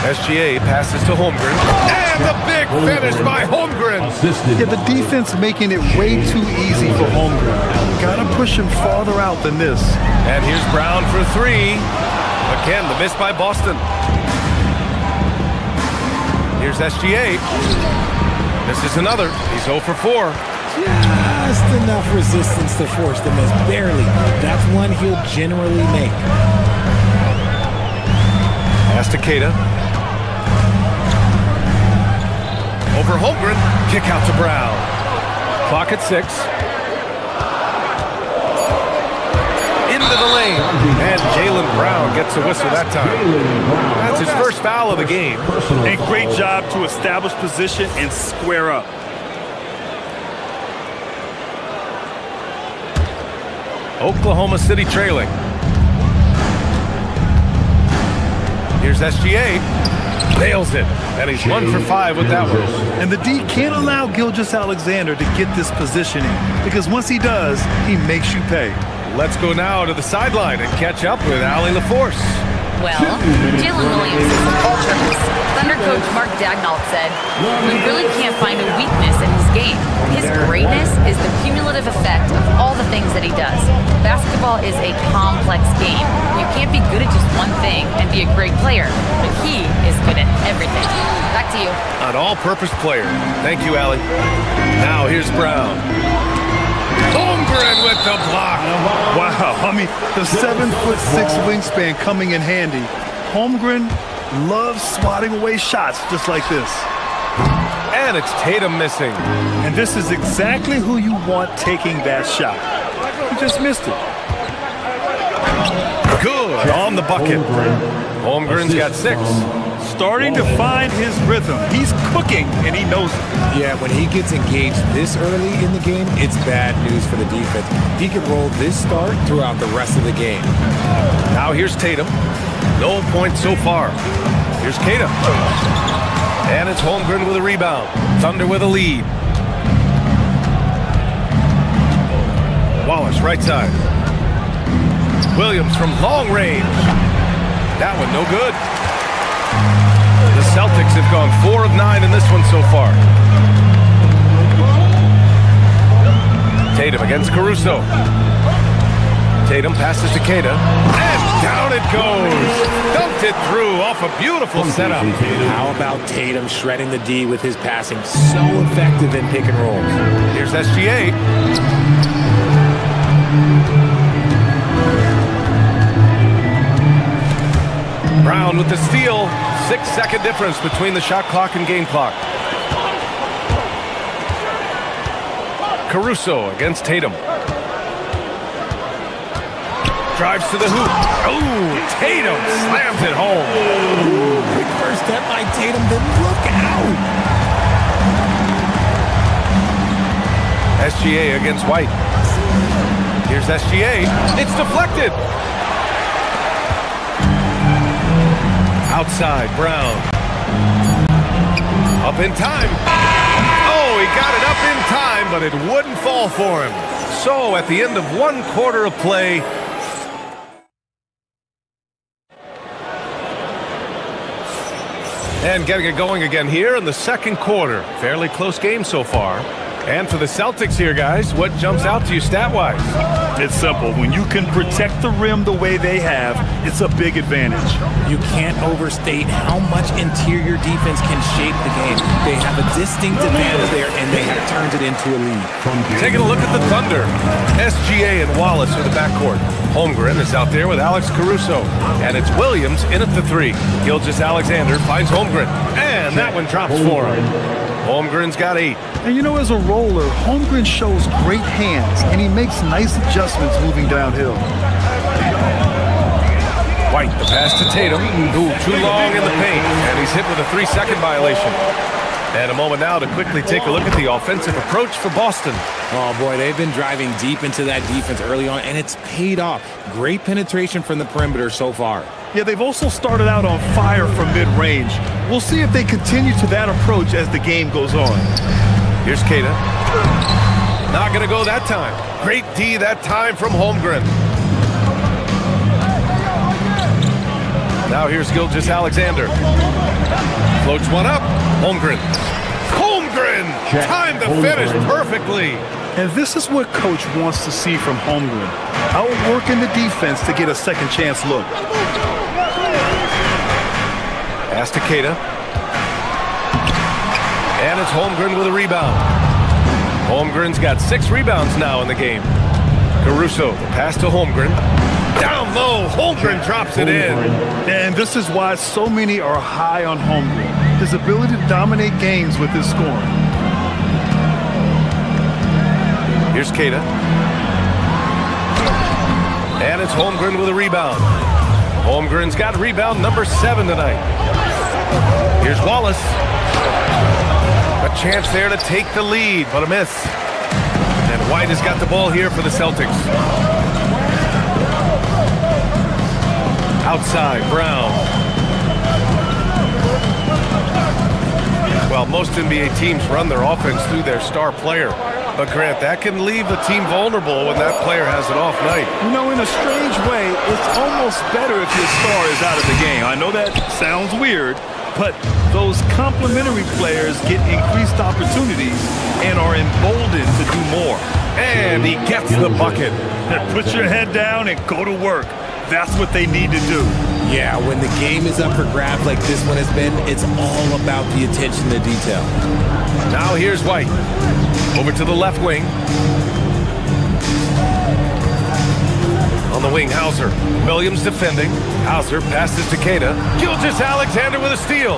SGA passes to Holmgren. And the big finish by Holmgren. Yeah, the defense making it way too easy for Holmgren. Gotta push him farther out than this. And here's Brown for 3. Again, the miss by Boston. Here's SGA. This is another. He's 0 for 4. Just enough resistance to force the miss. Barely. That's one he'll generally make. Pass to Keita. Over Holmgren. Kick out to Brown. Clock at 6. Into the lane. And Jaylen Brown gets a whistle that time. That's his first foul of the game. A great job to establish position and square up. Oklahoma City trailing. Here's SGA. Nails it. And he's 1 for 5 with that one. And the D can't allow Gilgeous-Alexander to get this positioning, because once he does, he makes you pay. Let's go now to the sideline and catch up with Allie LaForce. Well, Jalen Williams is all triples. Thunder coach Mark Daignault said, "You really can't find a weakness in his game. His greatness is the cumulative effect of all the things that he does. Basketball is a complex game. You can't be good at just one thing and be a great player, but he is good at everything." Back to you. An all-purpose player. Thank you, Allie. Now here's Brown. Holmgren with the block. Wow, I mean, the 7'6" wingspan coming in handy. Holmgren loves swatting away shots just like this. And it's Tatum missing. And this is exactly who you want taking that shot. He just missed it. Good on the bucket. Holmgren's got 6. Starting to find his rhythm. He's cooking, and he knows it. Yeah, when he gets engaged this early in the game, it's bad news for the defense. He could roll this start throughout the rest of the game. Now here's Tatum. No points so far. Here's Tatum. And it's Holmgren with a rebound. Thunder with a lead. Wallace, right side. Williams from long range. That one no good. The Celtics have gone 4 of 9 in this one so far. Tatum against Caruso. Tatum passes to Keita. And down it goes. Dumped it through off a beautiful setup. How about Tatum shredding the D with his passing? So effective in pick and rolls. Here's SGA. Brown with the steal. 6-second difference between the shot clock and game clock. Caruso against Tatum. Drives to the hoop. Oh, Tatum slams it home. Ooh, quick first step by Tatum, then look out. SGA against White. Here's SGA. It's deflected. Outside, Brown. Up in time. Oh, he got it up in time, but it wouldn't fall for him. So, at the end of 1 quarter of play, and getting it going again here in the second quarter. Fairly close game so far. And for the Celtics here, guys, what jumps out to you stat-wise? It's simple. When you can protect the rim the way they have, it's a big advantage. You can't overstate how much interior defense can shape the game. They have a distinct advantage there, and they have turned it into a lead. Taking a look at the Thunder. SGA and Wallace are the backcourt. Holmgren is out there with Alex Caruso. And it's Williams in at the 3. Gilgeous-Alexander finds Holmgren. And that one drops for him. Holmgren's got 8. And you know, as a roller, Holmgren shows great hands, and he makes nice adjustments moving downhill. White, the pass to Tatum. Ooh, too long in the paint, and he's hit with a 3-second violation. And a moment now to quickly take a look at the offensive approach for Boston. Oh, boy, they've been driving deep into that defense early on, and it's paid off. Great penetration from the perimeter so far. Yeah, they've also started out on fire from mid-range. We'll see if they continue to that approach as the game goes on. Here's Keita. Not going to go that time. Great D that time from Holmgren. Now here's Gilgeous-Alexander. Floats one up. Holmgren. Holmgren! Timed the finish perfectly. And this is what coach wants to see from Holmgren. Outworking the defense to get a second chance look. Pass to Keita. And it's Holmgren with a rebound. Holmgren's got 6 rebounds now in the game. Caruso, the pass to Holmgren. Down down low. Holmgren drops it in. And this is why so many are high on Holmgren. His ability to dominate games with his scoring. Here's Keita. And it's Holmgren with a rebound. Holmgren's got rebound number 7 tonight. Here's Wallace. A chance there to take the lead, but a miss. And White has got the ball here for the Celtics. Outside, Brown. Well, most NBA teams run their offense through their star player. But Grant, that can leave the team vulnerable when that player has an off night. You know, in a strange way, it's almost better if your star is out of the game. I know that sounds weird, but those complementary players get increased opportunities and are emboldened to do more. And he gets the bucket. Put your head down and go to work. That's what they need to do. Yeah, when the game is up for grabs like this one has been, it's all about the attention to detail. Now here's White. Over to the left wing. On the wing, Hauser. Williams defending. Hauser passes to Keita. Gilgeous-Alexander with a steal.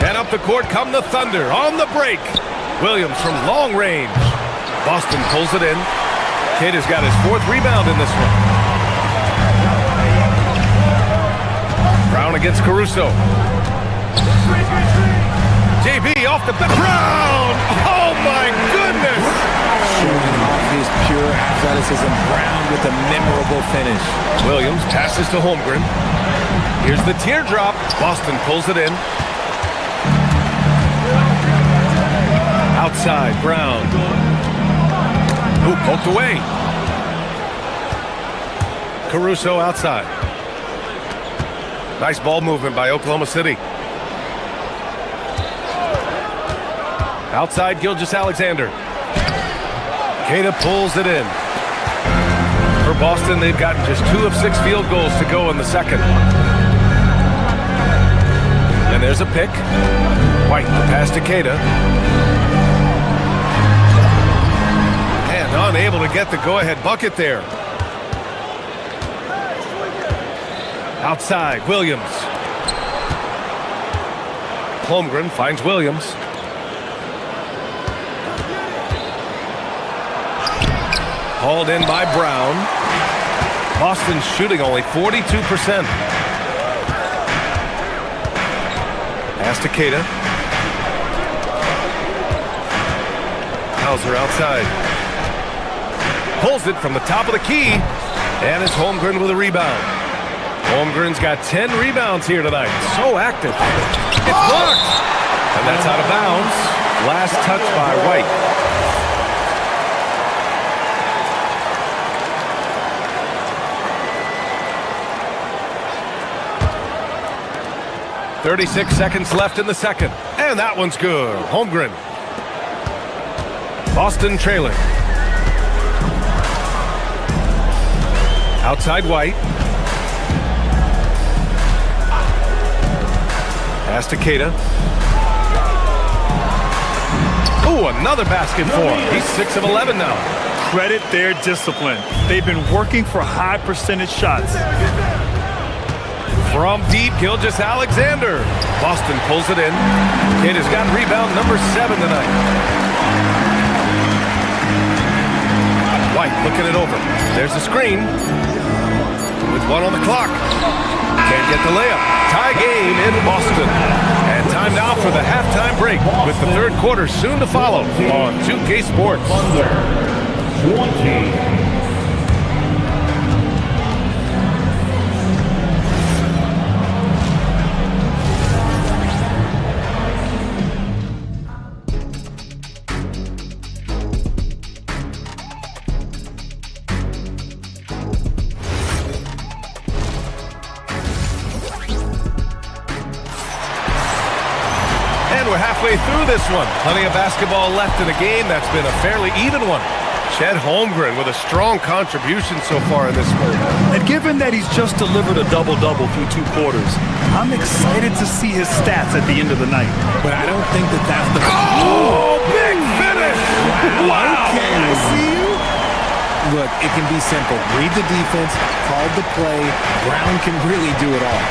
And up the court come the Thunder on the break. Williams from long range. Boston pulls it in. Keita's got his 4th rebound in this one. Brown against Caruso. JB off the Brown! Oh my goodness! Showing off his pure athleticism. Brown with a memorable finish. Williams passes to Holmgren. Here's the teardrop. Boston pulls it in. Outside, Brown. Ooh, poked away. Caruso outside. Nice ball movement by Oklahoma City. Outside, Gilgeous-Alexander. Keita pulls it in. For Boston, they've gotten just 2 of 6 field goals to go in the second. And there's a pick. White, the pass to Keita. And unable to get the go-ahead bucket there. Outside, Williams. Holmgren finds Williams. Hauled in by Brown. Boston's shooting only 42%. Pass to Keita. Hauser outside. Pulls it from the top of the key. And it's Holmgren with a rebound. Holmgren's got 10 rebounds here tonight. So active. It's blocked. And that's out of bounds. Last touch by White. 36 seconds left in the second. And that one's good. Holmgren. Boston trailing. Outside White. Pass to Keita. Ooh, another basket for him. He's 6 of 11 now. Credit their discipline. They've been working for high percentage shots. From deep, Gilgeous-Alexander. Boston pulls it in. Keita's got rebound number 7 tonight. White looking it over. There's the screen. With 1 on the clock. Can't get the layup. Tie game in Boston. And time now for the halftime break with the third quarter soon to follow on 2K Sports. 20. Through this one. Plenty of basketball left in a game that's been a fairly even one. Chet Holmgren with a strong contribution so far in this one. And given that he's just delivered a double-double through 2 quarters, I'm excited to see his stats at the end of the night. But I don't think that that's the... Oh, big finish! Wow! Okay, I see you. Look, it can be simple. Read the defense, call the play. Brown can really do it all.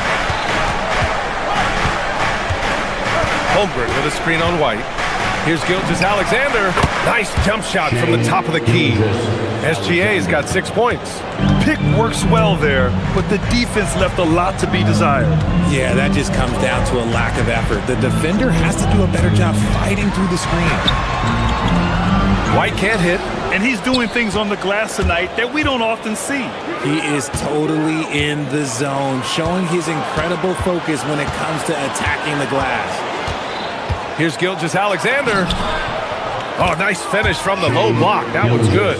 Holmgren with a screen on White. Here's Gilgeous-Alexander. Nice jump shot from the top of the key. SGA's got 6 points. Pick works well there, but the defense left a lot to be desired. Yeah, that just comes down to a lack of effort. The defender has to do a better job fighting through the screen. White can't hit. And he's doing things on the glass tonight that we don't often see. He is totally in the zone, showing his incredible focus when it comes to attacking the glass. Here's Gilgeous-Alexander. Oh, nice finish from the low block. That one's good.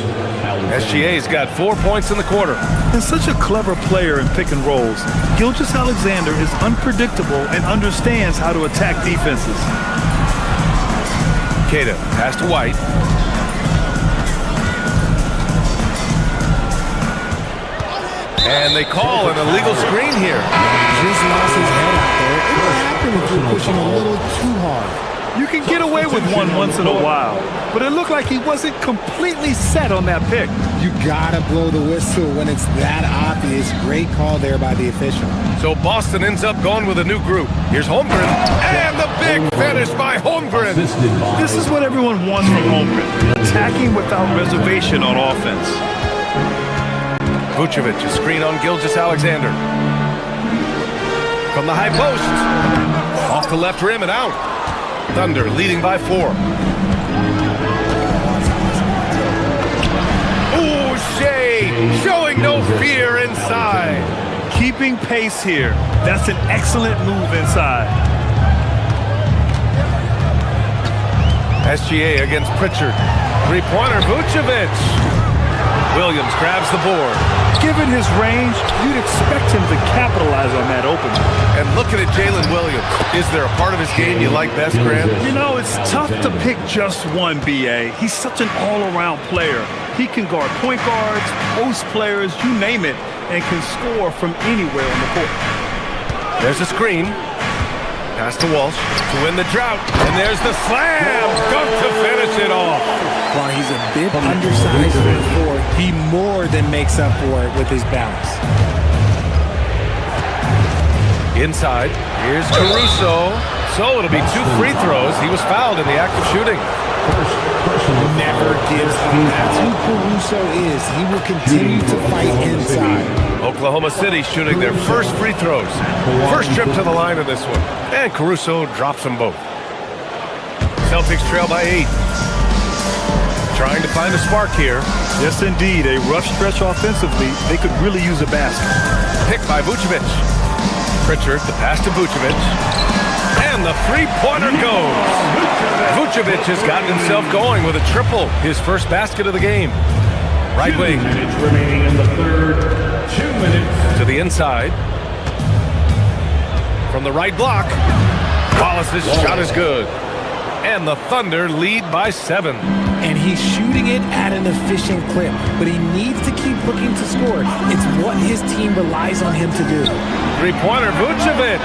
SGA's got 4 points in the quarter. And such a clever player in pick and rolls. Gilgeous-Alexander is unpredictable and understands how to attack defenses. Queta pass to White. And they call an illegal screen here. Just lost his head out there. It will happen if you're pushing a little too hard. You can get away with one once in a while, but it looked like he wasn't completely set on that pick. You gotta blow the whistle when it's that obvious. Great call there by the official. So Boston ends up going with a new group. Here's Holmgren, and the big finish by Holmgren. This is what everyone wants from Holmgren, attacking without reservation on offense. Vucevic, a screen on Gilgeous-Alexander. From the high post. Off the left rim and out. Thunder leading by 4. Ooh, Shea showing no fear inside. Keeping pace here. That's an excellent move inside. SGA against Pritchard. Three-pointer, Vucevic. Williams grabs the board. Given his range, you'd expect him to capitalize on that opening. And looking at Jalen Williams, is there a part of his game you like best, Grant? You know, it's tough to pick just one, B.A. He's such an all-around player. He can guard point guards, post players, you name it, and can score from anywhere on the court. There's a screen. Pass to Walsh to win the drought. And there's the slam. Dunk to finish it off. While he's a bit undersized for the floor, he more than makes up for it with his balance. Inside, here's Caruso. So it'll be 2 free throws. He was fouled in the act of shooting. Never gives up. That's who Caruso is. He will continue to fight inside. Oklahoma City shooting their first free throws. First trip to the line in this one. And Caruso drops them both. Celtics trail by 8. Trying to find a spark here. Yes, indeed. A rough stretch offensively. They could really use a basket. Picked by Vucevic. Pritchard, the pass to Vucevic. And the three-pointer goes. Vucevic has gotten himself going with a triple. His first basket of the game. Right wing. 2 minutes remaining in the third. 2 minutes. To the inside. From the right block. Wallace's shot is good. And the Thunder lead by 7. And he's shooting it at an efficient clip, but he needs to keep looking to score. It's what his team relies on him to do. Three-pointer, Vucevic.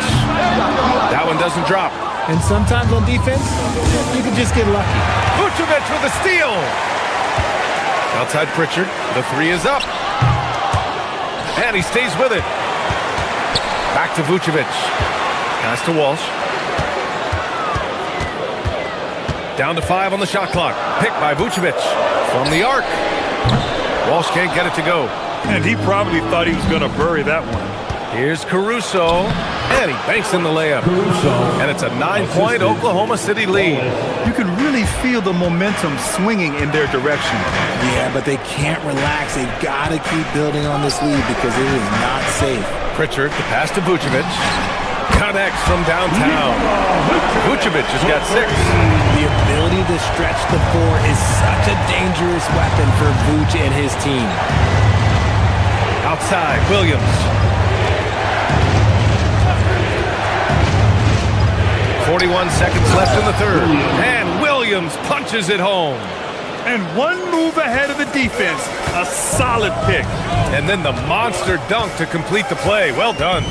That one doesn't drop. And sometimes on defense, you can just get lucky. Vucevic with a steal. Outside Pritchard, the 3 is up. And he stays with it. Back to Vucevic. Pass to Walsh. Down to 5 on the shot clock. Picked by Vucevic from the arc. Walsh can't get it to go. And he probably thought he was going to bury that one. Here's Caruso. And he banks in the layup. And it's a 9-point Oklahoma City lead. You can really feel the momentum swinging in their direction. Yeah, but they can't relax. They've got to keep building on this lead because it is not safe. Pritchard, the pass to Vucevic. Connects from downtown. Vucevic has got 6. The ability to stretch the floor is such a dangerous weapon for Vuce and his team. Outside, Williams. 41 seconds left in the third. And Williams punches it home. And one move ahead of the defense. A solid pick. And then the monster dunk to complete the play. Well done.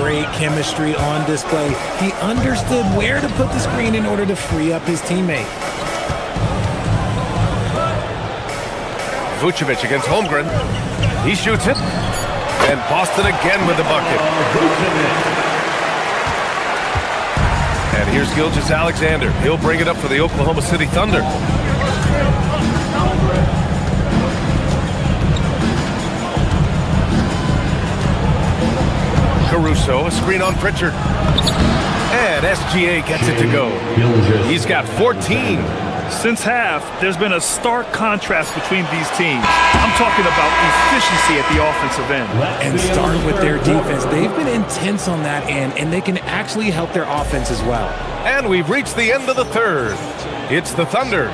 Great chemistry on display. He understood where to put the screen in order to free up his teammate. Vucevic against Holmgren. He shoots it. And Boston again with the bucket. And here's Gilgeous-Alexander. He'll bring it up for the Oklahoma City Thunder. Caruso, a screen on Pritchard. And SGA gets it to go. He's got 14. Since half, there's been a stark contrast between these teams. I'm talking about efficiency at the offensive end. And start with their defense. They've been intense on that end, and they can actually help their offense as well. And we've reached the end of the third. It's the Thunder.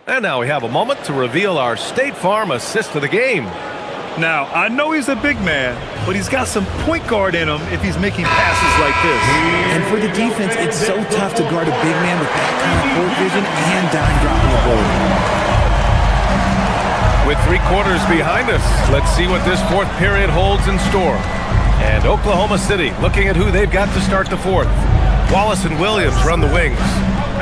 And now we have a moment to reveal our State Farm assist of the game. Now, I know he's a big man, but he's got some point guard in him if he's making passes like this. And for the defense, it's so tough to guard a big man with that kind of court vision and dime dropping the ball. With 3 quarters behind us, let's see what this fourth period holds in store. And Oklahoma City looking at who they've got to start the fourth. Wallace and Williams run the wings.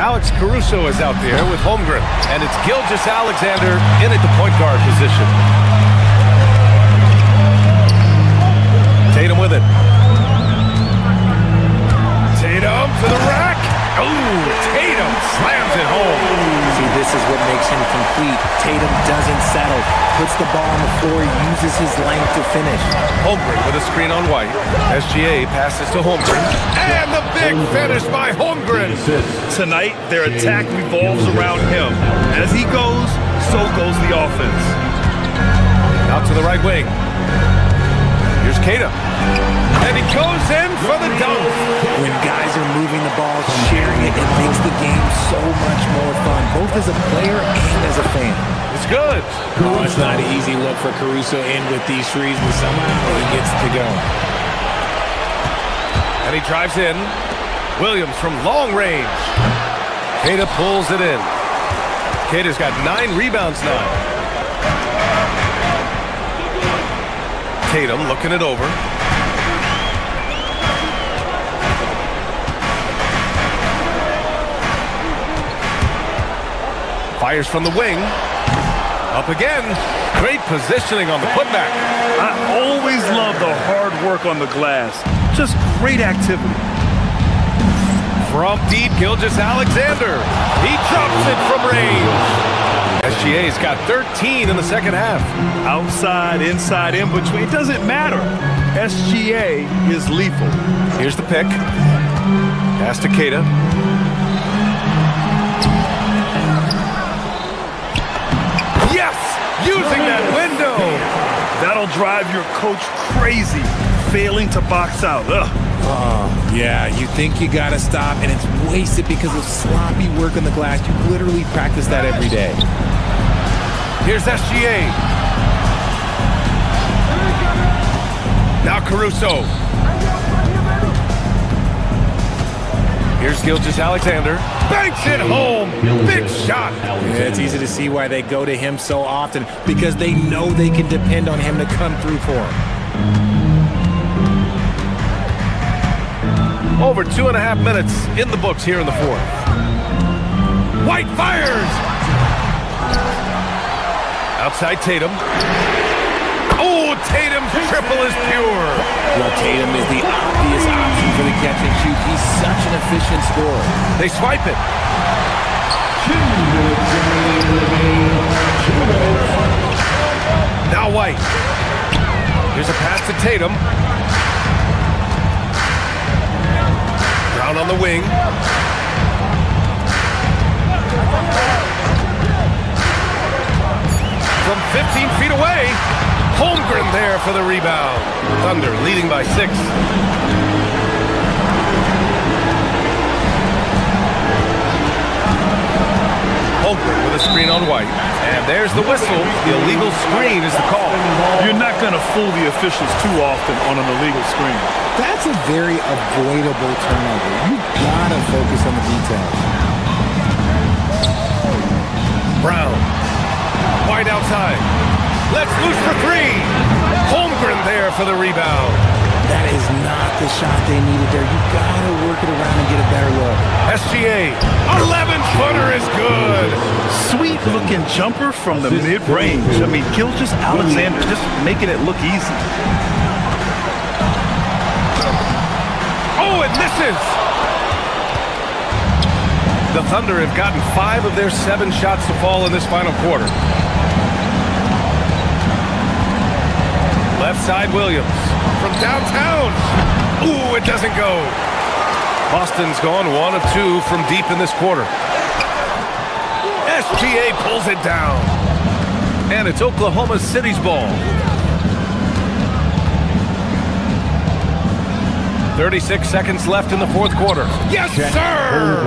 Alex Caruso is out there with Holmgren. And it's Gilgeous-Alexander in at the point guard position. Tatum with it. Tatum to the rack. Ooh, Tatum slams it home. See, this is what makes him complete. Tatum doesn't settle. Puts the ball on the floor, uses his length to finish. Holmgren with a screen on White. SGA passes to Holmgren. And the big finish by Holmgren. Tonight, their attack revolves around him. As he goes, so goes the offense. Out to the right wing. Here's Keita. And he goes in for the dunk. When guys are moving the ball, sharing it, it makes the game so much more fun, both as a player and as a fan. It's good. Oh, it's not an easy look for Caruso in with these threes, but somehow he gets to go. And he drives in. Williams from long range. Keita pulls it in. Keita's got 9 rebounds now. Tatum looking it over. Fires from the wing. Up again. Great positioning on the putback. I always love the hard work on the glass. Just great activity. From deep, Gilgeous-Alexander. He drops it from range. SGA's got 13 in the second half. Outside, inside, in between, it doesn't matter. SGA is lethal. Here's the pick. Pass to Keita. Yes! Using that window! That'll drive your coach crazy, failing to box out. Yeah, you think you gotta stop, and it's wasted because of sloppy work on the glass. You literally practice that every day. Here's SGA. Now Caruso. Here's Gilgeous-Alexander. Banks it home. Big shot. Yeah, it's easy to see why they go to him so often, because they know they can depend on him to come through for them. Over 2.5 minutes in the books here in the fourth. White fires! Outside Tatum. Oh, Tatum's triple is pure. Well, Tatum is the obvious option for the catch and shoot. He's such an efficient scorer. They swipe it. Now White. Here's a pass to Tatum. Brown on the wing. From 15 feet away, Holmgren there for the rebound. Thunder leading by 6. Holmgren with a screen on White. And there's the whistle. The illegal screen is the call. You're not going to fool the officials too often on an illegal screen. That's a very avoidable turnover. You gotta focus on the details. Brown. White outside. Let's loose for 3. Holmgren there for the rebound. That is not the shot they needed there. You gotta work it around and get a better look. SGA, 11-footer is good. Sweet-looking jumper from the mid-range. I mean, Gilgeous-Alexander just making it look easy. Oh, it misses. The Thunder have gotten 5 of their 7 shots to fall in this final quarter. Left side Williams from downtown. Ooh, it doesn't go. Boston's gone 1 of 2 from deep in this quarter. SGA pulls it down. And it's Oklahoma City's ball. 36 seconds left in the fourth quarter. Yes, sir!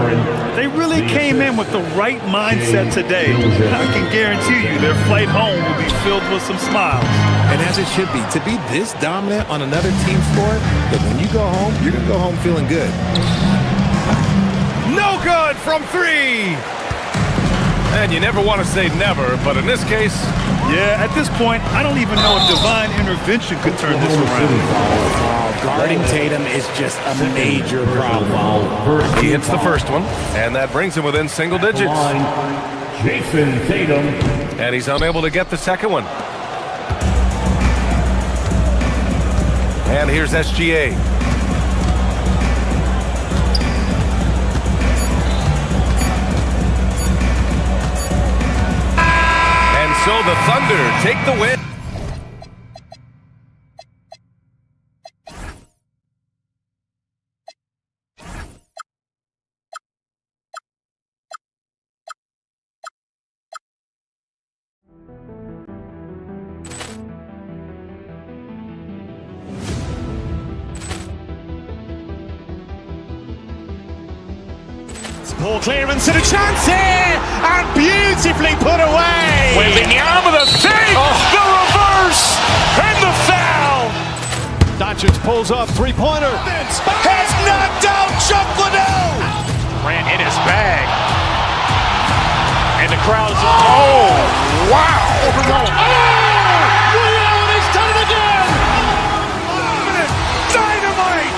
They really came in with the right mindset today. I can guarantee you their flight home will be filled with some smiles. And as it should be, to be this dominant on another team's floor, that when you go home, you're going to go home feeling good. No good from 3! And you never want to say never, but in this case... Yeah, at this point, I don't even know if divine intervention could turn this around. Guarding Tatum is just a major problem. He hits the first one, and that brings him within single digits. Jason Tatum. And he's unable to get the second one. And here's SGA. And so the Thunder take the win. Ball clearance and a chance here, and beautifully put away. Waving the arm of the thing, the reverse, and the foul. Doncic pulls up, three-pointer. Has knocked out Chuck Liddell. Ran in his bag, and the crowd is. Oh, wow! Leon has done it again. Dynamite.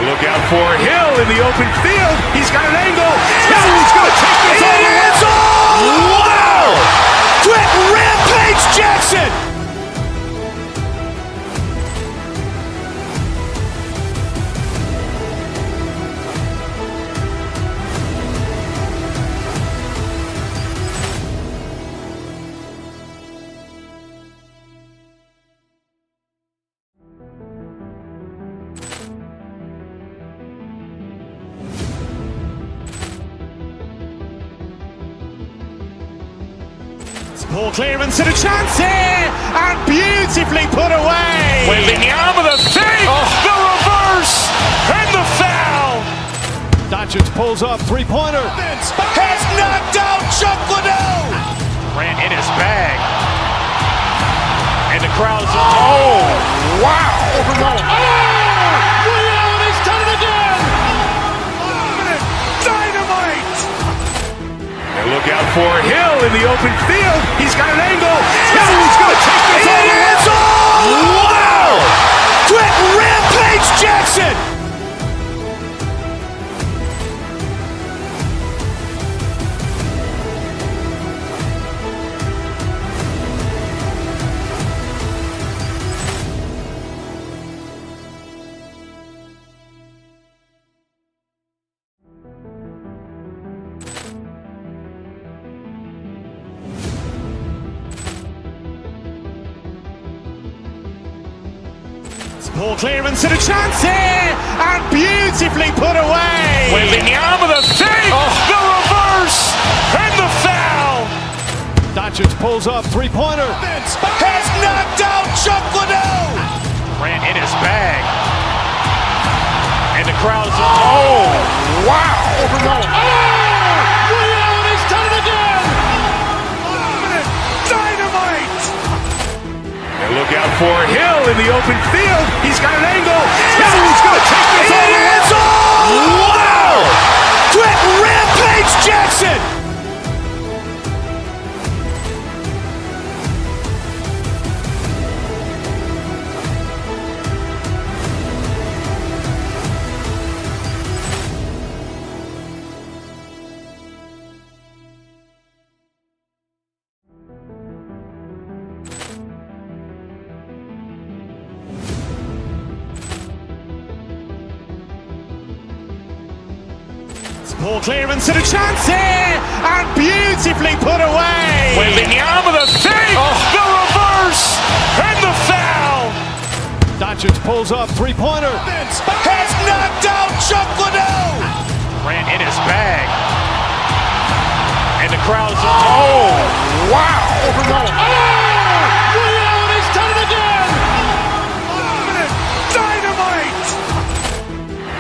Look out for Hill in the open field. He's got an angle. He's going to take this all the way. Wow! Quick Rampage Jackson. Ball clearance and a chance here, and beautifully put away. Waving the arm of the thing, the reverse, and the foul. Doncic pulls up, three-pointer. Has knocked out Chuck Liddell. Ran in his bag, and the crowd is. Oh, wow! Leon has done it again. Dynamite. And look out for Hill in the open field. He's got an angle. He's going to take this all the way. Wow! Quick Rampage Jackson. Ball clearance and a chance here, and beautifully put away. Waving the arm of the thing, the reverse, and the foul. Doncic pulls up, three-pointer. Has knocked out Chuck Liddell. Ran in his bag, and the crowd is. Oh, wow! Leon has done it again. Dynamite. And look out for Hill in the open field. He's got an angle. He's going to take this all the way. Wow! Quick Rampage Jackson. Ball clearance and a chance here, and beautifully put away. Wembanyama the save, the reverse, and the foul. Doncic pulls up, three-pointer. Has knocked out Chuck Liddell. Grant in his bag. And the crowd is... Oh, wow. He's done it again. Dynamite.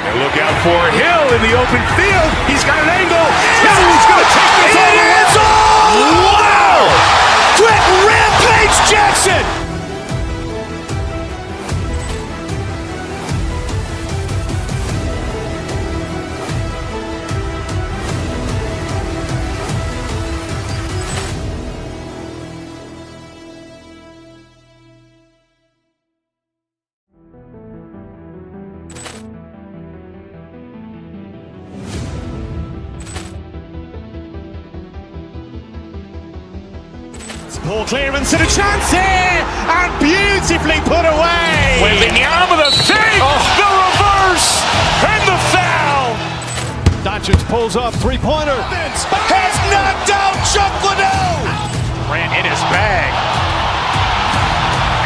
And look out for Hill in the open field. He's got an angle. Hill's going to take this all the way. Wow. Quick Rampage Jackson. Ball clearance and a chance here, and beautifully put away. Wembanyama the save, the reverse, and the foul. Doncic pulls up, three-pointer. Has knocked out Chuck Liddell. Grant in his bag.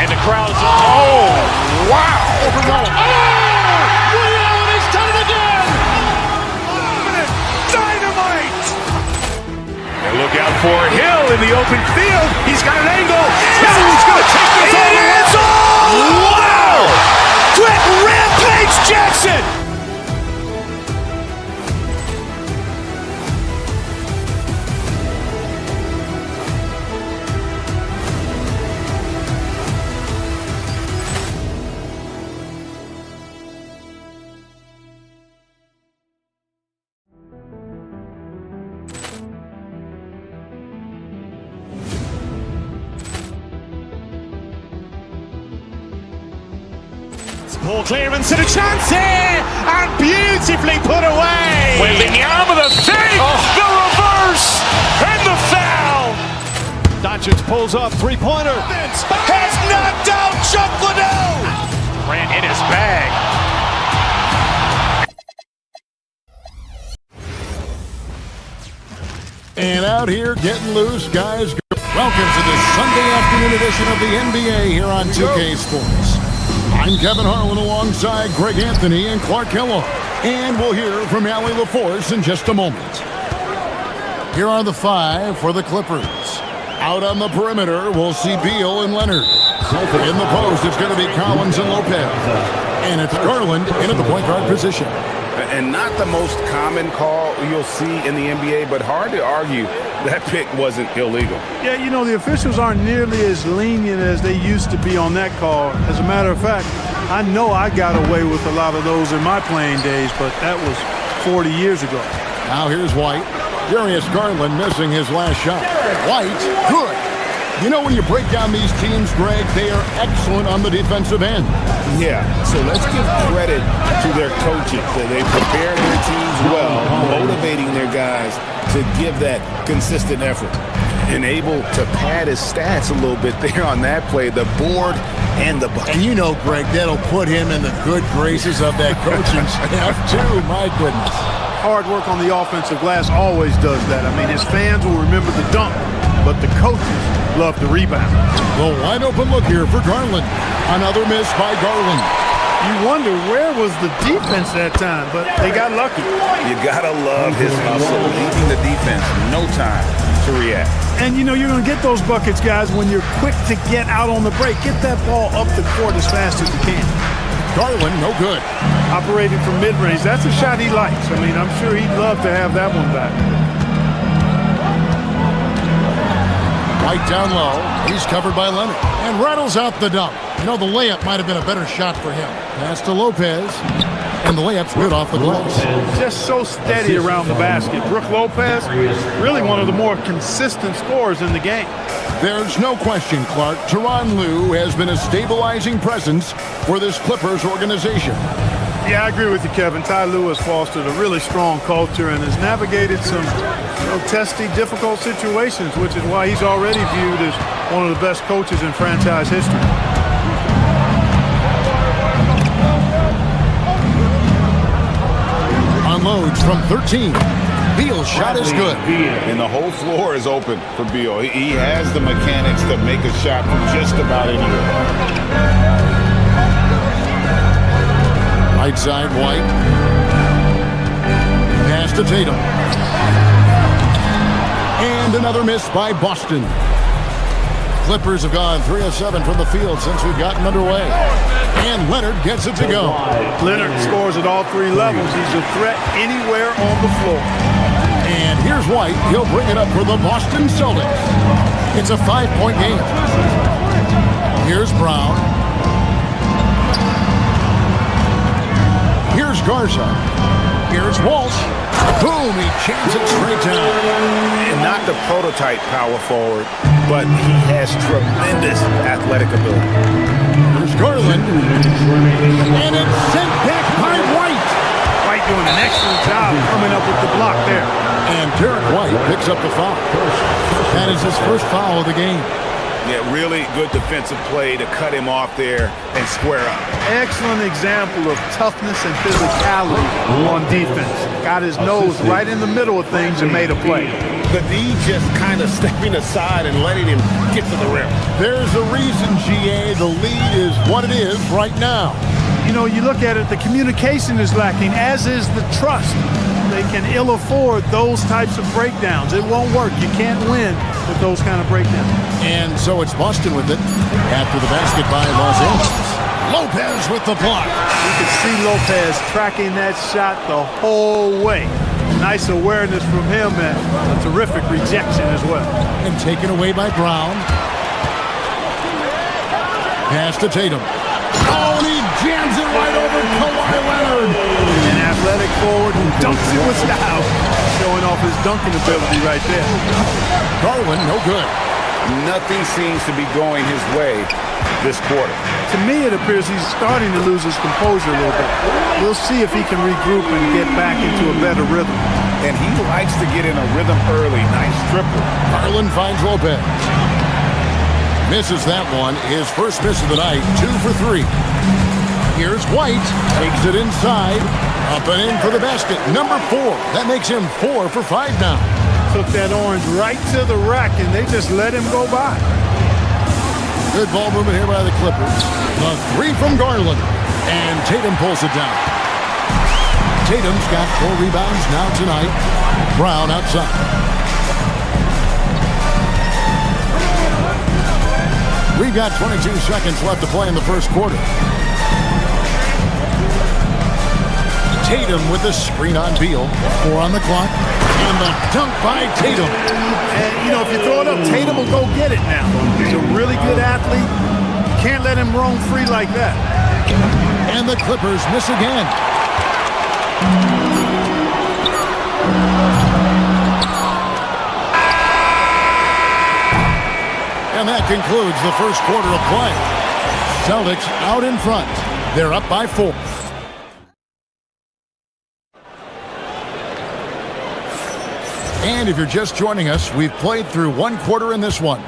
And the crowd is... Oh, wow. He's done it again. Dynamite. And look out for Hill in the open field. He's got an angle. Hill's going to take this all the way. Wow. Quick Rampage Jackson. Ball clearance and a chance here, and beautifully put away. Wembanyama the save, the reverse, and the foul. Doncic pulls up, three-pointer. Has knocked out Chuck Liddell. Grant in his bag. And out here getting loose, guys. Welcome to the Sunday afternoon edition of the NBA here on 2K Sports. I'm Kevin Harlan alongside Greg Anthony and Clark Kellogg. And we'll hear from Allie LaForce in just a moment. Here are the five for the Clippers. Out on the perimeter, we'll see Beal and Leonard. In the post, it's going to be Collins and Lopez. And it's Garland in at the point guard position. And not the most common call you'll see in the NBA, but hard to argue that pick wasn't illegal. Yeah, you know, the officials aren't nearly as lenient as they used to be on that call. As a matter of fact, I know I got away with a lot of those in my playing days, but that was 40 years ago. Now here's White. Darius Garland missing his last shot. White, good. You know, when you break down these teams, Greg, they are excellent on the defensive end. Yeah, so let's give credit to their coaches. They prepare their teams well, motivating their guys to give that consistent effort. And able to pad his stats a little bit there on that play, the board and the bucket. And you know, Greg, that'll put him in the good graces of that coaching staff, too. My goodness. Hard work on the offensive glass always does that. I mean, his fans will remember the dunk, but the coaches love the rebound. The wide open look here for Garland. Another miss by Garland. You wonder where was the defense that time, but they got lucky. You gotta love his hustle, leaving the defense no time to react. And you know, you're gonna get those buckets, guys, when you're quick to get out on the break. Get that ball up the court as fast as you can. Garland, no good. Operating from mid-range, that's a shot he likes. I mean, I'm sure he'd love to have that one back. White down low. He's covered by Leonard. And rattles out the dunk. You know, the layup might have been a better shot for him. Pass to Lopez. And the layup's good off the glass. Just so steady around the basket. Brook Lopez, really one of the more consistent scorers in the game. There's no question, Clark. Tyronn Lue has been a stabilizing presence for this Clippers organization. Yeah, I agree with you, Kevin. Ty Lue has fostered a really strong culture and has navigated some testy, difficult situations, which is why he's already viewed as one of the best coaches in franchise history. Unloads from 13. Beal's shot is good. And the whole floor is open for Beal. He has the mechanics to make a shot from just about anywhere. Right side, White. Pass to Tatum. And another miss by Boston. Clippers have gone 3 of 7 from the field since we've gotten underway. And Leonard gets it to go. Leonard scores at all 3 levels. He's a threat anywhere on the floor. And here's White. He'll bring it up for the Boston Celtics. It's a 5-point game. Here's Brown. Here's Garza. Here's Walsh. Boom, he jams it straight down. And not the prototype power forward, but he has tremendous athletic ability. Here's Garland. And it's sent back by White. White doing an excellent job coming up with the block there. And Derek White picks up the foul. That is his first foul of the game. Yeah, really good defensive play to cut him off there and square up. Excellent example of toughness and physicality on defense. Got his nose right in the middle of things and made a play. The D just kind of stepping aside and letting him get to the rim. There's a reason, GA, the lead is what it is right now. You know, you look at it, the communication is lacking, as is the trust. They can ill afford those types of breakdowns. It won't work. You can't win with those kind of breakdowns. And so it's Boston with it after the basket by Los Angeles. Lopez with the block. You can see Lopez tracking that shot the whole way. Nice awareness from him and a terrific rejection as well. And taken away by Brown. Pass to Tatum. Oh, and he jams it right over Kawhi Leonard. An athletic forward who dunks it with style. Showing off his dunking ability right there. Garland, no good. Nothing seems to be going his way this quarter. To me, it appears he's starting to lose his composure a little bit. We'll see if he can regroup and get back into a better rhythm. And he likes to get in a rhythm early. Nice triple. Garland finds Lopez. Misses that one. His first miss of the night. 2 for 3. Here's White. Takes it inside. Up and in for the basket. Number 4. That makes him 4 for 5 now. Took that orange right to the rack, and they just let him go by. Good ball movement here by the Clippers. The 3 from Garland. And Tatum pulls it down. Tatum's got 4 rebounds now tonight. Brown outside. We've got 22 seconds left to play in the first quarter. Tatum with the screen on Beal. 4 on the clock. And the dunk by Tatum. And, you know, if you throw it up, Tatum will go get it now. He's a really good athlete. You can't let him roam free like that. And the Clippers miss again. And that concludes the first quarter of play. Celtics out in front. They're up by 4. And if you're just joining us, we've played through 1 quarter in this one.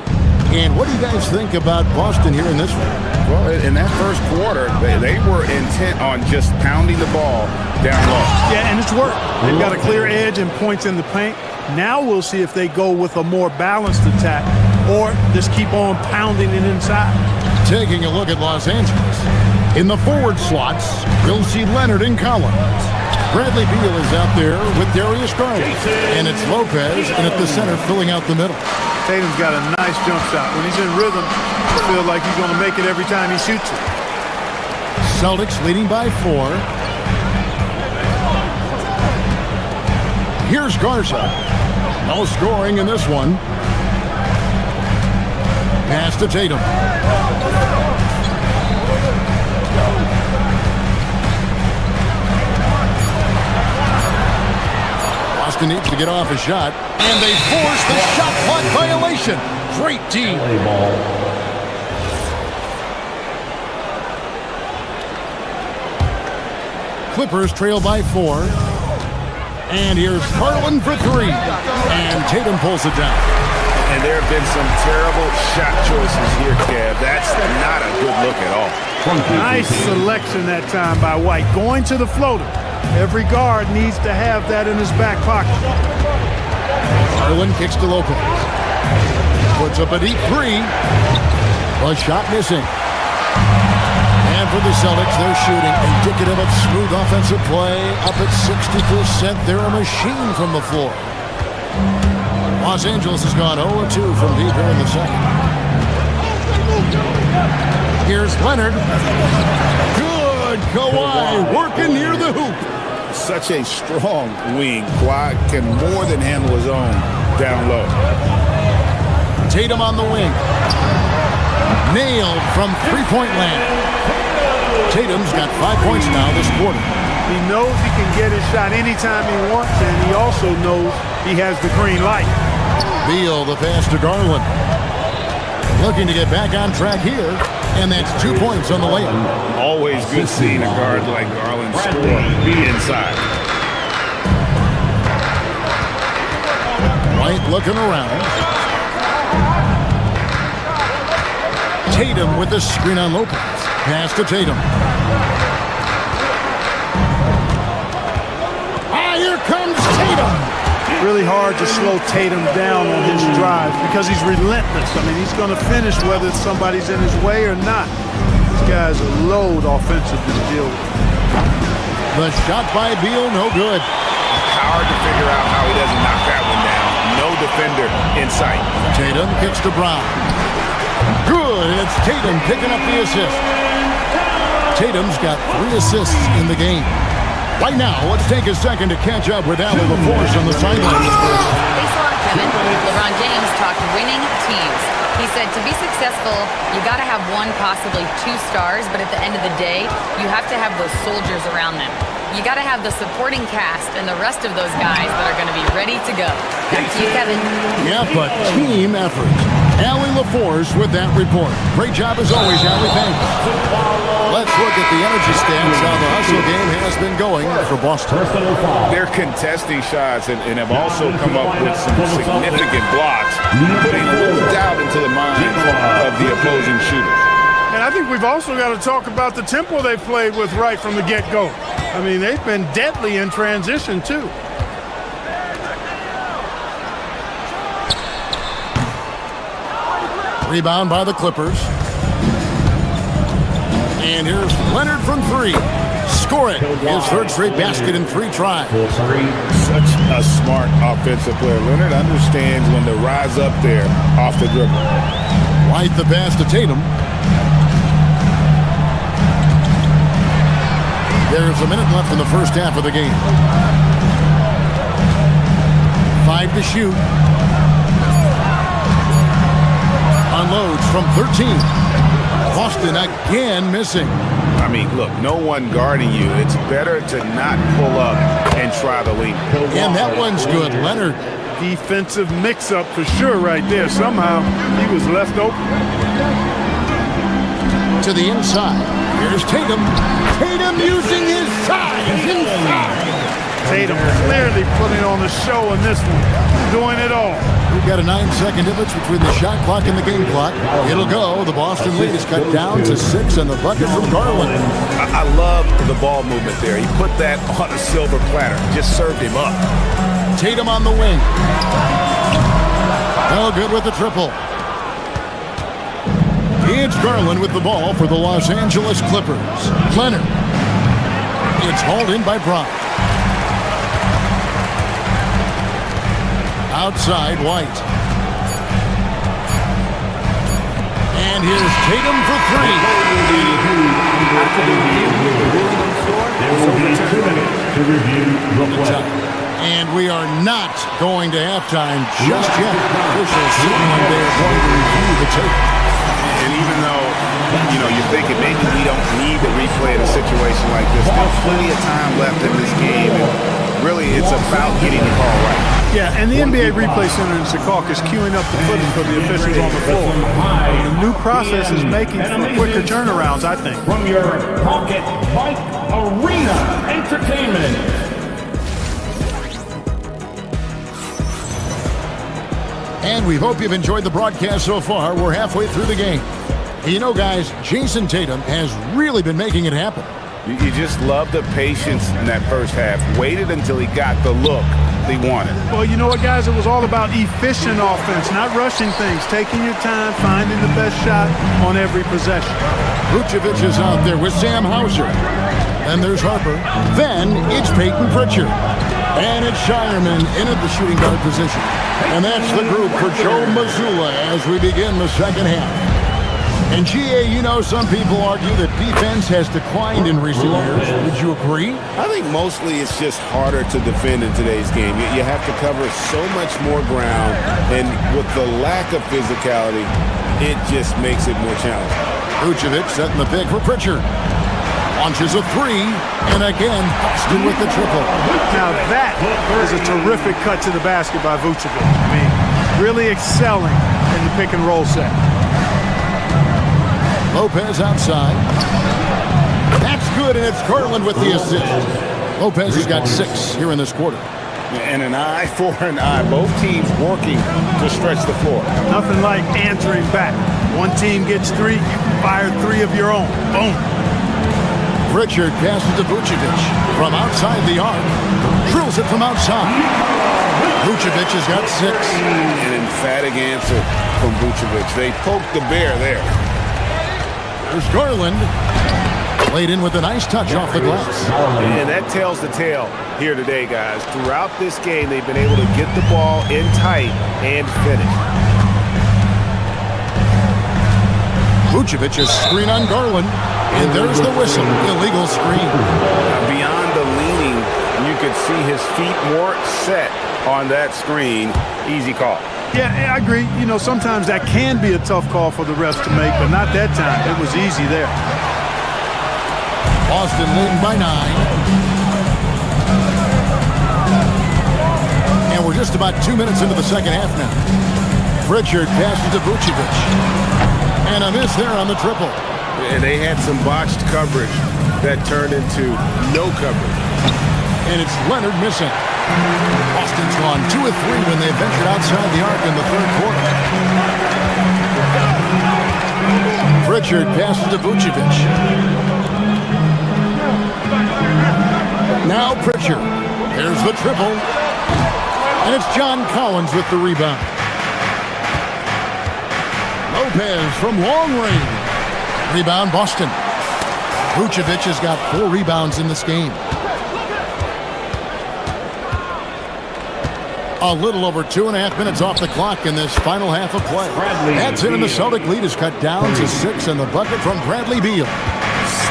And what do you guys think about Boston here in this one? Well, in that first quarter, they were intent on just pounding the ball down low. Yeah, and it's worked. They've got a clear edge and points in the paint. Now we'll see if they go with a more balanced attack or just keep on pounding it inside. Taking a look at Los Angeles. In the forward slots, you'll see Leonard and Collins. Bradley Beal is out there with Darius Garland. And it's Lopez and at the center filling out the middle. Tatum's got a nice jump shot. When he's in rhythm, I feel like he's going to make it every time he shoots it. Celtics leading by 4. Here's Garza. No scoring in this one. Pass to Tatum. Boston needs to get off a shot. And they force the shot clock violation. Great team. Clippers trail by 4. And here's Garland for 3. And Tatum pulls it down. And there have been some terrible shot choices here, Kev. That's not a good look at all. Nice selection that time by White. Going to the floater. Every guard needs to have that in his back pocket. Garland kicks to Lopez. Puts up a deep three. A shot missing. And for the Celtics, they're shooting indicative of smooth offensive play. Up at 60%. They're a machine from the floor. Los Angeles has gone 0-2 from deep here in the second. Here's Leonard. Good. Kawhi working near the hoop. Such a strong wing. Kawhi can more than handle his own down low. Tatum on the wing. Nailed from three-point land. Tatum's got 5 points now this quarter. He knows he can get his shot anytime he wants, and he also knows he has the green light. Beal, the pass to Garland. Looking to get back on track here, and that's 2 points on the layup. Always good seeing a guard like Garland score inside. White looking around. Tatum with the screen on Lopez. Pass to Tatum. Here comes Tatum. Really hard to slow Tatum down on his drive because he's relentless. I mean, he's going to finish whether somebody's in his way or not. This guy's a load offensively to deal with. The shot by Beal, no good. Hard to figure out how he doesn't knock that one down. No defender in sight. Tatum kicks to Brown. Good. It's Tatum picking up the assist. Tatum's got 3 assists in the game. Right now, let's take a second to catch up with Al LaForce on the sideline. Thanks a lot, Kevin. LeBron James talked winning teams. He said to be successful, you got to have 1, possibly 2 stars, but at the end of the day, you have to have those soldiers around them. You got to have the supporting cast and the rest of those guys that are going to be ready to go. Back to you, Kevin. Yeah, but team effort. Allie LaForce with that report. Great job as always, Allie. Thanks. Let's look at the energy stats, how the hustle game has been going for Boston. They're contesting shots and have also come up with some significant blocks, putting a little doubt into the minds of the opposing shooters. And I think we've also got to talk about the tempo they played with right from the get-go. I mean, they've been deadly in transition, too. Rebound by the Clippers. And here's Leonard from 3. Score it. His 3rd straight basket in 3 tries. Such a smart offensive player. Leonard understands when to rise up there off the dribble. White the pass to Tatum. There's a minute left in the first half of the game. 5 to shoot. Unloads from 13. Boston again missing. I mean, look, no one guarding you. It's better to not pull up and try the lead. And that one's good, Leonard. Defensive mix-up for sure right there. Somehow he was left open. To the inside. Here's Tatum. Tatum using his size inside. Tatum clearly putting on the show in this one. Doing it all. We've got a 9-second difference between the shot clock and the game clock. It'll go. The Boston lead is cut down to 6 and the bucket from Garland. I love the ball movement there. He put that on a silver platter. Just served him up. Tatum on the wing. No good with the triple. It's Garland with the ball for the Los Angeles Clippers. Leonard. It's hauled in by Brown. Outside, White. And here's Tatum for 3. There will be 2 minutes to review the play. And we are not going to halftime just yet. Officials saying they're going to review the tape. And even though, you're thinking maybe we don't need to replay in a situation like this, there's plenty of time left in this game. And really, it's about getting the call right. Yeah, and the NBA Replay Center in Secaucus is queuing up the footage for the officials on the floor. The new process is making for quicker turnarounds, I think. From your Pocket Bike Arena Entertainment. And we hope you've enjoyed the broadcast so far. We're halfway through the game. You know, guys, Jason Tatum has really been making it happen. You just love the patience in that first half. Waited until he got the look he wanted. Well, you know what, guys? It was all about efficient offense, not rushing things, taking your time, finding the best shot on every possession. Vucevic is out there with Sam Hauser. Then there's Harper. Then it's Peyton Pritchard. And it's Shireman in at the shooting guard position. And that's the group for Joe Mazzulla as we begin the second half. And GA, you know, some people argue that defense has declined in recent years. Would you agree? I think mostly it's just harder to defend in today's game. You have to cover so much more ground, and with the lack of physicality, it just makes it more challenging. Vucevic setting the pick for Pritchard. Launches a three, and again, Boston with the triple. Now that is a terrific cut to the basket by Vucevic. I mean, really excelling in the pick and roll set. Lopez outside. That's good, and it's Garland with the assist. Lopez has got 6 here in this quarter. And an eye for an eye. Both teams working to stretch the floor. Nothing like answering back. One team gets 3, you fire 3 of your own. Boom. Pritchard passes to Vucevic from outside the arc. Drills it from outside. Vucevic has got 6. An emphatic answer from Vucevic. They poked the bear there. There's Garland. Played in with a nice touch off the glass. And that tells the tale here today, guys. Throughout this game, they've been able to get the ball in tight and finish. Vucevic is screen on Garland. And there's the whistle. Illegal screen. Beyond the leaning, you could see his feet weren't set on that screen. Easy call. Yeah, I agree. You know, sometimes that can be a tough call for the refs to make, but not that time. It was easy there. Boston leading by 9. And we're just about 2 minutes into the second half now. Pritchard passes to Vucevic. And a miss there on the triple. And they had some botched coverage that turned into no coverage. And it's Leonard missing. Boston's gone 2 of 3 when they ventured outside the arc in the third quarter. Pritchard passes to Vucevic. Now Pritchard. There's the triple. And it's John Collins with the rebound. Lopez from long range. Rebound Boston. Vucevic has got 4 rebounds in this game. A little over 2.5 minutes off the clock in this final half of play. That's it, and the Celtic lead is cut down to 6, and the bucket from Bradley Beal.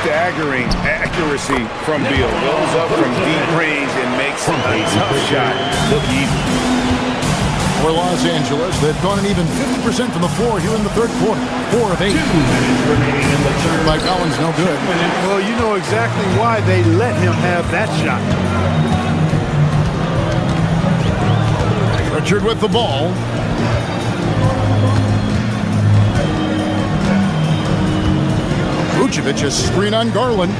Staggering accuracy from Beal. Goes up from deep range and makes a tough shot look easy. For Los Angeles, they've gone an even 50% from the floor here in the third quarter. 4 of 8. By Collins, no good. Well, you know exactly why they let him have that shot. Pritchard with the ball. Vucevic is screen on Garland.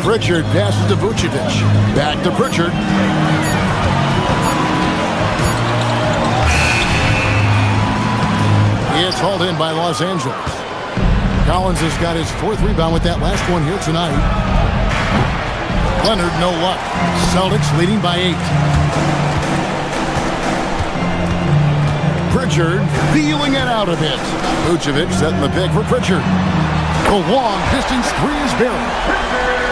Pritchard passes to Vucevic. Back to Pritchard. He is hauled in by Los Angeles. Collins has got his 4th rebound with that last one here tonight. Leonard, no luck. Celtics leading by 8. Pritchard feeling it out a bit. Vucevic setting the pick for Pritchard. The long distance 3 is buried.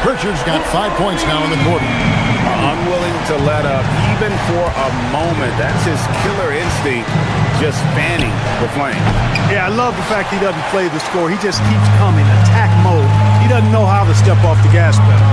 Pritchard's got 5 points now in the quarter. Unwilling to let up even for a moment. That's his killer instinct, just fanning the flame. Yeah, I love the fact he doesn't play the score. He just keeps coming, attack mode. He doesn't know how to step off the gas pedal.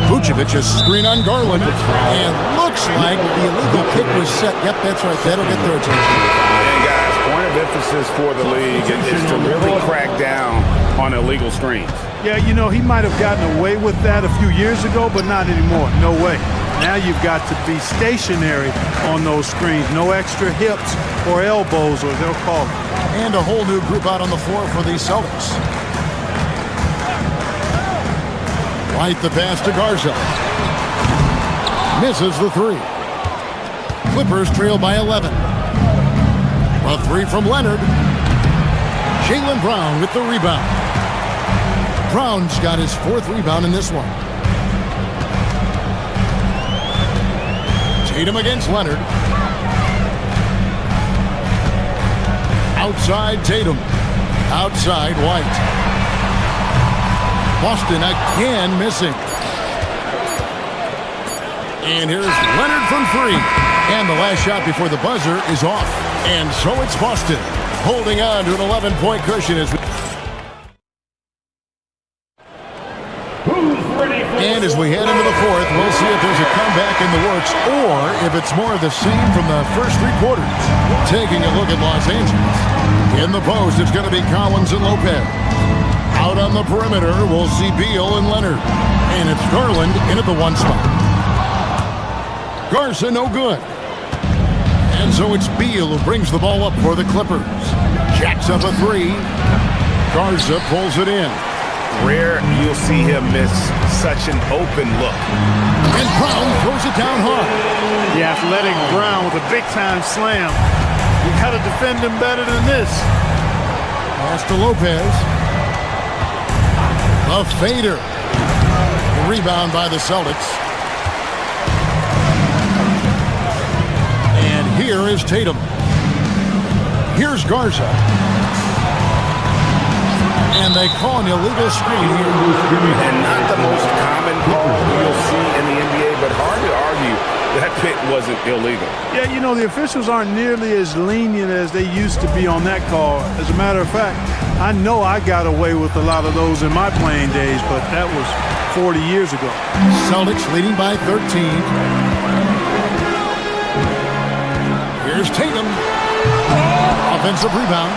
Vucevic is screen on Garland, and looks like the illegal kick was set. Yep, that's right. That'll get their attention. And guys, point of emphasis for the league is to really crack down on illegal screens. Yeah, you know, he might have gotten away with that a few years ago, but not anymore. No way. Now you've got to be stationary on those screens. No extra hips or elbows, or they'll call it. And a whole new group out on the floor for the Celtics. Right the pass to Garza. Misses the 3. Clippers trail by 11. A 3 from Leonard. Jaylen Brown with the rebound. Brown's got his 4th rebound in this one. Tatum against Leonard. Outside Tatum. Outside White. Boston again missing. And here's Leonard from 3. And the last shot before the buzzer is off. And so it's Boston holding on to an 11-point cushion as we... And as we head into the 4th, we'll see if there's a comeback in the works or if it's more of the same from the first 3 quarters. Taking a look at Los Angeles. In the post, it's going to be Collins and Lopez. Out on the perimeter, we'll see Beal and Leonard. And it's Garland in at the 1 spot. Garza no good. And so it's Beal who brings the ball up for the Clippers. Jacks up a 3. Garza pulls it in. Rare you'll see him miss such an open look. And Brown throws it down hard. The athletic Brown with a big-time slam. You got to defend him better than this. Pass to Lopez. A fader. The rebound by the Celtics. And here is Tatum. Here's Garza. And they call an illegal screen here. And not the most common call you'll see in the NBA, but hard to argue that pick wasn't illegal. Yeah, you know, the officials aren't nearly as lenient as they used to be on that call. As a matter of fact, I know I got away with a lot of those in my playing days, but that was 40 years ago. Celtics leading by 13. Here's Tatum. Offensive rebound.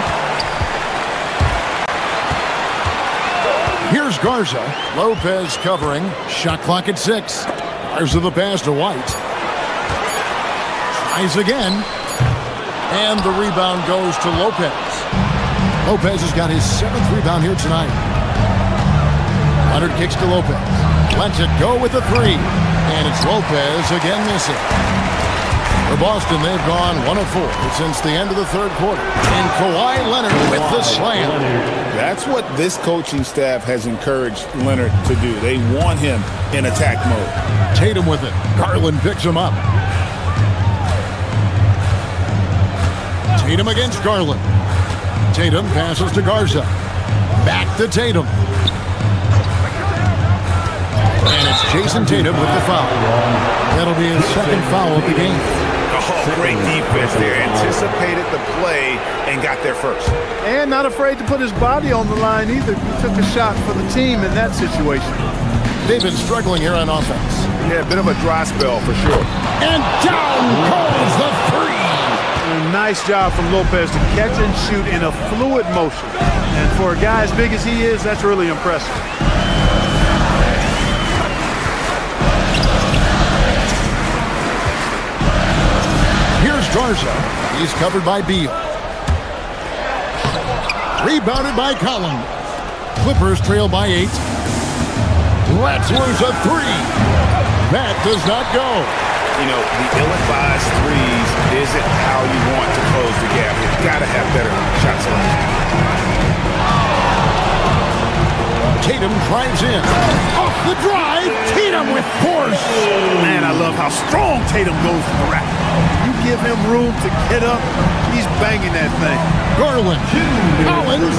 Here's Garza. Lopez covering. Shot clock at 6. Garza the pass to White. Tries again. And the rebound goes to Lopez. Lopez has got his 7th rebound here tonight. Leonard kicks to Lopez. Lets it go with the 3. And it's Lopez again missing. For Boston, they've gone 1 of 4 since the end of the 3rd quarter. And Kawhi Leonard with the slam. That's what this coaching staff has encouraged Leonard to do. They want him in attack mode. Tatum with it. Garland picks him up. Tatum against Garland. Tatum passes to Garza. Back to Tatum. And it's Jason Tatum with the foul. That'll be his 2nd foul of the game. Oh, great defense there. Anticipated the play and got there first. And not afraid to put his body on the line either. He took a shot for the team in that situation. They've been struggling here on offense. Yeah, a bit of a dry spell for sure. And down goes the 3. And nice job from Lopez to catch and shoot in a fluid motion. And for a guy as big as he is, that's really impressive. Garza. He's covered by Beal. Rebounded by Collins. Clippers trail by 8. Let's lose a 3. That does not go. You know, the ill-advised threes isn't how you want to close the gap. You've got to have better shot selection. Tatum drives in. Off the drive. Tatum with force. Man, I love how strong Tatum goes to the rack. You give him room to get up, he's banging that thing. Garland. Collins.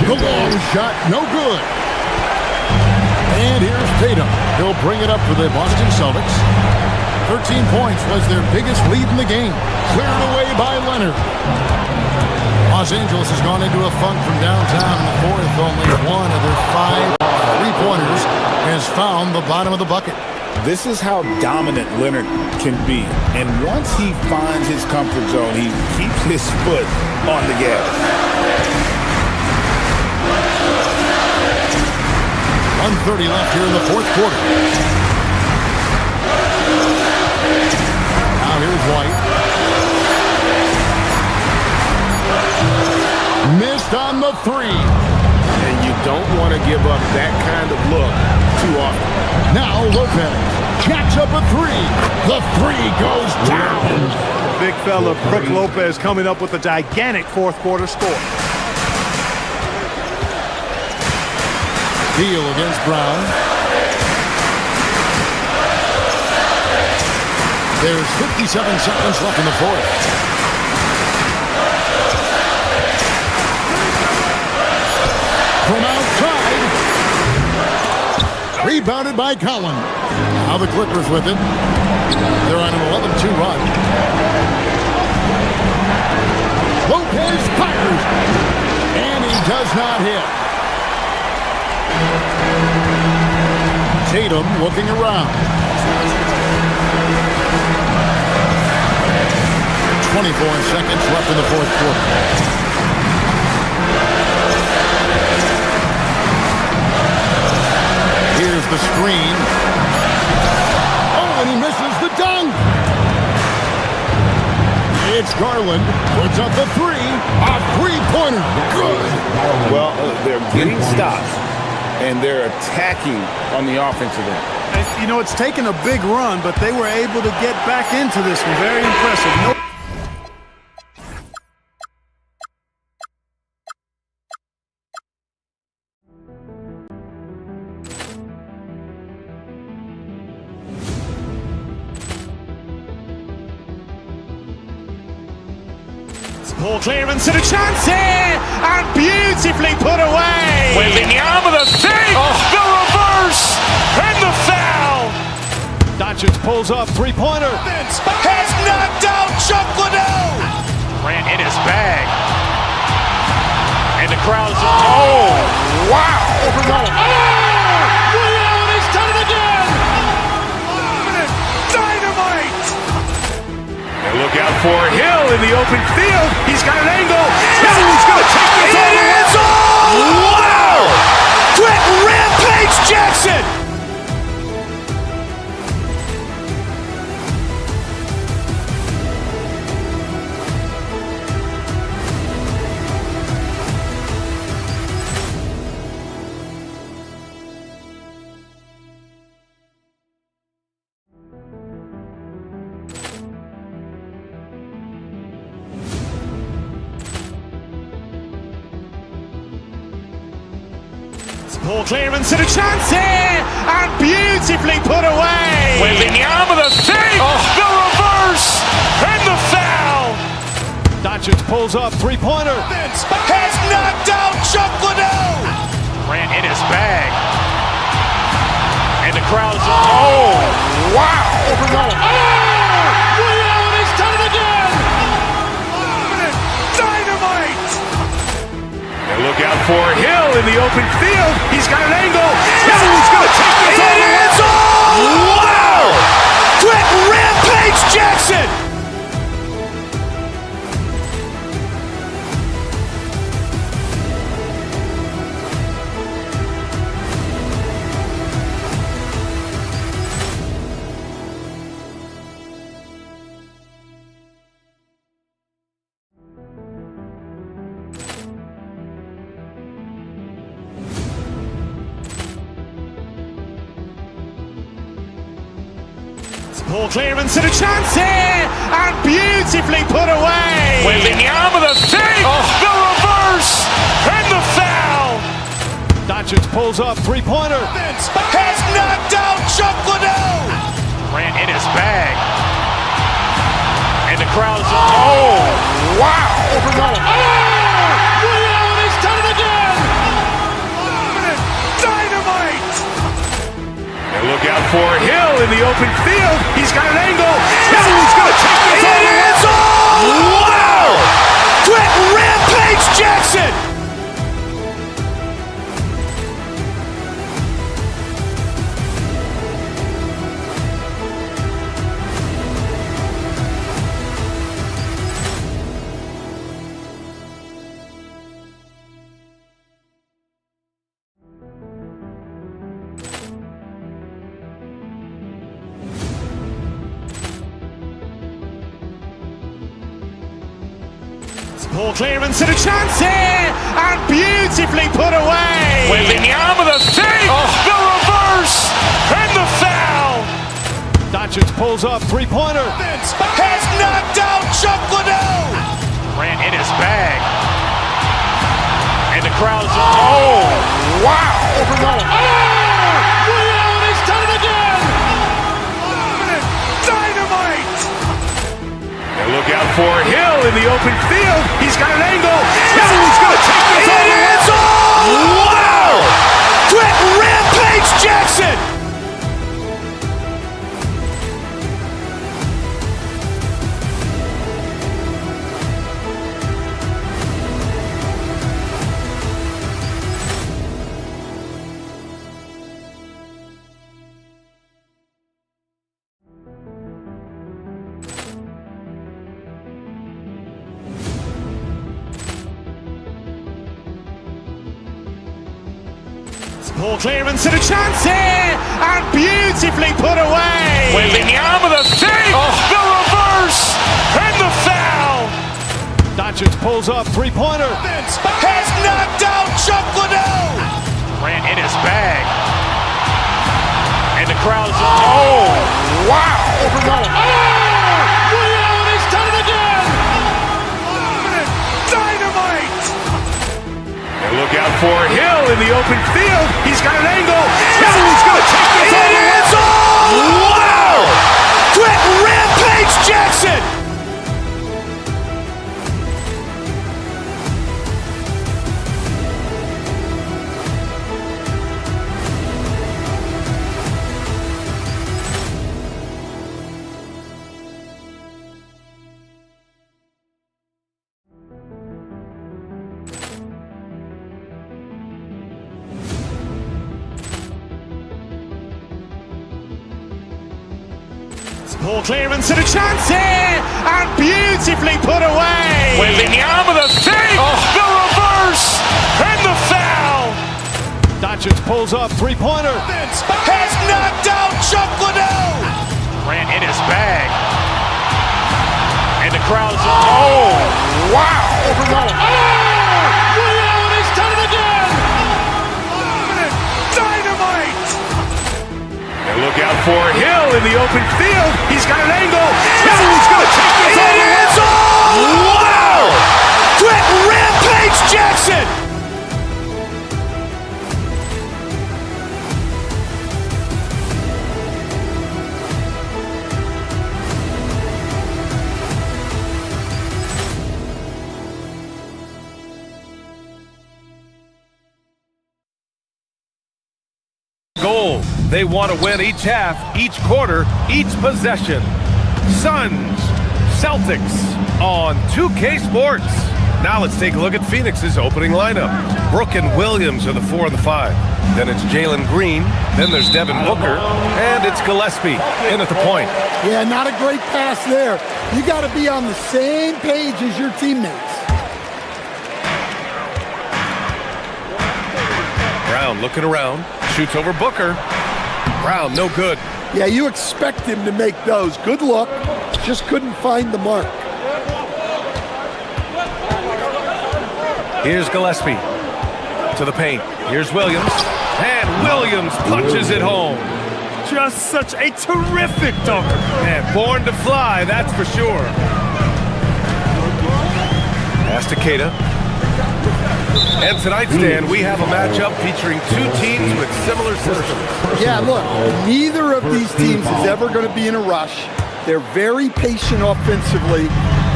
The long shot, no good. And here's Tatum. He'll bring it up for the Boston Celtics. 13 points was their biggest lead in the game. Cleared away by Leonard. Los Angeles has gone into a funk from downtown in the 4th. Only one of their 5 3-pointers has found the bottom of the bucket. This is how dominant Leonard can be. And once he finds his comfort zone, he keeps his foot on the gas. 1:30 left here in the 4th quarter. Now here's White. Missed on the 3. And you don't want to give up that kind of look too often. Now Lopez jacks up a 3. The 3 goes down. Big fella Brook Lopez coming up with a gigantic 4th quarter score. Beal against Brown. There's 57 seconds left in the fourth. From outside. Rebounded by Collins. Now the Clippers with it. They're on an 11-2 run. Lopez fires. And he does not hit. Tatum looking around. 24 seconds left in the fourth quarter. Here's the screen. Oh, and he misses the dunk. It's Garland. Puts up the three. A three-pointer. Good. Well, they're getting stops, and they're attacking on the offensive end. You know, it's taken a big run, but they were able to get back into this one. Very impressive. Poor clearance and a chance here, and beautifully put away. Wembanyama with a thing, the reverse, and the foul. Doncic pulls up, three-pointer. Has knocked out Chuck Liddell. Ran in his bag. And the crowd is, oh, wow. Liddell, and he's done it again. Dynamite. And look out for Hill in the open field. He's got an angle. He's going to take this all the way. Wow! Quick Rampage Jackson. Poor clearance and a chance here, and beautifully put away. Wembanyama with a thing, the reverse, and the foul. Doncic pulls up, three-pointer. Has knocked out Chuck Liddell. Ran in his bag. And the crowd is, oh, wow. Liddell, and he's done it again. Dynamite. And look out for Hill in the open field. He's got an angle. He's going to take this all the way. Wow! Quick Rampage Jackson. Poor clearance and a chance here, and beautifully put away. Wembanyama with a thing, the reverse, and the foul. Doncic pulls up, three-pointer. Has knocked out Chuck Liddell. Ran in his bag. And the crowd is, oh, wow. Liddell, and he's done it again. Dynamite. And look out for Hill in the open field. He's got an angle. He's going to take this all the way. Wow! Quick Rampage Jackson. Poor clearance and a chance here, and beautifully put away. Wembanyama with a thing, the reverse, and the foul. Doncic pulls up, three-pointer. Has knocked out Chuck Liddell. Ran in his bag. And the crowd is, oh, wow! Ray Allen has done it again! Dynamite! And look out for Hill in the open field. He's got an angle. Hill is going to take this all the way. Wow! Quick Rampage Jackson! Ball clearance and a chance here, and beautifully put away. Wembanyama the save, the reverse, and the foul. Doncic pulls up, three-pointer. Has knocked out Chuck Liddell. Ran in his bag, and the crowd is wow! Ray Allen has done it again. Dynamite! And look out for Hill in the open field. He's got an angle. Hill is going to take this all the way. Wow! Quick Rampage Jackson! Ball clearance and a chance here, and beautifully put away. Wembanyama the save, the reverse, and the foul. Doncic pulls up, three-pointer. Has knocked out Chuck Liddell. Ran in his bag, and the crowd is wow! Ray Allen has done it again. Dynamite! And look out for Hill in the open field. He's got an angle. Hill is going to take this all the way. Wow! Quick Rampage Jackson! Goal. They want to win each half, each quarter, each possession. Suns, Celtics on 2K Sports. Now let's take a look at Phoenix's opening lineup. Brooke and Williams are the 4 and the 5. Then it's Jalen Green. Then there's Devin Booker. And it's Gillespie in at the point. Yeah, not a great pass there. You got to be on the same page as your teammates. Brown looking around. Shoots over Booker. Brown, no good. Yeah, you expect him to make those. Good look. Just couldn't find the mark. Here's Gillespie to the paint. Here's Williams. And Williams punches it home. Just such a terrific dunker. And born to fly, that's for sure. Pass to Keita. And tonight's, Dan, we have a matchup featuring two teams with similar systems. Yeah, look, neither of these teams is ever going to be in a rush. They're very patient offensively,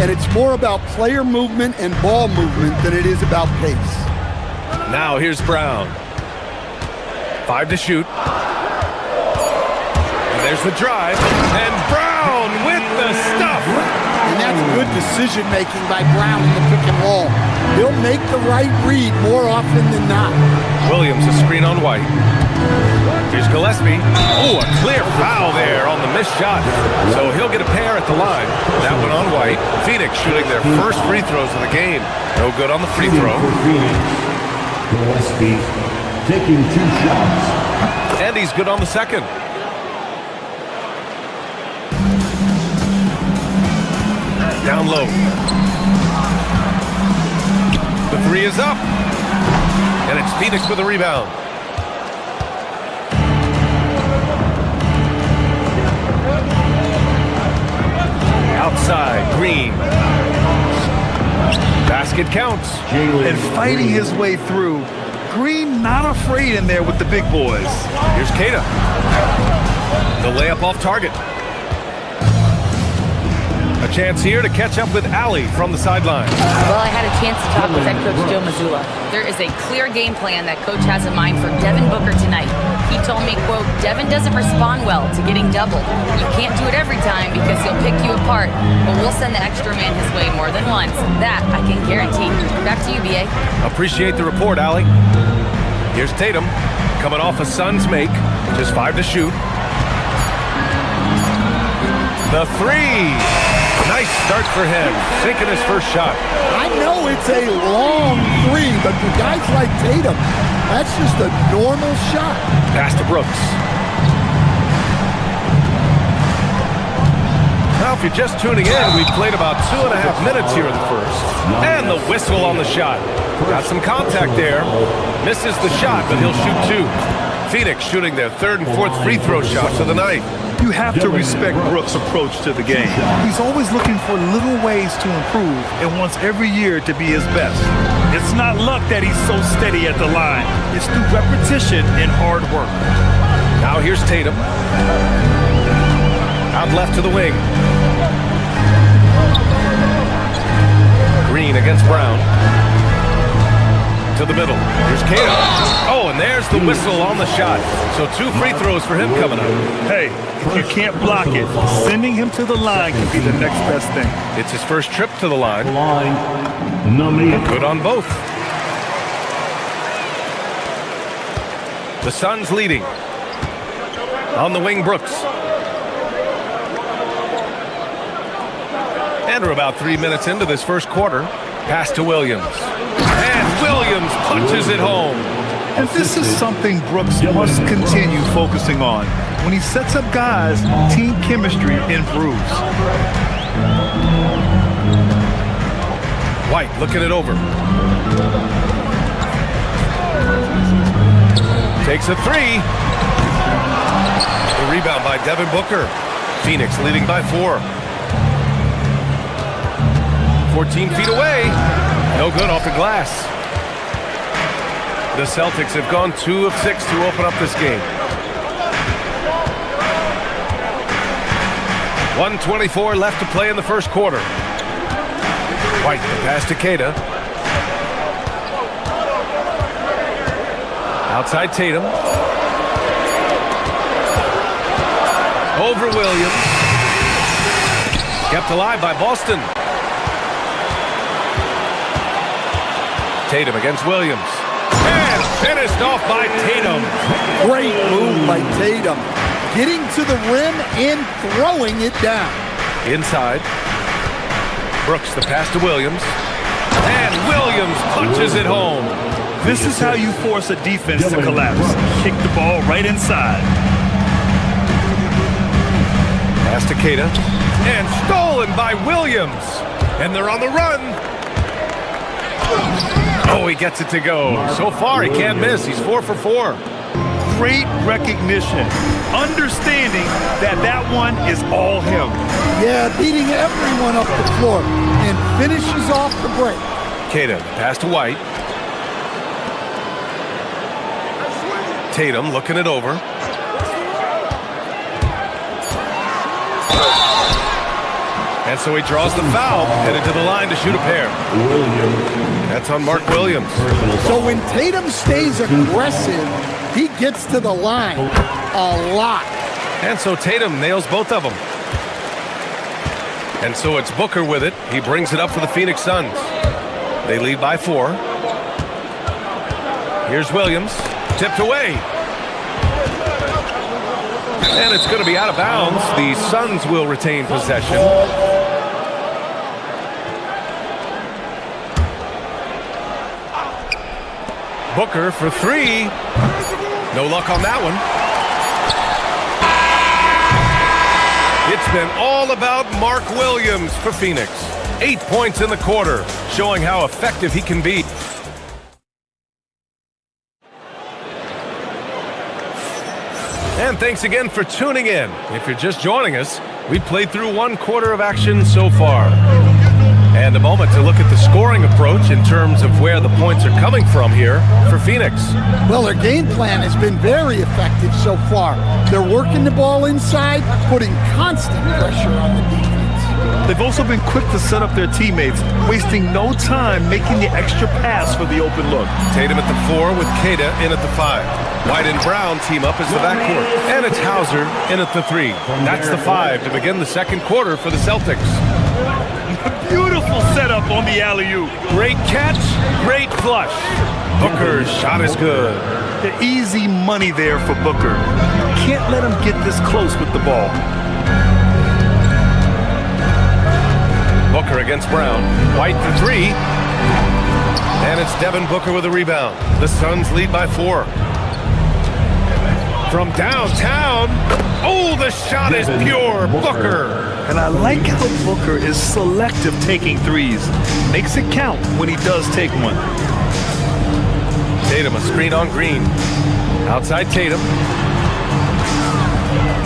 and it's more about player movement and ball movement than it is about pace. Now here's Brown. 5 to shoot. And there's the drive. And Brown with the stuff. And that's good decision-making by Brown in the pick and roll. He'll make the right read more often than not. Williams, a screen on White. Here's Gillespie. Oh, a clear foul there on the missed shot. So he'll get a pair at the line. That one on White. Phoenix shooting their first free throws of the game. No good on the free throw. Gillespie taking 2 shots. And he's good on the second. Down low. The 3 is up. And it's Phoenix with a rebound. Outside, Green. Basket counts. And fighting his way through. Green not afraid in there with the big boys. Here's Keita. The layup off target. A chance here to catch up with Ali from the sideline. Well, I had a chance to talk with head coach Joe Mazzulla. There is a clear game plan that coach has in mind for Devin Booker tonight. He told me, quote, Devin doesn't respond well to getting doubled. You can't do it every time because he'll pick you apart, but we'll send the extra man his way more than once. That I can guarantee. Back to you, B.A. Appreciate the report, Ali. Here's Tatum, coming off a Suns make. Just 5 to shoot. The three. Nice start for him, sinking his first shot. I know it's a long three, but for guys like Tatum, that's just a normal shot. Pass to Brooks. Now, if you're just tuning in, we've played about 2.5 minutes here in the first. And the whistle on the shot. Got some contact there. Misses the shot, but he'll shoot 2. Phoenix shooting their 3rd and 4th free throw shots of the night. You have to respect Brooks' approach to the game. He's always looking for little ways to improve and wants every year to be his best. It's not luck that he's so steady at the line. It's through repetition and hard work. Now here's Tatum. Out left to the wing. Green against Brown. To the middle. Here's Keita. Oh, and there's the whistle on the shot. So 2 free throws for him coming up. Hey, if you can't block it, sending him to the line can be the next best thing. It's his first trip to the line. Good on both. The Suns leading. On the wing, Brooks. And we're about 3 minutes into this first quarter. Pass to Williams. And Williams punches it home. And this is something Brooks must continue focusing on. When he sets up guys, team chemistry improves. White looking it over. Takes a 3. The rebound by Devin Booker. Phoenix leading by 4. 14 feet away. No good off the glass. The Celtics have gone 2 of 6 to open up this game. 1:24 left to play in the first quarter. White, the pass to Keita. Outside Tatum. Over Williams. Kept alive by Boston. Tatum against Williams. And finished off by Tatum. Great move by Tatum. Getting to the rim and throwing it down. Inside. Brooks, the pass to Williams. And Williams punches it home. This is how you force a defense to collapse. Kick the ball right inside. Pass to Keita. And stolen by Williams. And they're on the run. Oh, he gets it to go. So far, he can't miss. He's 4 for 4. Great recognition. Understanding that that one is all him. Yeah, beating everyone up the floor and finishes off the break. Keita, pass to White. Tatum looking it over. And so he draws the foul, headed to the line to shoot a pair. That's on Mark Williams. So when Tatum stays aggressive, he gets to the line a lot. And so Tatum nails both of them. And so it's Booker with it. He brings it up for the Phoenix Suns. They lead by 4. Here's Williams, tipped away. And it's going to be out of bounds. The Suns will retain possession. Booker for 3. No luck on that one. It's been all about Mark Williams for Phoenix. 8 points in the quarter, showing how effective he can be. And thanks again for tuning in. If you're just joining us, we played through 1 quarter of action so far. And a moment to look at the scoring approach in terms of where the points are coming from here for Phoenix. Well, their game plan has been very effective so far. They're working the ball inside, putting constant pressure on the defense. They've also been quick to set up their teammates, wasting no time making the extra pass for the open look. Tatum at the 4 with Queta in at the 5. White and Brown team up as the backcourt. And it's Hauser in at the 3. That's the 5 to begin the second quarter for the Celtics. Beautiful setup on the alley-oop. Great catch, great flush. Booker's shot is good. The easy money there for Booker. Can't let him get this close with the ball. Booker against Brown. White for 3. And it's Devin Booker with a rebound. The Suns lead by 4. From downtown. Oh, the shot is pure. Booker. And I like how Booker is selective taking threes. Makes it count when he does take one. Tatum, a screen on Green. Outside Tatum.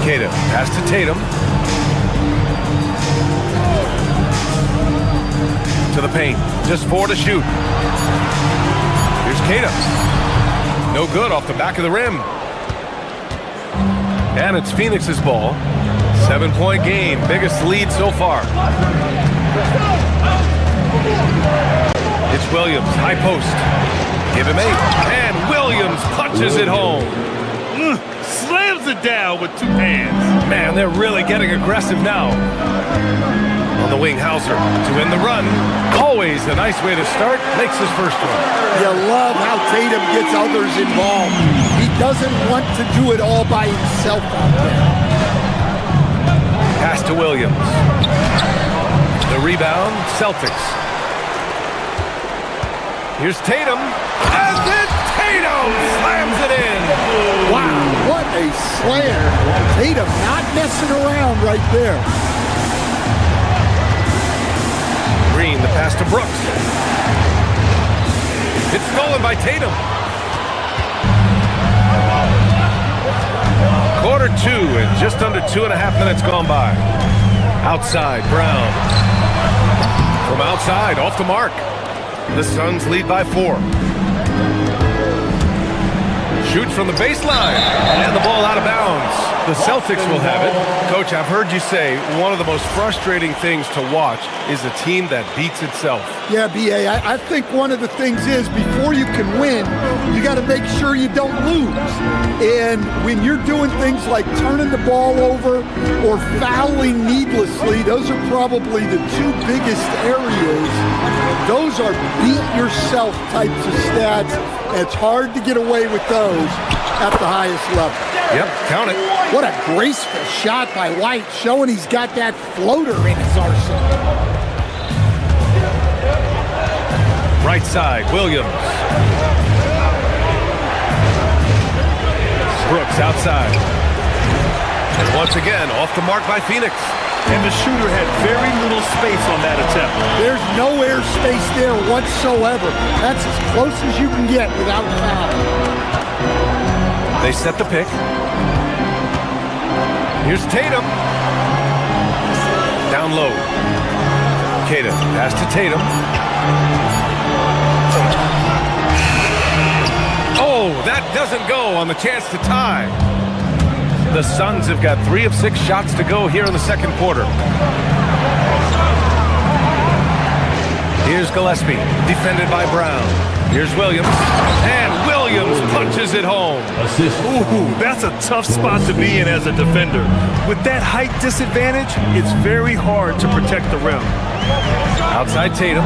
Queta, pass to Tatum. To the paint. Just 4 to shoot. Here's Queta. No good off the back of the rim. And it's Phoenix's ball. 7-point game. Biggest lead so far. It's Williams. High post. Give him 8. And Williams punches it home. Slams it down with 2 hands. Man, they're really getting aggressive now. On the wing, Hauser to win the run. Always a nice way to start. Makes his first one. You love how Tatum gets others involved. He doesn't want to do it all by himself out there. Pass to Williams. The rebound, Celtics. Here's Tatum. And then Tatum slams it in. Wow, what a slam. Tatum not messing around right there. Green, the pass to Brooks. It's stolen by Tatum. Quarter 2 and just under 2.5 minutes gone by. Outside, Brown. From outside, off the mark. The Suns lead by 4. Shoots from the baseline, and the ball out of bounds. The Celtics will have it. Coach, I've heard you say one of the most frustrating things to watch is a team that beats itself. Yeah, B.A., I think one of the things is before you can win, you got to make sure you don't lose. And when you're doing things like turning the ball over or fouling needlessly, those are probably the 2 biggest areas. Those are beat yourself types of stats. It's hard to get away with those at the highest level. Yep, count it. What a graceful shot by White, showing he's got that floater in his arsenal. Right side, Williams. Brooks outside. And once again, off the mark by Phoenix. And the shooter had very little space on that attempt. There's no air space there whatsoever. That's as close as you can get without foul. They set the pick. Here's Tatum. Down low. Queta, pass to Tatum. Oh, that doesn't go on the chance to tie. The Suns have got 3 of 6 shots to go here in the second quarter. Here's Gillespie, defended by Brown. Here's Williams, and Williams punches it home. Ooh, that's a tough spot to be in as a defender. With that height disadvantage, it's very hard to protect the rim. Outside Tatum.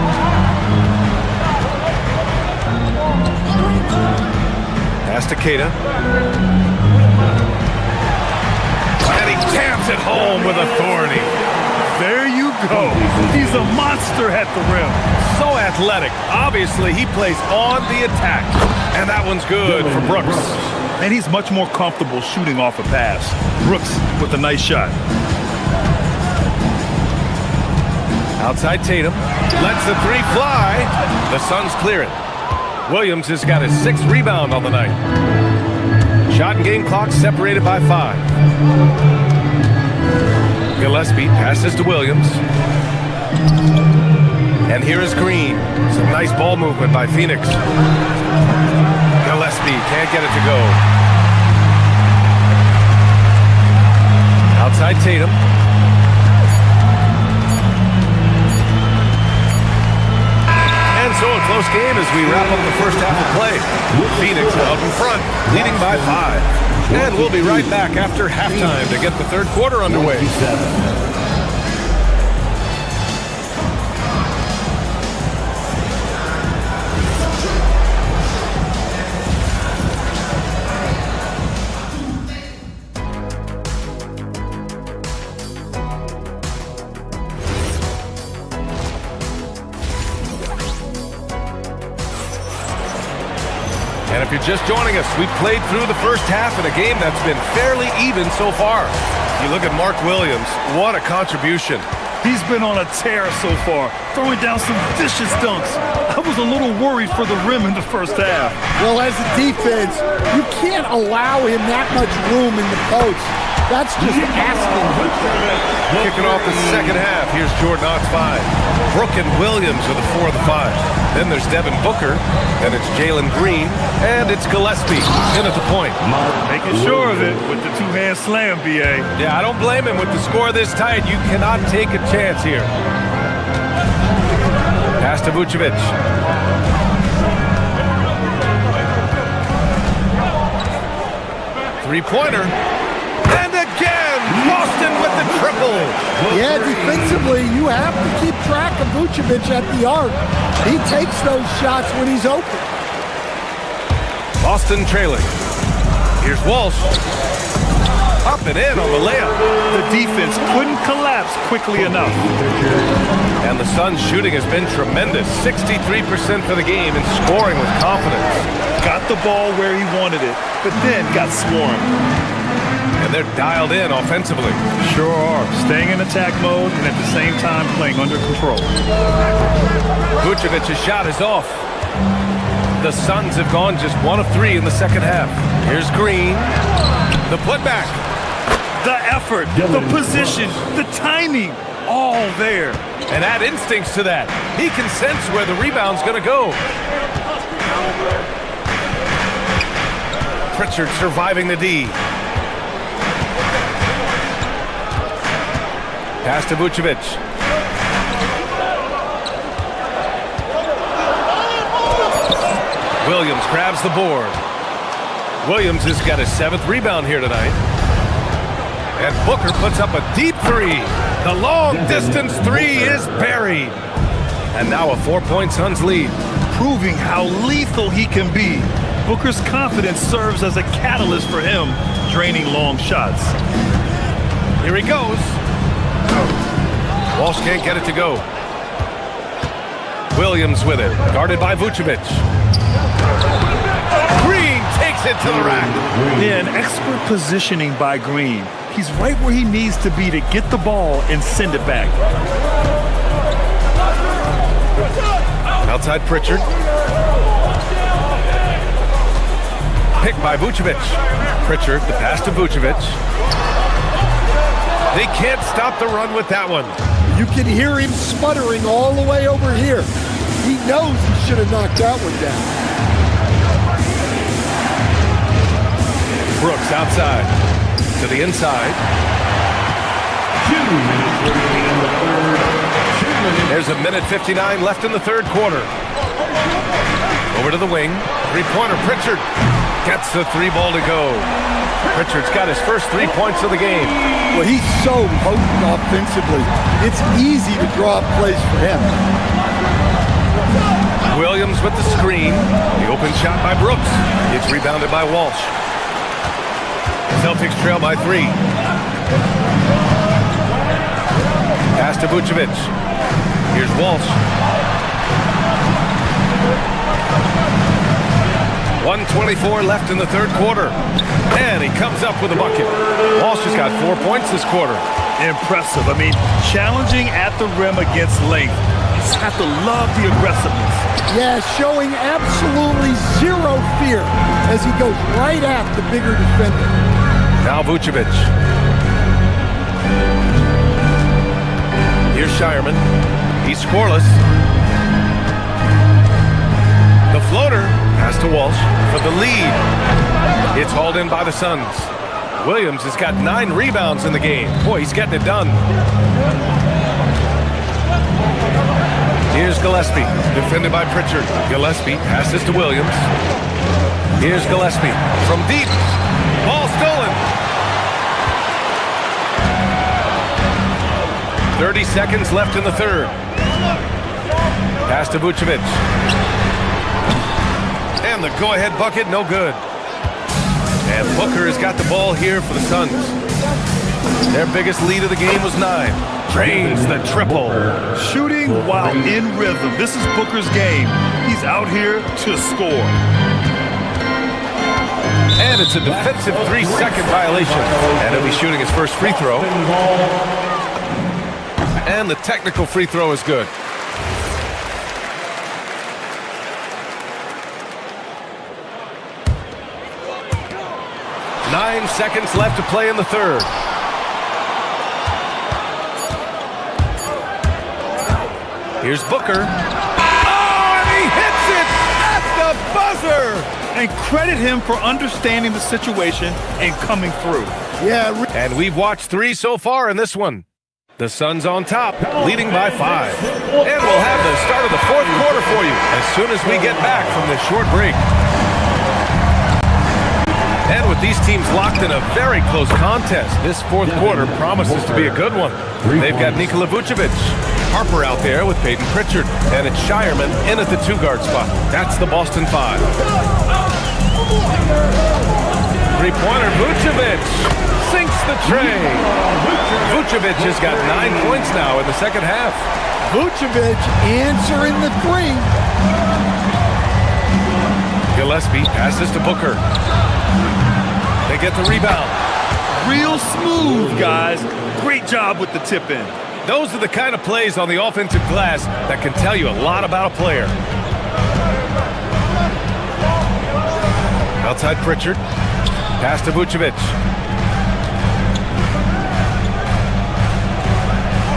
Pass to Queta. And he jams it home with authority. There you go. He's a monster at the rim. So athletic. Obviously, he plays on the attack. And that one's good for Brooks. And he's much more comfortable shooting off a pass. Brooks with a nice shot. Outside Tatum. Lets the 3 fly. The Suns clear it. Williams has got his 6th rebound on the night. Shot and game clock separated by 5. Gillespie passes to Williams. And here is Green. Some nice ball movement by Phoenix. Gillespie can't get it to go. Outside Tatum. And so a close game as we wrap up the first half of play. Phoenix out in front, leading by 5. And we'll be right back after halftime to get the third quarter underway. And if you're just joining us, we've played through the first half in a game that's been fairly even so far. You look at Mark Williams, what a contribution. He's been on a tear so far, throwing down some vicious dunks. I was a little worried for the rim in the first half. Well, as a defense, you can't allow him that much room in the post. That's just asking. Kicking off the second half, here's Jordan Ott's 5. Brooke and Williams are the 4 of the 5. Then there's Devin Booker, and it's Jalen Green, and it's Gillespie in at the point. Making sure of it with the two-hand slam, B.A. Yeah, I don't blame him. With the score this tight, you cannot take a chance here. Pass to Vucevic. Three-pointer. And again, Boston with the triple. Yeah, defensively, you have to keep track of Vucevic at the arc. He takes those shots when he's open. Boston trailing. Here's Walsh. Up and in on the layup. The defense couldn't collapse quickly enough. And the Suns' shooting has been tremendous. 63% for the game and scoring with confidence. Got the ball where he wanted it, but then got swarmed. And they're dialed in offensively. Sure are. Staying in attack mode and at the same time playing under control. Vucevic's shot is off. The Suns have gone just 1 of 3 in the second half. Here's Green. The putback. The effort, the position, the timing, all there. And add instincts to that. He can sense where the rebound's going to go. Pritchard surviving the D. Pass to Vucevic. Williams grabs the board. Williams has got his 7th rebound here tonight. And Booker puts up a deep 3. The long-distance 3 is buried. And now a 4-point Suns lead. Proving how lethal he can be. Booker's confidence serves as a catalyst for him, draining long shots. Here he goes. Walsh can't get it to go. Williams with it, guarded by Vucevic. Green takes it to the rack. Yeah, an expert positioning by Green. He's right where he needs to be to get the ball and send it back. Outside Pritchard. Picked by Vucevic. Pritchard, the pass to Vucevic. They can't stop the run with that one. You can hear him sputtering all the way over here. He knows he should have knocked that one down. Brooks outside. To the inside. There's a minute 59 left in the third quarter. Over to the wing. Three-pointer, Pritchard. Gets the 3 ball to go. Pritchard's got his first 3 points of the game. Well, he's so potent offensively. It's easy to draw up plays for him. Williams with the screen. The open shot by Brooks. It's rebounded by Walsh. Celtics trail by 3. Pass to Vucevic. Here's Walsh. 1:24 left in the third quarter. And he comes up with a bucket. Walsh has got 4 points this quarter. Impressive. I mean, challenging at the rim against length. You just have to love the aggressiveness. Yeah, showing absolutely zero fear as he goes right at the bigger defender. Now Vucevic. Here's Shireman. He's scoreless. floater. Pass to Walsh for the lead. It's hauled in by the Suns. Williams has got 9 rebounds in the game. Boy, he's getting it done. Here's Gillespie, defended by Pritchard. Gillespie passes to Williams. Here's Gillespie from deep. Ball stolen. 30 seconds left in the third. Pass to Vucevic. And the go-ahead bucket, no good. And Booker has got the ball here for the Suns. Their biggest lead of the game was 9. Drains the triple. Shooting while in rhythm. This is Booker's game. He's out here to score. And it's a defensive 3-second violation. And he'll be shooting his first free throw. And the technical free throw is good. Nine seconds left to play in the third. Here's Booker. Oh, and he hits it at the buzzer! And credit him for understanding the situation and coming through. Yeah. And we've watched 3 so far in this one. The Suns on top, leading by 5. And we'll have the start of the fourth quarter for you as soon as we get back from this short break. And with these teams locked in a very close contest, this fourth quarter promises to be a good one. They've got Nikola Vucevic, Harper out there with Peyton Pritchard, and it's Shireman in at the 2-guard spot. That's the Boston 5. Three-pointer, Vucevic sinks the tray. Vucevic has got 9 points now in the second half. Vucevic answering the 3. Gillespie passes to Booker. They get the rebound. Real smooth, guys. Great job with the tip-in. Those are the kind of plays on the offensive glass that can tell you a lot about a player. Outside Pritchard. Pass to Vucevic.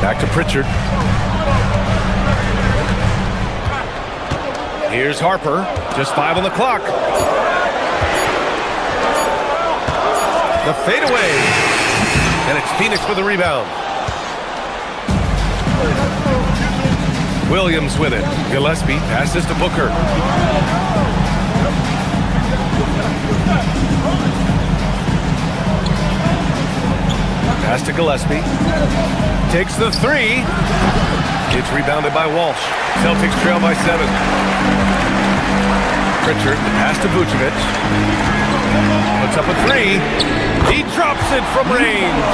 Back to Pritchard. Here's Harper. Just 5 on the clock. The fadeaway. And it's Phoenix with the rebound. Williams with it. Gillespie passes to Booker. Pass to Gillespie. Takes the 3. It's rebounded by Walsh. Celtics trail by 7. Pritchard, pass to Vucevic. Puts up a 3. He drops it from range.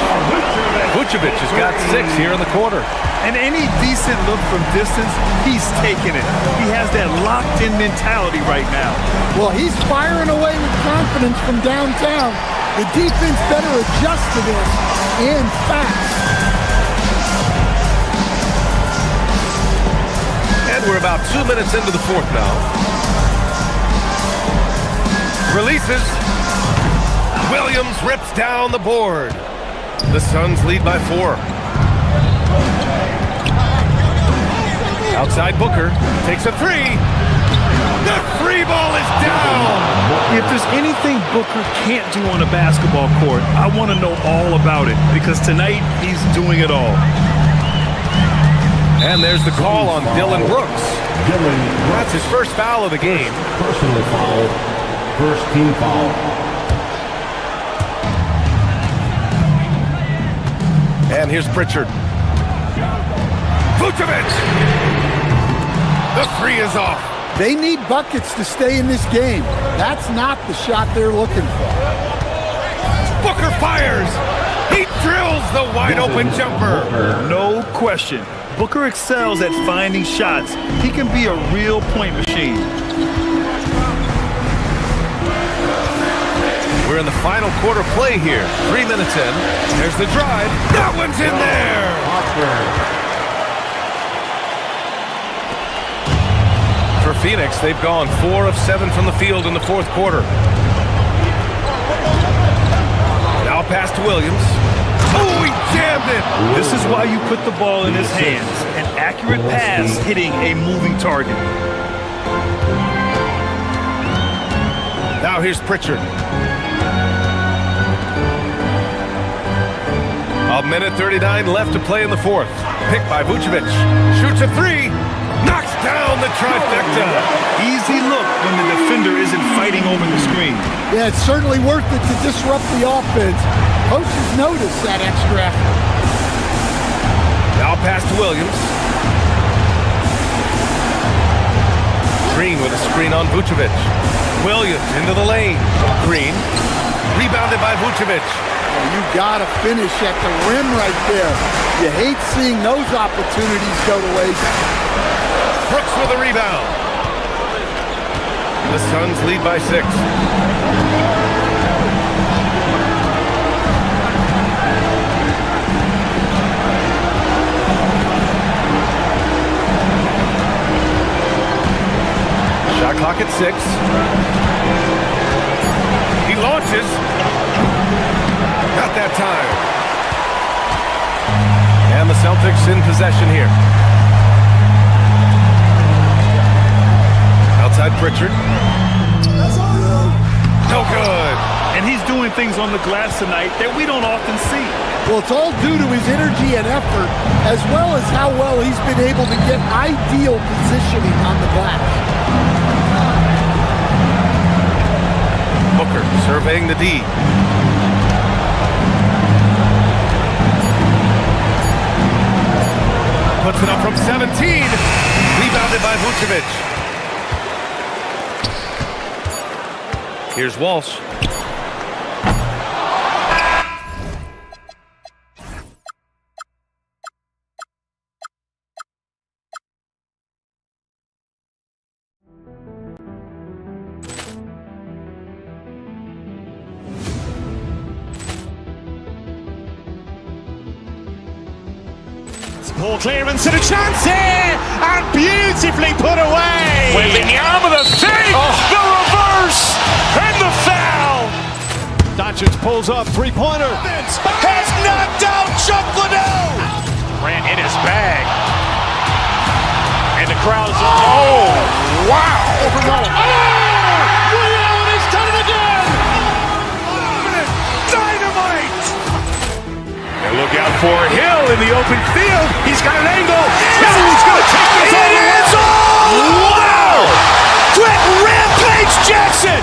Vucevic has got 6 here in the quarter. And any decent look from distance, he's taking it. He has that locked-in mentality right now. Well, he's firing away with confidence from downtown. The defense better adjust to this, and fast. And we're about 2 minutes into the fourth now. Releases. Williams rips down the board. The Suns lead by 4. Outside Booker takes a 3. The 3 ball is down. If there's anything Booker can't do on a basketball court, I want to know all about it, because tonight he's doing it all. And there's the call on Dylan Brooks. That's his first foul of the game. Personal foul. First team foul. And here's Pritchard. Vucevic! The 3 is off. They need buckets to stay in this game. That's not the shot they're looking for. Booker fires. He drills the wide-open jumper. No question. Booker excels at finding shots. He can be a real point machine. We're in the final quarter play here. 3 minutes in. There's the drive. That one's in there. For Phoenix, they've gone 4 of 7 from the field in the fourth quarter. Now pass to Williams. Oh, he jammed it. This is why you put the ball in his hands. An accurate pass hitting a moving target. Now here's Pritchard. A minute 39 left to play in the fourth. Picked by Vucevic. Shoots a three. Knocks down the trifecta. Easy look when the defender isn't fighting over the screen. Yeah, it's certainly worth it to disrupt the offense. Coaches notice that extra effort. Now pass to Williams. Green with a screen on Vucevic. Williams into the lane. Green. Rebounded by Vucevic. You gotta finish at the rim right there. You hate seeing those opportunities go to waste. Brooks with a rebound. The Suns lead by 6. Shot clock at 6. He launches. Not that time. And the Celtics in possession here. Outside Pritchard. No good. And he's doing things on the glass tonight that we don't often see. Well, it's all due to his energy and effort, as well as how well he's been able to get ideal positioning on the glass. Booker surveying the D. Puts it up from 17. Rebounded by Vucevic. Here's Walsh. Ball clearance and a chance here, and beautifully put away. Wembanyama with a save, the reverse, and the foul. Doncic pulls up, three-pointer. Has knocked out Chuck Liddell. Ran in his bag, and the crowd is Oh, wow. Liddell has done it again. Dynamite. And look out for Hill in the open field. He's got an angle. Hill's going to take this all the way. Wow! Quick Rampage Jackson.